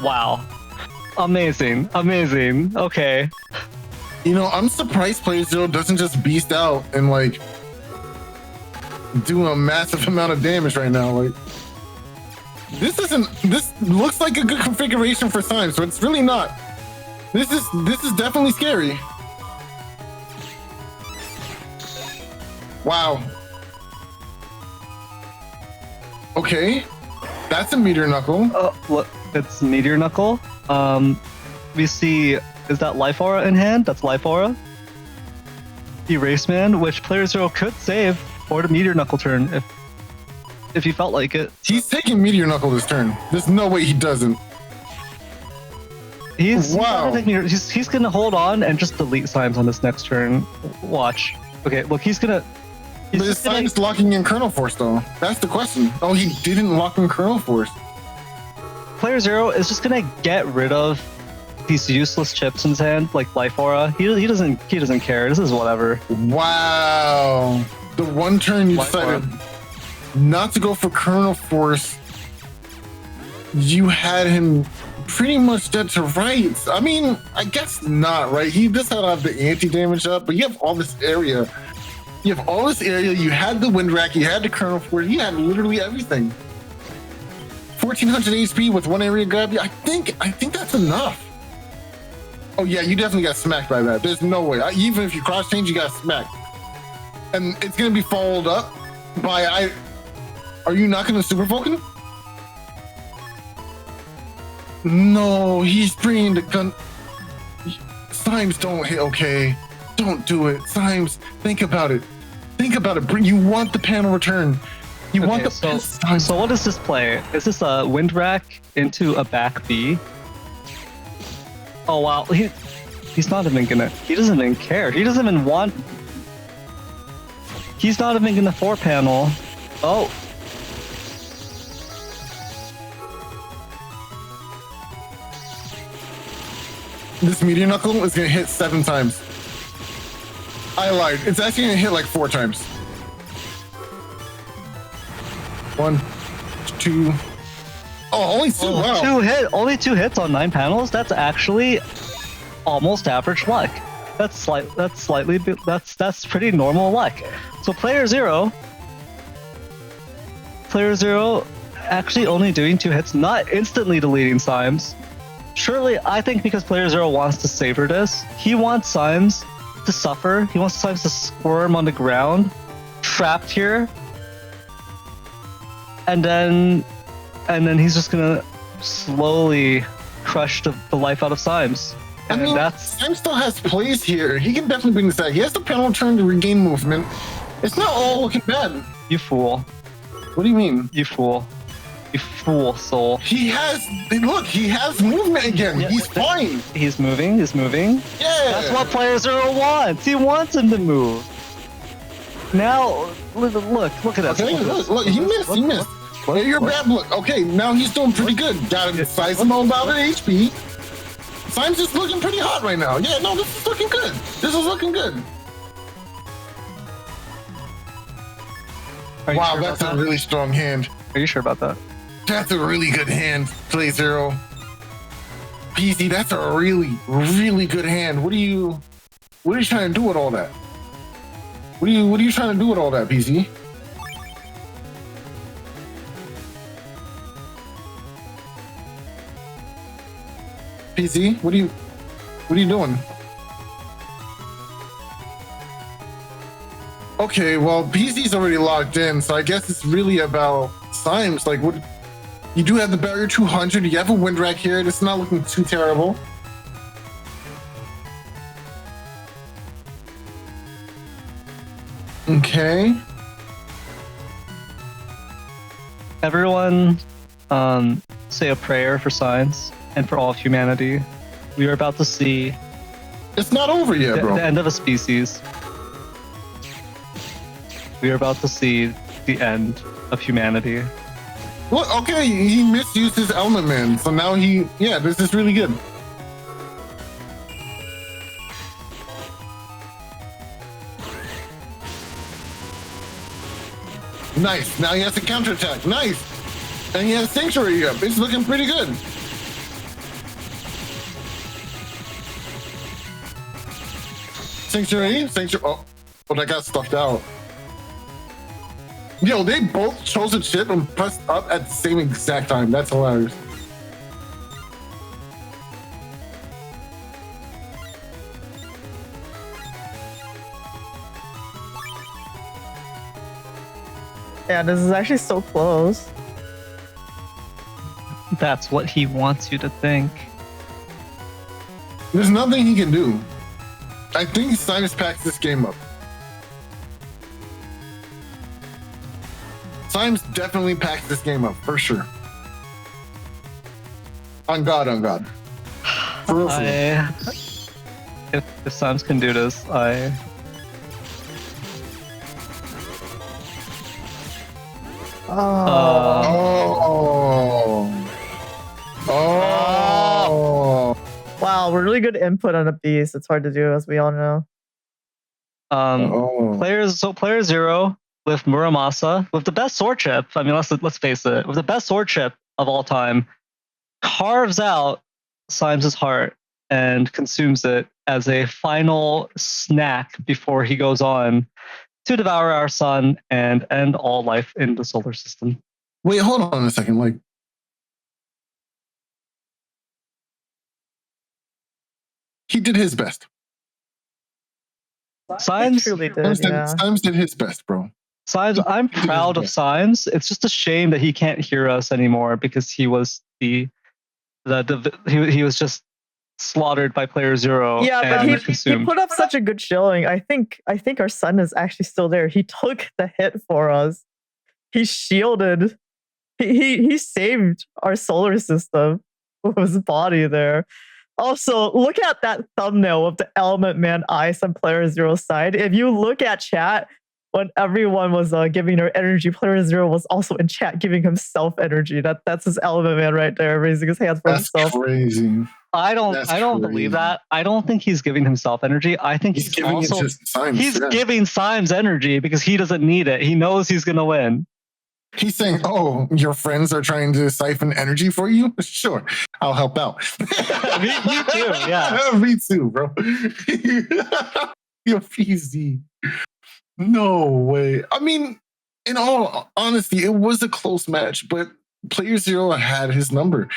Wow, amazing. Okay. You know, I'm surprised playerzero doesn't just beast out and like do a massive amount of damage right now. Like this looks like a good configuration for Symes, but it's really not. This is definitely scary. Wow. Okay. That's a meteor knuckle. Oh, look, it's meteor knuckle. We see, is that life aura in hand? That's life aura. Erase man, which playerzero could save for the meteor knuckle turn if he felt like it. He's taking meteor knuckle this turn. There's no way he doesn't. He's gonna hold on and just delete Symes on this next turn. Watch. Okay, look, he's gonna. But is Symes locking in Colonel Force though? That's the question. Oh, he didn't lock in Colonel Force. playerzero is just gonna get rid of these useless chips in his hand, like life aura. He doesn't care. This is whatever. Wow. The one turn you decided not to go for Colonel Force, you had him pretty much dead to rights. I mean, I guess not, right? He just had to have the anti-damage up, but you have all this area. You had the wind rack, you had the Colonel Force, you had literally everything. 1400 HP with one area grab. I think that's enough. Oh yeah, you definitely got smacked by that. There's no way. Even if you cross change, you got smacked. And it's gonna be followed up by Are you not gonna Super Vulcan? No, he's bringing the gun. Symes, don't hit. Okay, don't do it. Symes, think about it. You want the panel return. You want the. So what does this play? Is this a wind rack into a back B? Oh wow, he's not even gonna. He doesn't even care. He doesn't even want. He's not even gonna 4-panel. Oh. This meteor knuckle is gonna hit 7 times. I lied. It's actually gonna hit like 4 times. 1, 2. Oh, only 2. Wow. Only 2 hits on 9 panels. That's actually almost average luck. That's pretty normal luck. So playerzero actually only doing 2 hits, not instantly deleting Symes. Surely, I think because playerzero wants to savor this, he wants Symes to suffer. He wants Symes to squirm on the ground, trapped here, and then he's just gonna slowly crush the life out of Symes. I mean, Symes still has plays here. He can definitely bring this back. He has the panel turn to regain movement. It's not all looking bad. You fool. What do you mean? You fool. You fool, Soul. He has movement again. Yeah, He's fine. He's moving. Yeah. That's what PlayerZero wants. He wants him to move. Now, look at this. Okay, look, he missed. Well, you're bad. Look, okay, now he's doing pretty good. Got him size him about an HP. Symes is looking pretty hot right now. Yeah, no, this is looking good. Wow, sure that's a really strong hand. Are you sure about that? That's a really good hand, PlayerZero. PZ, that's a really, really good hand. What are you trying to do with all that? What are you trying to do with all that, PZ? PZ, what are you doing? Okay, well, PZ's already locked in, so I guess it's really about Symes. Like, what? You do have the barrier 200. You have a wind rack here. It's not looking too terrible. Okay. Everyone, say a prayer for Symes and for all of humanity. We are about to see It's not over yet, bro. the end of a species. We are about to see the end of humanity. Well, okay, he misused his element, man. So now this is really good. Nice. Now he has a counterattack. Nice. And he has Sanctuary up. It's looking pretty good. Sanctuary. Oh, that got stuffed out. Yo, they both chose a chip and pressed up at the same exact time. That's hilarious. Yeah, this is actually so close. That's what he wants you to think. There's nothing he can do. I think Symes packs this game up. Symes definitely packs this game up, for sure. On God. For real. If Symes can do this, Wow, really good input on a beast. It's hard to do, as we all know. PlayerZero with Muramasa, with the best sword chip. I mean, let's face it, with the best sword chip of all time, carves out Symes' heart and consumes it as a final snack before he goes on to devour our sun and end all life in the solar system. Wait, hold on a second. Like, he did his best. Symes truly did, Symes did his best, bro. Symes, I'm proud of Symes. It's just a shame that he can't hear us anymore because he was he was just slaughtered by PlayerZero. Yeah, but and he consumed. put up such a good showing. I think our son is actually still there. He took the hit for us. He shielded. He saved our solar system with his body there. Also, look at that thumbnail of the Element Man ice on PlayerZero's side. If you look at chat, when everyone was giving her energy, PlayerZero was also in chat giving himself energy. That's his Element Man right there, raising his hands for himself. That's crazy. I don't believe that. I don't think he's giving himself energy. I think he's giving also it to Symes, giving Symes energy because he doesn't need it. He knows he's gonna win. He's saying, "Oh, your friends are trying to siphon energy for you? Sure, I'll help out." me too. Yeah, me too, bro. You're PZ. No way. I mean, in all honesty, it was a close match, but PlayerZero had his number.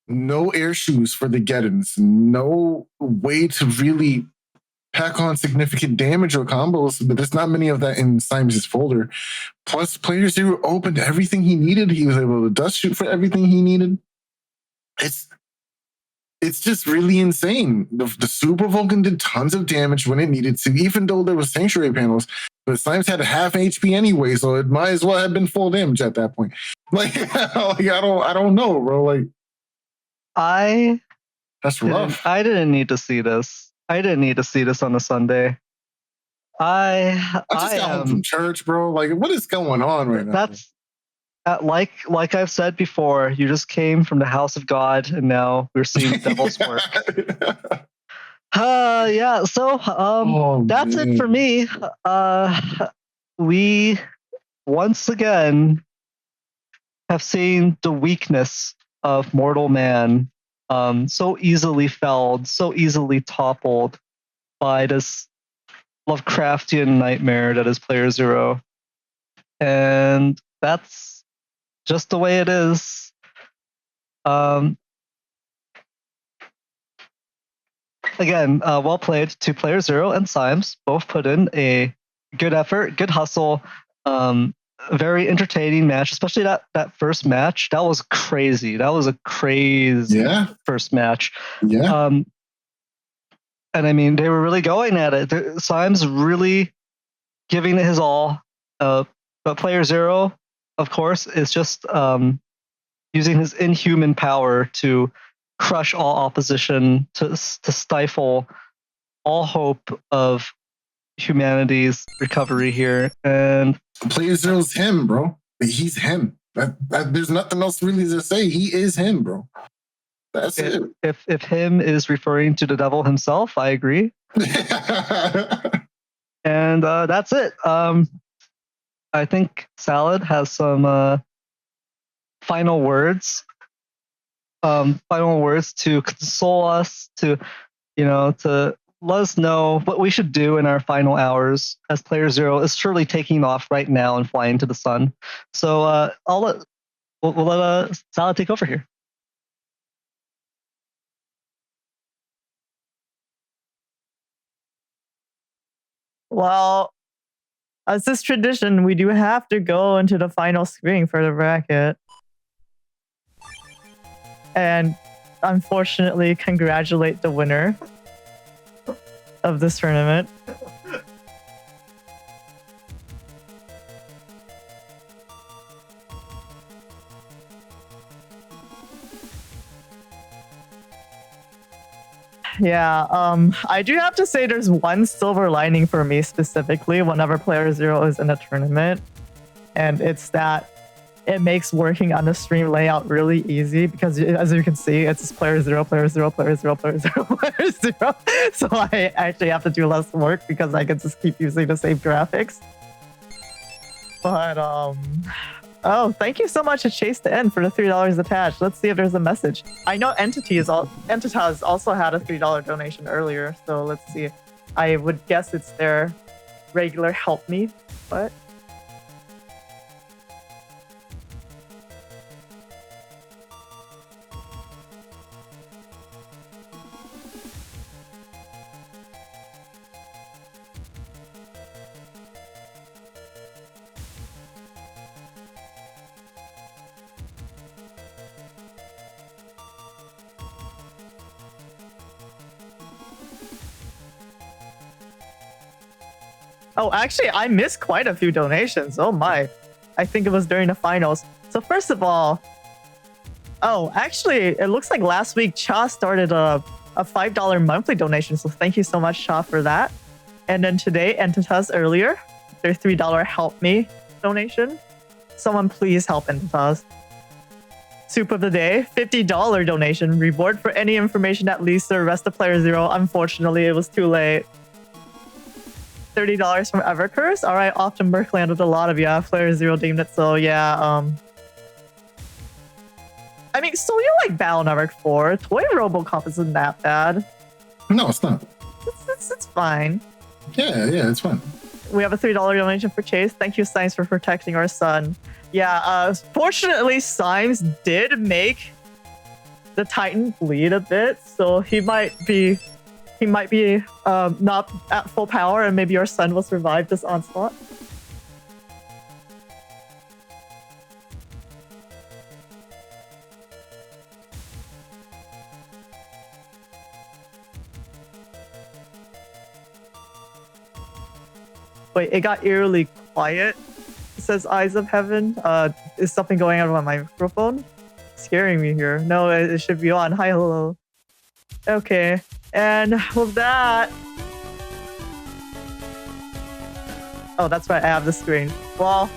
No air shoes for the Geddons. No way to really pack on significant damage or combos, but there's not many of that in Symes' folder. Plus, PlayerZero opened everything he needed. He was able to dust shoot for everything he needed. It's just really insane. The Super Vulcan did tons of damage when it needed to, even though there was Sanctuary panels. But Symes had a half HP anyway, so it might as well have been full damage at that point. Like, I don't know, bro. Like, that's rough. I didn't need to see this. I didn't need to see this on a Sunday. I just got home from church, bro. Like, what is going on right now? That's like I've said before. You just came from the house of God, and now we're seeing devil's work. Yeah. So that's it for me. We once again have seen the weakness of mortal man, so easily felled, so easily toppled by this Lovecraftian nightmare that is playerzero. And that's just the way it is. Again, well played to playerzero and Symes. Both put in a good effort, good hustle. Very entertaining match, especially that first match. That was crazy. That was a crazy first match. Yeah. And I mean, they were really going at it. Symes really giving it his all. But playerzero, of course, is just using his inhuman power to crush all opposition, to stifle all hope of humanity's recovery here. And playerzer's him, bro. He's him. There's nothing else really to say. He is him, bro. That's it. If him is referring to the devil himself, I agree. And that's it. I think Salad has some final words. Final words to console us, to let us know what we should do in our final hours, as playerzero is surely taking off right now and flying to the sun. So we'll let Salad take over here. Well, as is tradition, we do have to go into the final screen for the bracket. And unfortunately, congratulate the winner of this tournament. Yeah, I do have to say there's one silver lining for me specifically whenever playerzero is in a tournament, and it's that it makes working on the stream layout really easy because, as you can see, it's just playerzero, playerzero, playerzero, playerzero, playerzero. So I actually have to do less work because I can just keep using the same graphics. But oh, thank you so much to Chase the End for the $3 attached. Let's see if there's a message. I know Entitas also had a $3 donation earlier, so let's see. I would guess it's their regular help me, but oh, actually, I missed quite a few donations. Oh my. I think it was during the finals. So first of all, oh, actually, it looks like last week Cha started a $5 monthly donation. So thank you so much, Cha, for that. And then today, Entitas earlier, their $3 help me donation. Someone please help Entitas. Soup of the day, $50 donation. Reward for any information that leads to the rest of playerzero. Unfortunately, it was too late. $30 from Evercurse. All right, often Merc landed a lot of playerzero deemed it. So yeah, I mean, so you like Battle Network 4. Toy Robocop isn't that bad. No, it's not. It's fine. Yeah, it's fine. We have a $3 donation for Chase. Thank you, Symes, for protecting our son. Yeah, fortunately, Symes did make the Titan bleed a bit, so he might be not at full power, and maybe our son will survive this onslaught. Wait, it got eerily quiet, says Eyes of Heaven. Is something going on with my microphone? Scaring me here. No, it should be on. Hi, hello. Okay, and with that... Oh, that's right, I have the screen. Well,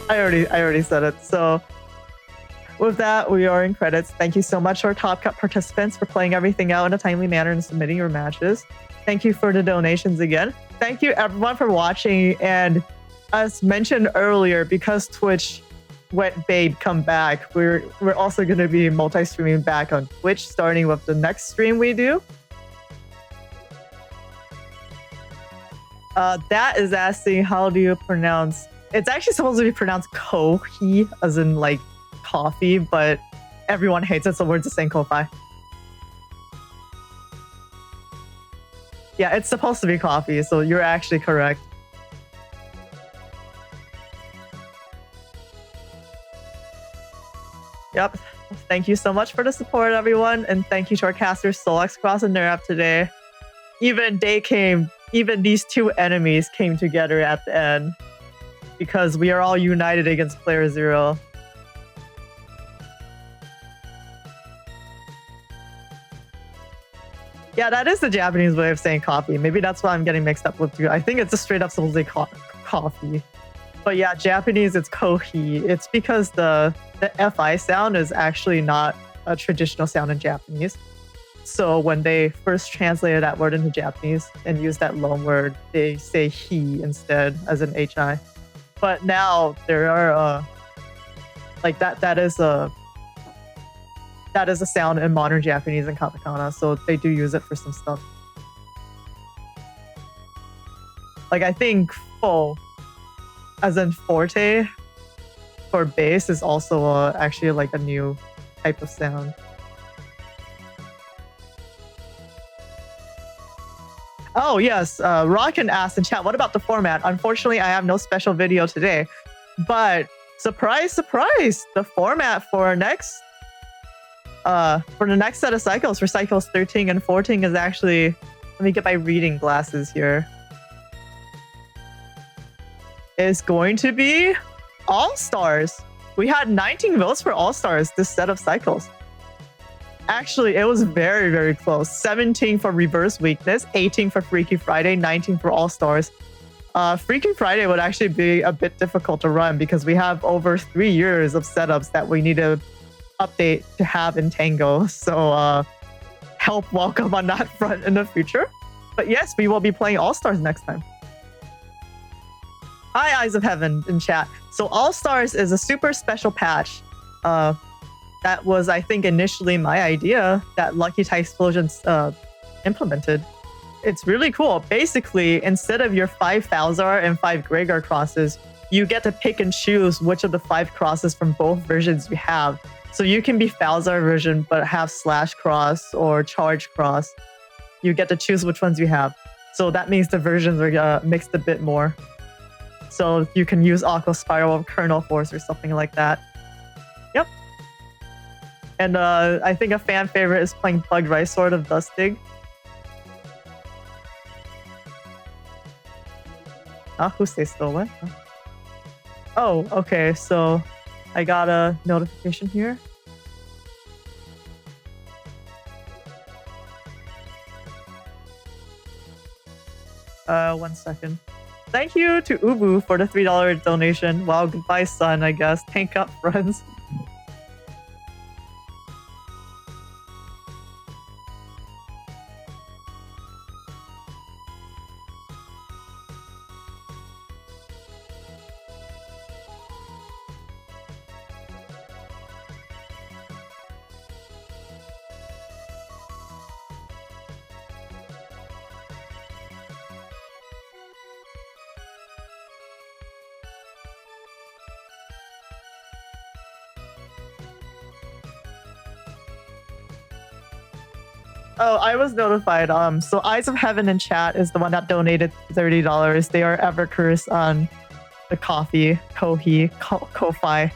I already said it. So with that, we are in credits. Thank you so much to our Top Cut participants for playing everything out in a timely manner and submitting your matches. Thank you for the donations again. Thank you everyone for watching. And as mentioned earlier, because Twitch went babe come back, we're also going to be multi-streaming back on Twitch starting with the next stream we do. That is asking, how do you pronounce... It's actually supposed to be pronounced Kohi, as in like coffee, but everyone hates it, so we're just saying Ko-Fi. Yeah, it's supposed to be coffee, so you're actually correct. Yep. Thank you so much for the support, everyone, and thank you to our casters SoulXCross and Neryth today. Even these two enemies came together at the end because we are all united against playerzero. Yeah, that is the Japanese way of saying coffee. Maybe that's why I'm getting mixed up with you. I think it's a straight up supposed to say coffee. But yeah, Japanese, it's kohi. It's because the FI sound is actually not a traditional sound in Japanese. So when they first translated that word into Japanese and used that loan word, they say he instead as an HI. But now there are like that is a sound in modern Japanese and katakana, so they do use it for some stuff. Like I think fo, as in forte, for bass is also actually like a new type of sound. Oh yes, Rockin asked in chat, what about the format? Unfortunately, I have no special video today, but surprise, surprise, the format for the next set of cycles, for cycles 13 and 14 is actually, let me get my reading glasses here, is going to be All-Stars. We had 19 votes for All-Stars this set of cycles. Actually, it was very, very close. 17 for Reverse Weakness, 18 for Freaky Friday, 19 for All-Stars. Freaky Friday would actually be a bit difficult to run because we have over 3 years of setups that we need to update to have in Tango. So help welcome on that front in the future. But yes, we will be playing All-Stars next time. Hi, Eyes of Heaven in chat. So All-Stars is a super special patch. That was, I think, initially my idea that Lucky Tie Explosions implemented. It's really cool. Basically, instead of your 5 Falzar and 5 Gregar crosses, you get to pick and choose which of the 5 crosses from both versions you have. So you can be Falzar version, but have Slash Cross or Charge Cross. You get to choose which ones you have. So that means the versions are mixed a bit more. So you can use Aqua Spiral or Kernel Force or something like that. Yep. And I think a fan favorite is playing Plugged Rice Sword of Dustig. Who stays still? What? Oh, okay. So I got a notification here. One second. Thank you to Ubu for the $3 donation. Wow, goodbye, son, I guess. Tank up, friends. Oh, I was notified. So Eyes of Heaven in chat is the one that donated $30. They are Evercurse on the coffee, Ko-Fi.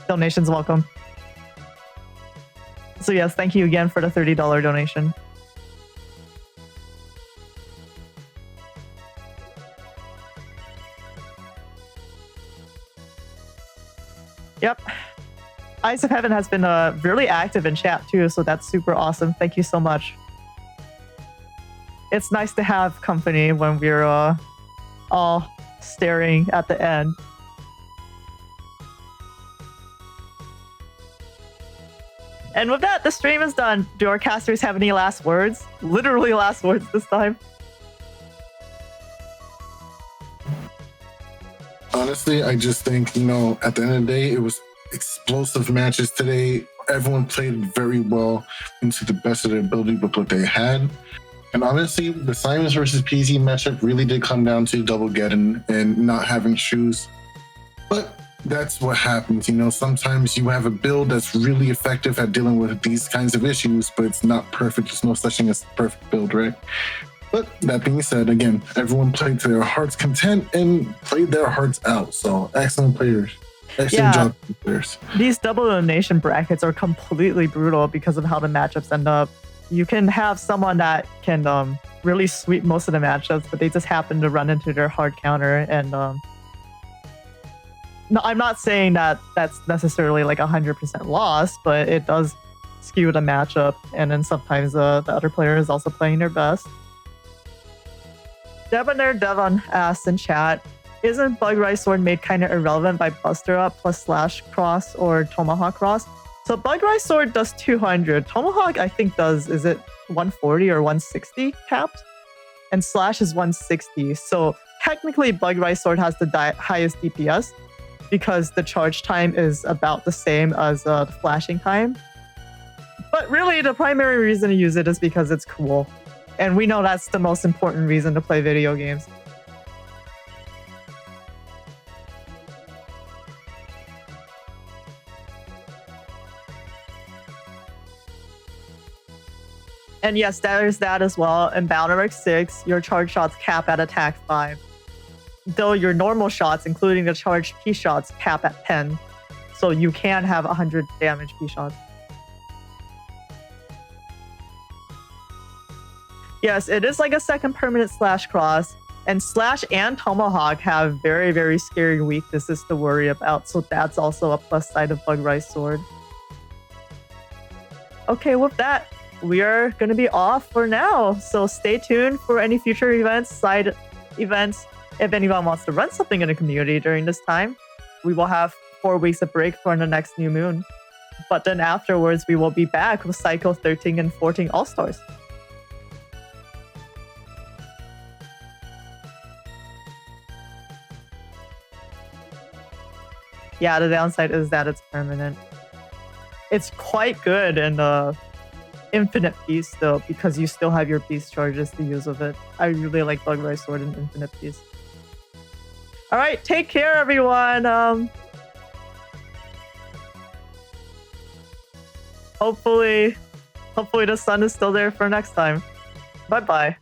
Donations welcome. So yes, thank you again for the $30 donation. Yep. Eyes of Heaven has been really active in chat too, so that's super awesome. Thank you so much. It's nice to have company when we're all staring at the end. And with that, the stream is done. Do our casters have any last words? Literally last words this time. Honestly, I just think, you know, at the end of the day, it was explosive matches today. Everyone played very well into the best of their ability with what they had. And honestly, the Symes versus PZ matchup really did come down to double getting and not having shoes. But that's what happens, you know. Sometimes you have a build that's really effective at dealing with these kinds of issues, but it's not perfect. There's no such thing as perfect build, right? But that being said, again, everyone played to their heart's content and played their hearts out. So excellent players. Excellent job, players. These double elimination brackets are completely brutal because of how the matchups end up. You can have someone that can really sweep most of the matchups, but they just happen to run into their hard counter. And no, I'm not saying that that's necessarily like 100% loss, but it does skew the matchup. And then sometimes the other player is also playing their best. Debonair Devon asked in chat, isn't Bug Rise Sword made kind of irrelevant by Buster Up plus Slash Cross or Tomahawk Cross? So Bug Rise Sword does 200. Tomahawk, I think, does, is it 140 or 160 capped? And Slash is 160. So technically, Bug Rise Sword has the highest DPS because the charge time is about the same as the flashing time. But really, the primary reason to use it is because it's cool. And we know that's the most important reason to play video games. And yes, there's that as well. In Balnarek 6, your charge shots cap at attack 5. Though your normal shots, including the charged P shots, cap at 10. So you can have 100 damage P shots. Yes, it is like a second permanent Slash Cross. And Slash and Tomahawk have very, very scary weaknesses to worry about. So that's also a plus side of Bug Rise Sword. Okay, with that, we are going to be off for now. So stay tuned for any future events, side events. If anyone wants to run something in the community during this time, we will have 4 weeks of break for the next new moon. But then afterwards, we will be back with Cycle 13 and 14 All-Stars. Yeah, the downside is that it's permanent. It's quite good in Infinite Beast though, because you still have your beast charges to use with it. I really like Bug Rise Sword and Infinite Beast. Alright, take care everyone! Hopefully the sun is still there for next time. Bye bye.